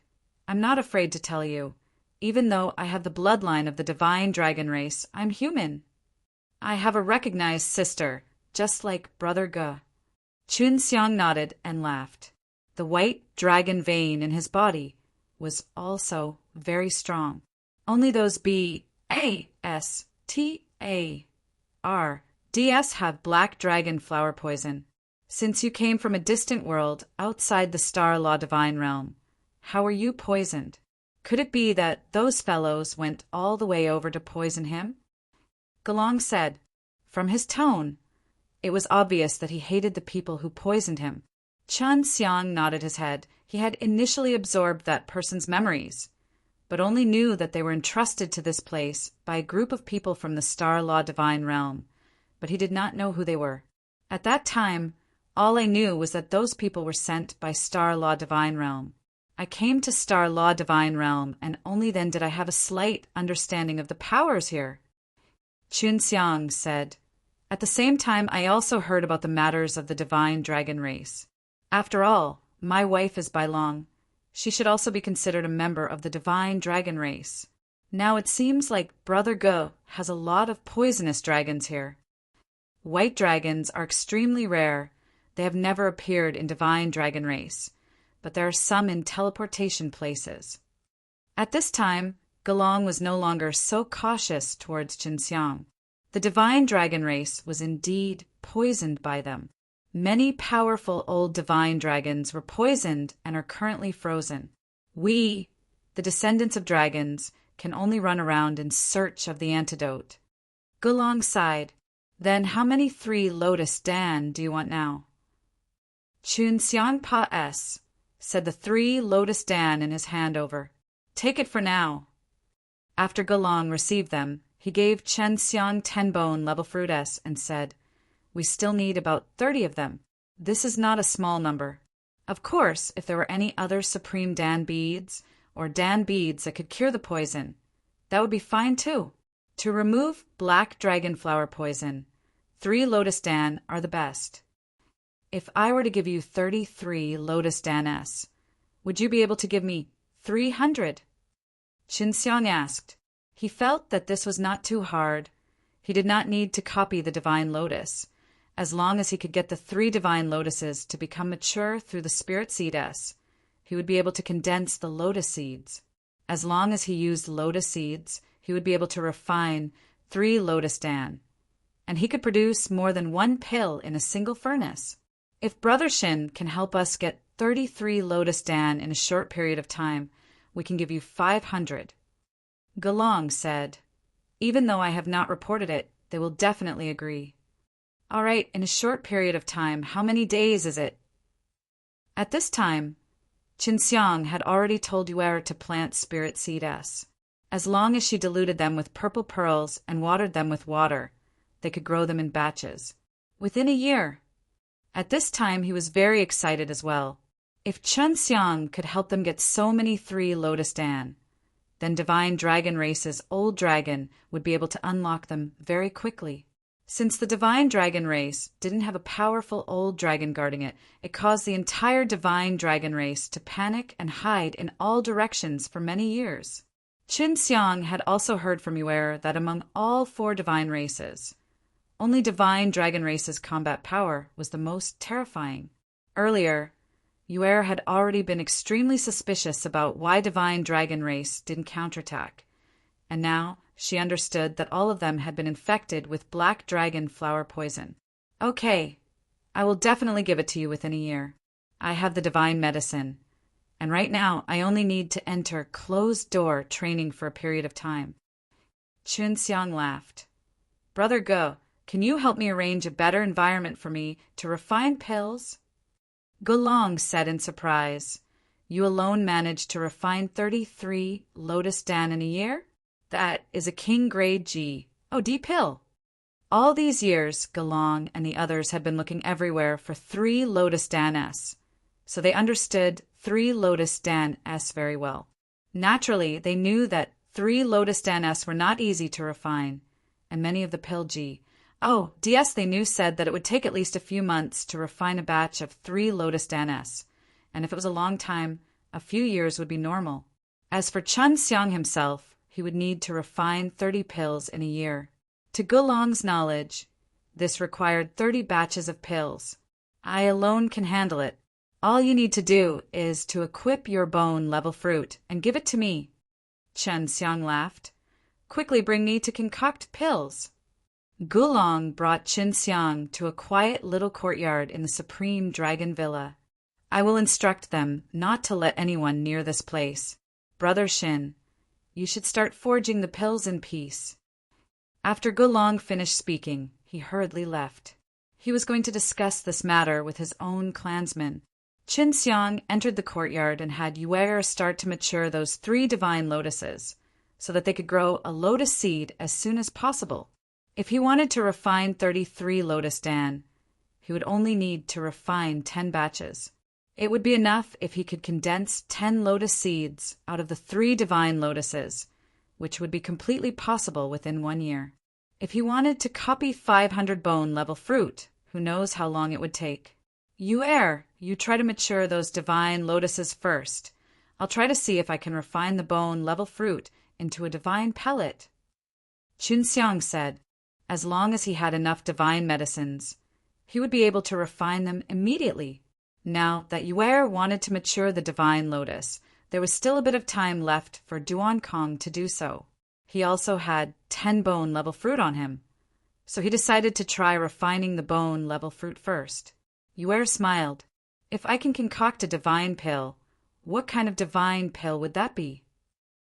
S1: I'm not afraid to tell you. Even though I have the bloodline of the divine dragon race, I'm human. I have a recognized sister, just like Brother Ge. Chun Xiang nodded and laughed. The white dragon vein in his body was also very strong. Only those B-A-S-T-A-R-D-S have black dragon flower poison. Since you came from a distant world outside the Star Law Divine Realm, how were you poisoned? Could it be that those fellows went all the way over to poison him? Gelong said, from his tone, it was obvious that he hated the people who poisoned him. Chun Xiang nodded his head. He had initially absorbed that person's memories, but only knew that they were entrusted to this place by a group of people from the Star Law Divine Realm, but he did not know who they were. At that time, all I knew was that those people were sent by Star Law Divine Realm. I came to Star Law Divine Realm, and only then did I have a slight understanding of the powers here. Chun Xiang said, At the same time, I also heard about the matters of the divine dragon race. After all, my wife is Bailong. She should also be considered a member of the divine dragon race. Now it seems like Brother Ge has a lot of poisonous dragons here. White dragons are extremely rare. They have never appeared in divine dragon race, but there are some in teleportation places. At this time, Gelong was no longer so cautious towards Chun Xiang. The divine dragon race was indeed poisoned by them. Many powerful old divine dragons were poisoned and are currently frozen. We, the descendants of dragons, can only run around in search of the antidote. Gelong sighed. Then how many 3 lotus dan do you want now? Chun Xiang Pa S, said the 3 lotus dan in his hand over. Take it for now. After Gelong received them, he gave Chun Xiang 10 bone-level fruit S and said, We still need about 30 of them. This is not a small number. Of course, if there were any other supreme dan beads or dan beads that could cure the poison, that would be fine too. To remove black dragon flower poison, 3 lotus dan are the best. If I were to give you 33 Lotus Dan-S, would you be able to give me 300? Qinxiang asked. He felt that this was not too hard. He did not need to copy the Divine Lotus. As long as he could get the 3 Divine Lotuses to become mature through the Spirit Seed S, he would be able to condense the Lotus Seeds. As long as he used Lotus Seeds, he would be able to refine 3 Lotus Dan. And he could produce more than 1 pill in a single furnace. If Brother Shin can help us get 33 Lotus Dan in a short period of time, we can give you 500. Gelong said, even though I have not reported it, they will definitely agree. All right, in a short period of time, how many days is it? At this time, Qinxiang had already told Yuer to plant Spirit Seed S. As long as she diluted them with purple pearls and watered them with water, they could grow them in batches. Within a year. At this time, he was very excited as well. If Qinxiang could help them get so many 3 Lotus Dan, then Divine Dragon Race's old dragon would be able to unlock them very quickly. Since the Divine Dragon Race didn't have a powerful old dragon guarding it, it caused the entire Divine Dragon Race to panic and hide in all directions for many years. Qinxiang had also heard from Yuer that among all 4 divine races, only Divine Dragon Race's combat power was the most terrifying. Earlier, Yuer had already been extremely suspicious about why Divine Dragon Race didn't counterattack, and now she understood that all of them had been infected with black dragon flower poison. Okay, I will definitely give it to you within a year. I have the divine medicine, and right now I only need to enter closed-door training for a period of time. Qinxiang laughed. Brother Ge, can you help me arrange a better environment for me to refine pills? Gelong said in surprise, you alone managed to refine 33 Lotus Dan in a year? That is a King Grade G. Oh, D pill. All these years, Gelong and the others had been looking everywhere for 3 Lotus Dan S, so they understood 3 Lotus Dan S very well. Naturally, they knew that 3 Lotus Dan S were not easy to refine, and many of the pill G. Oh, DS they knew said that it would take at least a few months to refine a batch of 3 Lotus Dan S, and if it was a long time, a few years would be normal. As for Qinxiang himself, he would need to refine 30 pills in a year. To Gelong's knowledge, this required 30 batches of pills. I alone can handle it. All you need to do is to equip your bone level fruit and give it to me. Qinxiang laughed. Quickly bring me to concoct pills. Gelong brought Qinxiang to a quiet little courtyard in the Supreme Dragon Villa. I will instruct them not to let anyone near this place. Brother Shin, you should start forging the pills in peace. After Gelong finished speaking, he hurriedly left. He was going to discuss this matter with his own clansmen. Qinxiang entered the courtyard and had Yuer start to mature those 3 divine lotuses, so that they could grow a lotus seed as soon as possible. If he wanted to refine 33 Lotus Dan, he would only need to refine 10 batches. It would be enough if he could condense 10 lotus seeds out of the 3 divine lotuses, which would be completely possible within 1 year. If he wanted to copy 500 bone level fruit, who knows how long it would take. Yuer, you try to mature those divine lotuses first. I'll try to see if I can refine the bone level fruit into a divine pellet. Qinxiang said, as long as he had enough divine medicines, he would be able to refine them immediately. Now that Yuer wanted to mature the divine lotus, there was still a bit of time left for Duan Kong to do so. He also had 10 bone level fruit on him, so he decided to try refining the bone level fruit first. Yuer smiled. If I can concoct a divine pill, what kind of divine pill would that be?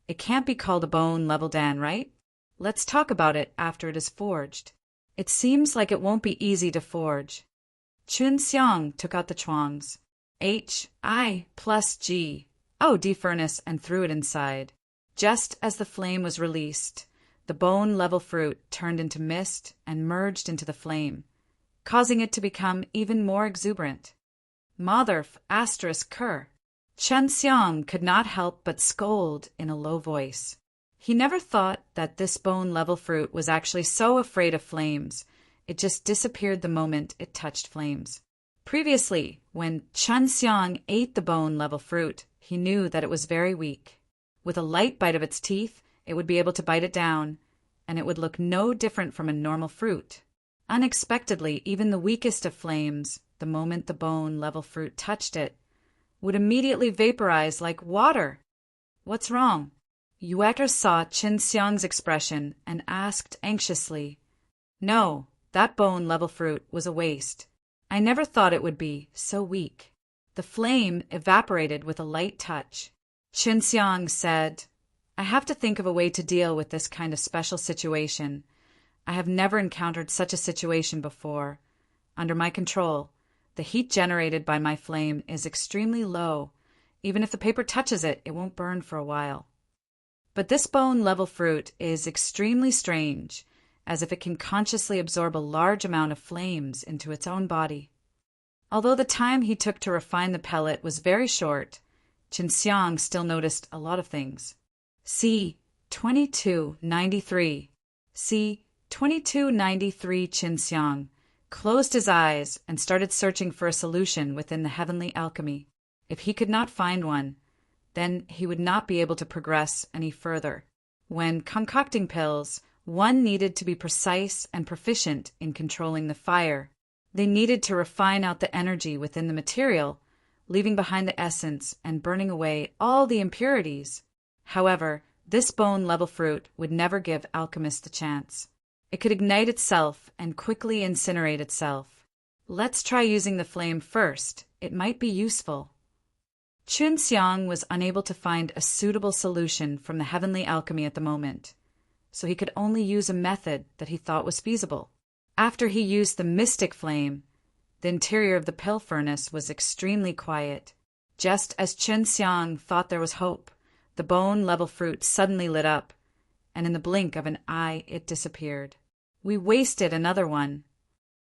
S1: It can't be called a bone level Dan, right? Let's talk about it after it is forged. It seems like it won't be easy to forge. Qinxiang took out the chuangs. H-I plus G. Oh, D furnace, and threw it inside. Just as the flame was released, the bone level fruit turned into mist and merged into the flame, causing it to become even more exuberant. Motherf asterisk cur. Qinxiang could not help but scold in a low voice. He never thought that this bone-level fruit was actually so afraid of flames. It just disappeared the moment it touched flames. Previously, when Chun Xiang ate the bone-level fruit, he knew that it was very weak. With a light bite of its teeth, it would be able to bite it down, and it would look no different from a normal fruit. Unexpectedly, even the weakest of flames, the moment the bone-level fruit touched it, would immediately vaporize like water. What's wrong? Yue'er saw Qin Xiang's expression and asked anxiously. No, that bone-level fruit was a waste. I never thought it would be so weak. The flame evaporated with a light touch. Qin Xiang said, I have to think of a way to deal with this kind of special situation. I have never encountered such a situation before. Under my control, the heat generated by my flame is extremely low. Even if the paper touches it, it won't burn for a while. But this bone-level fruit is extremely strange, as if it can consciously absorb a large amount of flames into its own body. Although the time he took to refine the pellet was very short, Qin Xiang still noticed a lot of things. C. 2293. C. 2293 Qin Xiang closed his eyes and started searching for a solution within the heavenly alchemy. If he could not find one, then he would not be able to progress any further. When concocting pills, one needed to be precise and proficient in controlling the fire. They needed to refine out the energy within the material, leaving behind the essence and burning away all the impurities. However, this bone-level fruit would never give alchemists a chance. It could ignite itself and quickly incinerate itself. Let's try using the flame first. It might be useful. Qin Xiang was unable to find a suitable solution from the heavenly alchemy at the moment, so he could only use a method that he thought was feasible. After he used the mystic flame, the interior of the pill furnace was extremely quiet. Just as Qin Xiang thought there was hope, the bone-level fruit suddenly lit up, and in the blink of an eye it disappeared. We wasted another one.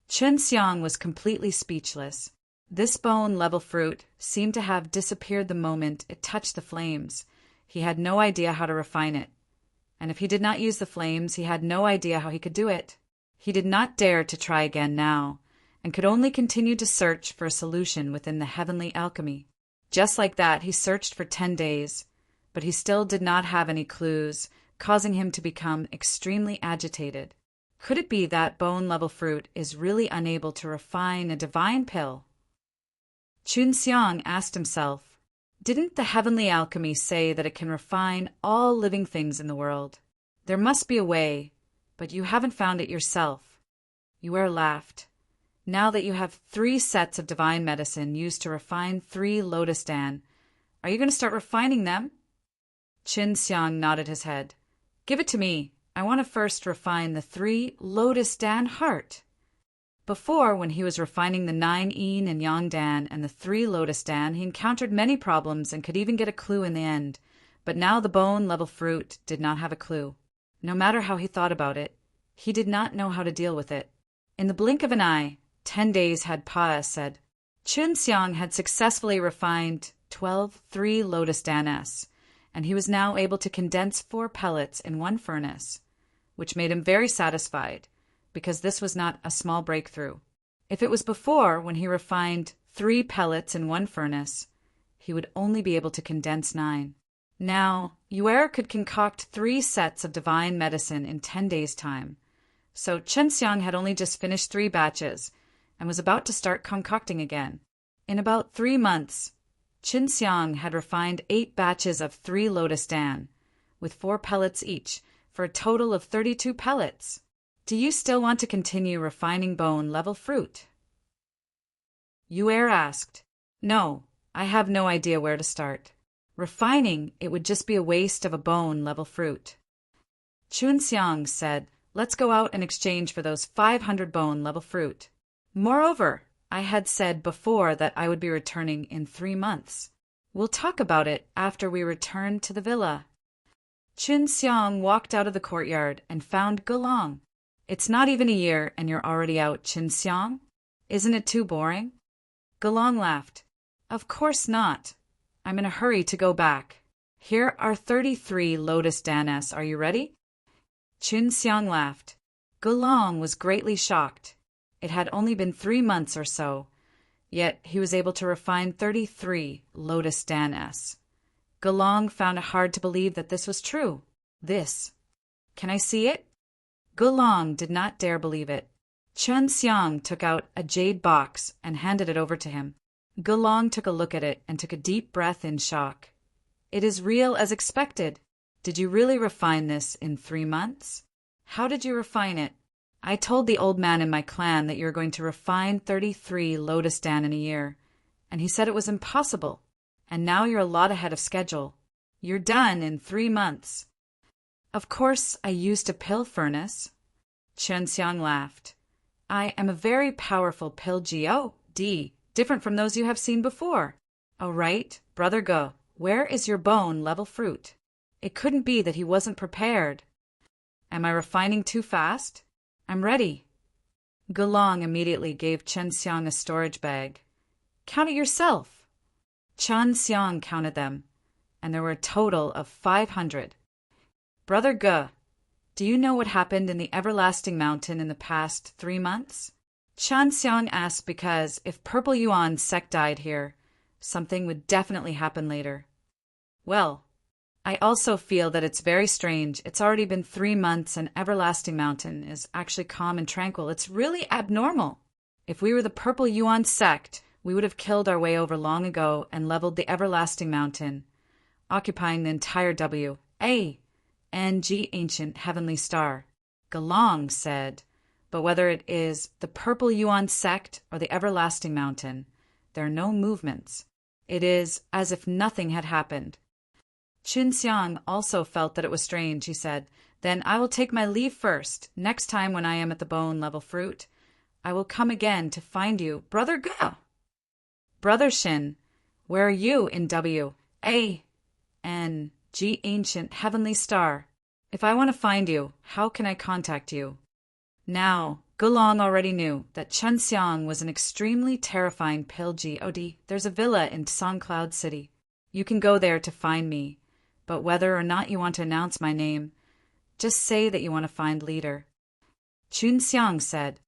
S1: Qin Xiang was completely speechless. This bone-level fruit seemed to have disappeared the moment it touched the flames. He had no idea how to refine it. And if he did not use the flames, he had no idea how he could do it. He did not dare to try again now, and could only continue to search for a solution within the heavenly alchemy. Just like that, he searched for 10 days, but he still did not have any clues, causing him to become extremely agitated. Could it be that bone-level fruit is really unable to refine a divine pill? Qin Xiang asked himself, didn't the heavenly alchemy say that it can refine all living things in the world? There must be a way, but you haven't found it yourself. Yue'er laughed. Now that you have 3 sets of divine medicine used to refine 3 lotus dan, are you going to start refining them? Qin Xiang nodded his head. Give it to me. I want to first refine the 3 lotus dan heart. Before, when he was refining the 9 yin and yang dan and the 3 lotus dan, he encountered many problems and could even get a clue in the end. But now the bone-level fruit did not have a clue. No matter how he thought about it, he did not know how to deal with it. In the blink of an eye, 10 days had passed. Qin Xiang had successfully refined 12 3 lotus dan-s, and he was now able to condense 4 pellets in one furnace, which made him very satisfied, because this was not a small breakthrough. If it was before, when he refined 3 pellets in one furnace, he would only be able to condense 9. Now, Yue'er could concoct 3 sets of divine medicine in 10 days' time, so Qin Xiang had only just finished 3 batches and was about to start concocting again. In about 3 months, Qin Xiang had refined 8 batches of 3 lotus dan, with 4 pellets each, for a total of 32 pellets. Do you still want to continue refining bone-level fruit? Yue'er asked. No, I have no idea where to start. Refining, it would just be a waste of a bone-level fruit. Qin Xiang said, let's go out and exchange for those 500 bone-level fruit. Moreover, I had said before that I would be returning in 3 months. We'll talk about it after we return to the villa. Qin Xiang walked out of the courtyard and found Gelong. It's not even a year and you're already out, Qin Xiang? Isn't it too boring? Gelong laughed. Of course not. I'm in a hurry to go back. Here are 33 lotus dan-s. Are you ready? Qin Xiang laughed. Gelong was greatly shocked. It had only been 3 months or so, Yet he was able to refine 33 Lotus Dan-S. Gelong found it hard to believe that this was true. This. Can I see it? Gelong did not dare believe it. Chen Xiang took out a jade box and handed it over to him. Gelong took a look at it and took a deep breath in shock. It is real as expected. Did you really refine this in 3 months? How did you refine it? I told the old man in my clan that you were going to refine 33 Lotus Dan in a year, and he said it was impossible. And now you're a lot ahead of schedule. You're done in 3 months. Of course, I used a pill furnace. Chen Xiang laughed. I am a very powerful pill God, different from those you have seen before. Oh, right, Brother Ge, where is your bone level fruit? It couldn't be that he wasn't prepared. Am I refining too fast? I'm ready. Gelong immediately gave Chen Xiang a storage bag. Count it yourself. Chen Xiang counted them, and there were a total of 500. Brother Ge, do you know what happened in the Everlasting Mountain in the past 3 months? Chen Xiang asked because if Purple Yuan's sect died here, something would definitely happen later. Well, I also feel that it's very strange. It's already been 3 months and Everlasting Mountain is actually calm and tranquil. It's really abnormal. If we were the Purple Yuan sect, we would have killed our way over long ago and leveled the Everlasting Mountain, occupying the entire W.A. N.G. Ancient Heavenly Star. Gelong said, but whether it is the Purple Yuan sect or the Everlasting Mountain, there are no movements. It is as if nothing had happened. Chen Xiang also felt that it was strange. He said, Then I will take my leave first. Next time when I am at the bone level fruit, I will come again to find you, Brother Ge. Brother Shin, where are you in W.A.N.G. Ancient Heavenly Star? If I want to find you, how can I contact you? Now, Gelong already knew that Chen Xiang was an extremely terrifying pill God. There's a villa in Songcloud City. You can go there to find me, but whether or not you want to announce my name, just say that you want to find Leader. Chen Xiang said,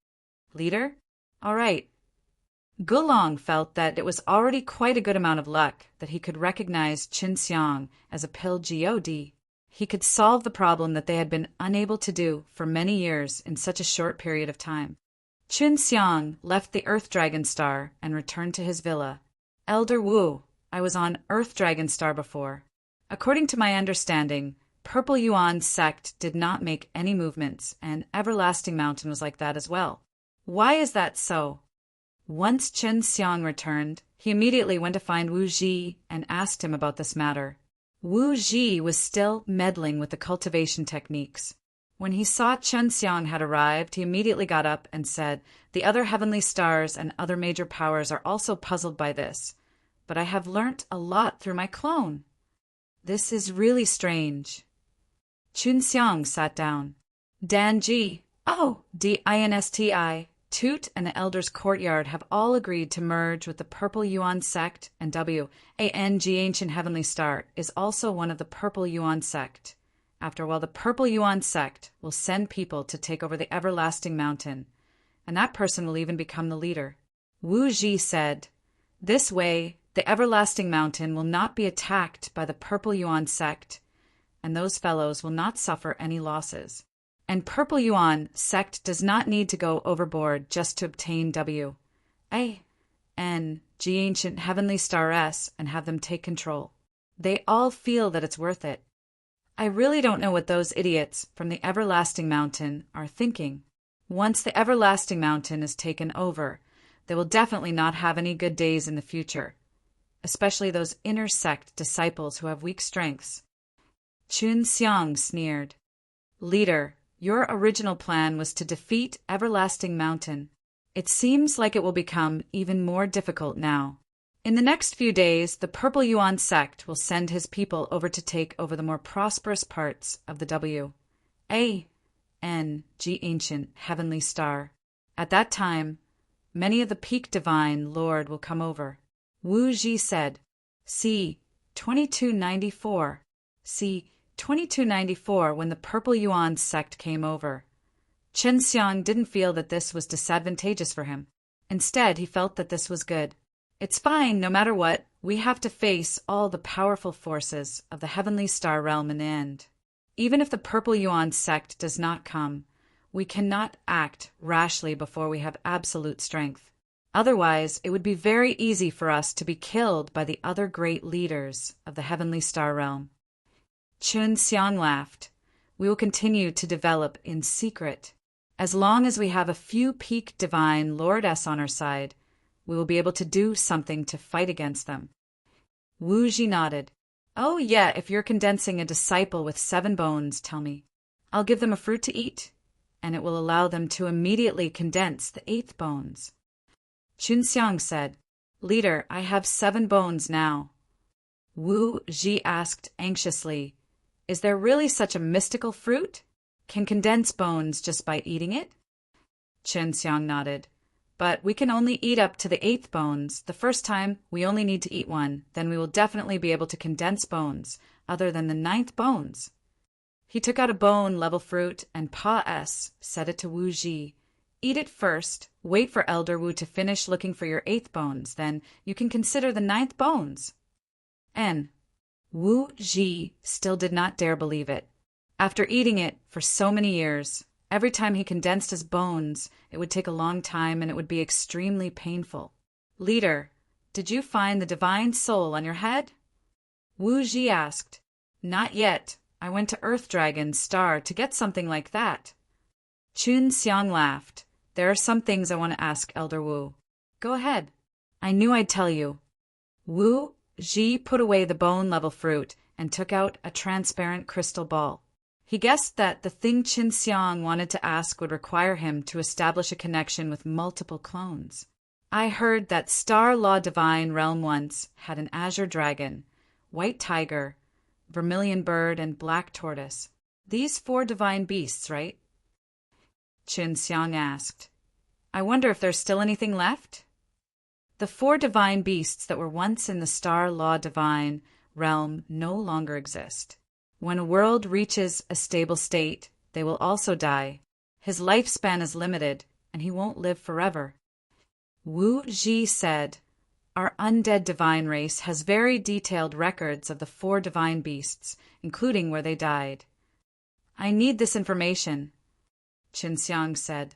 S1: Leader? All right. Gelong felt that it was already quite a good amount of luck that he could recognize Chen Xiang as a pill God. He could solve the problem that they had been unable to do for many years in such a short period of time. Chen Xiang left the Earth Dragon Star and returned to his villa. Elder Wu, I was on Earth Dragon Star before. According to my understanding, Purple Yuan's sect did not make any movements, and Everlasting Mountain was like that as well. Why is that so? Once Chen Xiang returned, he immediately went to find Wu Ji and asked him about this matter. Wu Ji was still meddling with the cultivation techniques. When he saw Chen Xiang had arrived, he immediately got up and said, The other heavenly stars and other major powers are also puzzled by this, but I have learnt a lot through my clone. This is really strange. Chen Xiang sat down. Danji, Dinsti, Toot and the Elder's Courtyard have all agreed to merge with the Purple Yuan sect, and W.A.N.G. Ancient Heavenly Star is also one of the Purple Yuan sect. After a while, the Purple Yuan sect will send people to take over the Everlasting Mountain, and that person will even become the leader. Wu Ji said, This way, the Everlasting Mountain will not be attacked by the Purple Yuan sect, and those fellows will not suffer any losses. And Purple Yuan sect does not need to go overboard just to obtain W.A.N.G. Ancient Heavenly Star S and have them take control. They all feel that it's worth it. I really don't know what those idiots from the Everlasting Mountain are thinking. Once the Everlasting Mountain is taken over, they will definitely not have any good days in the future, especially those inner sect disciples who have weak strengths. Chen Xiang sneered. Leader, your original plan was to defeat Everlasting Mountain. It seems like it will become even more difficult now. In the next few days, the Purple Yuan sect will send his people over to take over the more prosperous parts of the W.A.N.G. Ancient Heavenly Star. At that time, many of the Peak Divine Lord will come over. Wu Ji said, C. 2294. C. 2294 when the Purple Yuan sect came over. Chen Xiang didn't feel that this was disadvantageous for him. Instead, he felt that this was good. It's fine, no matter what. We have to face all the powerful forces of the heavenly star realm in the end. Even if the Purple Yuan sect does not come, we cannot act rashly before we have absolute strength. Otherwise, it would be very easy for us to be killed by the other great leaders of the heavenly star realm. Chun Xiang laughed. We will continue to develop in secret. As long as we have a few peak divine lordess on our side, we will be able to do something to fight against them. Wu Ji nodded. Oh yeah, if you're condensing a disciple with 7 bones, tell me. I'll give them a fruit to eat, and it will allow them to immediately condense the 8th bones. Chun Xiang said, Leader, I have 7 bones now. Wu Ji asked anxiously, Is there really such a mystical fruit? Can condense bones just by eating it? Chun Xiang nodded. But we can only eat up to the 8th bones. The first time, we only need to eat 1. Then we will definitely be able to condense bones, other than the 9th bones. He took out a bone-level fruit and said it to Wu Ji. Eat it first, wait for Elder Wu to finish looking for your 8th bones, then you can consider the 9th bones. Wu Ji still did not dare believe it. After eating it for so many years, every time he condensed his bones, it would take a long time and it would be extremely painful. Leader, did you find the divine soul on your head? Wu Ji asked. Not yet. I went to Earth Dragon's star to get something like that. Chun Xiang laughed. There are some things I want to ask Elder Wu. Go ahead. I knew I'd tell you. Wu Ji put away the bone-level fruit and took out a transparent crystal ball. He guessed that the thing Chun Xiang wanted to ask would require him to establish a connection with multiple clones. I heard that Star Law Divine Realm once had an azure dragon, white tiger, vermilion bird, and black tortoise. These 4 divine beasts, right? Chun Xiang asked. I wonder if there's still anything left? The 4 divine beasts that were once in the Star Law Divine realm no longer exist. When a world reaches a stable state, they will also die. His lifespan is limited, and he won't live forever. Wu Ji said, Our undead divine race has very detailed records of the 4 divine beasts, including where they died. I need this information. Chun Xiang said,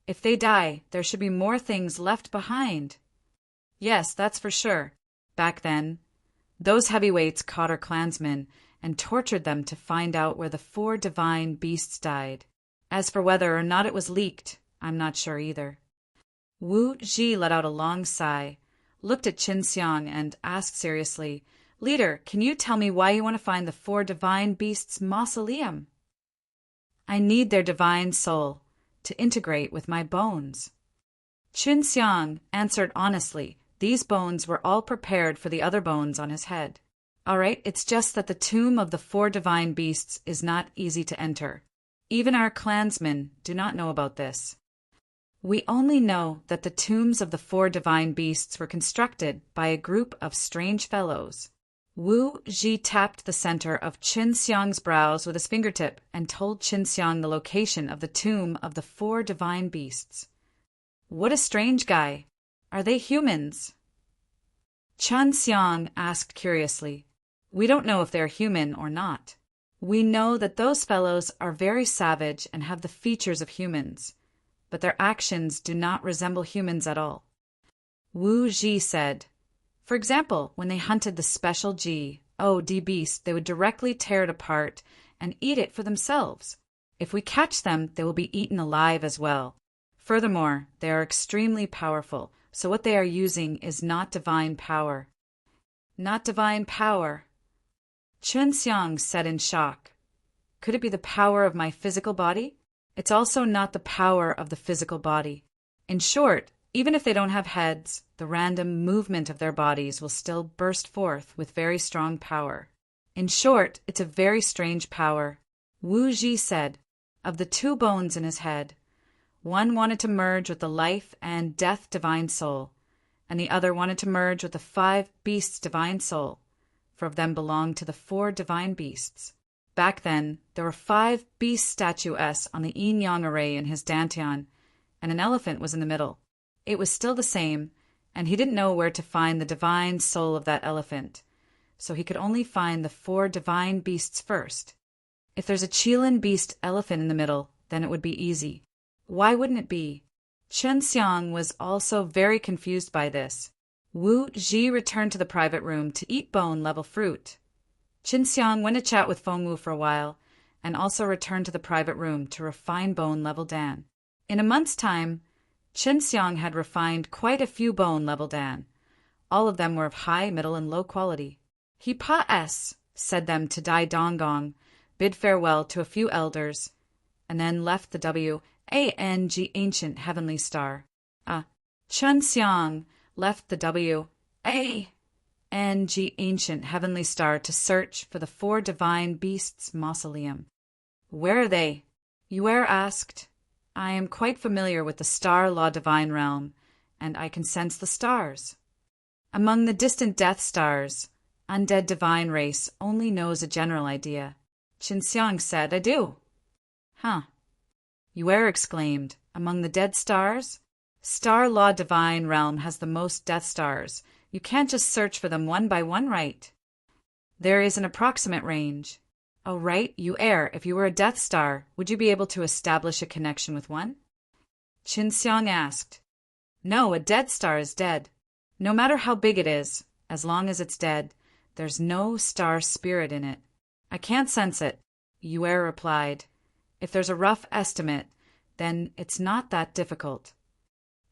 S1: If they die, there should be more things left behind. Yes, that's for sure. Back then, those heavyweights caught our clansmen and tortured them to find out where the 4 divine beasts died. As for whether or not it was leaked, I'm not sure either. Wu Ji let out a long sigh, looked at Chun Xiang, and asked seriously, Leader, can you tell me why you want to find the 4 divine beasts' mausoleum? I need their divine soul to integrate with my bones. Chun Xiang answered honestly. These bones were all prepared for the other bones on his head. All right, it's just that the tomb of the 4 divine beasts is not easy to enter. Even our clansmen do not know about this. We only know that the tombs of the 4 divine beasts were constructed by a group of strange fellows. Wu Ji tapped the center of Chun Xiang's brows with his fingertip and told Chun Xiang the location of the tomb of the 4 divine beasts. What a strange guy. Are they humans? Chun Xiang asked curiously. We don't know if they're human or not. We know that those fellows are very savage and have the features of humans, but their actions do not resemble humans at all. Wu Ji said, For example, when they hunted the special D beast, they would directly tear it apart and eat it for themselves. If we catch them, they will be eaten alive as well. Furthermore, they are extremely powerful, so what they are using is not divine power. Not divine power. Chun Xiang said in shock. Could it be the power of my physical body? It's also not the power of the physical body. In short, even if they don't have heads, the random movement of their bodies will still burst forth with very strong power. In short, it's a very strange power. Wu Ji said, of the 2 bones in his head, one wanted to merge with the life and death divine soul, and the other wanted to merge with the 5 beasts' divine soul, for of them belonged to the 4 divine beasts. Back then, there were 5 beast statuettes on the yin-yang array in his dantian, and an elephant was in the middle. It was still the same, and he didn't know where to find the divine soul of that elephant, so he could only find the 4 divine beasts first. If there's a Qilin beast elephant in the middle, then it would be easy. Why wouldn't it be? Chen Xiang was also very confused by this. Wu Ji returned to the private room to eat bone-level fruit. Qin Xiang went to chat with Feng Wu for a while, and also returned to the private room to refine bone-level Dan. In a month's time, Qin Xiang had refined quite a few bone-level Dan. All of them were of high, middle, and low quality. He said them to Dai Donggong, bid farewell to a few elders, and then left the Wang ancient heavenly star. Chen Xiang left the Wang ancient heavenly star to search for the 4 divine beasts' mausoleum. Where are they? Yue asked. I am quite familiar with the star law divine realm, and I can sense the stars. Among the distant death stars, undead divine race only knows a general idea. Qin Xiang said, I do. Huh. Yue exclaimed, among the dead stars? Star law divine realm has the most death stars. You can't just search for them one by one, right? There is an approximate range. Oh, right, Yue, if you were a death star, would you be able to establish a connection with one? Qin Xiang asked. No, a dead star is dead. No matter how big it is, as long as it's dead, there's no star spirit in it. I can't sense it, Yue replied. If there's a rough estimate, then it's not that difficult.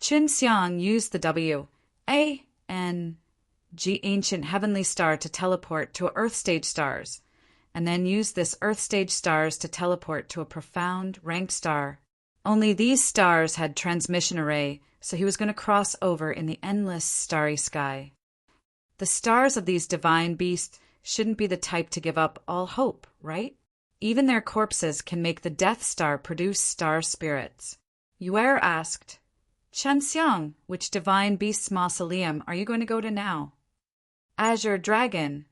S1: Qin Xiang used the Wang ancient heavenly star to teleport to Earth stage stars, and then used this Earth stage stars to teleport to a profound ranked star. Only these stars had transmission array, so he was going to cross over in the endless starry sky. The stars of these divine beasts shouldn't be the type to give up all hope, right? Even their corpses can make the Death Star produce star spirits. Yue asked, Chen Xiang, which divine beast's mausoleum are you going to go to now? Azure Dragon.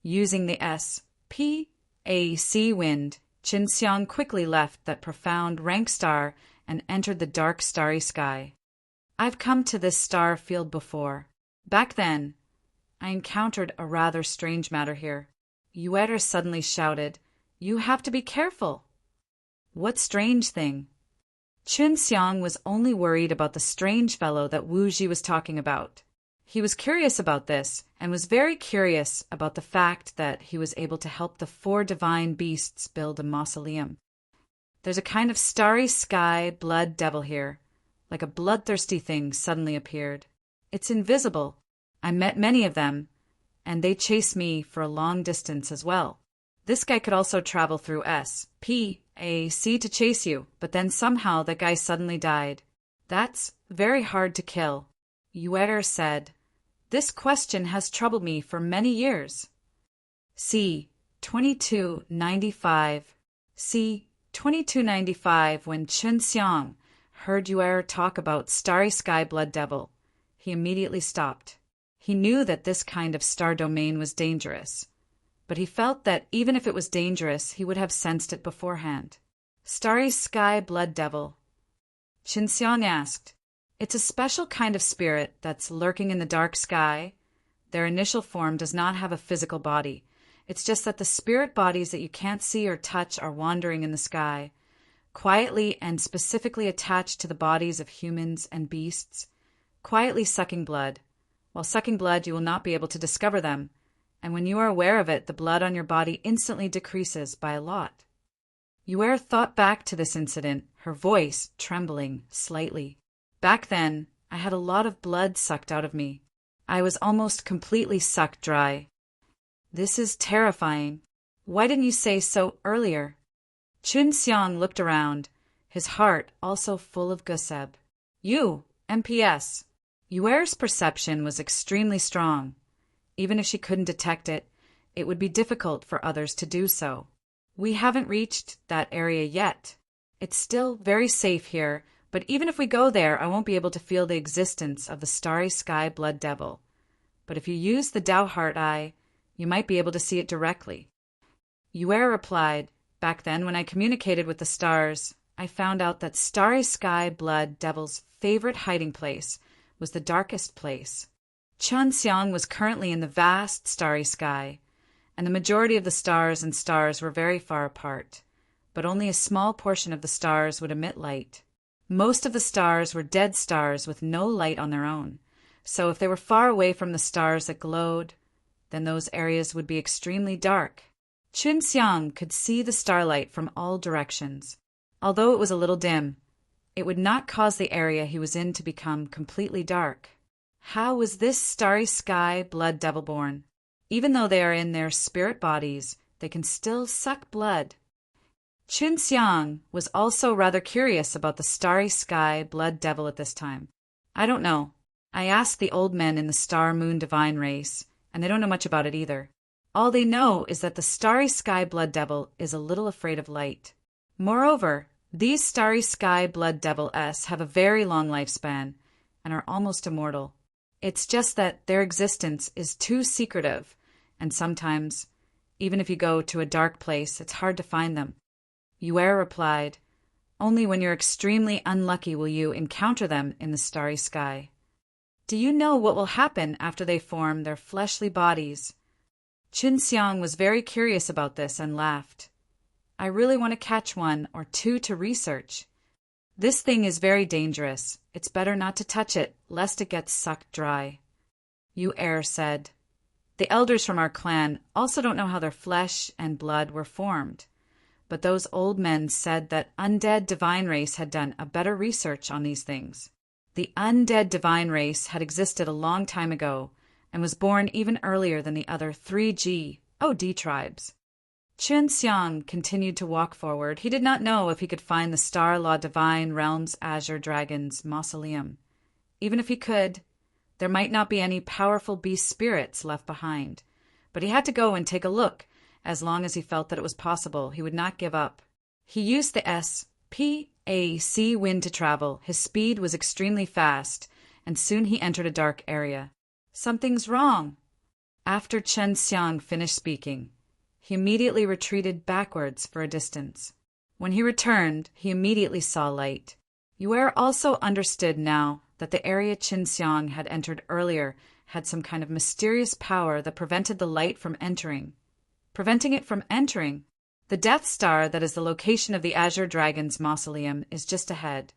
S1: Using the SPAC wind, Qin Xiang quickly left that profound rank star and entered the dark starry sky. I've come to this star field before. Back then, I encountered a rather strange matter here. Yue suddenly shouted, You have to be careful. What strange thing? Qin Xiang was only worried about the strange fellow that Wu Ji was talking about. He was curious about this, and was very curious about the fact that he was able to help the 4 divine beasts build a mausoleum. There's a kind of starry sky blood devil here, like a bloodthirsty thing suddenly appeared. It's invisible. I met many of them, and they chased me for a long distance as well. This guy could also travel through SPAC to chase you, but then somehow that guy suddenly died. That's very hard to kill. Yue said, This question has troubled me for many years. C. 2295. C. 2295. When Qin Xiang heard Yue talk about starry sky blood devil, he immediately stopped. He knew that this kind of star domain was dangerous, but he felt that even if it was dangerous, he would have sensed it beforehand. Starry sky blood devil. Qin Xiang asked, It's a special kind of spirit that's lurking in the dark sky. Their initial form does not have a physical body. It's just that the spirit bodies that you can't see or touch are wandering in the sky, quietly and specifically attached to the bodies of humans and beasts, quietly sucking blood. While sucking blood, you will not be able to discover them, and when you are aware of it, the blood on your body instantly decreases by a lot. Yue thought back to this incident, her voice trembling slightly. Back then, I had a lot of blood sucked out of me. I was almost completely sucked dry. This is terrifying. Why didn't you say so earlier? Qin Xiang looked around, his heart also full of gossip. You, MPS. Yue's perception was extremely strong. Even if she couldn't detect it, it would be difficult for others to do so. We haven't reached that area yet. It's still very safe here, but even if we go there, I won't be able to feel the existence of the starry sky blood devil. But if you use the Dao Heart Eye, you might be able to see it directly. Yue replied, Back then when I communicated with the stars, I found out that Starry Sky Blood Devil's favorite hiding place was the darkest place. Chunxiang was currently in the vast starry sky, and the majority of the stars and stars were very far apart, but only a small portion of the stars would emit light. Most of the stars were dead stars with no light on their own, so if they were far away from the stars that glowed, then those areas would be extremely dark. Chunxiang could see the starlight from all directions. Although it was a little dim, it would not cause the area he was in to become completely dark. How was this Starry Sky Blood Devil born? Even though they are in their spirit bodies, they can still suck blood. Chunxiang was also rather curious about the Starry Sky Blood Devil at this time. I don't know. I asked the old men in the Star Moon Divine race, and they don't know much about it either. All they know is that the Starry Sky Blood Devil is a little afraid of light. Moreover, these Starry Sky Blood Devil-s have a very long lifespan and are almost immortal. It's just that their existence is too secretive, and sometimes, even if you go to a dark place, it's hard to find them. Yue replied, "Only when you're extremely unlucky will you encounter them in the starry sky." "Do you know what will happen after they form their fleshly bodies?" Chunxiang was very curious about this and laughed. "I really want to catch one or two to research. This thing is very dangerous. It's better not to touch it, lest it gets sucked dry." Yue said, "The elders from our clan also don't know how their flesh and blood were formed, but those old men said that undead divine race had done a better research on these things. The undead divine race had existed a long time ago and was born even earlier than the other 3G OD tribes." Chunxiang continued to walk forward. He did not know if he could find the Star Law Divine Realm's Azure Dragon's mausoleum. Even if he could, there might not be any powerful beast spirits left behind. But he had to go and take a look. As long as he felt that it was possible, he would not give up. He used the SPAC wind to travel. His speed was extremely fast, and soon he entered a dark area. "Something's wrong." After Chunxiang finished speaking, he immediately retreated backwards for a distance. When he returned, he immediately saw light. Yue also understood now that the area Chunxiang had entered earlier had some kind of mysterious power that prevented the light from entering. Preventing it from entering? The Death Star that is the location of the Azure Dragon's mausoleum is just ahead,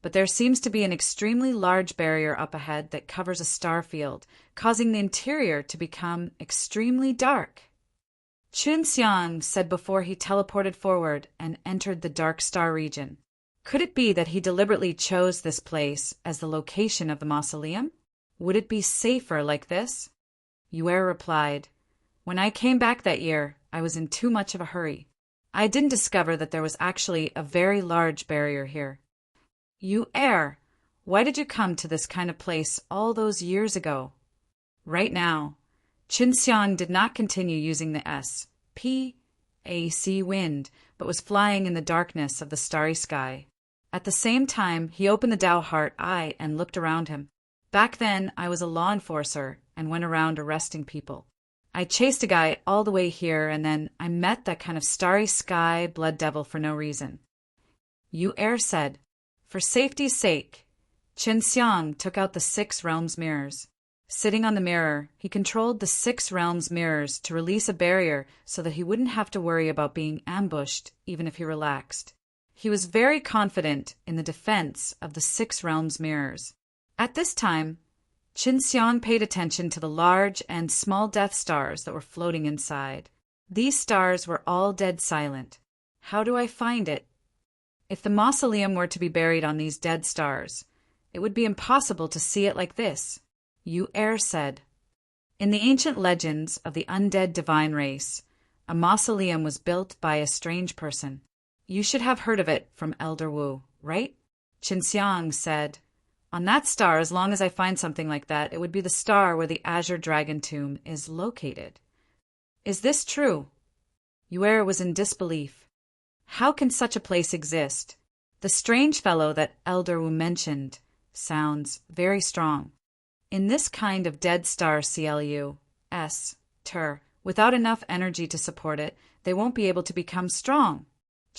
S1: but there seems to be an extremely large barrier up ahead that covers a star field, causing the interior to become extremely dark. Chunxiang said before he teleported forward and entered the dark star region. Could it be that he deliberately chose this place as the location of the mausoleum? Would it be safer like this? Yue replied, "When I came back that year, I was in too much of a hurry. I didn't discover that there was actually a very large barrier here." "Yue, why did you come to this kind of place all those years ago?" Right now, Chunxiang did not continue using the SPAC wind, but was flying in the darkness of the starry sky. At the same time, he opened the Dao Heart Eye and looked around him. "Back then, I was a law enforcer and went around arresting people. I chased a guy all the way here, and then I met that kind of starry sky blood devil for no reason." Yue said, "For safety's sake." Chunxiang took out the 6 realms mirrors. Sitting on the mirror, he controlled the 6 realms mirrors to release a barrier so that he wouldn't have to worry about being ambushed even if he relaxed. He was very confident in the defense of the 6 realms mirrors. At this time, Chunxiang paid attention to the large and small death stars that were floating inside. These stars were all dead silent. How do I find it? If the mausoleum were to be buried on these dead stars, it would be impossible to see it like this. Yue said, "In the ancient legends of the undead divine race, a mausoleum was built by a strange person. You should have heard of it from Elder Wu, right?" Chunxiang said, "On that star, as long as I find something like that, it would be the star where the Azure Dragon Tomb is located." "Is this true?" Yue was in disbelief. How can such a place exist? The strange fellow that Elder Wu mentioned sounds very strong. In this kind of dead star without enough energy to support it, they won't be able to become strong.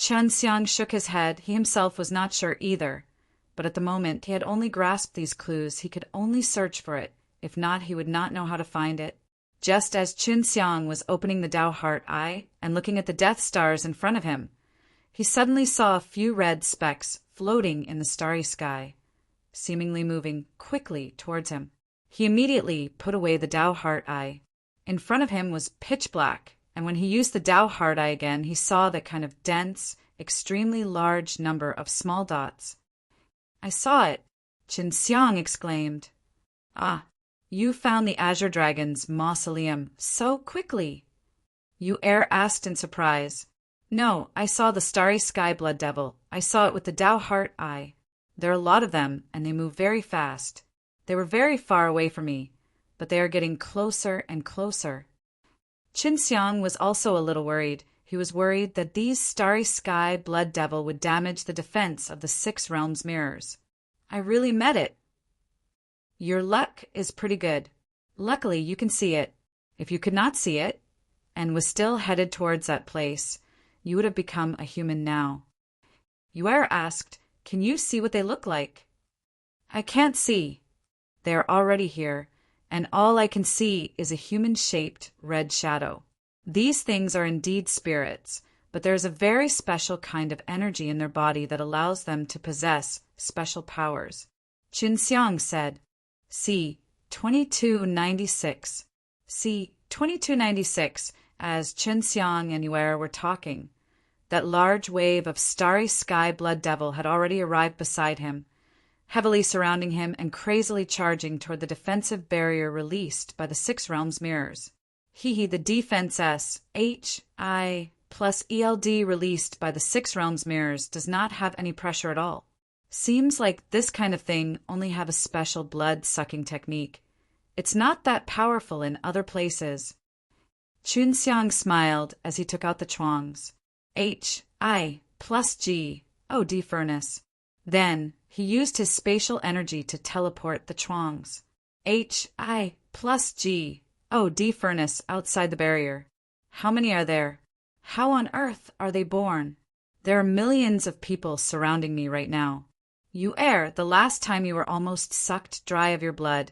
S1: Chen Xiang shook his head. He himself was not sure either. But at the moment, he had only grasped these clues. He could only search for it. If not, he would not know how to find it. Just as Chen Xiang was opening the Tao Heart Eye and looking at the Death Stars in front of him, he suddenly saw a few red specks floating in the starry sky, seemingly moving quickly towards him. He immediately put away the Tao Heart Eye. In front of him was pitch black, and when he used the Tao Heart Eye again, he saw that kind of dense, extremely large number of small dots. "I saw it," Chen Xiang exclaimed. "Ah, you found the Azure Dragon's mausoleum so quickly?" Yu Er asked in surprise. "No, I saw the Starry Sky Blood Devil. I saw it with the Tao Heart Eye. There are a lot of them, and they move very fast. They were very far away from me, but they are getting closer and closer." Chen Xiang was also a little worried. He was worried that these Starry Sky Blood Devil would damage the defense of the Six Realms mirrors. "I really met it." "Your luck is pretty good. Luckily, you can see it. If you could not see it, and was still headed towards that place, you would have become a human now." Yu Er asked, "Can you see what they look like?" "I can't see. They are already here, and all I can see is a human-shaped red shadow. These things are indeed spirits, but there is a very special kind of energy in their body that allows them to possess special powers." Chen Xiang said, "See 2296. See 2296, as Chen Xiang and Yu Er were talking. That large wave of Starry Sky Blood Devil had already arrived beside him, heavily surrounding him and crazily charging toward the defensive barrier released by the Six Realms mirrors. The defense S, H, I, plus ELD released by the Six Realms mirrors does not have any pressure at all. Seems like this kind of thing only have a special blood-sucking technique. It's not that powerful in other places." Chen Xiang smiled as he took out the chuangs. H, I, plus G, O D furnace. Then he used his spatial energy to teleport the chuangs. H, I, plus G, O D furnace outside the barrier. How many are there? How on earth are they born? There are millions of people surrounding me right now. Yu Er, the last time you were almost sucked dry of your blood,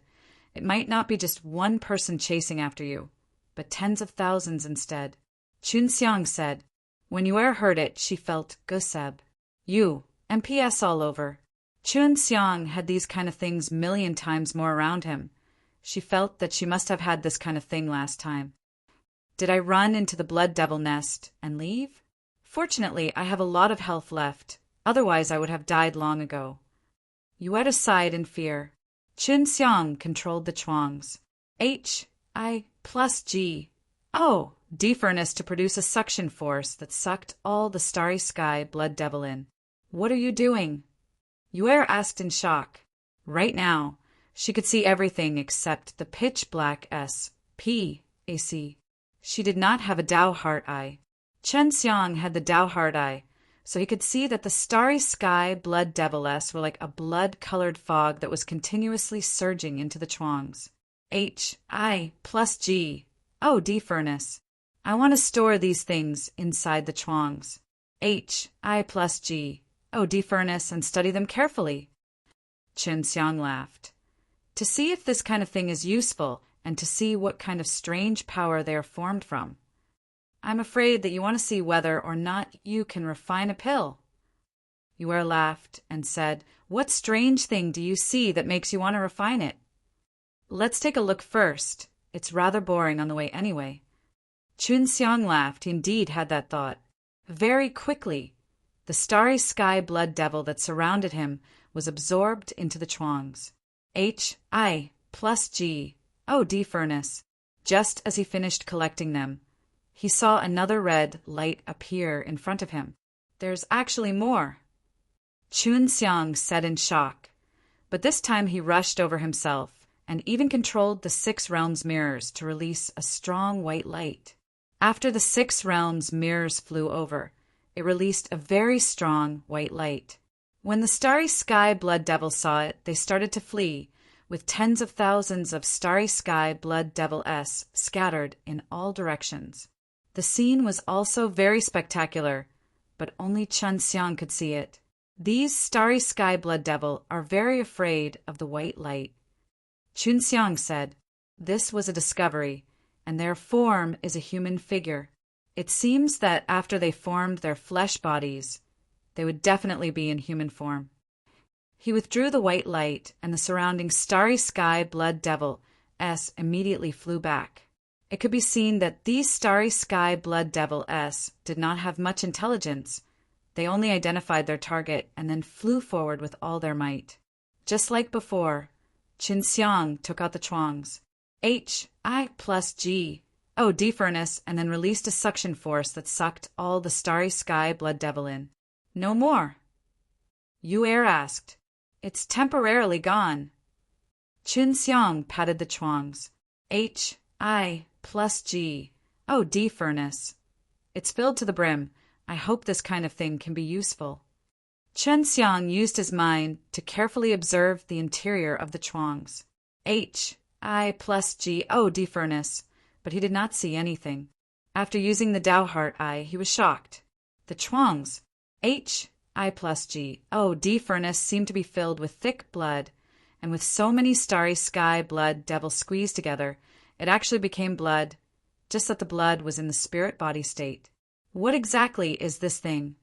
S1: it might not be just one person chasing after you, but tens of thousands instead." Chen Xiang said. When Yu Er heard it, she felt guseb. MPS all over. Chen Xiang had these kind of things 1,000,000 times more around him. She felt that she must have had this kind of thing last time. "Did I run into the Blood Devil nest and leave? Fortunately, I have a lot of health left. Otherwise, I would have died long ago." Yu Er sighed in fear. Chen Xiang controlled the chuangs. H, I, plus G. Oh, D furnace to produce a suction force that sucked all the Starry Sky Blood Devil in. "What are you doing?" Yu Er asked in shock. Right now, she could see everything except the pitch-black S, P, AC. She did not have a Tao Heart Eye. Chen Xiang had the Tao Heart Eye, so he could see that the Starry Sky Blood Devil S were like a blood-colored fog that was continuously surging into the chuangs. H, I, plus G. Oh, D furnace. I want to store these things inside the chuangs. H, I plus G. Oh, D furnace, and study them carefully. Chen Xiang laughed. To see if this kind of thing is useful, and to see what kind of strange power they are formed from. I'm afraid that you want to see whether or not you can refine a pill. Yu Er laughed and said, "What strange thing do you see that makes you want to refine it?" "Let's take a look first. It's rather boring on the way anyway." Chen Xiang laughed. He indeed had that thought. Very quickly, the Starry Sky Blood Devil that surrounded him was absorbed into the chuangs. H, I, plus G. Oh, D furnace. Just as he finished collecting them, he saw another red light appear in front of him. There's actually more. Chen Xiang said in shock, but this time he rushed over himself and even controlled the Six Realms mirrors to release a strong white light. After the Six Realms mirrors flew over, it released a very strong white light. When the Starry Sky Blood Devil saw it, they started to flee, with tens of thousands of Starry Sky Blood Devil S scattered in all directions. The scene was also very spectacular, but only Chun Xiang could see it. These starry sky blood devil are very afraid of the white light. Chun Xiang said, "This was a discovery, and their form is a human figure. It seems that after they formed their flesh bodies, they would definitely be in human form." He withdrew the white light, and the surrounding starry sky blood devil S immediately flew back. It could be seen that these starry sky blood devil S did not have much intelligence. They only identified their target and then flew forward with all their might. Just like before, Chun Xiang took out the chuangs. I plus G. D furnace, and then released a suction force that sucked all the starry sky blood devil in. "No more?" Yu Er asked. "It's temporarily gone." Chun Xiang patted the chuangs. I plus G. D furnace. "It's filled to the brim. I hope this kind of thing can be useful." Chun Xiang used his mind to carefully observe the interior of the chuangs. I plus G. D furnace. But he did not see anything. After using the Dao Heart Eye, he was shocked. The chuangs, I plus G. D furnace, seemed to be filled with thick blood, and with so many starry sky blood devils squeezed together, it actually became blood, just that the blood was in the spirit body state. What exactly is this thing?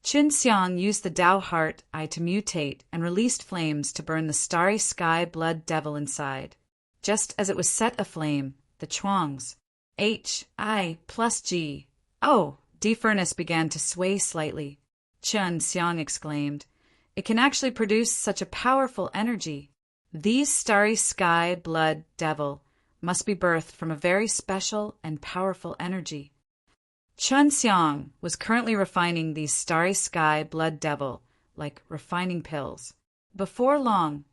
S1: Chun Xiang used the Dao Heart Eye to mutate and released flames to burn the starry sky blood devil inside. Just as it was set aflame, the chuangs, I plus G. D furnace began to sway slightly. Chun Xiang exclaimed, "It can actually produce such a powerful energy. These starry sky blood devil must be birthed from a very special and powerful energy." Chun Xiang was currently refining these starry sky blood devil like refining pills. Before long,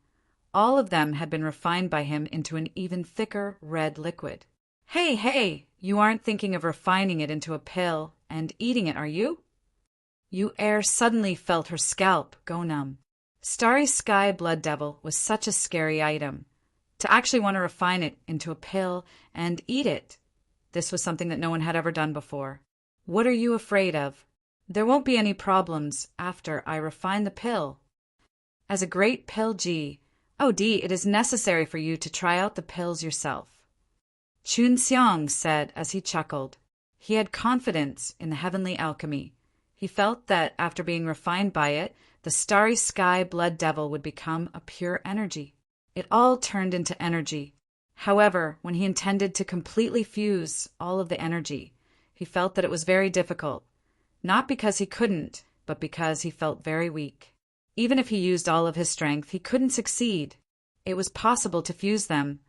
S1: all of them had been refined by him into an even thicker red liquid. Hey, you aren't thinking of refining it into a pill and eating it, are you? Yu Er suddenly felt her scalp go numb. Starry sky blood devil was such a scary item. To actually want to refine it into a pill and eat it, this was something that no one had ever done before. What are you afraid of? There won't be any problems after I refine the pill. As a great pill G, D, it is necessary for you to try out the pills yourself. Chun Xiang said as he chuckled. He had confidence in the heavenly alchemy. He felt that after being refined by it, the starry sky blood devil would become a pure energy. It all turned into energy. However, when he intended to completely fuse all of the energy, he felt that it was very difficult. Not because he couldn't, but because he felt very weak. Even if he used all of his strength, he couldn't succeed. It was possible to fuse them,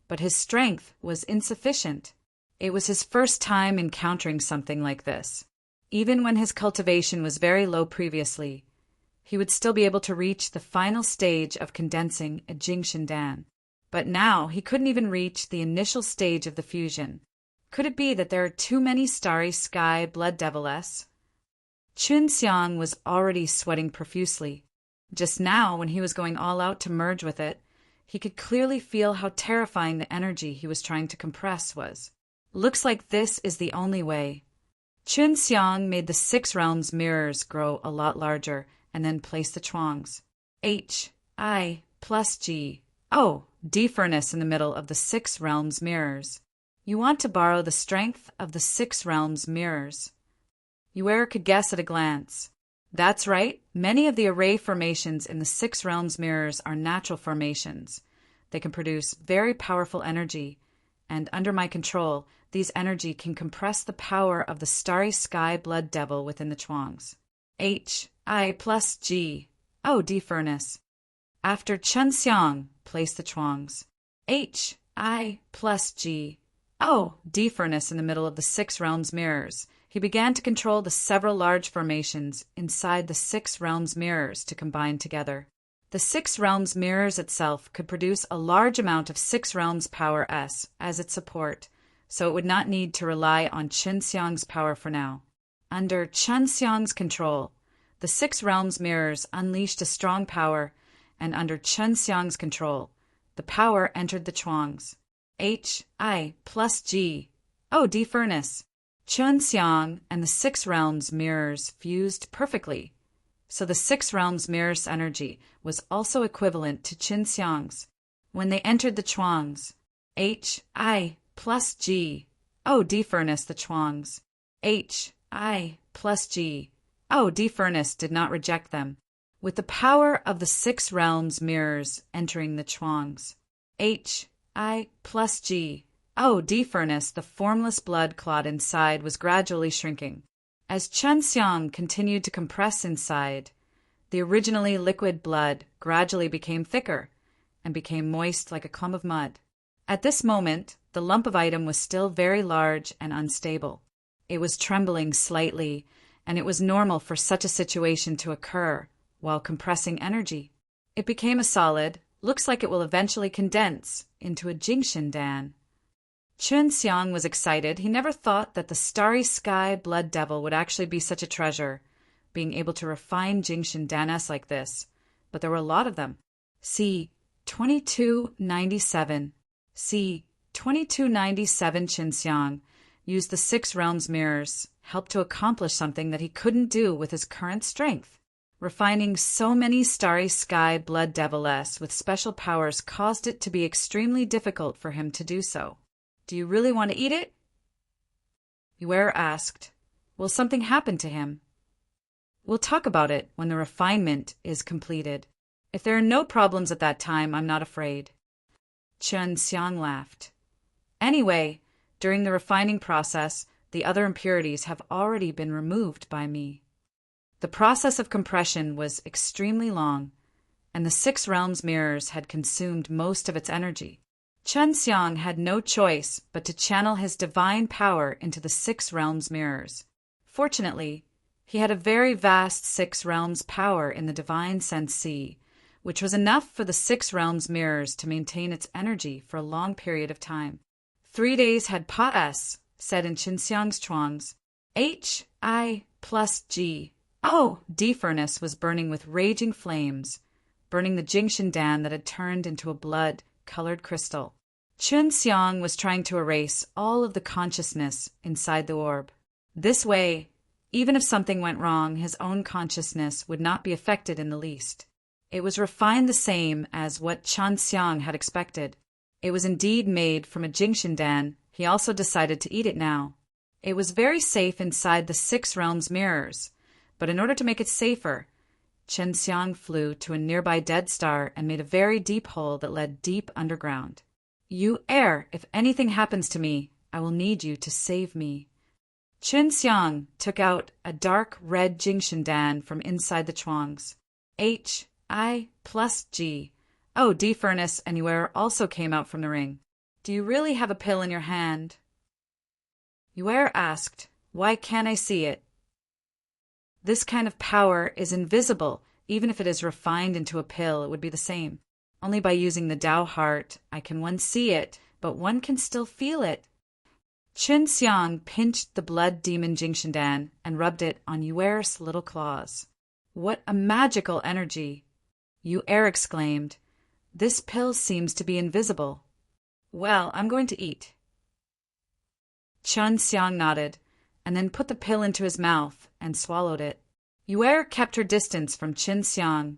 S1: but his strength was insufficient. It was his first time encountering something like this. Even when his cultivation was very low previously, he would still be able to reach the final stage of condensing a Jingshan Dan. But now he couldn't even reach the initial stage of the fusion. Could it be that there are too many starry sky blood devil-s? Chun Xiang was already sweating profusely. Just now, when he was going all out to merge with it, he could clearly feel how terrifying the energy he was trying to compress was. Looks like this is the only way. Chun Xiang made the 6 realms mirrors grow a lot larger and then placed the chuangs. I plus G. D furnace in the middle of the 6 realms mirrors. You want to borrow the strength of the 6 realms mirrors. Yu Er could guess at a glance. That's right, many of the array formations in the 6 realms mirrors are natural formations. They can produce very powerful energy, and under my control, these energy can compress the power of the starry sky blood devil within the chuangs. I plus G. D furnace. After Chun Xiang placed the chuangs. I plus G. D furnace in the middle of the 6 realms mirrors. He began to control the several large formations inside the 6 realms mirrors to combine together. The 6 realms mirrors itself could produce a large amount of 6 realms power S as its support, so it would not need to rely on Chun Xiang's power for now. Under Chun Xiang's control, the 6 realms mirrors unleashed a strong power, and under Chun Xiang's control, the power entered the chuangs. I plus G. D furnace. Chun Xiang and the Six Realms mirrors fused perfectly, so the Six Realms mirror's energy was also equivalent to Qin Xiang's. When they entered the Chuangs, H-I plus G. Oh, defurnace the Chuangs. H-I plus G. Oh, defurnace did not reject them. With the power of the Six Realms mirrors entering the Chuangs, H-I plus G. Oh, defurnace, the formless blood clot inside was gradually shrinking. As Chun Xiang continued to compress inside, the originally liquid blood gradually became thicker and became moist like a clump of mud. At this moment, the lump of item was still very large and unstable. It was trembling slightly, and it was normal for such a situation to occur while compressing energy. It became a solid, looks like it will eventually condense into a Jingshan Dan. Chun Xiang was excited. He never thought that the starry sky blood devil would actually be such a treasure, being able to refine Jingshan Danes like this, but there were a lot of them. C. 2297. C. 2297 Chun Xiang used the Six Realms mirrors, helped to accomplish something that he couldn't do with his current strength. Refining so many starry sky blood deviless with special powers caused it to be extremely difficult for him to do so. Do you really want to eat it? Yuer asked. Will something happen to him? We'll talk about it when the refinement is completed. If there are no problems at that time, I'm not afraid. Chun Xiang laughed. Anyway, during the refining process, the other impurities have already been removed by me. The process of compression was extremely long, and the Six Realms mirrors had consumed most of its energy. Chun Xiang had no choice but to channel his divine power into the Six Realms mirrors. Fortunately, he had a very vast Six Realms power in the Divine Sense Sea, which was enough for the Six Realms mirrors to maintain its energy for a long period of time. 3 days had passed, said in Chun Xiang's Chuangs. H-I plus G. Oh, defurnace was burning with raging flames, burning the Jingshan Dan that had turned into a blood-colored crystal. Chun Xiang was trying to erase all of the consciousness inside the orb. This way, even if something went wrong, his own consciousness would not be affected in the least. It was refined the same as what Chun Xiang had expected. It was indeed made from a Jingshan Dan. He also decided to eat it now. It was very safe inside the Six Realms mirrors, but in order to make it safer, Chun Xiang flew to a nearby dead star and made a very deep hole that led deep underground. You err, if anything happens to me, I will need you to save me. Chun Xiang took out a dark red Jingshan Dan from inside the Chuangs. H-I plus G. Oh, defurnace and Yuer also came out from the ring. Do you really have a pill in your hand? Yuer asked, Why can't I see it? This kind of power is invisible. Even if it is refined into a pill, it would be the same. Only by using the Tao heart, I can one see it, but one can still feel it. Chun Xiang pinched the blood demon Jingshan Dan and rubbed it on Yuer's little claws. What a magical energy! Yuer exclaimed, This pill seems to be invisible. Well, I'm going to eat. Chun Xiang nodded, and then put the pill into his mouth and swallowed it. Yuer kept her distance from Chun Xiang,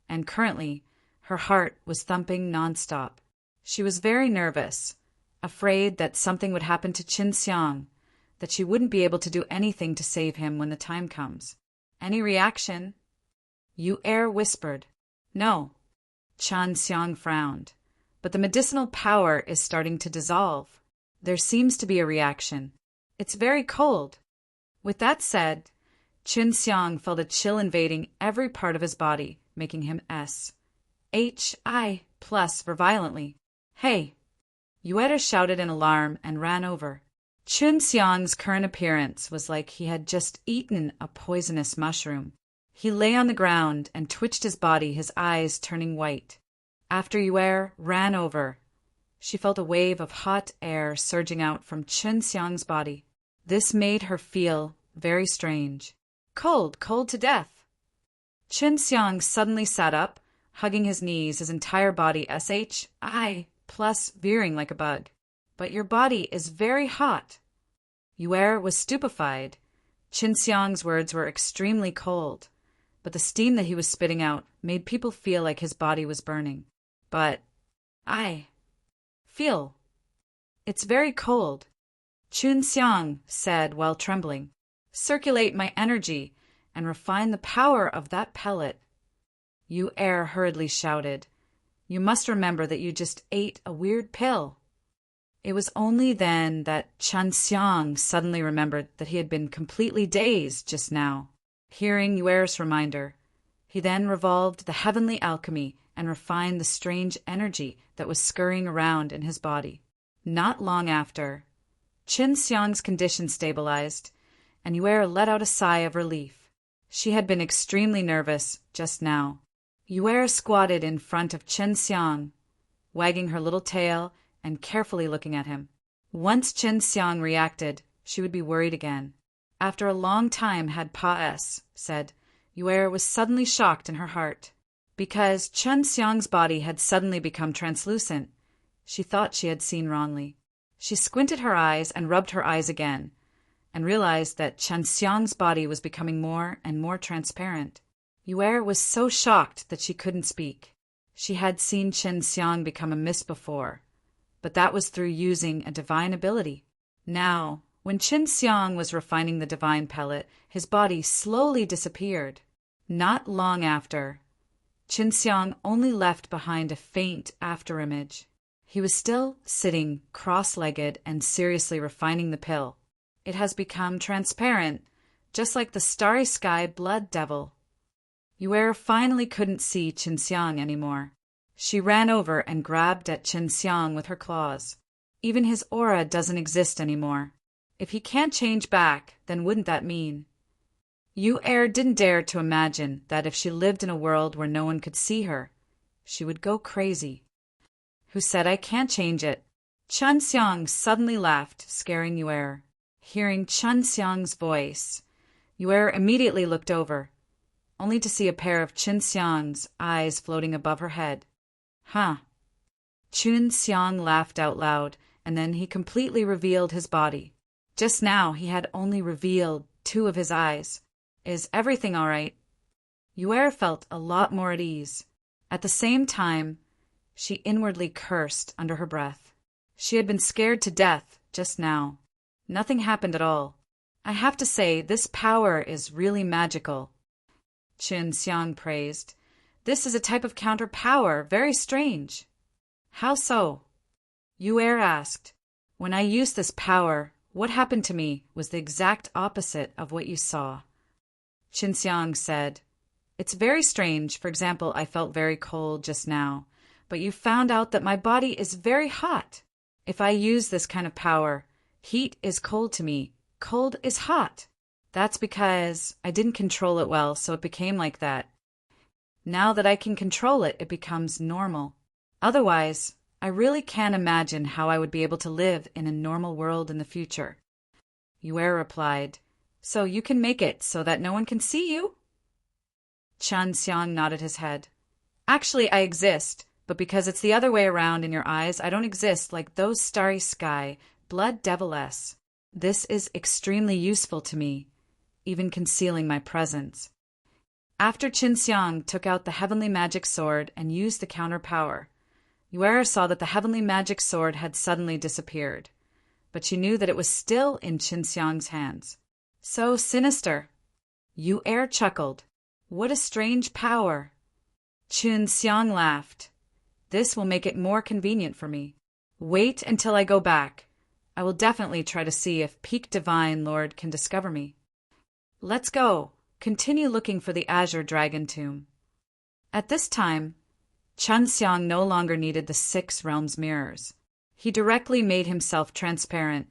S1: and currently, her heart was thumping nonstop. She was very nervous, afraid that something would happen to Chun Xiang, that she wouldn't be able to do anything to save him when the time comes. Any reaction? Yuer whispered. No. Chun Xiang frowned. But the medicinal power is starting to dissolve. There seems to be a reaction. It's very cold. With that said, Chun Xiang felt a chill invading every part of his body, making him S-H-I plus for violently. Hey! Yuer shouted in alarm and ran over. Chun Xiang's current appearance was like he had just eaten a poisonous mushroom. He lay on the ground and twitched his body, his eyes turning white. After Yuer ran over, she felt a wave of hot air surging out from Chun Xiang's body. This made her feel very strange. Cold to death. Chun Xiang suddenly sat up, hugging his knees, his entire body S-H-I plus veering like a bug. But your body is very hot. Yue was stupefied. Qin Xiang's words were extremely cold, but the steam that he was spitting out made people feel like his body was burning. But I feel it's very cold, Qin Xiang said while trembling. Circulate my energy and refine the power of that pellet. Yue hurriedly shouted. You must remember that you just ate a weird pill. It was only then that Qin Xiang suddenly remembered that he had been completely dazed just now. Hearing Yue's reminder, he then revolved the heavenly alchemy and refined the strange energy that was scurrying around in his body. Not long after, Qin Xiang's condition stabilized, and Yue let out a sigh of relief. She had been extremely nervous just now. Yue squatted in front of Qin Xiang, wagging her little tail and carefully looking at him. Once Qin Xiang reacted, she would be worried again. After a long time had said, Yue was suddenly shocked in her heart. Because Qin Xiang's body had suddenly become translucent, she thought she had seen wrongly. She squinted her eyes and rubbed her eyes again, and realized that Qin Xiang's body was becoming more and more transparent. Yue was so shocked that she couldn't speak. She had seen Qin Xiang become a mist before, but that was through using a divine ability. Now, when Qin Xiang was refining the divine pellet, his body slowly disappeared. Not long after, Qin Xiang only left behind a faint afterimage. He was still sitting cross-legged and seriously refining the pill. It has become transparent, just like the starry sky blood devil. Yue finally couldn't see Qin Xiang anymore. She ran over and grabbed at Qin Xiang with her claws. Even his aura doesn't exist anymore. If he can't change back, then wouldn't that mean? Yue didn't dare to imagine that if she lived in a world where no one could see her, she would go crazy. Who said I can't change it? Qin Xiang suddenly laughed, scaring Yue. Hearing Qin Xiang's voice, Yue immediately looked over, only to see a pair of Qin Xiang's eyes floating above her head. Huh. Qin Xiang laughed out loud, and then he completely revealed his body. Just now he had only revealed 2 of his eyes. Is everything all right? Yue felt a lot more at ease. At the same time, she inwardly cursed under her breath. She had been scared to death just now. Nothing happened at all. I have to say, this power is really magical. Qin Xiang praised. This is a type of counter power, very strange. How so? Yue asked. When I used this power, what happened to me was the exact opposite of what you saw. Qin Xiang said, It's very strange. For example, I felt very cold just now, but you found out that my body is very hot. If I use this kind of power, heat is cold to me, cold is hot. That's because I didn't control it well, so it became like that. Now that I can control it, it becomes normal. Otherwise, I really can't imagine how I would be able to live in a normal world in the future. Yue replied, So you can make it so that no one can see you? Qin Xiang nodded his head. Actually, I exist, but because it's the other way around in your eyes, I don't exist like those starry sky, blood deviless. This is extremely useful to me, even concealing my presence. After Qin Xiang took out the heavenly magic sword and used the counter power, Yue saw that the heavenly magic sword had suddenly disappeared, but she knew that it was still in Qin Xiang's hands. So sinister. Yue chuckled. What a strange power. Qin Xiang laughed. This will make it more convenient for me. Wait until I go back. I will definitely try to see if Peak Divine Lord can discover me. Let's go. Continue looking for the Azure Dragon Tomb. At this time, Qin Xiang no longer needed the 6 realms mirrors. He directly made himself transparent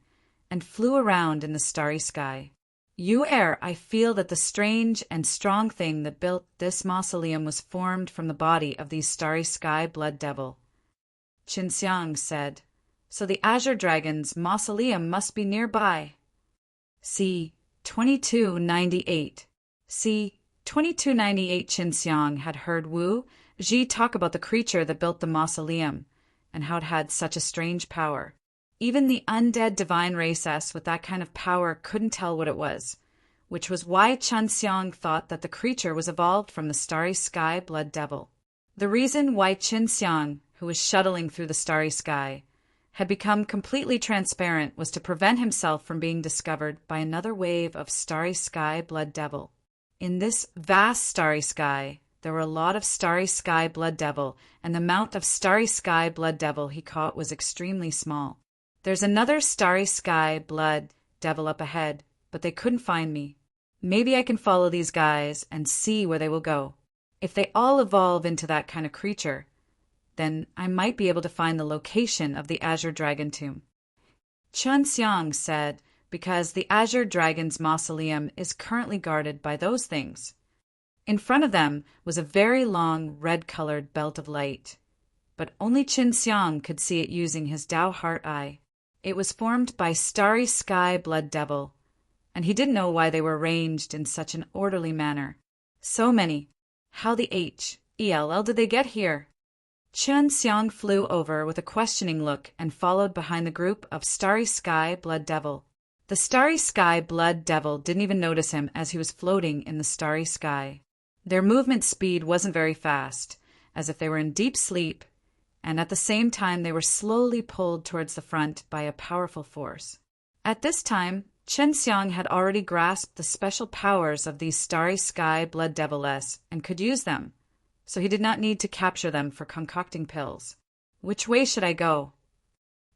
S1: and flew around in the starry sky. Yue, I feel that the strange and strong thing that built this mausoleum was formed from the body of these starry sky blood devil. Qin Xiang said, So the Azure Dragon's mausoleum must be nearby. C. 2298. C. 2298 Qin Xiang had heard Wu Ji talk about the creature that built the mausoleum and how it had such a strange power. Even the undead divine race S with that kind of power couldn't tell what it was, which was why Chun Xiang thought that the creature was evolved from the starry sky blood devil. The reason why Qin Xiang, who was shuttling through the starry sky, had become completely transparent was to prevent himself from being discovered by another wave of starry sky blood devil. In this vast starry sky, there were a lot of starry sky blood devil, and the amount of starry sky blood devil he caught was extremely small. There's another starry sky blood devil up ahead, but they couldn't find me. Maybe I can follow these guys and see where they will go. If they all evolve into that kind of creature, then I might be able to find the location of the Azure Dragon tomb. Chun Xiang said, because the Azure Dragon's mausoleum is currently guarded by those things. In front of them was a very long red-colored belt of light, but only Qin Xiang could see it using his Dao Heart Eye. It was formed by starry sky blood devil, and he didn't know why they were arranged in such an orderly manner. So many. How the H-E-L-L did they get here? Chun Xiang flew over with a questioning look and followed behind the group of starry sky blood devil. The starry sky blood devil didn't even notice him as he was floating in the starry sky. Their movement speed wasn't very fast, as if they were in deep sleep, and at the same time they were slowly pulled towards the front by a powerful force. At this time, Qin Xiang had already grasped the special powers of these starry sky blood devils and could use them, so he did not need to capture them for concocting pills. Which way should I go?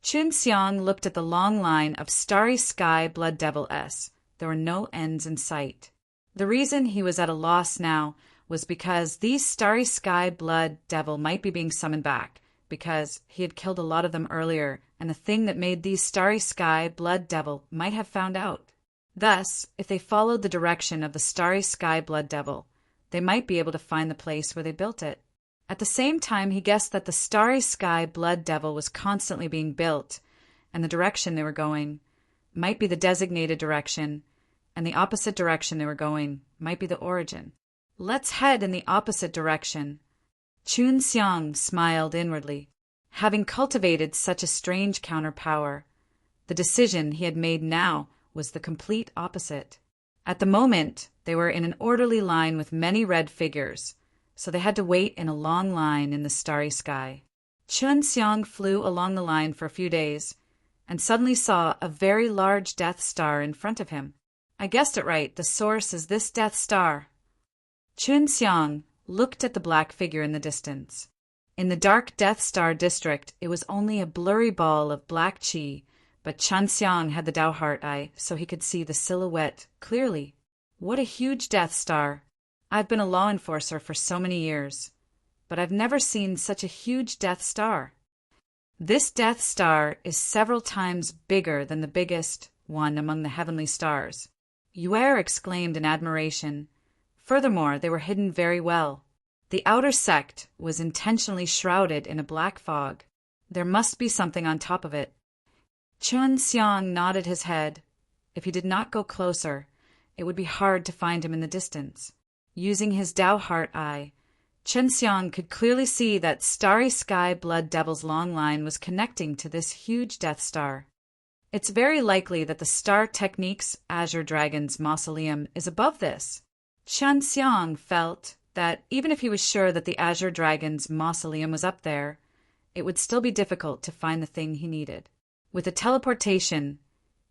S1: Qin Xiang looked at the long line of starry sky blood devil S. There were no ends in sight. The reason he was at a loss now was because these starry sky blood devil might be being summoned back, because he had killed a lot of them earlier, and the thing that made these starry sky blood devil might have found out. Thus, if they followed the direction of the starry sky blood devil, they might be able to find the place where they built it. At the same time, he guessed that the starry sky blood devil was constantly being built, and the direction they were going might be the designated direction, and the opposite direction they were going might be the origin. Let's head in the opposite direction. Chun Xiang smiled inwardly. Having cultivated such a strange counterpower, the decision he had made now was the complete opposite. At the moment, they were in an orderly line with many red figures, so they had to wait in a long line in the starry sky. Chun Xiang flew along the line for a few days, and suddenly saw a very large Death Star in front of him. I guessed it right, the source is this Death Star. Chun Xiang looked at the black figure in the distance. In the dark Death Star district, it was only a blurry ball of black chi, but Chun Xiang had the Dao Heart Eye, so he could see the silhouette clearly. What a huge Death Star! I've been a law enforcer for so many years, but I've never seen such a huge Death Star. This Death Star is several times bigger than the biggest one among the heavenly stars. Yue exclaimed in admiration. Furthermore, they were hidden very well. The outer sect was intentionally shrouded in a black fog. There must be something on top of it. Chun Xiang nodded his head. If he did not go closer, it would be hard to find him in the distance. Using his Dao Heart Eye, Chun Xiang could clearly see that starry sky blood devil's long line was connecting to this huge Death Star. It's very likely that the Star Technique's Azure Dragon's mausoleum is above this. Chun Xiang felt that even if he was sure that the Azure Dragon's mausoleum was up there, it would still be difficult to find the thing he needed. With a teleportation,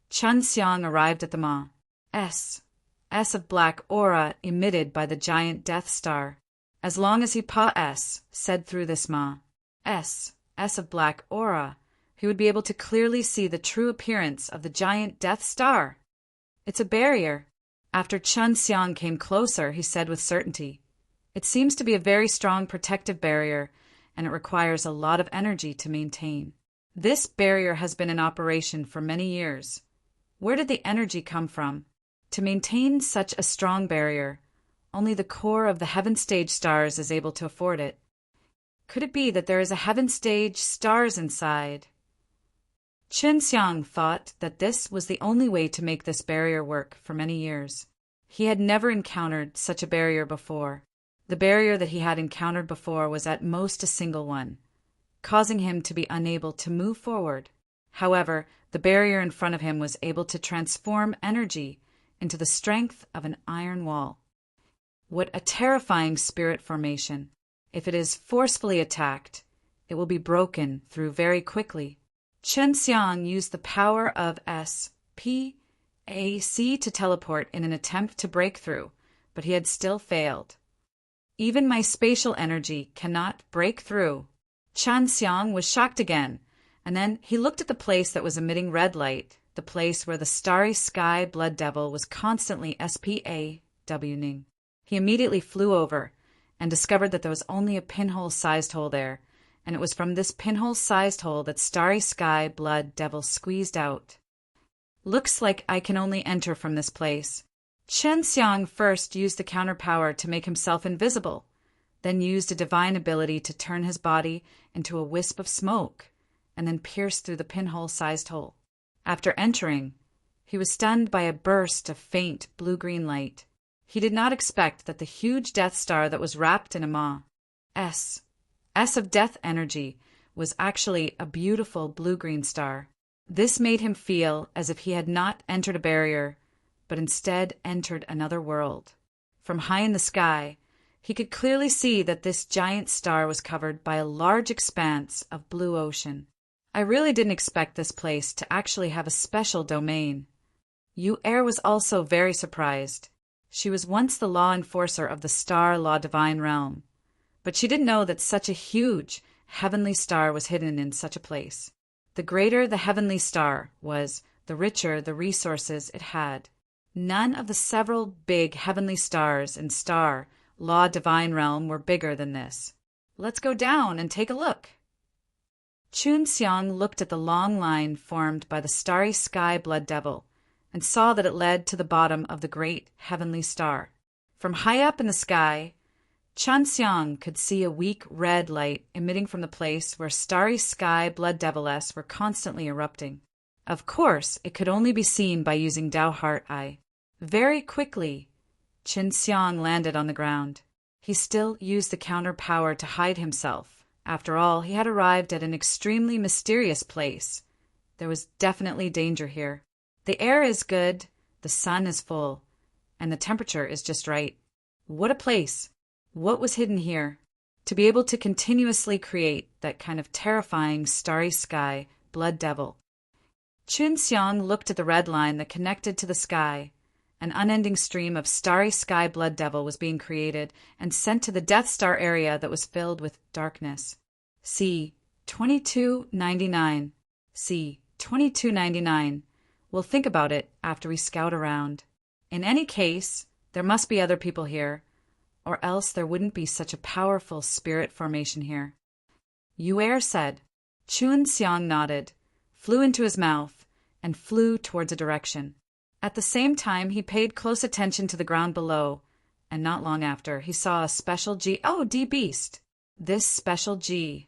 S1: Chun Xiang arrived at the S of black aura emitted by the giant Death Star. As long as he said through this S of black aura, he would be able to clearly see the true appearance of the giant Death Star. It's a barrier. After Chun Xiang came closer, he said with certainty, it seems to be a very strong protective barrier, and it requires a lot of energy to maintain. This barrier has been in operation for many years. Where did the energy come from? To maintain such a strong barrier, only the core of the heaven stage stars is able to afford it. Could it be that there is a heaven stage stars inside? Chun Xiang thought that this was the only way to make this barrier work for many years. He had never encountered such a barrier before. The barrier that he had encountered before was at most a single one, causing him to be unable to move forward. However, the barrier in front of him was able to transform energy into the strength of an iron wall. What a terrifying spirit formation! If it is forcefully attacked, it will be broken through very quickly. Chen Xiang used the power of SPAC to teleport in an attempt to break through, but he had still failed. Even my spatial energy cannot break through. Chen Xiang was shocked again, and then he looked at the place that was emitting red light, the place where the starry sky blood devil was constantly spawning. He immediately flew over and discovered that there was only a pinhole-sized hole there, and it was from this pinhole-sized hole that starry sky blood devil squeezed out. Looks like I can only enter from this place. Chen Xiang first used the counter power to make himself invisible, then used a divine ability to turn his body into a wisp of smoke, and then pierce through the pinhole-sized hole. After entering, he was stunned by a burst of faint blue-green light. He did not expect that the huge Death Star that was wrapped in a S of death energy was actually a beautiful blue-green star. This made him feel as if he had not entered a barrier, but instead entered another world. From high in the sky, he could clearly see that this giant star was covered by a large expanse of blue ocean. I really didn't expect this place to actually have a special domain. Yu Er was also very surprised. She was once the law enforcer of the Star Law Divine Realm, but she didn't know that such a huge heavenly star was hidden in such a place. The greater the heavenly star was, the richer the resources it had. None of the several big heavenly stars in Star Law Divine Realm were bigger than this. Let's go down and take a look. Chun Xiang looked at the long line formed by the starry sky blood devil and saw that it led to the bottom of the great heavenly star. From high up in the sky, Chun Xiang could see a weak red light emitting from the place where starry sky blood devils were constantly erupting. Of course, it could only be seen by using Dao Heart Eye. Very quickly, Chen Xiang landed on the ground. He still used the counter power to hide himself. After all, he had arrived at an extremely mysterious place. There was definitely danger here. The air is good, the sun is full, and the temperature is just right. What a place! What was hidden here? To be able to continuously create that kind of terrifying starry sky blood devil. Chun Xiang looked at the red line that connected to the sky. An unending stream of starry sky blood devil was being created and sent to the Death Star area that was filled with darkness. C. 2299. C. 2299. We'll think about it after we scout around. In any case, there must be other people here, or else there wouldn't be such a powerful spirit formation here. Yu Er said. Chun Xiang nodded, flew into his mouth, and flew towards a direction. At the same time, he paid close attention to the ground below, and not long after, he saw a special D beast. This special D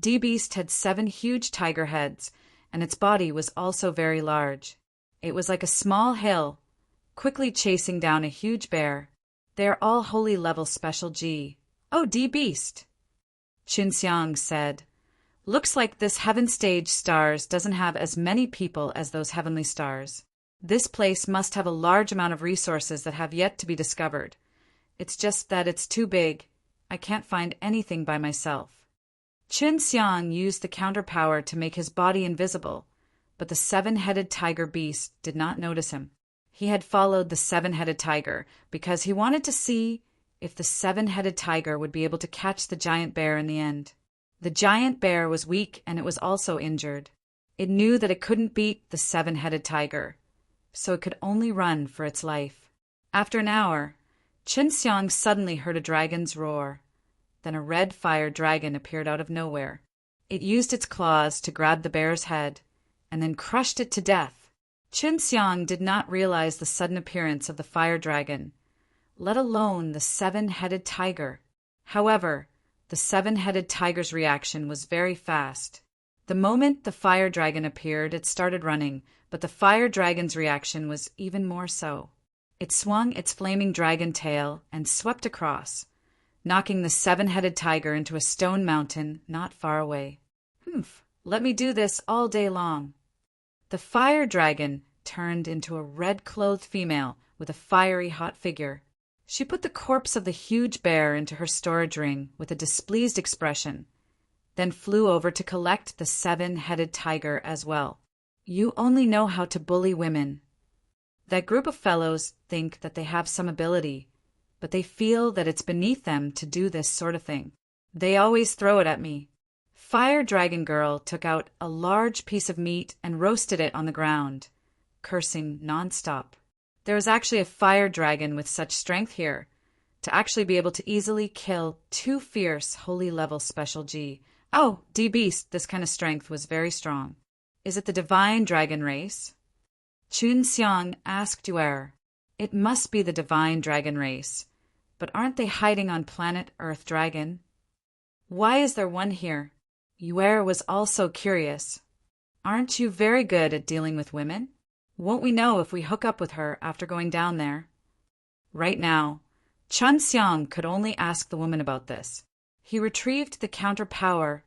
S1: beast had 7 huge tiger heads, and its body was also very large. It was like a small hill, quickly chasing down a huge bear. They are all holy level special D beast. Chun Xiang said, Looks like this heaven stage stars doesn't have as many people as those heavenly stars. This place must have a large amount of resources that have yet to be discovered. It's just that it's too big. I can't find anything by myself. Chun Xiang used the counter power to make his body invisible, but the 7-headed tiger beast did not notice him. He had followed the 7-headed tiger because he wanted to see if the 7-headed tiger would be able to catch the giant bear in the end. The giant bear was weak and it was also injured. It knew that it couldn't beat the 7-headed tiger, so it could only run for its life. After an hour, Chun Xiang suddenly heard a dragon's roar. Then a red fire dragon appeared out of nowhere. It used its claws to grab the bear's head, and then crushed it to death. Chun Xiang did not realize the sudden appearance of the fire dragon, let alone the 7-headed tiger. However, the 7-headed tiger's reaction was very fast. The moment the fire dragon appeared, it started running, but the fire dragon's reaction was even more so. It swung its flaming dragon tail and swept across, knocking the 7-headed tiger into a stone mountain not far away. Let me do this all day long. The fire dragon turned into a red-clothed female with a fiery hot figure. She put the corpse of the huge bear into her storage ring with a displeased expression, then flew over to collect the 7-headed tiger as well. You only know how to bully women. That group of fellows think that they have some ability, but they feel that it's beneath them to do this sort of thing. They always throw it at me. Fire Dragon Girl took out a large piece of meat and roasted it on the ground, cursing nonstop. There is actually a fire dragon with such strength here, to actually be able to easily kill 2 fierce holy level special G. Oh, D-Beast, this kind of strength was very strong. Is it the divine dragon race? Chun Xiang asked Yuer. It must be the divine dragon race, but aren't they hiding on planet Earth Dragon? Why is there one here? Yuer was also curious. Aren't you very good at dealing with women? Won't we know if we hook up with her after going down there? Right now, Chun Xiang could only ask the woman about this. He retrieved the counter power,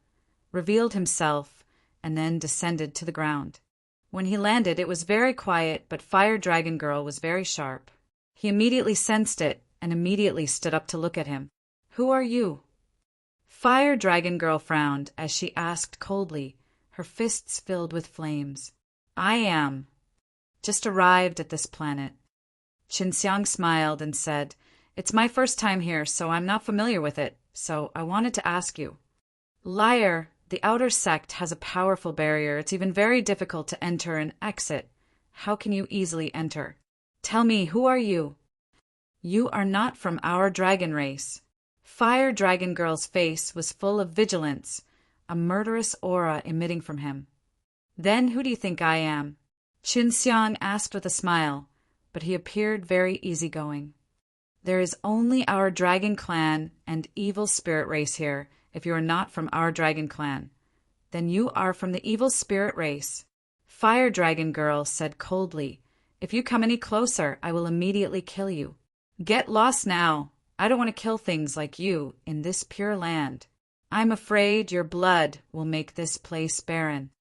S1: revealed himself, and then descended to the ground. When he landed, it was very quiet, but Fire Dragon Girl was very sharp. He immediately sensed it and immediately stood up to look at him. Who are you? Fire Dragon Girl frowned as she asked coldly, her fists filled with flames. I am. Just arrived at this planet. Qin Xiang smiled and said, It's my first time here, so I'm not familiar with it, so I wanted to ask you. Liar, the outer sect has a powerful barrier. It's even very difficult to enter and exit. How can you easily enter? Tell me, who are you? You are not from our dragon race. Fire Dragon Girl's face was full of vigilance, a murderous aura emitting from him. Then who do you think I am? Qin Xiang asked with a smile, but he appeared very easygoing. There is only our dragon clan and evil spirit race here. If you are not from our dragon clan, then you are from the evil spirit race. Fire Dragon Girl said coldly, If you come any closer, I will immediately kill you. Get lost now. I don't want to kill things like you in this pure land. I'm afraid your blood will make this place barren.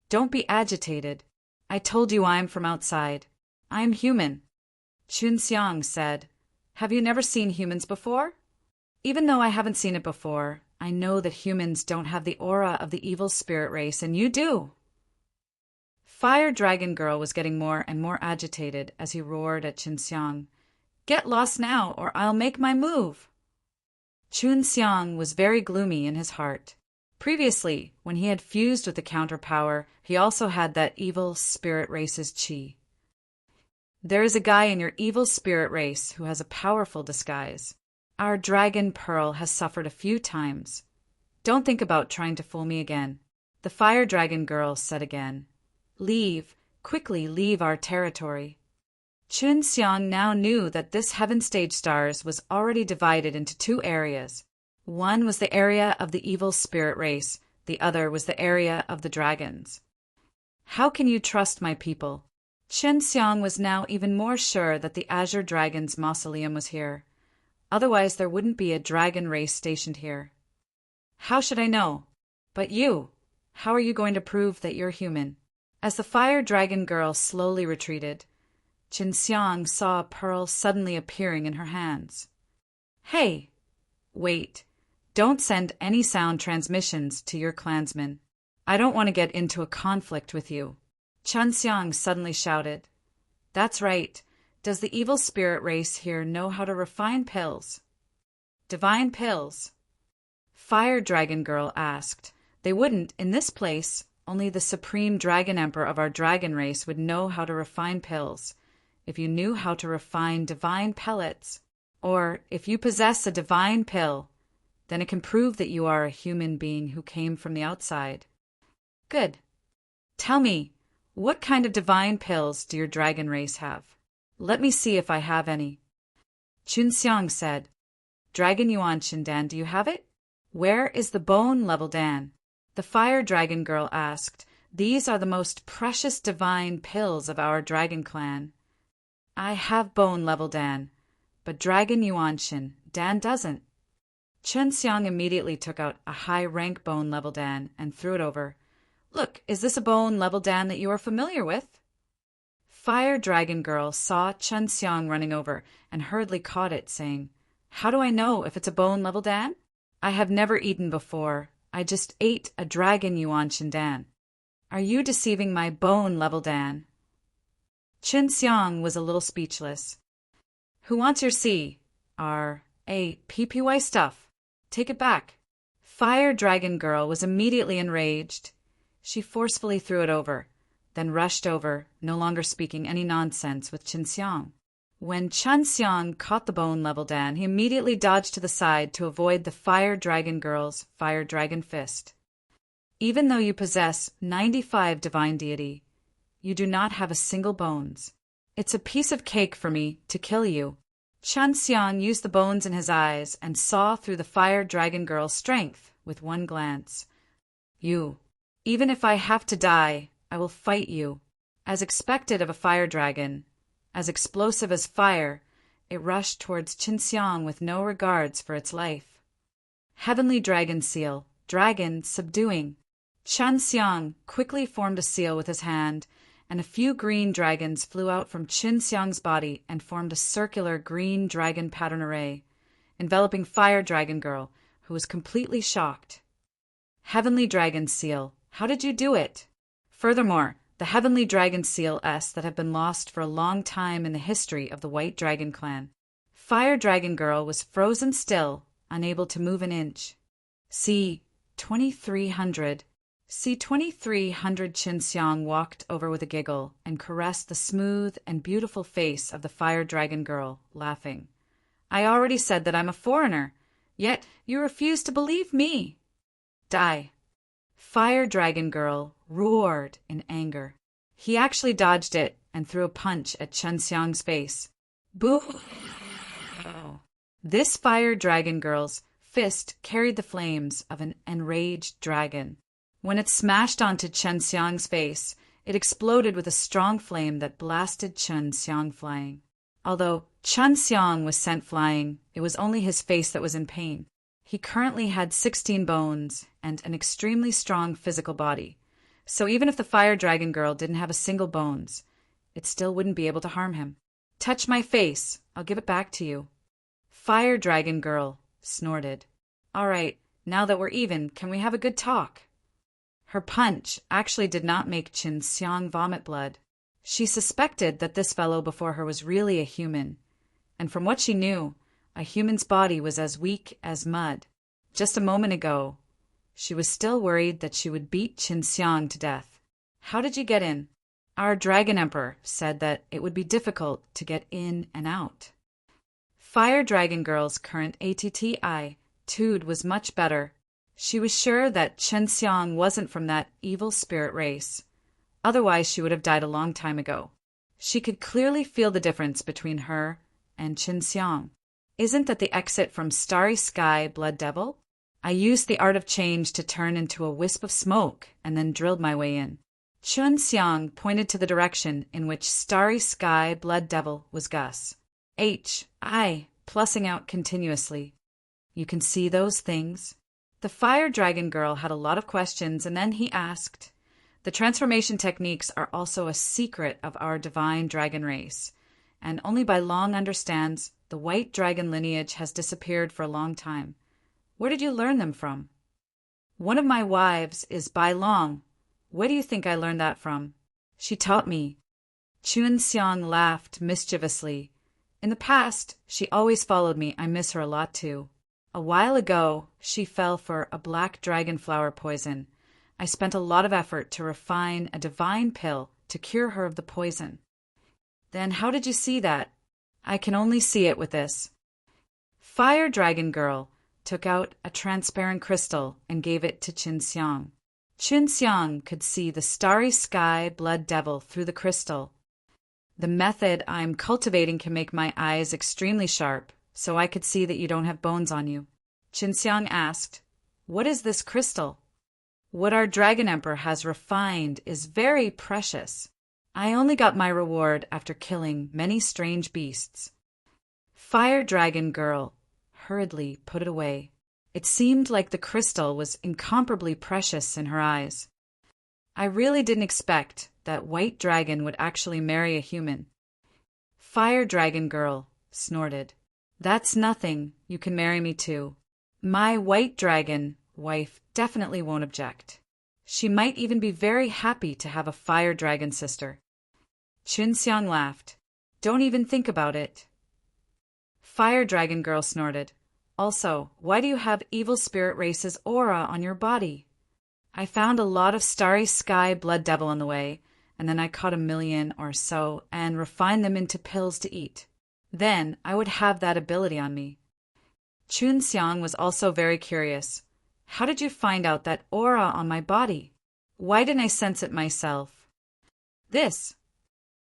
S1: Don't be agitated. I told you I'm from outside. I'm human. Chun Xiang said, Have you never seen humans before? Even though I haven't seen it before, I know that humans don't have the aura of the evil spirit race, and you do. Fire Dragon Girl was getting more and more agitated as he roared at Chun Xiang. Get lost now, or I'll make my move. Chun Xiang was very gloomy in his heart. Previously, when he had fused with the counter power, he also had that evil spirit race's chi. There is a guy in your evil spirit race who has a powerful disguise. Our dragon pearl has suffered a few times. Don't think about trying to fool me again. The Fire Dragon Girl said again. Leave, quickly leave our territory. Chun Xiang now knew that this Heaven Stage Stars was already divided into 2 areas. One was the area of the evil spirit race, the other was the area of the dragons. How can you trust my people? Chun Xiang was now even more sure that the Azure Dragon's mausoleum was here. Otherwise, there wouldn't be a dragon race stationed here. How should I know? But you, how are you going to prove that you're human? As the Fire Dragon Girl slowly retreated, Chun Xiang saw a pearl suddenly appearing in her hands. Hey! Wait. Don't send any sound transmissions to your clansmen. I don't want to get into a conflict with you. Chun Xiang suddenly shouted. That's right. Does the evil spirit race here know how to refine pills? Divine pills? Fire Dragon Girl asked. They wouldn't in this place. Only the supreme dragon emperor of our dragon race would know how to refine pills. If you knew how to refine divine pellets, or if you possess a divine pill, then it can prove that you are a human being who came from the outside. Good. Tell me, what kind of divine pills do your dragon race have? Let me see if I have any. Chun Xiang said, Dragon Yuan Shindan, do you have it? Where is the bone level Dan? The Fire Dragon Girl asked. These are the most precious divine pills of our dragon clan. I have bone level Dan, but Dragon Yuanshin, Dan doesn't. Chun Xiang immediately took out a high rank bone level Dan and threw it over. Look, is this a bone-level Dan that you are familiar with? Fire Dragon Girl saw Chen Xiang running over and hurriedly caught it, saying, "How do I know if it's a bone-level Dan? I have never eaten before. I just ate a dragon yuan Dan. Are you deceiving my bone-level Dan?" Chen Xiang was a little speechless. "Who wants your C? PPY stuff. Take it back." Fire Dragon Girl was immediately enraged. She forcefully threw it over, then rushed over, no longer speaking any nonsense with Chen Xiang. When Chen Xiang caught the bone-level Dan, he immediately dodged to the side to avoid the Fire Dragon Girl's Fire Dragon Fist. "Even though you possess 95 divine deity, you do not have a single bones. It's a piece of cake for me to kill you." Chen Xiang used the bones in his eyes and saw through the Fire Dragon Girl's strength with one glance. Even if I have to die, I will fight you." As expected of a fire dragon, as explosive as fire, it rushed towards Chen Xiang with no regards for its life. Heavenly Dragon Seal, Dragon Subduing. Chen Xiang quickly formed a seal with his hand, and a few green dragons flew out from Chen Xiang's body and formed a circular green dragon pattern array, enveloping Fire Dragon Girl, who was completely shocked. Heavenly Dragon Seal, how did you do it? Furthermore, the Heavenly Dragon Seal S that have been lost for a long time in the history of the White Dragon Clan. Fire Dragon Girl was frozen still, unable to move an inch. C. 2300. C. 2300. Chen Xiang walked over with a giggle and caressed the smooth and beautiful face of the Fire Dragon Girl, laughing. "I already said that I'm a foreigner, yet you refuse to believe me." "Die." Fire Dragon Girl roared in anger. He actually dodged it and threw a punch at Chen Xiang's face. Boo! This Fire Dragon Girl's fist carried the flames of an enraged dragon. When it smashed onto Chen Xiang's face, it exploded with a strong flame that blasted Chen Xiang flying. Although Chen Xiang was sent flying, it was only his face that was in pain. He currently had 16 bones and an extremely strong physical body, so even if the Fire Dragon Girl didn't have a single bones, it still wouldn't be able to harm him. "Touch my face, I'll give it back to you." Fire Dragon Girl snorted. "All right, now that we're even, can we have a good talk?" Her punch actually did not make Chen Xiang vomit blood. She suspected that this fellow before her was really a human, and from what she knew, a human's body was as weak as mud. Just a moment ago, she was still worried that she would beat Chen Xiang to death. "How did you get in?" "Our Dragon Emperor said that it would be difficult to get in and out." Fire Dragon Girl's current attitude was much better. She was sure that Chen Xiang wasn't from that evil spirit race. Otherwise, she would have died a long time ago. She could clearly feel the difference between her and Chen Xiang. Isn't that the exit from Starry Sky Blood Devil? I used the art of change to turn into a wisp of smoke and then drilled my way in. Chen Xiang pointed to the direction in which Starry Sky Blood Devil was Gus. Plussing out continuously. "You can see those things?" The Fire Dragon Girl had a lot of questions, and then he asked, "The transformation techniques are also a secret of our divine dragon race, and only Bai Long understands the white dragon lineage has disappeared for a long time. Where did you learn them from?" "One of my wives is Bai Long. Where do you think I learned that from?" "She taught me." Chen Xiang laughed mischievously. "In the past, she always followed me. I miss her a lot too. A while ago, she fell for a black dragon flower poison. I spent a lot of effort to refine a divine pill to cure her of the poison." "Then how did you see that?" "I can only see it with this." Fire Dragon Girl took out a transparent crystal and gave it to Chen Xiang. Chen Xiang could see the Starry Sky Blood Devil through the crystal. "The method I'm cultivating can make my eyes extremely sharp, so I could see that you don't have bones on you." Chen Xiang asked, "What is this crystal?" "What our Dragon Emperor has refined is very precious. I only got my reward after killing many strange beasts." Fire Dragon Girl hurriedly put it away. It seemed like the crystal was incomparably precious in her eyes. I really didn't expect that White Dragon would actually marry a human. Fire Dragon Girl snorted. That's nothing, you can marry me too. My White Dragon wife definitely won't object. She might even be very happy to have a Fire Dragon sister. Chunxiang laughed. Don't even think about it. Fire Dragon Girl snorted. Also, why do you have Evil Spirit Race's aura on your body? I found a lot of Starry Sky Blood Devil on the way, and then I caught 1,000,000 or so and refined them into pills to eat. Then I would have that ability on me. Chunxiang was also very curious. How did you find out that aura on my body? Why didn't I sense it myself? This.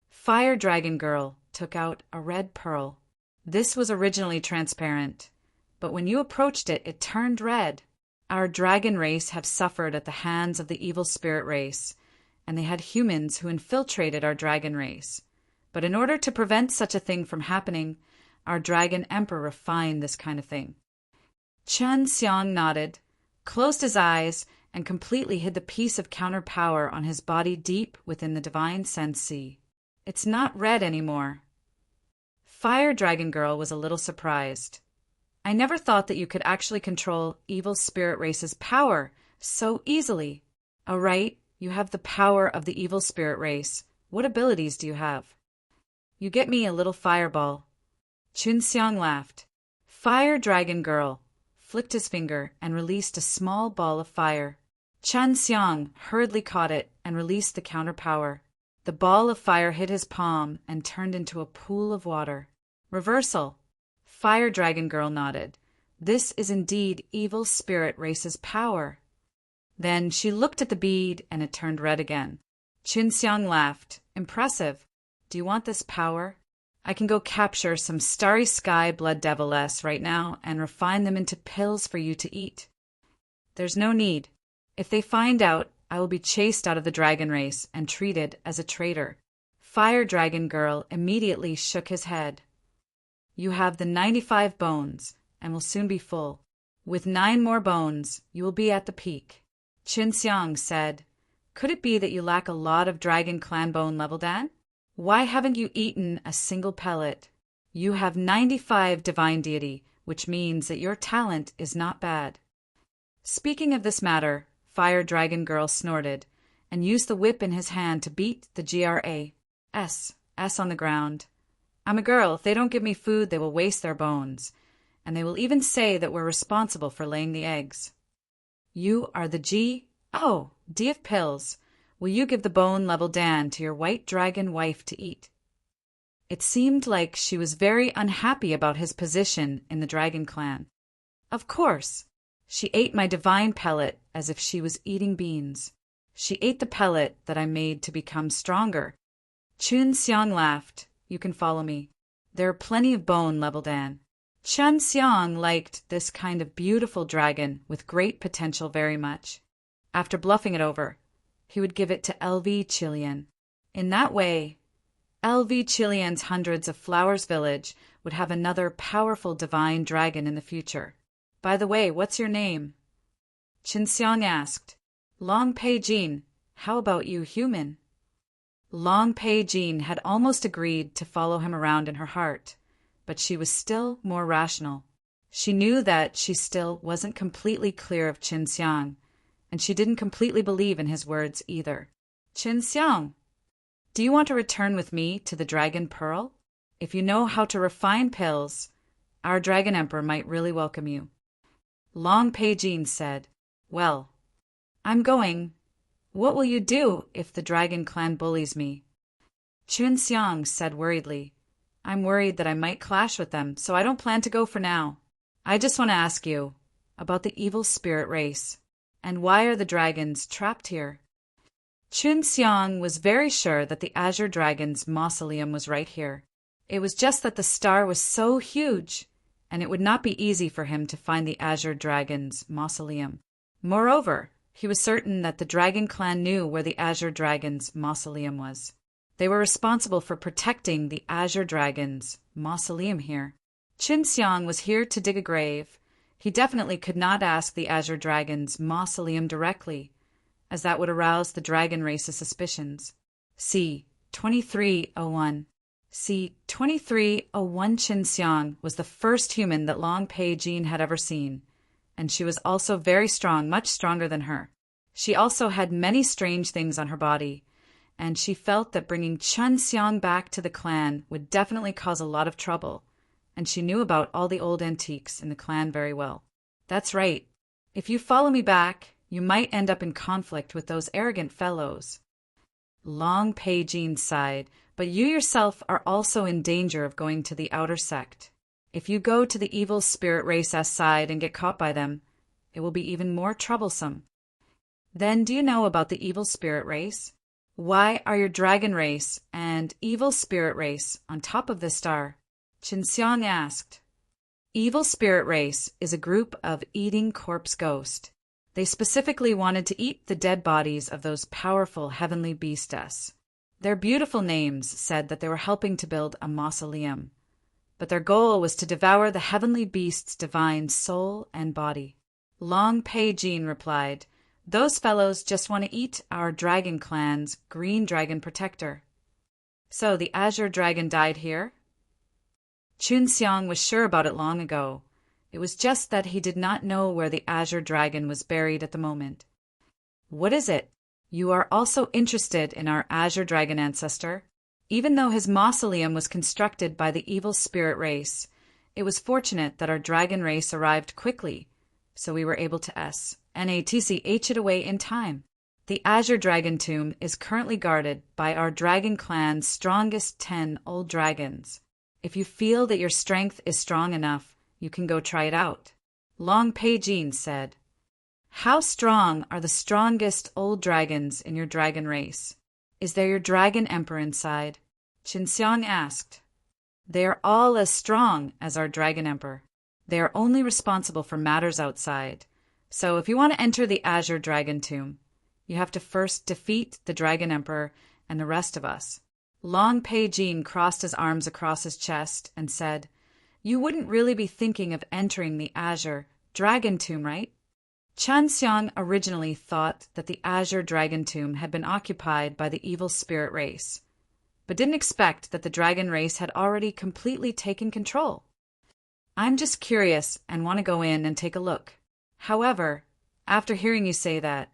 S1: Fire Dragon Girl took out a red pearl. This was originally transparent, but when you approached it, it turned red. Our dragon race have suffered at the hands of the evil spirit race, and they had humans who infiltrated our dragon race. But in order to prevent such a thing from happening, our dragon emperor refined this kind of thing. Chunxiang nodded, closed his eyes, and completely hid the piece of counter power on his body deep within the divine Sensi. It's not red anymore. Fire Dragon Girl was a little surprised. I never thought that you could actually control evil spirit race's power so easily. All right, you have the power of the evil spirit race. What abilities do you have? You get me a little fireball. Chunxiang laughed. Fire Dragon Girl flicked his finger and released a small ball of fire. Chunxiang hurriedly caught it and released the counter power. The ball of fire hit his palm and turned into a pool of water. Reversal. Fire Dragon Girl nodded. This is indeed evil spirit race's power. Then she looked at the bead and it turned red again. Chunxiang laughed. Impressive. Do you want this power? I can go capture some Starry Sky Blood Deviless right now and refine them into pills for you to eat. There's no need. If they find out, I will be chased out of the dragon race and treated as a traitor. Fire Dragon Girl immediately shook his head. You have the 95 bones and will soon be full. With 9 more bones, you will be at the peak. Chunxiang said, Could it be that you lack a lot of Dragon Clan bone level, Dan? Why haven't you eaten a single pellet? You have 95 divine deity, which means that your talent is not bad. Speaking of this matter, Fire Dragon Girl snorted and used the whip in his hand to beat the GRAS on the ground. I'm a girl. If they don't give me food, they will waste their bones. And they will even say that we're responsible for laying the eggs. You are the D of pills. Will you give the bone level Dan to your white dragon wife to eat? It seemed like she was very unhappy about his position in the dragon clan. Of course. She ate my divine pellet as if she was eating beans. She ate the pellet that I made to become stronger. Chunxiang laughed. You can follow me. There are plenty of bone level Dan. Chunxiang liked this kind of beautiful dragon with great potential very much. After bluffing it over, he would give it to LV Chilean. In that way, LV Chilean's hundreds of flowers village would have another powerful divine dragon in the future. By the way, what's your name? Chunxiang asked. Long Pei Jin. How about you, human? Long Pei Jin had almost agreed to follow him around in her heart, but she was still more rational. She knew that she still wasn't completely clear of Chunxiang, and she didn't completely believe in his words either. Chunxiang, do you want to return with me to the Dragon Pearl? If you know how to refine pills, our Dragon Emperor might really welcome you. Long Pei Jin said, Well, I'm going. What will you do if the Dragon Clan bullies me? Chunxiang said worriedly, I'm worried that I might clash with them, so I don't plan to go for now. I just want to ask you about the evil spirit race. And why are the dragons trapped here? Chunxiang was very sure that the Azure Dragon's mausoleum was right here. It was just that the star was so huge, and it would not be easy for him to find the Azure Dragon's mausoleum. Moreover, he was certain that the Dragon Clan knew where the Azure Dragon's mausoleum was. They were responsible for protecting the Azure Dragon's mausoleum here. Chunxiang was here to dig a grave. He definitely could not ask the Azure Dragon's mausoleum directly, as that would arouse the dragon race's suspicions. c. 2301. c. 2301 Qin Xiang was the first human that Long Pei Jin had ever seen, and she was also very strong, much stronger than her. She also had many strange things on her body, and she felt that bringing Qin Xiang back to the clan would definitely cause a lot of trouble, and she knew about all the old antiques in the clan very well. That's right. If you follow me back, you might end up in conflict with those arrogant fellows. Long Pei Jin sighed, but you yourself are also in danger of going to the outer sect. If you go to the evil spirit race's side and get caught by them, it will be even more troublesome. Then do you know about the evil spirit race? Why are your dragon race and evil spirit race on top of this star? Qin Xiang asked. Evil spirit race is a group of eating corpse ghosts. They specifically wanted to eat the dead bodies of those powerful heavenly beasts. Their beautiful names said that they were helping to build a mausoleum, but their goal was to devour the heavenly beast's divine soul and body. Long Pei Jin replied, "Those fellows just want to eat our dragon clan's green dragon protector." So the azure dragon died here? Qin Xiang was sure about it long ago. It was just that he did not know where the azure dragon was buried at the moment. What is it? You are also interested in our azure dragon ancestor? Even though his mausoleum was constructed by the evil spirit race, it was fortunate that our dragon race arrived quickly, so we were able to snatch it away in time. The azure dragon tomb is currently guarded by our dragon clan's strongest 10 old dragons. If you feel that your strength is strong enough, you can go try it out. Long Pei Jin said. How strong are the strongest old dragons in your dragon race? Is there your dragon emperor inside? Qin Xiang asked. They are all as strong as our dragon emperor. They are only responsible for matters outside. So if you want to enter the azure dragon tomb, you have to first defeat the dragon emperor and the rest of us. Long Pei Jin crossed his arms across his chest and said, You wouldn't really be thinking of entering the azure dragon tomb, right? Qin Xiang originally thought that the azure dragon tomb had been occupied by the evil spirit race, but didn't expect that the dragon race had already completely taken control. I'm just curious and want to go in and take a look. However, after hearing you say that,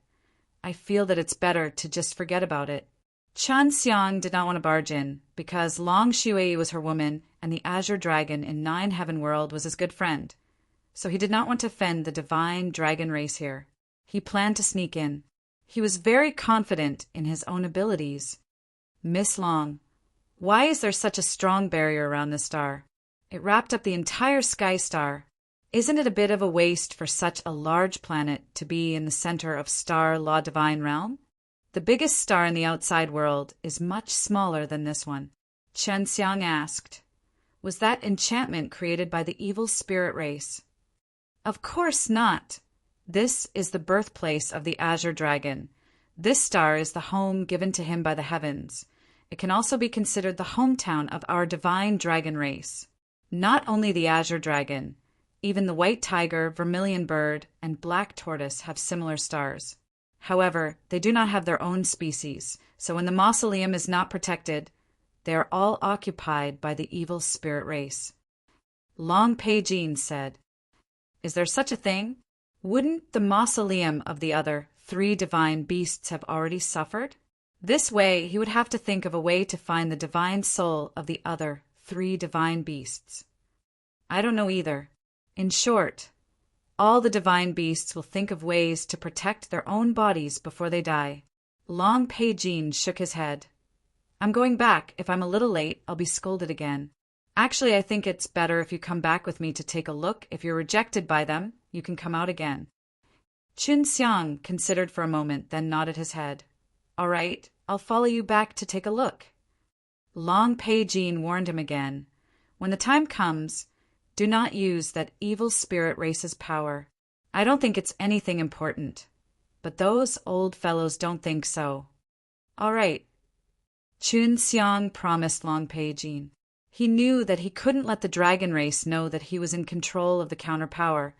S1: I feel that it's better to just forget about it. Qin Xiang did not want to barge in, because Long Shui was her woman and the azure dragon in Nine Heaven World was his good friend, so he did not want to offend the divine dragon race here. He planned to sneak in. He was very confident in his own abilities. Miss Long, why is there such a strong barrier around this star? It wrapped up the entire sky star. Isn't it a bit of a waste for such a large planet to be in the center of Star Law Divine Realm? The biggest star in the outside world is much smaller than this one. Qin Xiang asked, Was that enchantment created by the evil spirit race? Of course not. This is the birthplace of the azure dragon. This star is the home given to him by the heavens. It can also be considered the hometown of our divine dragon race. Not only the azure dragon, even the white tiger, vermilion bird, and black tortoise have similar stars. However, they do not have their own species, so when the mausoleum is not protected, they are all occupied by the evil spirit race. Long Pei Jin said, Is there such a thing? Wouldn't the mausoleum of the other 3 divine beasts have already suffered? This way, he would have to think of a way to find the divine soul of the other 3 divine beasts. I don't know either. In short, all the divine beasts will think of ways to protect their own bodies before they die. Long Pei Jin shook his head. I'm going back. If I'm a little late, I'll be scolded again. Actually, I think it's better if you come back with me to take a look. If you're rejected by them, you can come out again. Qin Xiang considered for a moment, then nodded his head. All right, I'll follow you back to take a look. Long Pei Jin warned him again. When the time comes, do not use that evil spirit race's power. I don't think it's anything important, but those old fellows don't think so. All right. Qin Xiang promised Long Pei Jin. He knew that he couldn't let the dragon race know that he was in control of the counterpower,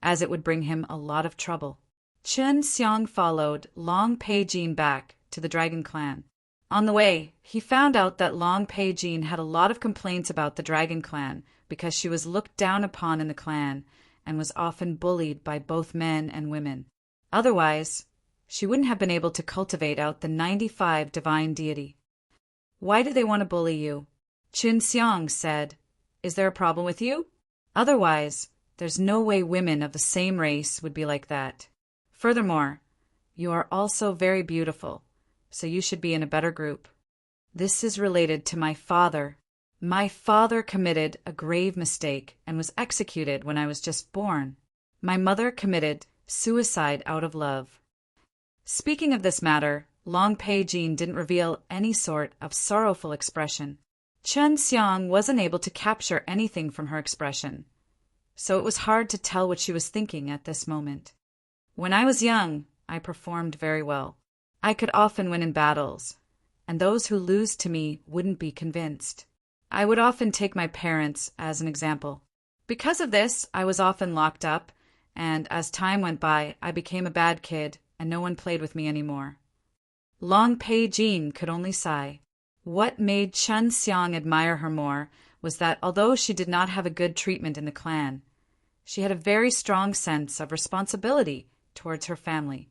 S1: as it would bring him a lot of trouble. Chen Xiang followed Long Pei Jin back to the Dragon Clan. On the way, he found out that Long Pei Jin had a lot of complaints about the Dragon Clan because she was looked down upon in the clan and was often bullied by both men and women. Otherwise, she wouldn't have been able to cultivate out the 95 divine deity. Why do they want to bully you? Chen Xiang said, Is there a problem with you? Otherwise, there's no way women of the same race would be like that. Furthermore, you are also very beautiful, so you should be in a better group. This is related to my father. My father committed a grave mistake and was executed when I was just born. My mother committed suicide out of love. Speaking of this matter, Long Pei Jin didn't reveal any sort of sorrowful expression. Chen Xiang wasn't able to capture anything from her expression, so it was hard to tell what she was thinking at this moment. When I was young, I performed very well. I could often win in battles, and those who lose to me wouldn't be convinced. I would often take my parents as an example. Because of this, I was often locked up, and as time went by, I became a bad kid, and no one played with me anymore. Long Pei Jin could only sigh. What made Chen Xiang admire her more was that although she did not have a good treatment in the clan, she had a very strong sense of responsibility towards her family.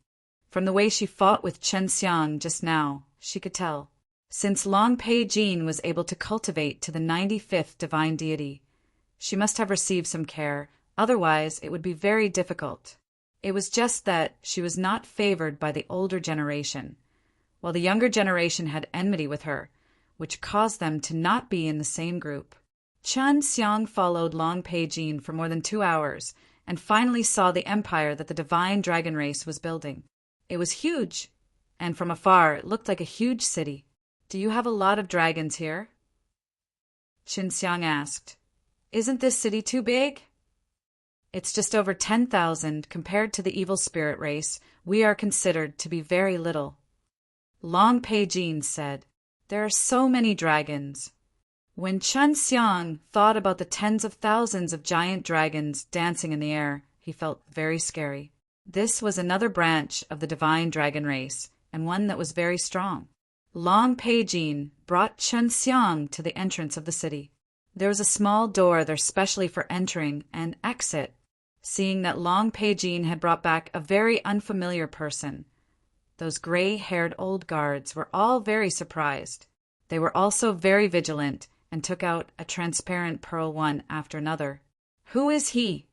S1: From the way she fought with Chen Xiang just now, she could tell. Since Long Pei Jin was able to cultivate to the 95th divine deity, she must have received some care, otherwise it would be very difficult. It was just that she was not favored by the older generation, while the younger generation had enmity with her, which caused them to not be in the same group. Chen Xiang followed Long Pei Jin for more than 2 hours, and finally saw the empire that the divine dragon race was building. It was huge, and from afar it looked like a huge city. Do you have a lot of dragons here? Chen Xiang asked. Isn't this city too big? It's just over 10,000 compared to the evil spirit race. We are considered to be very little. Long Pei Jin said, There are so many dragons. When Chen Xiang thought about the tens of thousands of giant dragons dancing in the air, he felt very scary. This was another branch of the divine dragon race, and one that was very strong. Long Pei Jin brought Chen Xiang to the entrance of the city. There was a small door there specially for entering and exit. Seeing that Long Pei Jin had brought back a very unfamiliar person, those gray-haired old guards were all very surprised. They were also very vigilant and took out a transparent pearl one after another. Who is he?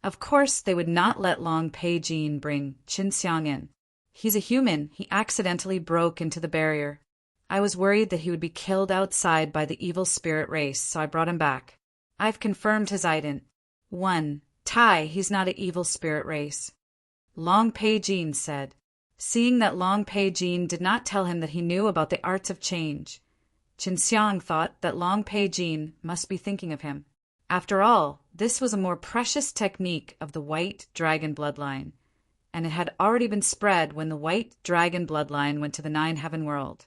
S1: Of course, they would not let Long Pei Jin bring Chen Xiang in. He's a human. He accidentally broke into the barrier. I was worried that he would be killed outside by the evil spirit race, so I brought him back. I've confirmed his identity. 1. Tai, he's not an evil spirit race. Long Pei Jin said. Seeing that Long Pei Jin did not tell him that he knew about the arts of change, Chen Xiang thought that Long Pei Jin must be thinking of him. After all, this was a more precious technique of the white dragon bloodline, and it had already been spread when the white dragon bloodline went to the 9 heaven world.